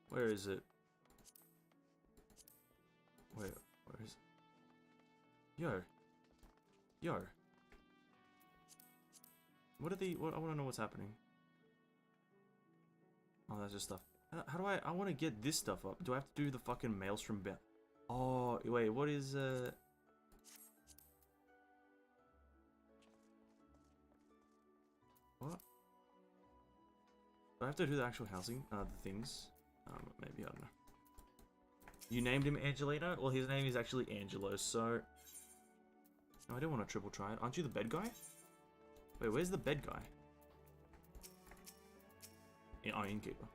Where is it? Where is it? Yo. What are the... I want to know what's happening. Oh, that's just stuff. How do I want to get this stuff up. Do I have to do the fucking Maelstrom bit? Oh, wait, what is... What? Do I have to do the actual housing? The things? Maybe, I don't know. You named him Angelino? Well, his name is actually Angelo, so... No, I didn't want to triple try it. Aren't you the bed guy? Wait, where's the bed guy? Oh, innkeeper.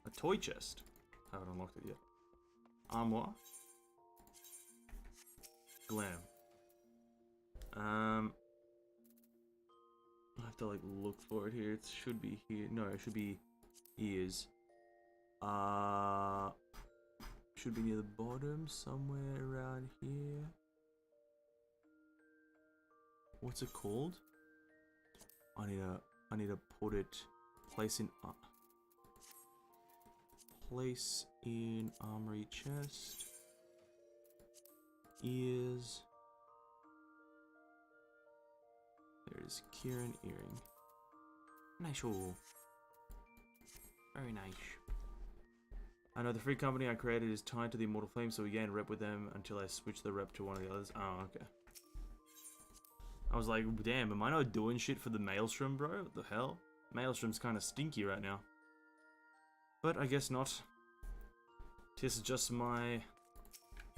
A toy chest. I haven't unlocked it yet. Armoire. Glam. I have to like look for it here. It should be here. No, it should be ears. Should be near the bottom, somewhere around here. What's it called? I need to put it. Place in armory chest. Ears. There's Kieran earring. Nice. Very nice. I know the free company I created is tied to the Immortal Flame, so we gain rep with them until I switch the rep to one of the others. Oh, okay. I was like, damn, am I not doing shit for the Maelstrom, bro? What the hell? Maelstrom's kind of stinky right now. But I guess not. This is just my...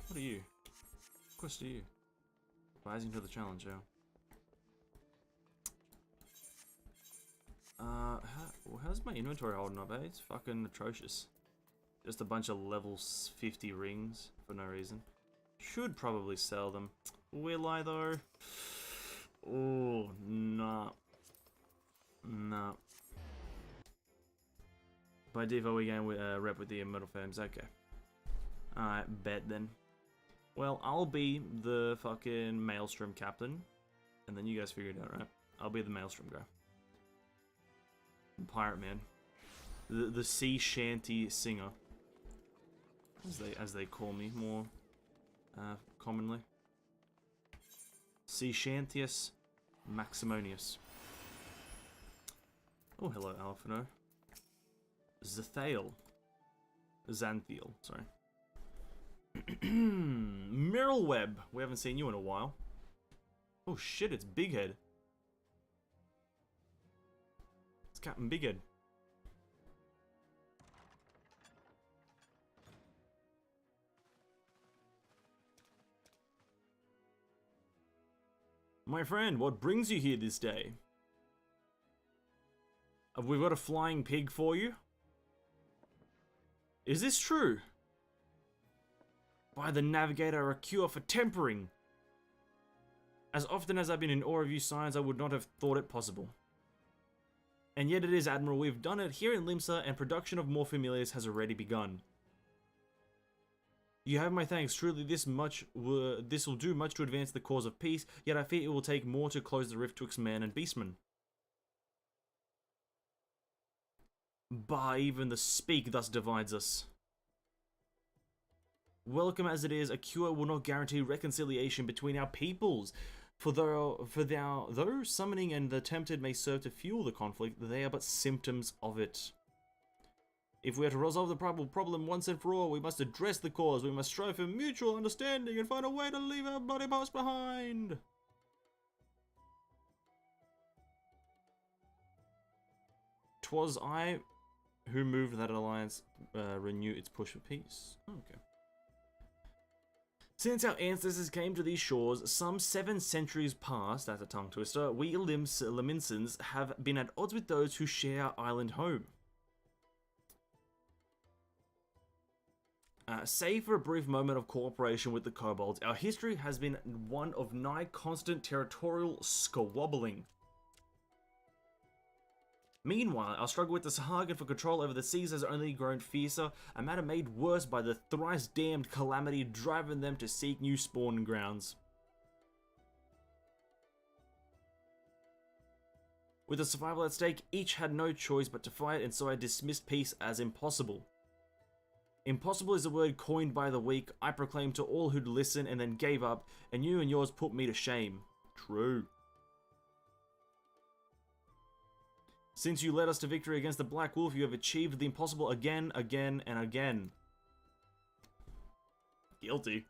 What are you? What quest are you? Rising to the challenge, yeah. How's my inventory holding up, eh? It's fucking atrocious. Just a bunch of level 50 rings for no reason. Should probably sell them. Will I though? Oh, nah. Nah. By default we gain rep with the Immortal Flames, okay. Alright, bet then. Well, I'll be the fucking Maelstrom captain. And then you guys figure it out, right? I'll be the Maelstrom guy. Pirate man. The sea shanty singer. As they call me more commonly. Sea Shantius Maximonius. Oh, hello, Alphino. Xanthiel, sorry. Mirrelweb. We haven't seen you in a while. Oh shit, it's Big Head. It's Captain Big Head. My friend, what brings you here this day? Have we got a flying pig for you? Is this true? By the Navigator, a cure for tempering. As often as I've been in awe of you science, I would not have thought it possible. And yet it is, Admiral. We've done it here in Limsa, and production of more familiars has already begun. You have my thanks. Truly, this will do much to advance the cause of peace, yet I fear it will take more to close the rift twixt man and beastman. Bah, even the speak thus divides us. Welcome as it is, a cure will not guarantee reconciliation between our peoples. For though summoning and the tempted may serve to fuel the conflict, they are but symptoms of it. If we are to resolve the problem once and for all, we must address the cause. We must strive for mutual understanding and find a way to leave our bloody past behind. 'Twas I who moved that alliance renew its push for peace. Okay. Since our ancestors came to these shores, some 7 centuries past, that's a tongue twister, we Laminsans have been at odds with those who share our island home. Save for a brief moment of cooperation with the kobolds, our history has been one of nigh constant territorial squabbling. Meanwhile, our struggle with the Sahagin for control over the seas has only grown fiercer, a matter made worse by the thrice-damned calamity driving them to seek new spawn grounds. With the survival at stake, each had no choice but to fight, and so I dismissed peace as impossible. Impossible is a word coined by the weak. I proclaimed to all who'd listen and then gave up, and you and yours put me to shame. True. Since you led us to victory against the Black Wolf, you have achieved the impossible again, again, and again. Guilty.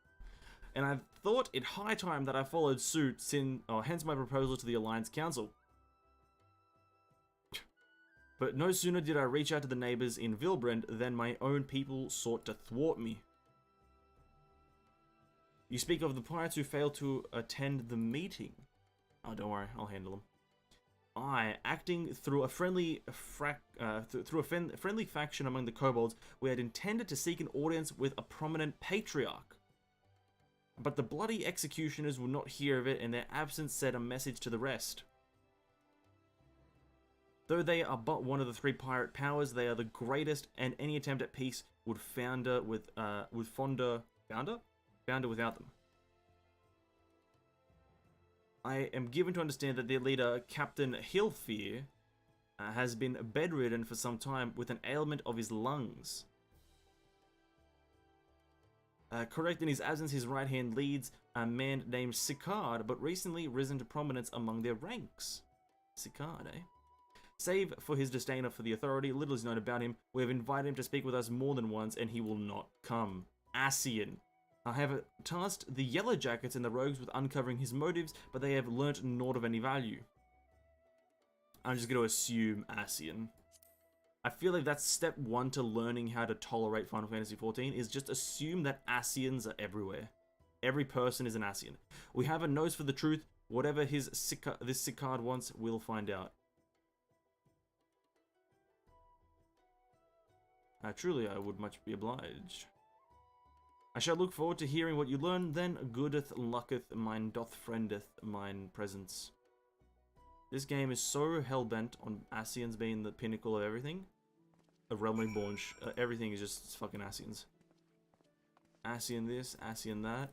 And I thought it high time that I followed suit, hence my proposal to the Alliance Council. But no sooner did I reach out to the neighbors in Vilbrand than my own people sought to thwart me. You speak of the pirates who failed to attend the meeting. Oh, don't worry, I'll handle them. I, acting through a friendly faction among the kobolds, we had intended to seek an audience with a prominent patriarch. But the bloody executioners would not hear of it, and their absence sent a message to the rest. Though they are but one of the 3 pirate powers, they are the greatest, and any attempt at peace would founder without them. I am given to understand that their leader, Captain Hilfear, has been bedridden for some time with an ailment of his lungs. Correct, in his absence, his right hand leads a man named Sicard, but recently risen to prominence among their ranks. Sicard, eh? Save for his disdain for the authority, little is known about him. We have invited him to speak with us more than once, and he will not come. Asian. I have tasked the Yellow Jackets and the Rogues with uncovering his motives, but they have learnt naught of any value. I'm just going to assume Asian. I feel like that's step 1 to learning how to tolerate Final Fantasy XIV, is just assume that Asians are everywhere. Every person is an Asian. We have a nose for the truth. Whatever this Sicard wants, we'll find out. Truly, I would much be obliged. I shall look forward to hearing what you learn, then goodeth lucketh mine doth friendeth mine presence. This game is so hell-bent on Asians being the pinnacle of everything. Of Realm Reborn, everything is just fucking Asians. Asian this, Asian that.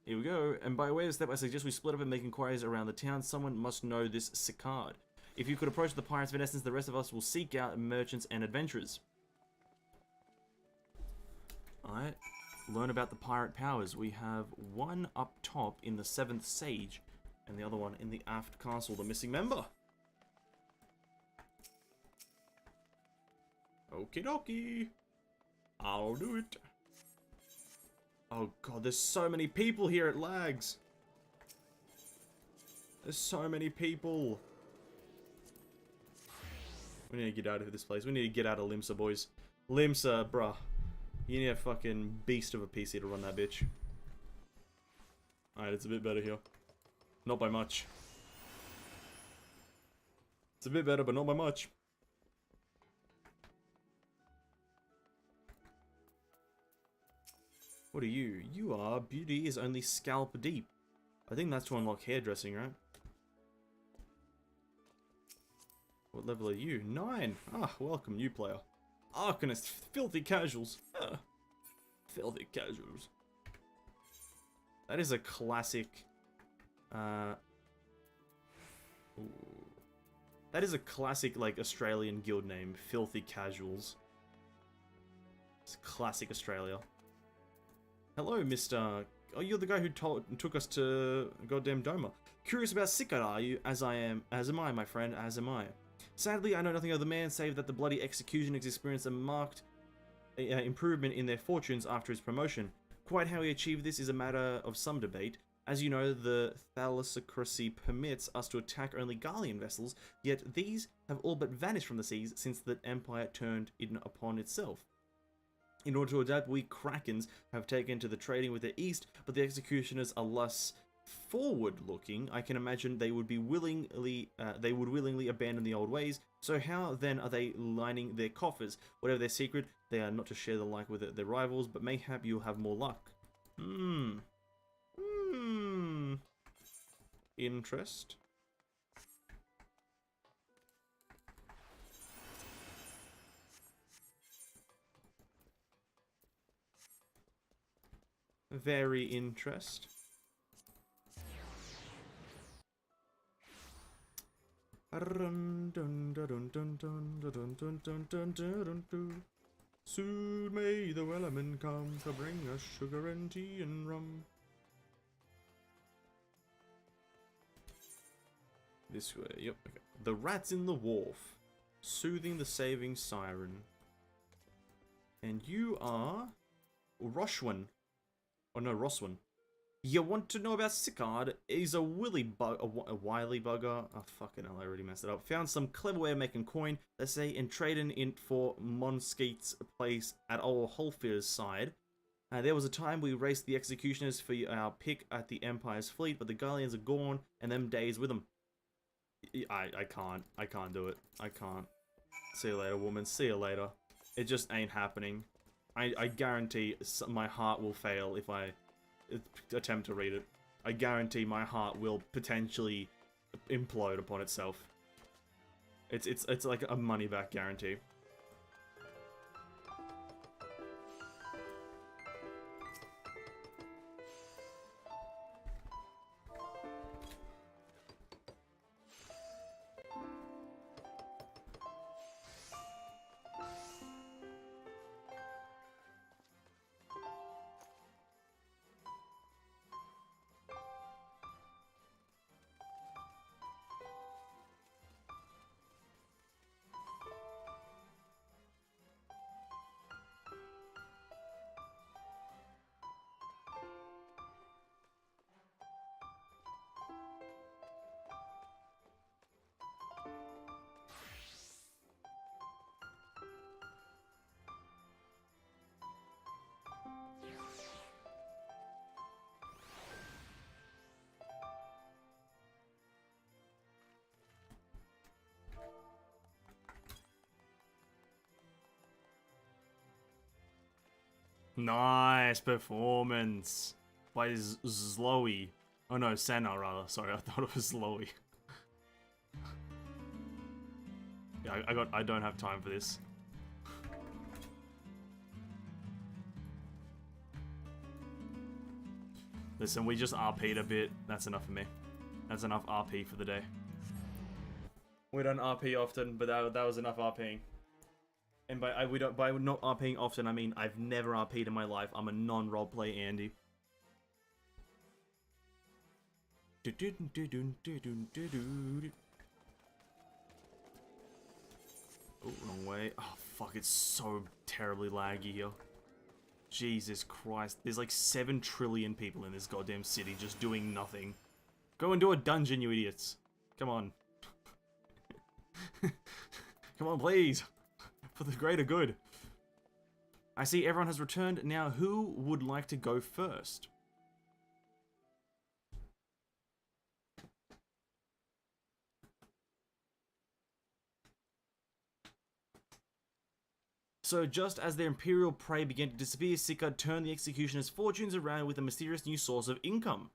Here we go, and by way of step I suggest we split up and make inquiries around the town. Someone must know this Sicard. If you could approach the pirates of essence, the rest of us will seek out merchants and adventurers. Alright, learn about the pirate powers. We have one up top in the 7th Sage, and the other one in the aft castle, the missing member. Okie dokie. I'll do it. Oh god, there's so many people here, it lags. There's so many people. We need to get out of this place. We need to get out of Limsa, boys. Limsa, bruh. You need a fucking beast of a PC to run that bitch. Alright, it's a bit better here. Not by much. It's a bit better, but not by much. What are you? You are beauty is only scalp deep. I think that's to unlock hairdressing, right? What level are you? 9. Ah, welcome, new player. Arcanist, filthy casuals. Ah, filthy casuals. That is a classic. Ooh. That is a classic, like, Australian guild name. Filthy casuals. It's classic Australia. Hello, Mr. Oh, you're the guy who took us to goddamn Doma. Curious about Sickard, are you? As am I, my friend, as am I. Sadly, I know nothing of the man, save that the bloody executioners experienced a marked improvement in their fortunes after his promotion. Quite how he achieved this is a matter of some debate. As you know, the thalassocracy permits us to attack only Garlean vessels, yet these have all but vanished from the seas since the Empire turned in upon itself. In order to adapt, we Krakens have taken to the trading with the East, but the executioners are less forward-looking. I can imagine they would willingly abandon the old ways. So how then are they lining their coffers? Whatever their secret, they are not to share the like with their rivals, but mayhap you'll have more luck. Interest. Very interest. Soon may the Wellerman come to bring us sugar and tea and rum. This way, yep. Okay. The rats in the wharf, soothing the saving siren. And you are Roshwan. Oh no, Roswin. You want to know about Sickard? He's a wily wily bugger. Oh fucking hell, I already messed it up. Found some clever way of making coin, let's say, and trading in for Monskeet's place at old Holfir's side. There was a time we raced the executioners for our pick at the Empire's fleet, but the Garleans are gone, and them days with them. I can't do it. I can't. See you later, woman. See you later. It just ain't happening. I guarantee my heart will fail if I attempt to read it. I guarantee my heart will potentially implode upon itself. It's like a money back guarantee. Nice performance by Zloey. Oh no, Senna rather. Sorry, I thought it was Zloey. Yeah, I don't have time for this. Listen, we just RP'd a bit. That's enough for me. That's enough RP for the day. We don't RP often, but that was enough RPing. And by not RPing often, I mean I've never RP'd in my life. I'm a non-roleplay Andy. Oh, wrong way. Oh, fuck, it's so terribly laggy here. Jesus Christ. There's like 7 trillion people in this goddamn city just doing nothing. Go and do a dungeon, you idiots. Come on. Come on, please. For the greater good. I see everyone has returned. Now, who would like to go first? So just as their imperial prey began to disappear, Sika turned the executioner's fortunes around with a mysterious new source of income.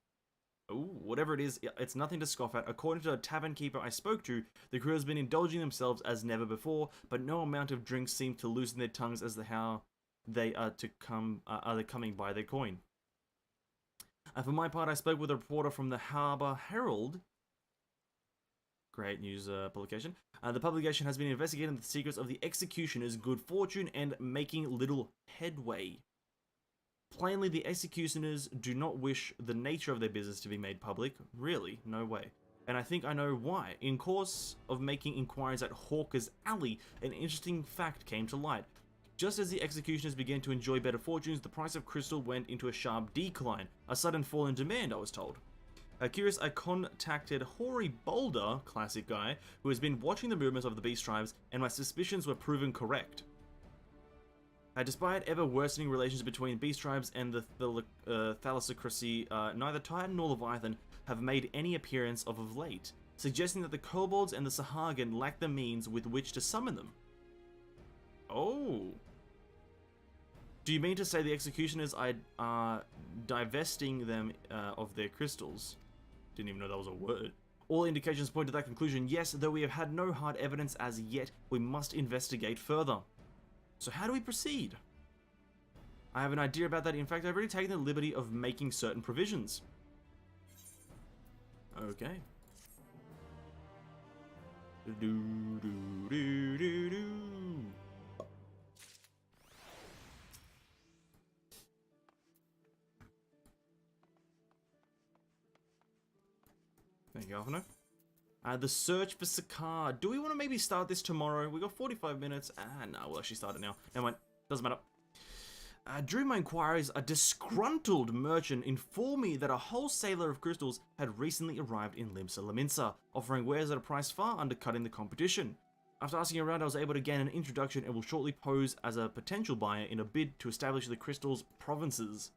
Ooh, whatever it is, it's nothing to scoff at. According to a tavern keeper I spoke to, the crew has been indulging themselves as never before, but no amount of drinks seemed to loosen their tongues as to how they are coming by their coin. For my part, I spoke with a reporter from the Harbour Herald. Great news publication. The publication has been investigating the secrets of the executioner's good fortune and making little headway. Plainly, the executioners do not wish the nature of their business to be made public. Really? No way. And I think I know why. In course of making inquiries at Hawker's Alley, an interesting fact came to light. Just as the executioners began to enjoy better fortunes, the price of crystal went into a sharp decline. A sudden fall in demand, I was told. Curious, I contacted Hoary Boulder, classic guy, who has been watching the movements of the beast tribes, and my suspicions were proven correct. Despite ever worsening relations between beast tribes and the thalassocracy, neither Titan nor Leviathan have made any appearance of late, suggesting that the kobolds and the Sahagin lack the means with which to summon them. Oh. Do you mean to say the executioners are divesting them of their crystals? Didn't even know that was a word. All indications point to that conclusion. Yes, though we have had no hard evidence as yet, we must investigate further. So how do we proceed? I have an idea about that. In fact, I've already taken the liberty of making certain provisions. Okay. Thank you, Alphino. The search for Sakar. Do we want to maybe start this tomorrow? We got 45 minutes. No, we'll actually start it now. Never mind. Doesn't matter. During my inquiries, a disgruntled merchant informed me that a wholesaler of crystals had recently arrived in Limsa Laminsa, offering wares at a price far undercutting the competition. After asking around, I was able to gain an introduction and will shortly pose as a potential buyer in a bid to establish the crystal's prominent,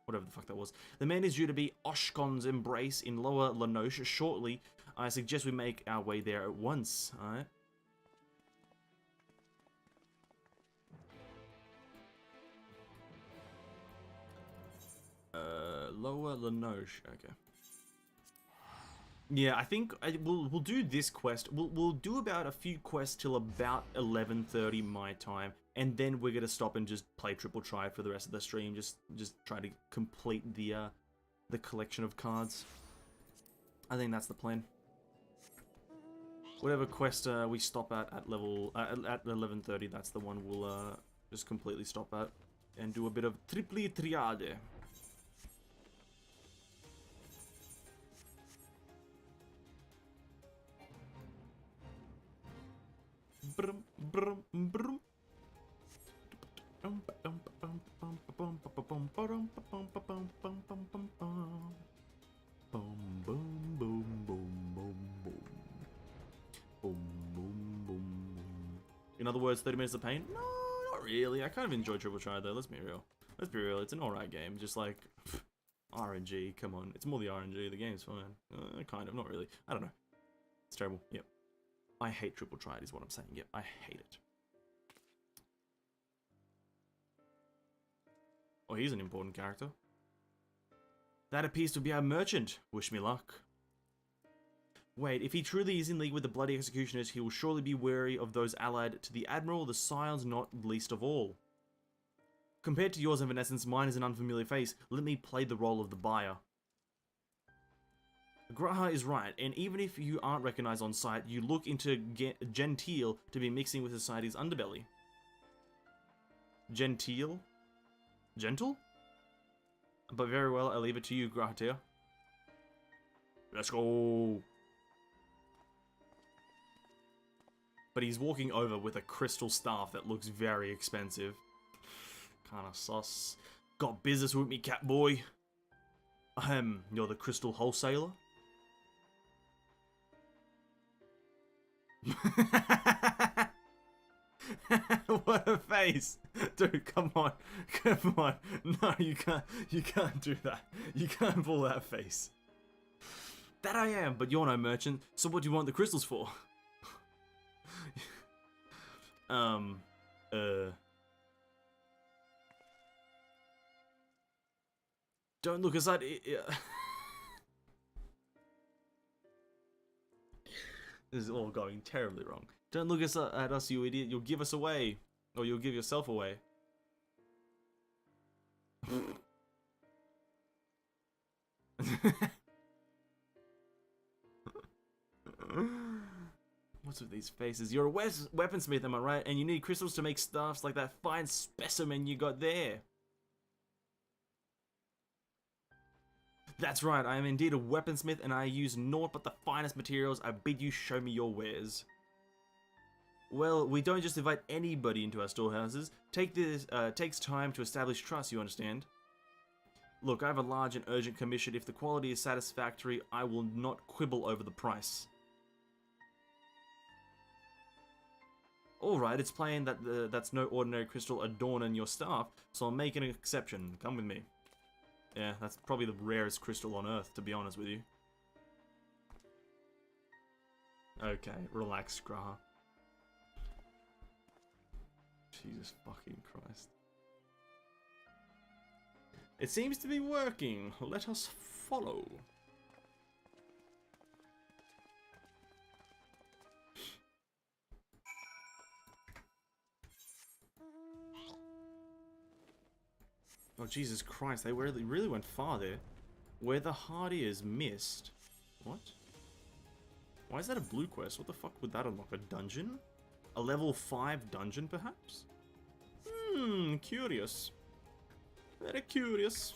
whatever the fuck that was. The man is due to be Oshkon's embrace in Lower Lanoche shortly. I suggest we make our way there at once, alright? Lower Lanoche, okay. Yeah, I think we'll do this quest. We'll do about a few quests till about 11:30 my time, and then we're gonna stop and just play Triple Triad for the rest of the stream. Just try to complete the collection of cards. I think that's the plan. Whatever quest we stop at level at 11:30, that's the one we'll just completely stop at and do a bit of Triple Triade. Brum, brum, brum. In other words, 30 minutes of pain? No, not really. I kind of enjoy Triple Triad though, let's be real. Let's be real, it's an alright game, just like RNG, come on. It's more the RNG, the game's fine. Kind of, not really. I don't know. It's terrible, yep. I hate Triple Triad is what I'm saying, yep, I hate it. Oh, he's an important character. That appears to be our merchant. Wish me luck. Wait, if he truly is in league with the bloody executioners, he will surely be wary of those allied to the Admiral, the Scions not least of all. Compared to yours, Evanescence, mine is an unfamiliar face. Let me play the role of the buyer. Graha is right, and even if you aren't recognized on sight, you look into genteel to be mixing with society's underbelly. Genteel? Gentle? But very well, I leave it to you, Grahatir. Let's go! But he's walking over with a crystal staff that looks very expensive. Kinda sus. Got business with me, cat boy? You're the crystal wholesaler? What a face! Dude, come on. Come on. No, you can't do that. You can't pull that face. That I am, but you're no merchant, so what do you want the crystals for? Don't look aside. This is all going terribly wrong. Don't look at us, you idiot. You'll give us away. Or you'll give yourself away. What's with these faces? You're a weaponsmith, am I right? And you need crystals to make staffs like that fine specimen you got there. That's right, I am indeed a weaponsmith and I use naught but the finest materials. I bid you show me your wares. Well, we don't just invite anybody into our storehouses. Takes time to establish trust, you understand? Look, I have a large and urgent commission. If the quality is satisfactory, I will not quibble over the price. Alright, it's plain that that's no ordinary crystal adorning your staff, so I'll make an exception. Come with me. Yeah, that's probably the rarest crystal on Earth, to be honest with you. Okay, relax, Graha. Jesus fucking Christ. It seems to be working. Let us follow. Oh, Jesus Christ, they really went far there. Where the heart is missed. What? Why is that a blue quest? What the fuck would that unlock? A dungeon? A level 5 dungeon, perhaps? Curious. Very curious.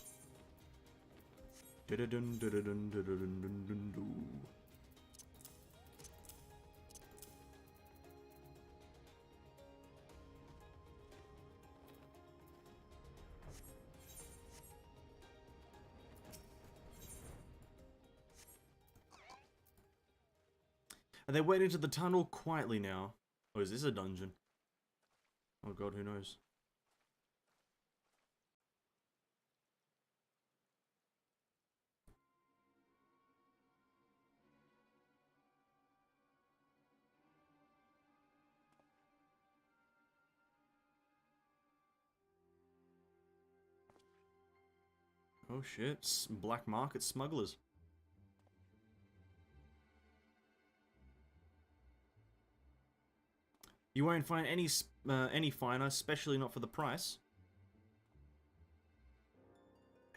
And they went into the tunnel quietly now. Oh, is this a dungeon? Oh god, who knows? Oh shit, black market smugglers. You won't find any finer, especially not for the price.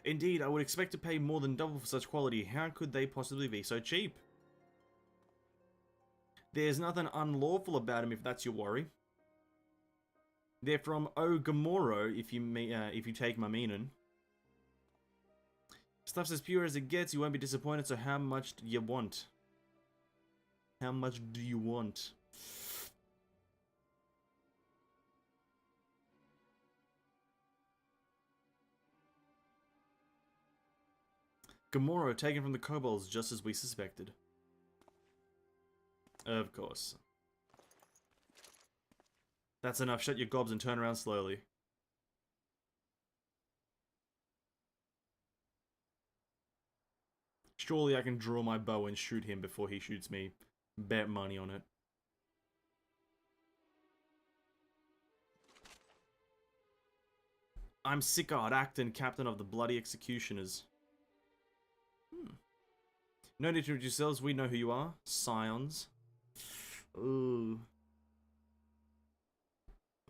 Indeed, I would expect to pay more than double for such quality. How could they possibly be so cheap? There's nothing unlawful about them if that's your worry. They're from Ogamoro, if you take my meaning. Stuff's as pure as it gets, you won't be disappointed, so how much do you want? How much do you want? Gamoro, taken from the kobolds, just as we suspected. Of course. That's enough. Shut your gobs and turn around slowly. Surely I can draw my bow and shoot him before he shoots me. Bet money on it. I'm Sickard, Acton, captain of the Bloody Executioners. No need to introduce yourselves, we know who you are. Scions. Ooh.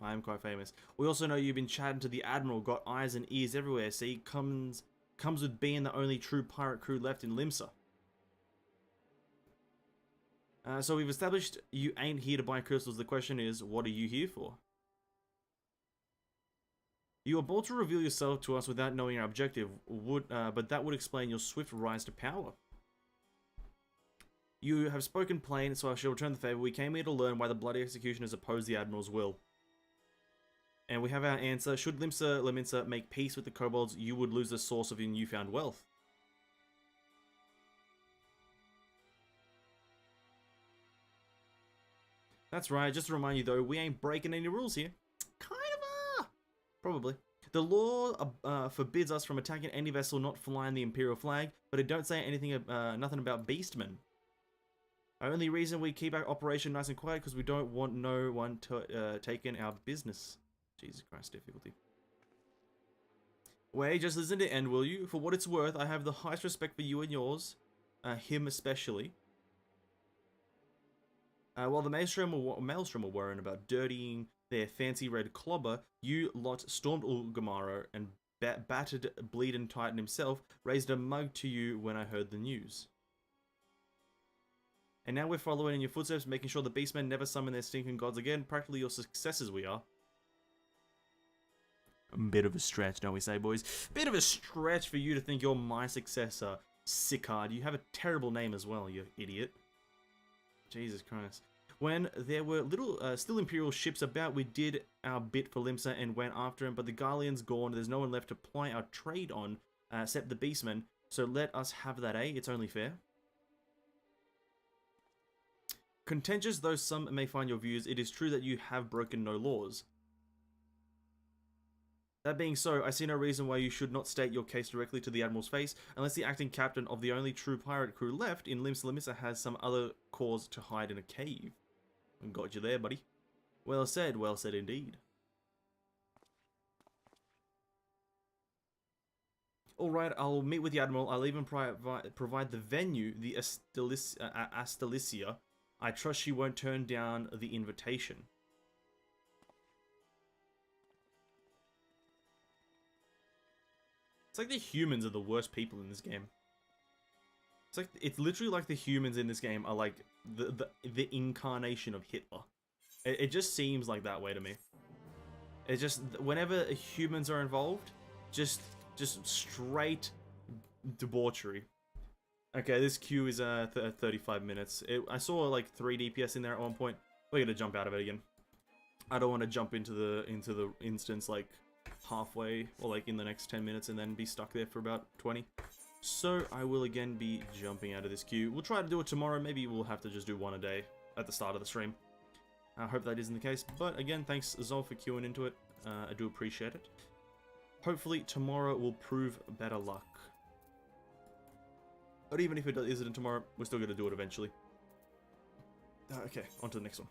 I am quite famous. We also know you've been chatting to the Admiral, got eyes and ears everywhere, see? Comes with being the only true pirate crew left in Limsa. So we've established you ain't here to buy crystals. The question is, what are you here for? You are bold to reveal yourself to us without knowing our objective, but that would explain your swift rise to power. You have spoken plain, so I shall return the favor. We came here to learn why the bloody executioners oppose the Admiral's will. And we have our answer. Should Limsa Leminsa make peace with the kobolds, you would lose the source of your newfound wealth. That's right, just to remind you though, we ain't breaking any rules here. Kind of are! Probably. The law forbids us from attacking any vessel not flying the Imperial flag, but it don't say anything, nothing about beastmen. The only reason we keep our operation nice and quiet because we don't want no one to take in our business. Jesus Christ, difficulty. Wait, just listen to end, will you? For what it's worth, I have the highest respect for you and yours. Him especially. While the Maelstrom were worrying about dirtying their fancy red clobber, you lot stormed Ulgamaro and battered Bleeding Titan himself, raised a mug to you when I heard the news. And now we're following in your footsteps, making sure the beastmen never summon their stinking gods again. Practically your successors we are. A bit of a stretch, don't we say, boys? Bit of a stretch for you to think you're my successor, Sickard. You have a terrible name as well, you idiot. Jesus Christ. When there were still Imperial ships about, we did our bit for Limsa and went after him, but the Garleon's gone. There's no one left to ply our trade on, except the beastmen. So let us have that, eh? It's only fair. Contentious though some may find your views, it is true that you have broken no laws. That being so, I see no reason why you should not state your case directly to the Admiral's face, unless the acting captain of the only true pirate crew left in Limsa Limissa has some other cause to hide in a cave. Got you there, buddy. Well said indeed. Alright, I'll meet with the Admiral. I'll even provide the venue, the Astalicia. I trust she won't turn down the invitation. It's like the humans are the worst people in this game. It's literally like the humans in this game are like the incarnation of Hitler. It just seems like that way to me. It just, whenever humans are involved, just straight debauchery. Okay, this queue is 35 minutes. I saw like 3 DPS in there at one point. We're gonna jump out of it again. I don't want to jump into the instance like halfway or like in the next 10 minutes and then be stuck there for about 20. So I will again be jumping out of this queue. We'll try to do it tomorrow. Maybe we'll have to just do one a day at the start of the stream. I hope that isn't the case. But again, thanks Zol for queuing into it. I do appreciate it. Hopefully tomorrow will prove better luck. But even if it isn't tomorrow, we're still going to do it eventually. Okay, on to the next one.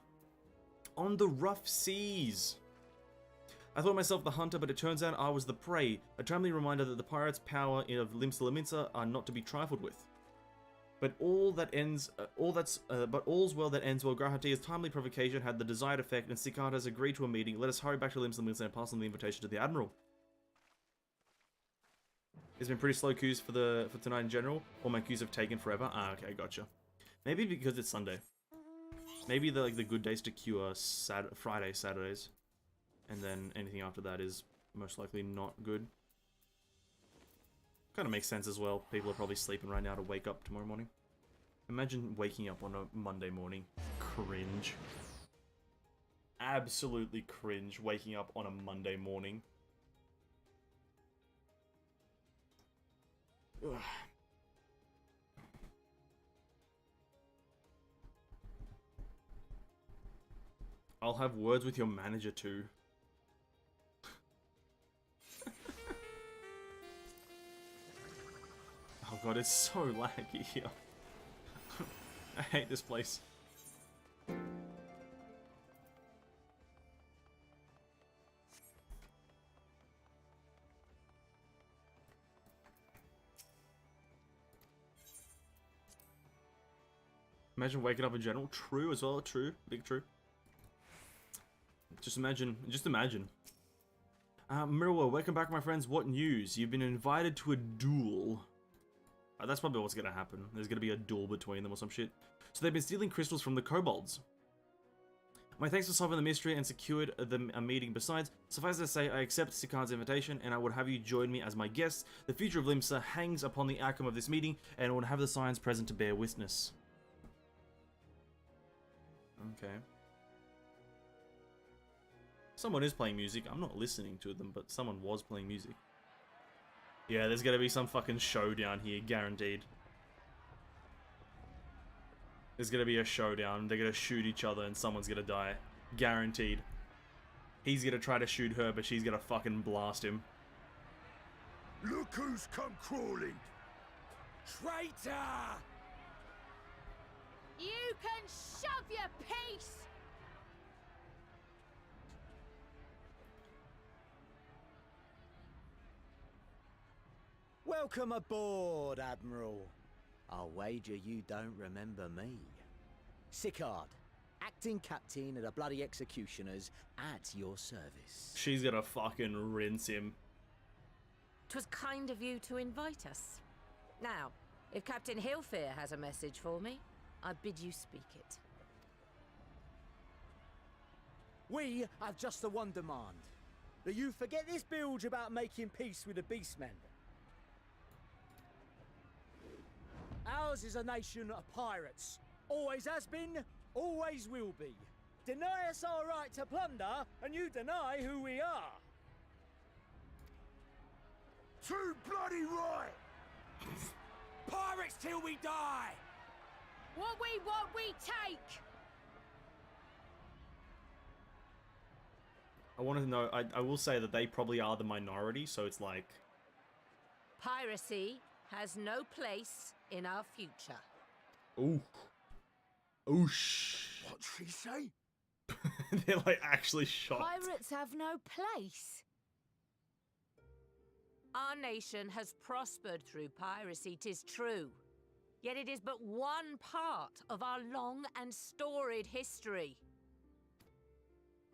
On the rough seas. I thought myself the hunter, but it turns out I was the prey. A timely reminder that the pirates' power of Limsa Leminsa are not to be trifled with. But all's well that ends well. Grahatia's timely provocation had the desired effect, and Sickard has agreed to a meeting. Let us hurry back to Limsa Leminsa and pass on the invitation to the Admiral. It's been pretty slow queues for tonight in general. All my queues have taken forever. Ah, okay, gotcha. Maybe because it's Sunday. Maybe the good days to queue are Fridays, Saturdays. And then anything after that is most likely not good. Kind of makes sense as well. People are probably sleeping right now to wake up tomorrow morning. Imagine waking up on a Monday morning. Cringe. Absolutely cringe waking up on a Monday morning. Ugh. I'll have words with your manager too. Oh god, it's so laggy here. I hate this place. Imagine waking up in general. True as well, true. Big true. Just imagine. Mirror, welcome back my friends. What news? You've been invited to a duel. That's probably what's gonna happen. There's gonna be a duel between them or some shit. So they've been stealing crystals from the kobolds. My thanks for solving the mystery and secured a meeting. Besides, suffice to say, I accept Sickard's invitation and I would have you join me as my guest. The future of Limsa hangs upon the outcome of this meeting and I would have the signs present to bear witness. Okay. Someone is playing music. I'm not listening to them, but someone was playing music. Yeah, there's gonna be some fucking showdown here, guaranteed. There's gonna be a showdown. They're gonna shoot each other and someone's gonna die. Guaranteed. He's gonna try to shoot her, but she's gonna fucking blast him. Look who's come crawling! Traitor! You can shove your piece! Welcome aboard, Admiral. I'll wager you don't remember me. Sicard, acting captain of the bloody executioners, at your service. She's gonna fucking rinse him. 'Twas kind of you to invite us. Now, if Captain Hillfear has a message for me, I bid you speak it. We have just the one demand. That you forget this bilge about making peace with the Beastmen. Ours is a nation of pirates. Always has been, always will be. Deny us our right to plunder, and you deny who we are. Too bloody right! Pirates till we die! What we want, we take! I want to know, I will say that they probably are the minority, so it's like... Piracy has no place in our future. Ooh. Oosh. What'd she say? They're like actually shocked. Pirates have no place. Our nation has prospered through piracy, 'tis true. Yet it is but one part of our long and storied history.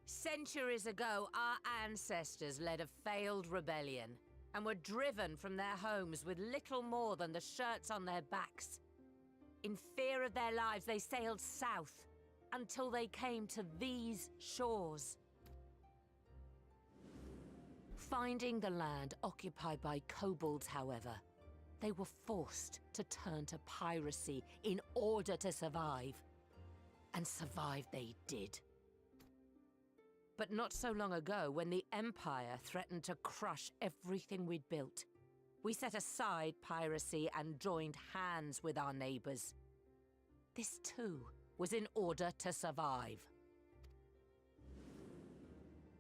Centuries ago, our ancestors led a failed rebellion and were driven from their homes with little more than the shirts on their backs. In fear of their lives, they sailed south until they came to these shores. Finding the land occupied by kobolds, however, they were forced to turn to piracy in order to survive. And survive they did. But not so long ago, when the Empire threatened to crush everything we'd built, we set aside piracy and joined hands with our neighbors. This too was in order to survive.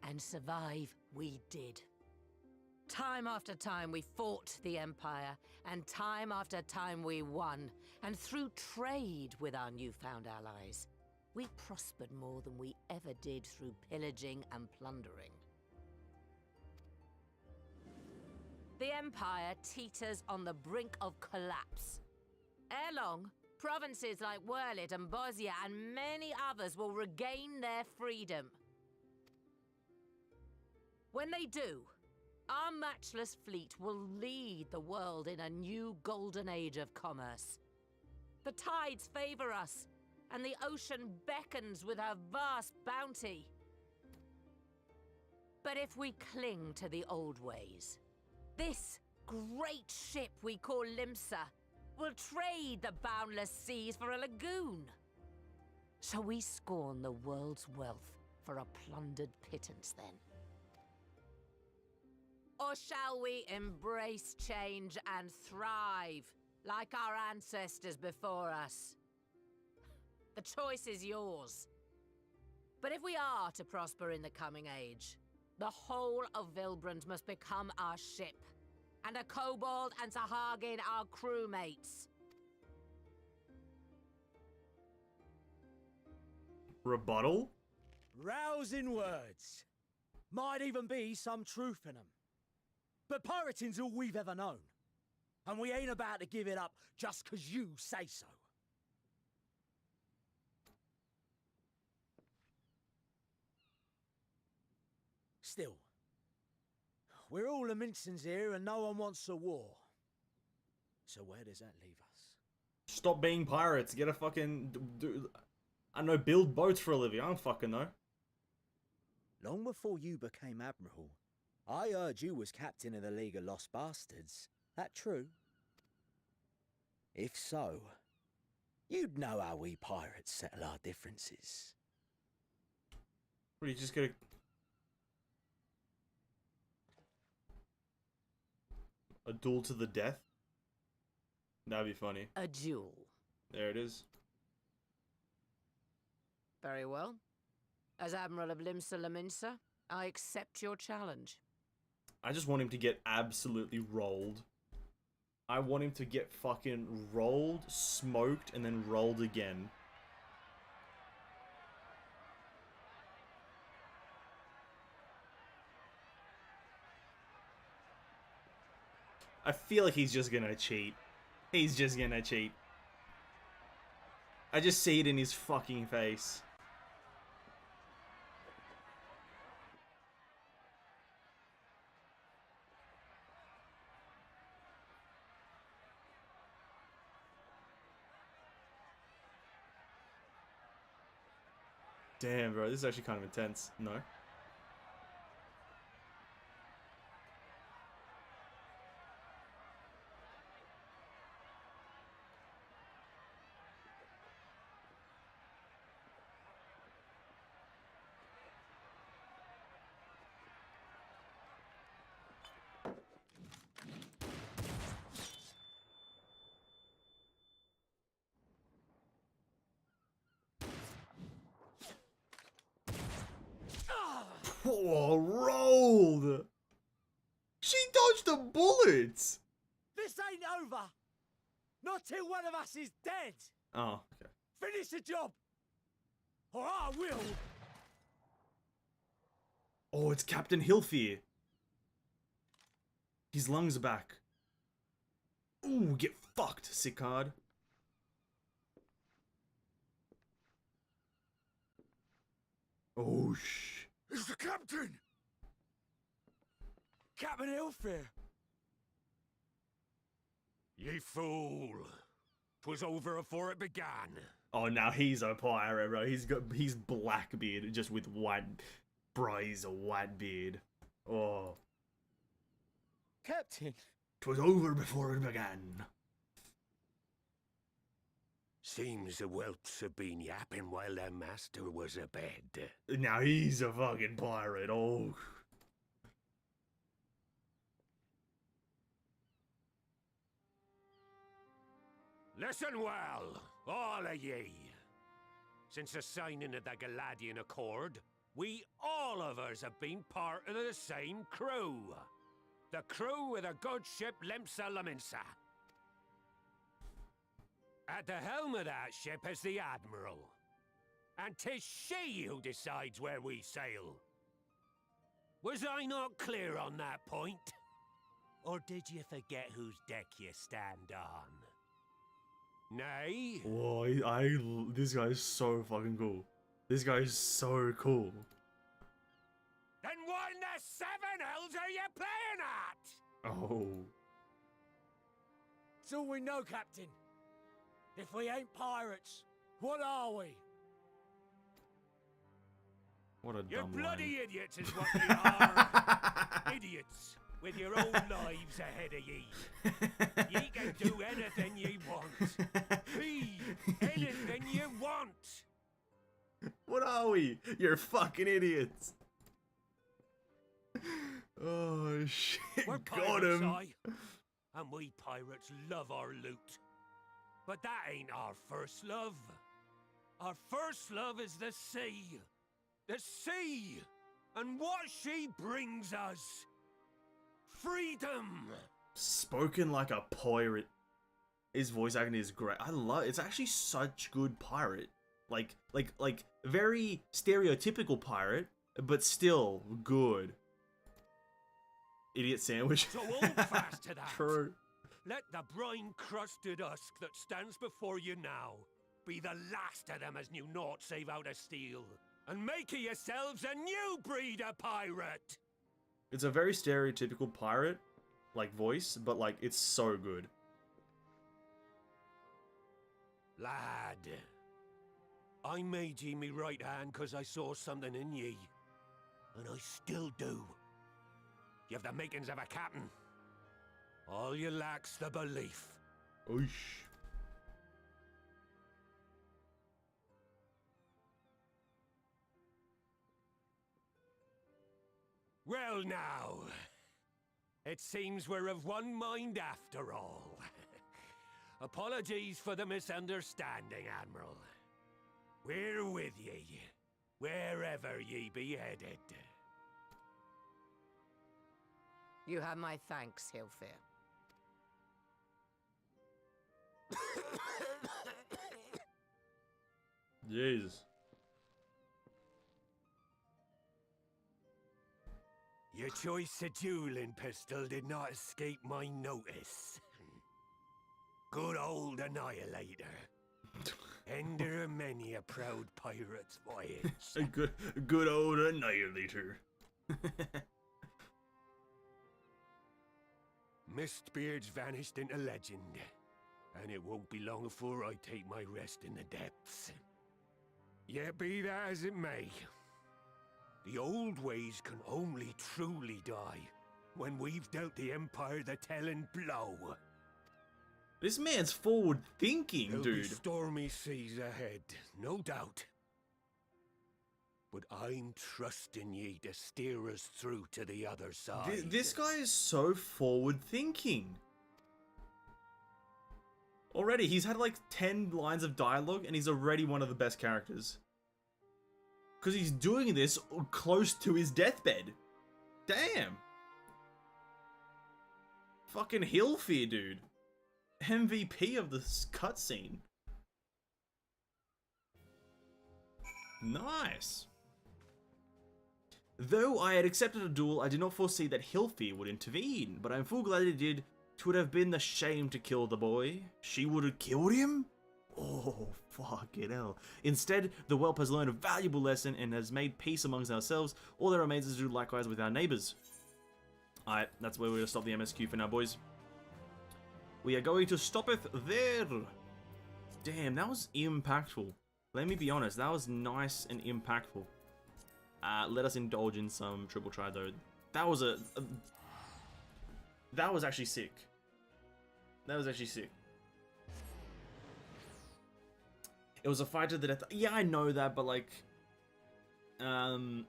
And survive we did. Time after time we fought the Empire, and time after time we won. And through trade with our newfound allies, we prospered more than we ever did through pillaging and plundering. The Empire teeters on the brink of collapse. Ere long, provinces like Wurlit and Bosnia and many others will regain their freedom. When they do, our matchless fleet will lead the world in a new golden age of commerce. The tides favor us, and the ocean beckons with her vast bounty. But if we cling to the old ways, this great ship we call Limsa will trade the boundless seas for a lagoon. Shall we scorn the world's wealth for a plundered pittance then? Or shall we embrace change and thrive, like our ancestors before us? The choice is yours. But if we are to prosper in the coming age, the whole of Vilbrand must become our ship, and a kobold and Sahagin our crewmates. Rebuttal? Rousing words. Might even be some truth in them. But pirating's all we've ever known. And we ain't about to give it up just 'cause you say so. Still, we're all Mincins here and no one wants a war. So where does that leave us? Stop being pirates. Get a fucking... I don't know, build boats for a living. I don't fucking know. Long before you became Admiral, I heard you was captain of the League of Lost Bastards. That true? If so, you'd know how we pirates settle our differences. What, are you just gonna... A duel to the death? That'd be funny. A duel. There it is. Very well. As Admiral of Limsa Laminsa, I accept your challenge. I just want him to get absolutely rolled. I want him to get fucking rolled, smoked, and then rolled again. I feel like he's just gonna cheat. He's just gonna cheat. I just see it in his fucking face. Damn, bro, this is actually kind of intense. No? Oh, rolled! She dodged a bullet! This ain't over! Not till one of us is dead! Oh, okay. Finish the job! Or I will! Oh, it's Captain Hilfear. His lungs are back. Ooh, get fucked, Sicard. Oh, It's the captain! Captain Ilfir! Ye fool! 'Twas over afore it began. Oh, now he's a pirate, bro. He's Blackbeard, just with white, braise or white beard. Oh. Captain! 'Twas over before it began. Seems the whelps have been yapping while their master was abed. Now he's a fucking pirate. Oh. Listen well, all of ye. Since the signing of the Galadian Accord, we all of us have been part of the same crew. The crew of the good ship Limsa Laminsa. At the helm of that ship is the Admiral. And 'tis she who decides where we sail. Was I not clear on that point? Or did you forget whose deck you stand on? Nay? Whoa, this guy is so fucking cool. This guy is so cool. Then what in the seven hells are you playing at? Oh. It's all we know, Captain. If we ain't pirates, what are we? What a You're dumb bloody line. idiots is what you are. Idiots with your own lives ahead of ye. Ye can do anything ye want. Be anything you want. What are we? You're fucking idiots. Oh shit, We're got pirates, him. and we pirates love our loot. But that ain't our first love. Our first love is the sea. The sea! And what she brings us. Freedom! Spoken like a pirate. His voice acting is great. I love it's actually such good pirate. Like very stereotypical pirate, but still good. Idiot sandwich. So hold fast to that. True. Let the brine-crusted husk that stands before you now be the last of them as knew naught save out of steel. And make of yourselves a new breed of pirate! It's a very stereotypical pirate, like voice, but like it's so good. Lad, I made ye me right hand 'cause I saw something in ye. And I still do. You've the makings of a captain. All you lack's the belief. Oosh. Well now, it seems we're of one mind after all. Apologies for the misunderstanding, Admiral. We're with ye, wherever ye be headed. You have my thanks, Hilfir. Jesus. Your choice of dueling pistol did not escape my notice. Good old Annihilator. Ender of many a proud pirate's voyage. A good old Annihilator. Mistbeard's vanished into legend, and it won't be long before I take my rest in the depths. Yet be that as it may, the old ways can only truly die when we've dealt the Empire the telling blow. This man's forward thinking, There'll dude. be stormy seas ahead, no doubt. But I'm trusting ye to steer us through to the other side. This guy is so forward thinking. Already, he's had like 10 lines of dialogue and he's already one of the best characters. Because he's doing this close to his deathbed. Damn. Fucking Hilfir, dude. MVP of this cutscene. Nice. Though I had accepted a duel, I did not foresee that Hilfir would intervene, but I'm full glad he did. 'Twould have been the shame to kill the boy. She would have killed him? Oh, fucking hell. Instead, the whelp has learned a valuable lesson and has made peace amongst ourselves. All that remains is to do likewise with our neighbours. Alright, that's where we're going to stop the MSQ for now, boys. We are going to stop it there. Damn, that was impactful. Let me be honest, that was nice and impactful. Let us indulge in some triple try though. That was that was actually sick. That was actually sick. It was a fight to the death. Yeah, I know that, but like, I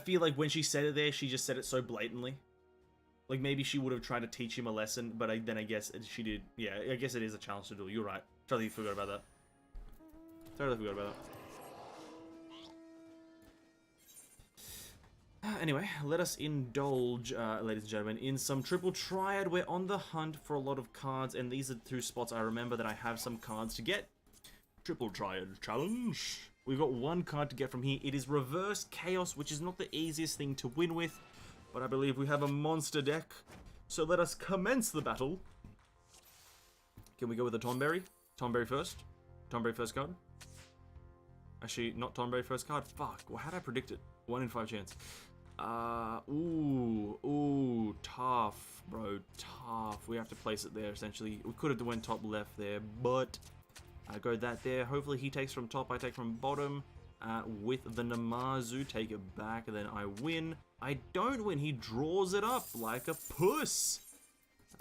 feel like when she said it there, she just said it so blatantly. Like maybe she would have tried to teach him a lesson, but then I guess she did. Yeah, I guess it is a challenge to do. You're right. Totally forgot about that. Totally forgot about that. Anyway, let us indulge, ladies and gentlemen, in some triple triad. We're on the hunt for a lot of cards, and these are the two spots I remember that I have some cards to get. Triple triad challenge. We've got one card to get from here. It is Reverse Chaos, which is not the easiest thing to win with, but I believe we have a monster deck. So let us commence the battle. Can we go with a Tonberry? Tonberry first? Tonberry first card? Actually, not Tonberry first card. Fuck. Well, how did I predict it? 1 in 5 chance. Ooh, tough, bro, tough. We have to place it there, essentially. We could have went top left there, but I go that there. Hopefully he takes from top, I take from bottom. With the Namazu, take it back, and then I win. I don't win. He draws it up like a puss.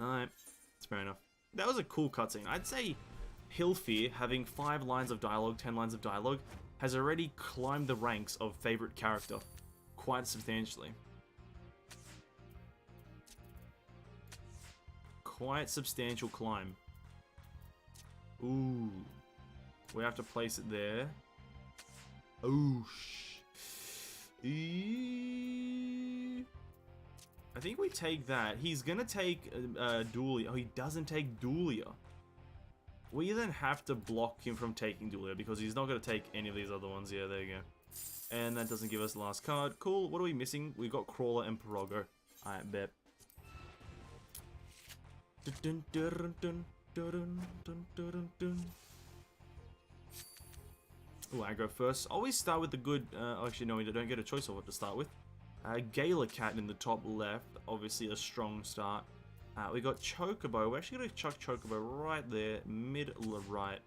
Alright, that's fair enough. That was a cool cutscene. I'd say Hilfir, having 5 lines of dialogue, 10 lines of dialogue, has already climbed the ranks of favorite character quite substantially. Quite substantial climb. Ooh. We have to place it there. Ooh. I think we take that. He's gonna take Duelia. Oh, he doesn't take Duelia. We then have to block him from taking Duelia because he's not gonna take any of these other ones. Yeah, there you go. And that doesn't give us the last card. Cool. What are we missing? We got Crawler and Pirogo. Alright, bet. Ooh, I go first. Always start with the good. Actually, no, we don't get a choice of what to start with. Gala Cat in the top left. Obviously, a strong start. We got Chocobo. We're actually going to chuck Chocobo right there. Middle right.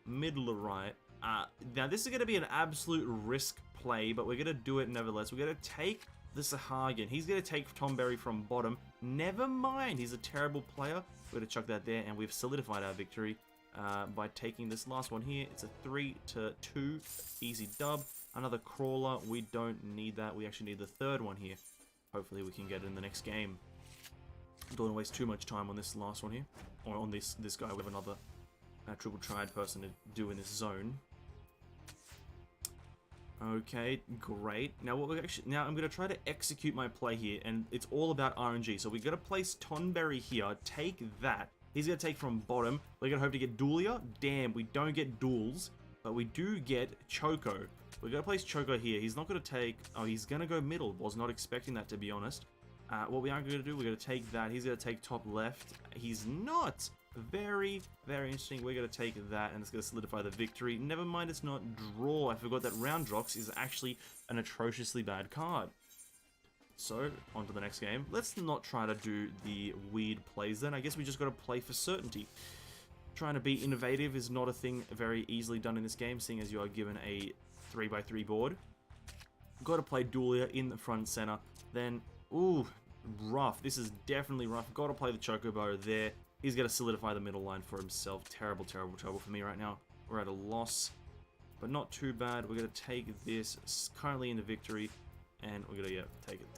Middle right. Now, this is going to be an absolute risk play, but we're going to do it nevertheless. We're going to take the Sahagin. He's going to take Tonberry from bottom. Never mind. He's a terrible player. We're going to chuck that there, and we've solidified our victory by taking this last one here. It's a 3-2. Easy dub. Another crawler. We don't need that. We actually need the third one here. Hopefully we can get it in the next game. Don't want to waste too much time on this last one here. Or on this guy. We have another triple triad person to do in this zone. Okay, great. Now what we're actually I'm gonna try to execute my play here, and it's all about RNG. So we gotta place Tonberry here, take that. He's gonna take from bottom. We're gonna hope to get Duelia. Damn, we don't get duels, but we do get Choco. We're gonna place Choco here. He's not gonna take. Oh, he's gonna go middle. Was not expecting that, to be honest. What we are gonna do, we're gonna take that. He's gonna take top left. He's not. Very, very interesting. We're going to take that, and it's going to solidify the victory. Never mind, it's not draw. I forgot that Roundrox is actually an atrociously bad card. So, on to the next game. Let's not try to do the weird plays then. I guess we just got to play for certainty. Trying to be innovative is not a thing very easily done in this game, seeing as you are given a 3x3 board. Got to play Duelia in the front center. Then, ooh, rough. This is definitely rough. Got to play the Chocobo there. He's going to solidify the middle line for himself. Terrible, terrible, terrible for me right now. We're at a loss, but not too bad. We're going to take this currently into victory, and we're going to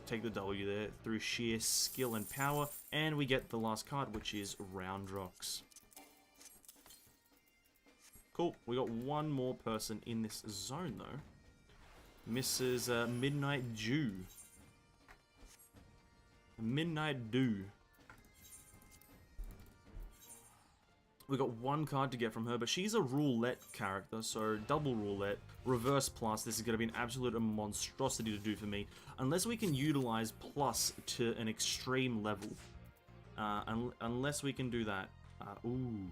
take the W there through sheer skill and power, and we get the last card, which is Roundrox. Cool. We got one more person in this zone, though. Mrs. Midnight Dew. Midnight Dew. We got one card to get from her, but she's a roulette character, so double roulette, reverse plus. This is going to be an absolute monstrosity to do for me, unless we can utilize plus to an extreme level. Unless we can do that. Ooh.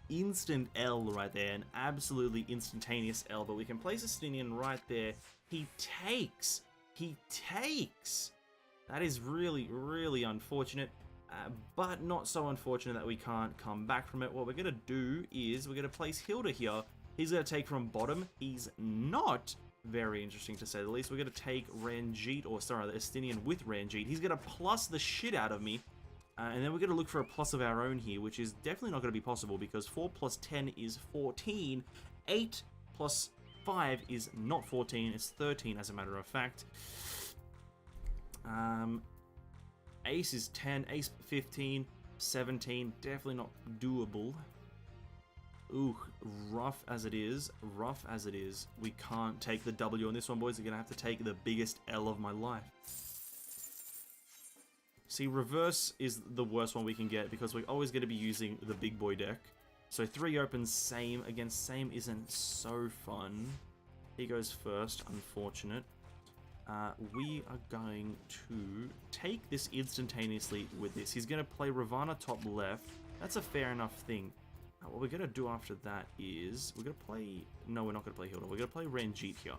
Instant L right there, an absolutely instantaneous L, but we can place a Stinian right there. He takes! He takes! That is really, really unfortunate. But not so unfortunate that we can't come back from it. What we're going to do is we're going to place Hilda here. He's going to take from bottom. He's not very interesting, to say the least. We're going to take Ranjit, or sorry, the Estinian with Ranjit. He's going to plus the shit out of me. And then we're going to look for a plus of our own here, which is definitely not going to be possible, because 4 plus 10 is 14. 8 plus 5 is not 14, it's 13 as a matter of fact. Ace is 10, Ace 15, 17, definitely not doable. Ooh, rough as it is, rough as it is. We can't take the W on this one, boys. We're going to have to take the biggest L of my life. See, reverse is the worst one we can get, because we're always going to be using the big boy deck. So 3 opens same against same isn't so fun. He goes first, unfortunate. We are going to take this instantaneously with this. He's going to play Ravana top left. That's a fair enough thing. What we're going to do after that is we're going to play... No, we're not going to play Hilda. We're going to play Ranjit here.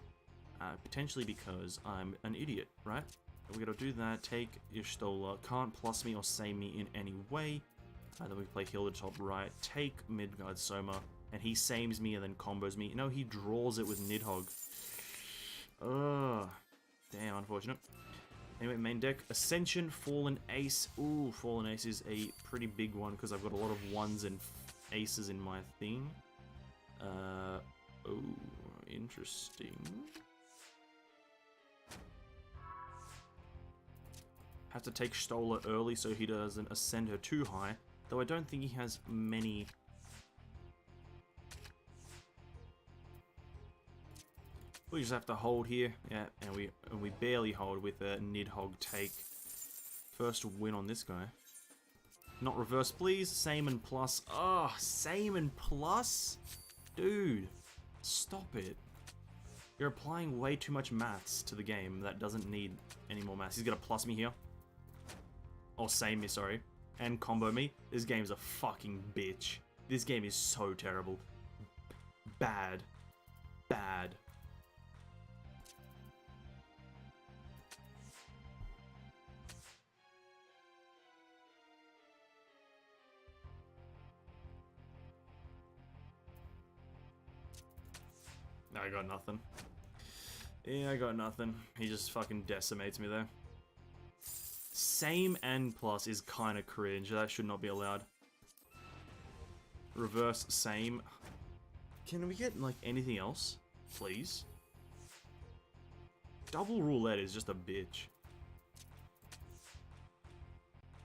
Potentially because I'm an idiot, right? We're going to do that. Take Y'shtola. Can't plus me or save me in any way. Then we play Hilda top right. Take Midgard Soma. And he sames me and then combos me. No, he draws it with Nidhogg. Ugh. Damn, unfortunate. Anyway, main deck. Ascension, Fallen Ace. Ooh, Fallen Ace is a pretty big one because I've got a lot of 1s and aces in my thing. Oh, interesting. Have to take Stola early so he doesn't ascend her too high. Though I don't think he has many... We just have to hold here, yeah, and we barely hold with a Nidhogg take. First win on this guy. Not reverse, please. Same and plus. Oh, same and plus? Dude, stop it. You're applying way too much maths to the game that doesn't need any more maths. He's gonna plus me here. Or same me, sorry. And combo me. This game's a fucking bitch. This game is so terrible. Bad. Bad. I got nothing. Yeah, I got nothing. He just fucking decimates me there. Same and plus is kind of cringe. That should not be allowed. Reverse same. Can we get, like, anything else? Please? Double roulette is just a bitch.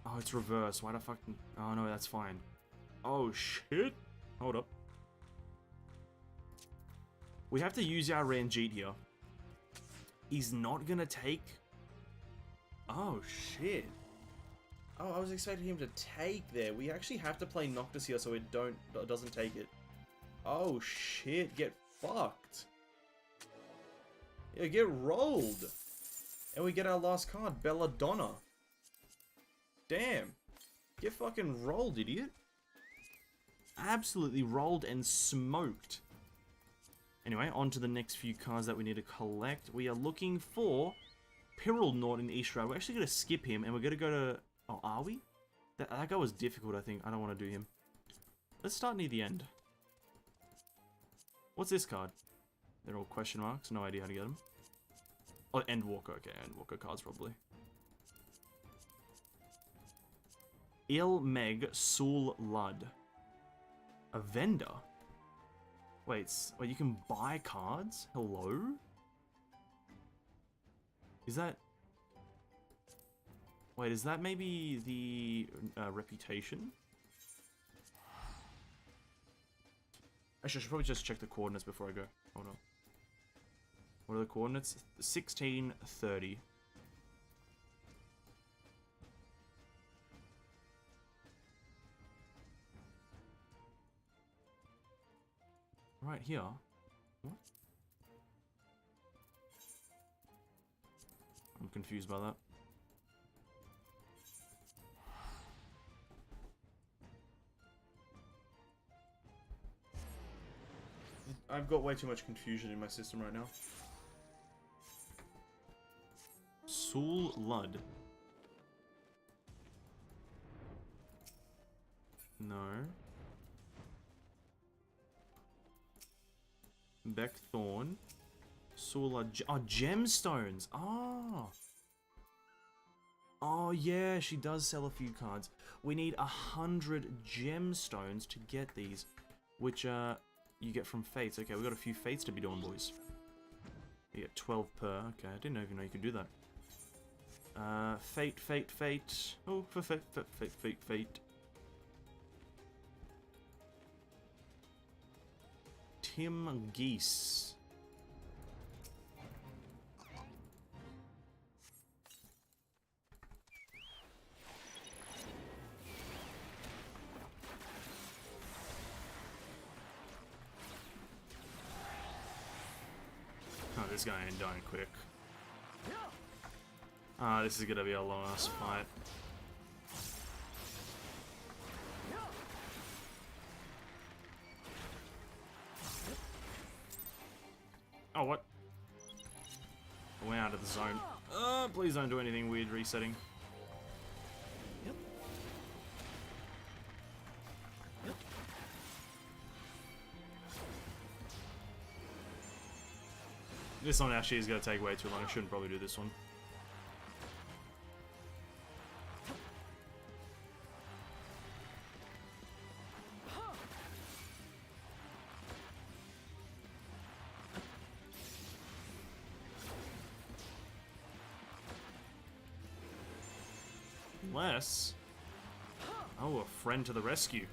Oh, it's reverse. Why the fuck? Oh no, that's fine. Oh shit. Hold up. We have to use our Ranjit here. He's not gonna take... Oh shit. Oh, I was expecting him to take there. We actually have to play Noctis here so it doesn't take it. Oh shit, get fucked. Yeah, get rolled. And we get our last card, Belladonna. Damn. Get fucking rolled, idiot. Absolutely rolled and smoked. Anyway, on to the next few cards that we need to collect. We are looking for Pyrrhal in East Row. We're actually going to skip him and we're going to go to... Oh, are we? That guy was difficult, I think. I don't want to do him. Let's start near the end. What's this card? They're all question marks. No idea how to get them. Oh, Endwalker. Okay, Endwalker cards probably. Il Meg Sul Lud. A vendor? Wait, you can buy cards? Hello? Is that... Wait, is that maybe the reputation? Actually, I should probably just check the coordinates before I go. Hold on. What are the coordinates? 1630. Right here. What? I'm confused by that. I've got way too much confusion in my system right now. Sul Lud. No. Beckthorn. Sul Lud. Oh, gemstones. Oh. Oh yeah, she does sell a few cards. We need 100 gemstones to get these, which you get from fates. Okay, we got a few fates to be doing, boys. You get 12 per. Okay, I didn't even know you could do that. Fate. Oh, for fate. Tim Geese. Oh, this guy ain't dying quick. Ah, this is gonna be a long ass fight. Oh, what? We're out of the zone. Please don't do anything weird resetting. This one actually is going to take way too long. I shouldn't probably do this one. Unless... Oh, a friend to the rescue.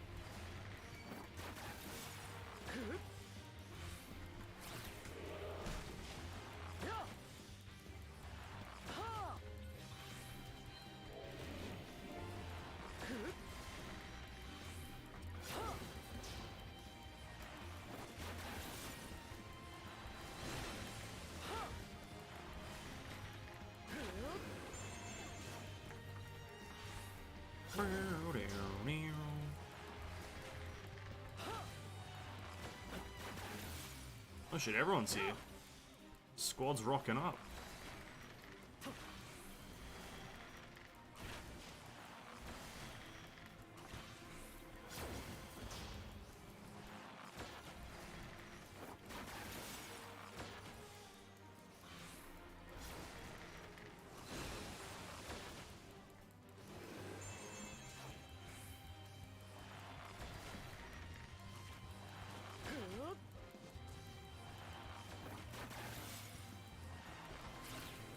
Oh shit, everyone's here. Squad's rocking up.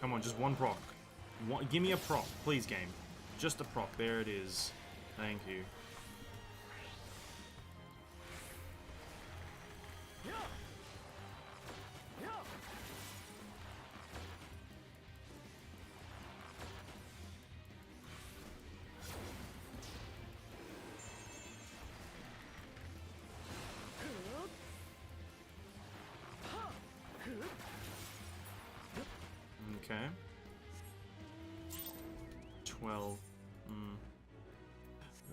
Come on, just one proc. Give me a proc, please, game. Just a proc. There it is. Thank you. Okay. 12.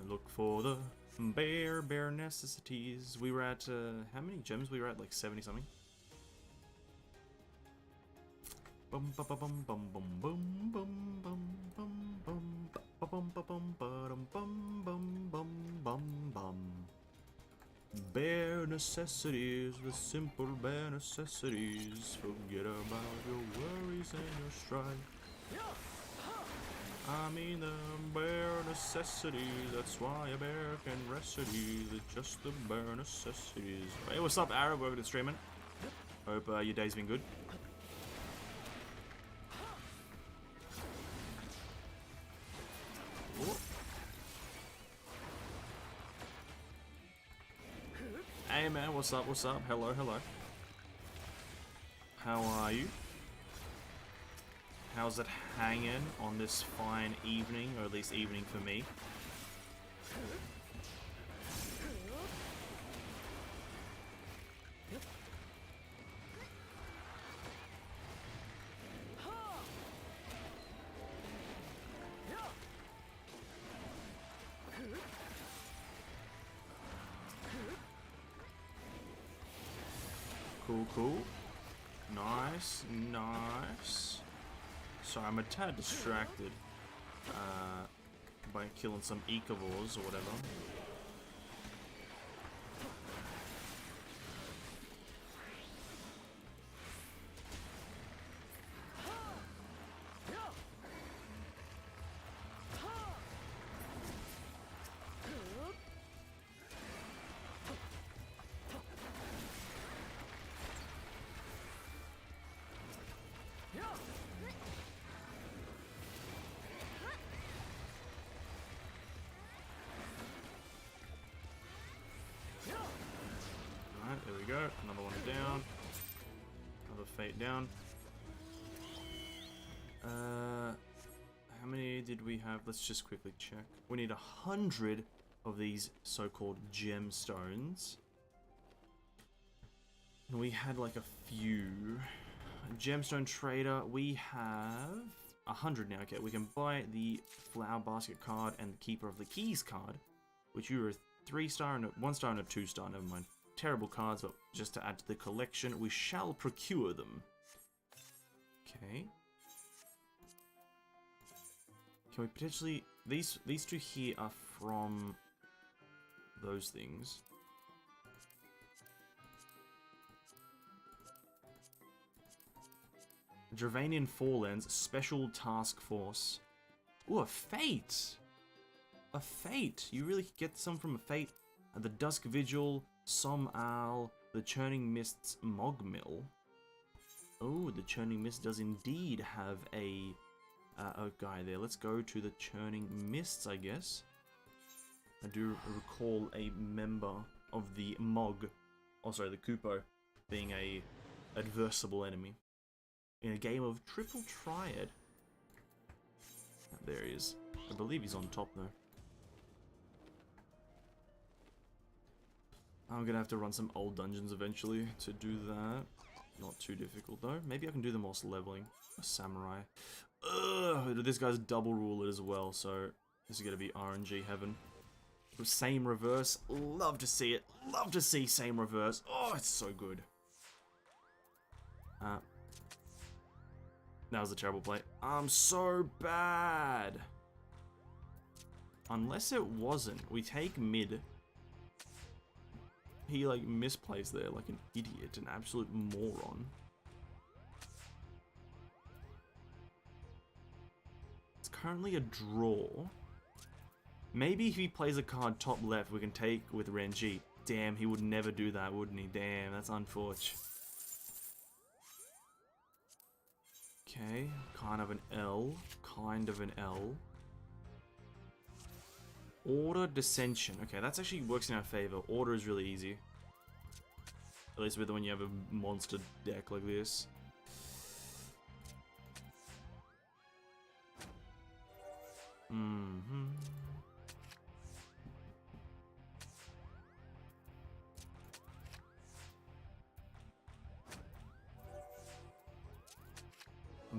Look for the bare necessities. We were at, how many gems? We were at like 70 something. Bum bum bum bum bum bum bum bum bum bum bum bum bum bum bum bum bum. Bare necessities, the simple bare necessities. Forget about your worries and your strife. I mean the bare necessities, that's why a bear can rest at ease. It's just the bare necessities. Hey, what's up, Arab? Welcome to streaming. Hope your day's been good. Whoa. Hey man, what's up, what's up? Hello, hello. How are you? How's it hanging on this fine evening, or at least evening for me? Cool, cool. Nice, nice. Sorry, I'm a tad distracted by killing some ecovores or whatever. There we go. Another one down. Another fate down. How many did we have? Let's just quickly check. We need 100 of these so-called gemstones. And we had like a few. Gemstone trader, we have 100 now. Okay, we can buy the flower basket card and the keeper of the keys card, which you were a 3-star and a 1-star and a 2-star. Never mind. Terrible cards, but just to add to the collection, we shall procure them. Okay. Can we potentially... These two here are from those things. Dravanian Forelands Special Task Force. Ooh, a Fate! A Fate! You really could get some from a Fate. The Dusk Vigil, Som Al, the Churning Mists Mogmill. Oh, the Churning Mist does indeed have a guy there. Let's go to the Churning Mists, I guess. I do recall a member of the Mog, oh sorry, the Kupo, being a adversible enemy in a game of Triple Triad. There he is. I believe he's on top though. I'm gonna have to run some old dungeons eventually to do that. Not too difficult though. Maybe I can do them whilst leveling. A samurai. Ugh, this guy's double ruled as well, so this is gonna be RNG heaven. Same reverse. Love to see it. Love to see same reverse. Oh, it's so good. That was a terrible play. I'm so bad. Unless it wasn't. We take mid. He like misplays there like an idiot, an absolute moron. It's currently a draw. Maybe if he plays a card top left, we can take with Renji. Damn, he would never do that, wouldn't he? Damn, that's unfortunate. Okay, kind of an L. Kind of an L. Order Dissension. Okay, that's actually works in our favor. Order is really easy. At least with when you have a monster deck like this.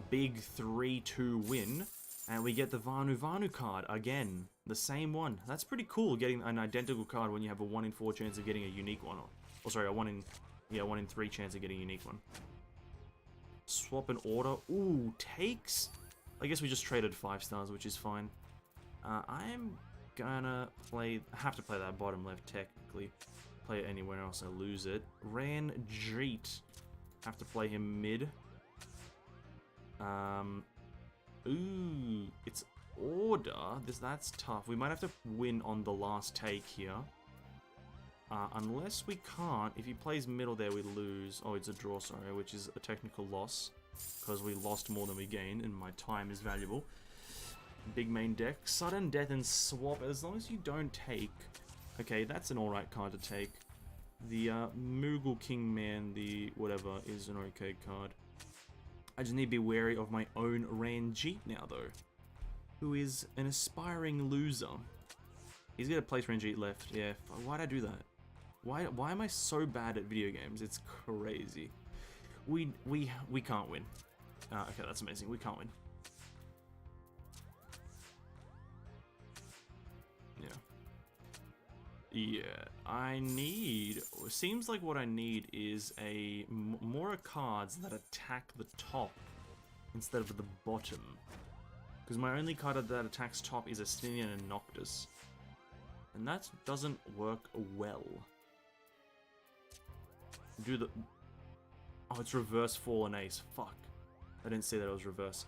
Big 3-2 win. And we get the Vanu card again. The same one. That's pretty cool, getting an identical card when you have a 1 in 4 chance of getting a unique one. Or sorry, a 1 in 3 chance of getting a unique one. Swap an order. Ooh, takes. I guess we just traded 5 stars, which is fine. I'm gonna play. I have to play that bottom left technically. Play it anywhere else, I lose it. Ranjeet. Have to play him mid. Ooh, it's order. That's tough. We might have to win on the last take here. Unless we can't. If he plays middle there, we lose. Oh, it's a draw, sorry, which is a technical loss. Because we lost more than we gained, and my time is valuable. Big main deck. Sudden death and swap. As long as you don't take... Okay, that's an alright card to take. The Moogle King Man, the whatever, is an okay card. I just need to be wary of my own Ranjeet now, though. Who is an aspiring loser. He's gonna place Ranjeet left. Yeah, why'd I do that? Why am I so bad at video games? It's crazy. We can't win. Okay, that's amazing. We can't win. Yeah, I need... Seems like what I need is more cards that attack the top instead of the bottom. Because my only card that attacks top is Astinian and Noctis. And that doesn't work well. Do the... Oh, it's reverse fallen ace. Fuck. I didn't see that it was reverse.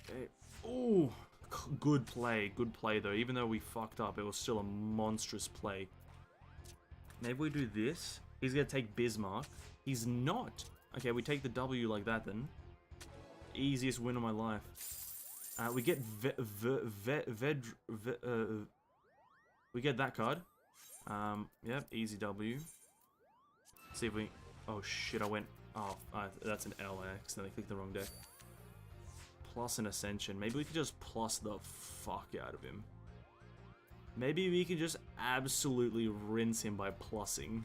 Okay. Ooh! Good play though. Even though we fucked up, it was still a monstrous play. Maybe we do this. He's gonna take Bismarck. He's not. Okay, we take the W like that then. Easiest win of my life. We get we get that card. Yep, easy W. See if we... Oh shit, I went... Oh, that's an L. I accidentally clicked the wrong deck. Plus an Ascension. Maybe we could just plus the fuck out of him. Maybe we can just absolutely rinse him by plussing.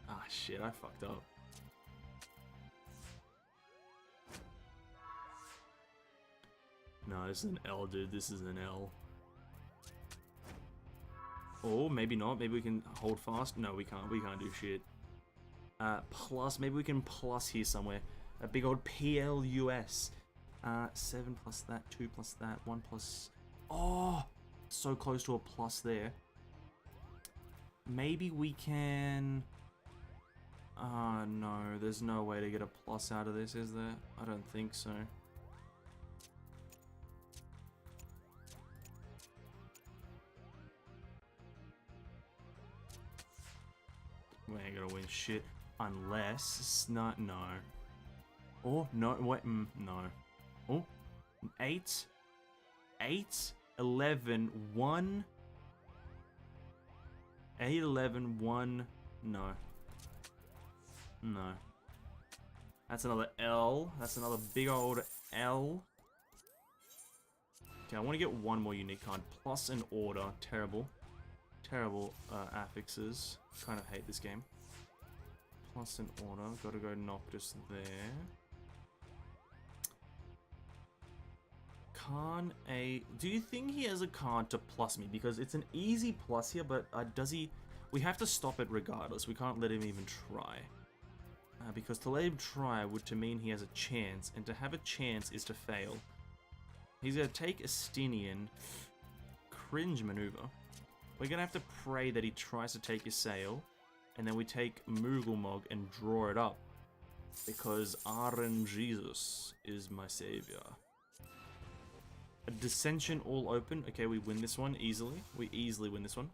Ah shit, I fucked up. No, this is an L, dude. This is an L. Oh, maybe not. Maybe we can hold fast. No, we can't. We can't do shit. Plus, maybe we can plus here somewhere. A big old PLUS. 7 plus that, 2 plus that, 1 plus... Oh! So close to a plus there. Maybe we can... no, there's no way to get a plus out of this, is there? I don't think so. We ain't gonna win shit. Unless it's not... No. Oh, no, wait, no. Oh, 8, 11, 1. 8, 11, 1. No. No. That's another L. That's another big old L. Okay, I want to get one more unique card. Plus an order. Terrible. Terrible affixes. Kind of hate this game. Plus an order. Gotta go Noctis there. Do you think he has a card to plus me? Because it's an easy plus here, but does he... We have to stop it regardless. We can't let him even try. Because to let him try would to mean he has a chance, and to have a chance is to fail. He's gonna take Astinian. Cringe maneuver. We're gonna have to pray that he tries to take his sail, and then we take Moogle and draw it up. Because Aaron Jesus is my savior. A Dissension all open. Okay, we win this one easily. We easily win this one.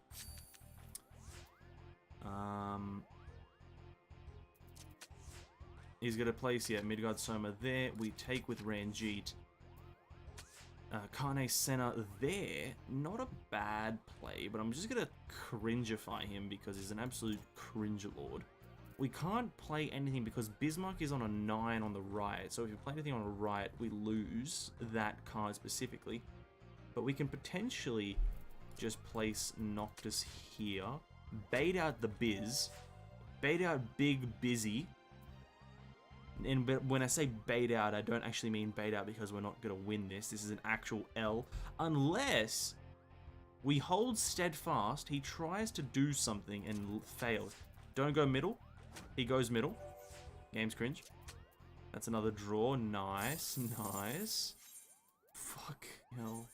He's going to place, yeah, Midgard Soma there. We take with Ranjit. Kane Senna there. Not a bad play, but I'm just going to cringeify him because he's an absolute cringe lord. We can't play anything because Bismarck is on a 9 on the right. So if you play anything on the right, we lose that card specifically. But we can potentially just place Noctis here. Bait out the Biz. Bait out Big Busy. And when I say bait out, I don't actually mean bait out because we're not going to win this. This is an actual L. Unless we hold steadfast, he tries to do something and fails. Don't go middle. He goes middle. Game's cringe. That's another draw. Nice. Nice. Fuck hell.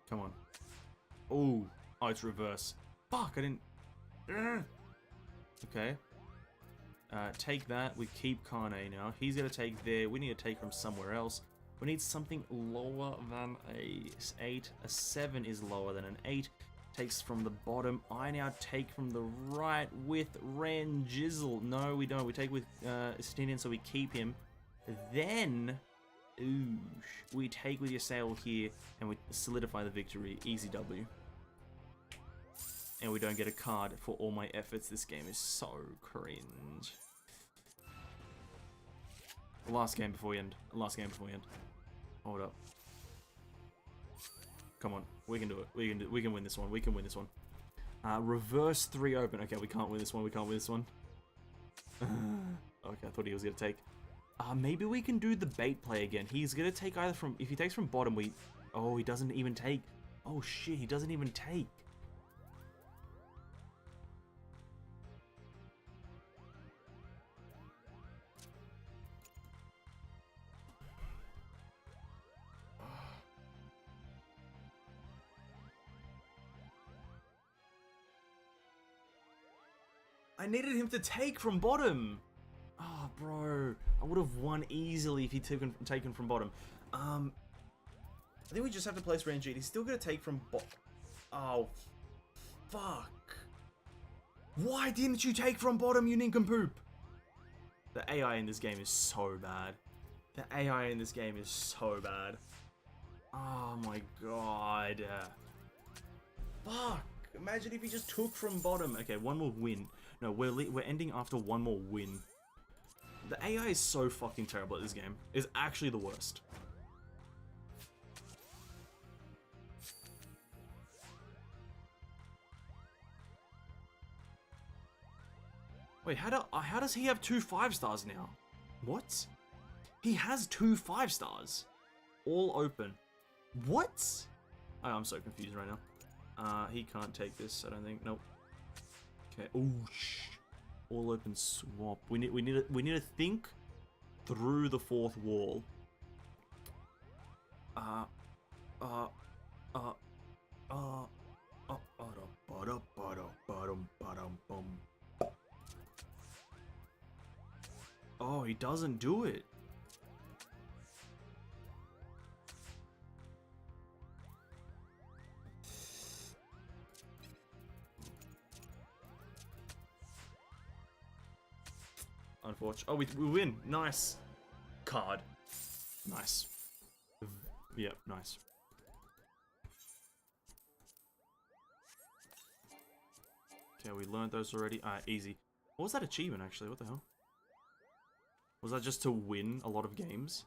Come on. Oh. Oh, it's reverse. Fuck, I didn't... Okay. Take that. We keep Kane now. He's going to take there. We need to take from somewhere else. We need something lower than a 8. A 7 is lower than an 8. Takes from the bottom. I now take from the right with Ranjizzle. No, we don't. We take with Estinian, so we keep him. Then... Ooh, we take with Ysael here, and we solidify the victory. Easy W. And we don't get a card for all my efforts. This game is so cringe. Last game before we end. Last game before we end. Hold up. Come on. We can do it. We can win this one. We can win this one. Reverse 3 open. Okay, we can't win this one. We can't win this one. Okay, I thought he was going to take. Maybe we can do the bait play again. He's going to take either from... If he takes from bottom, we... Oh, he doesn't even take. Oh, shit. He doesn't even take. I needed him to take from bottom. Oh, bro. I would have won easily if he'd taken from bottom. I think we just have to place Ranjit. He's still going to take from bottom. Oh, fuck. Why didn't you take from bottom, you nincompoop? The AI in this game is so bad. The AI in this game is so bad. Oh, my God. Fuck. Imagine if he just took from bottom. Okay, one more win. No, we're ending after one more win. The AI is so fucking terrible at this game. It's actually the worst. Wait, how does he have 2 5-stars now? What? He has 2 5-stars. All open. What? Oh, I'm so confused right now. He can't take this, I don't think. Nope. Okay. Oh, all open swap. We need to think through the 4th wall. Oh, he doesn't do it. Unfortunate. Oh, we win. Nice. Card. Nice. Yep, nice. Okay, we learned those already. Easy. What was that achievement, actually? What the hell? Was that just to win a lot of games?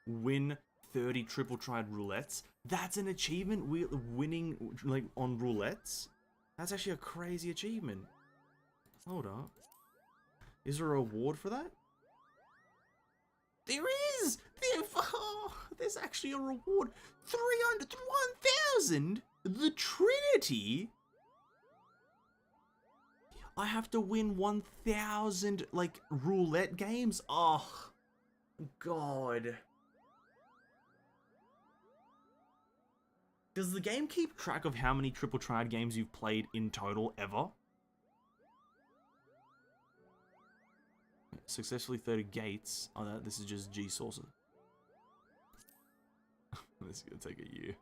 Win 30 triple tried roulettes? That's an achievement? Winning, like, on roulettes? That's actually a crazy achievement. Hold up. Is there a reward for that? There is! There's actually a reward. 300, 1,000? The Trinity? I have to win 1,000, like, roulette games? Oh, God. Does the game keep track of how many triple triad games you've played in total ever? Successfully 30 gates. Oh, this is just G-Saucer. This is gonna take a year.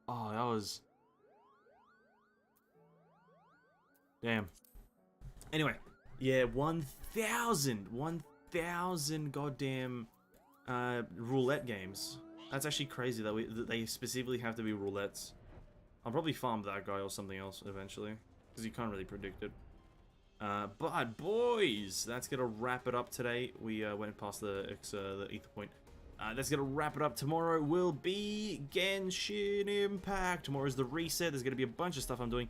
Oh, that was... Damn. Anyway, yeah, 1,000 goddamn roulette games. That's actually crazy that they specifically have to be roulettes. I'll probably farm that guy or something else eventually, because you can't really predict it. But boys, that's gonna wrap it up today. We went past the ether point. That's gonna wrap it up. Tomorrow will be Genshin Impact. Tomorrow's the reset. There's gonna be a bunch of stuff I'm doing,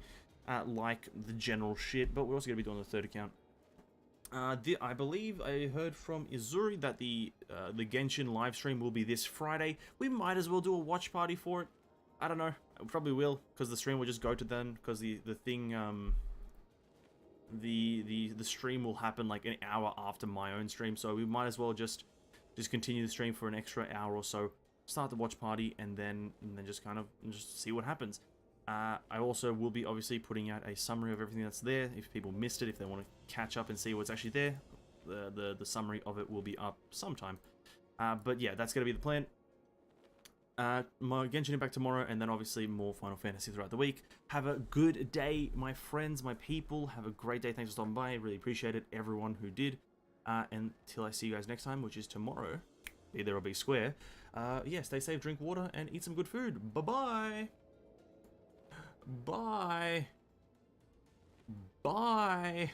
like the general shit, but we're also gonna be doing the third account. I believe I heard from Izuri that the Genshin live stream will be this Friday. We might as well do a watch party for it. I don't know. I probably will, because the stream will just go to then, because the thing the stream will happen like an hour after my own stream, so we might as well just continue the stream for an extra hour or so, start the watch party, and then just kind of just see what happens. I also will be obviously putting out a summary of everything that's there. If people missed it, if they want to catch up and see what's actually there, the summary of it will be up sometime. But yeah, that's going to be the plan. My Genshin Impact tomorrow, and then obviously more Final Fantasy throughout the week. Have a good day, my friends, my people. Have a great day. Thanks for stopping by. I really appreciate it, everyone who did. Until I see you guys next time, which is tomorrow, be there or be square. Yeah, stay safe, drink water, and eat some good food. Bye-bye. Bye. Bye.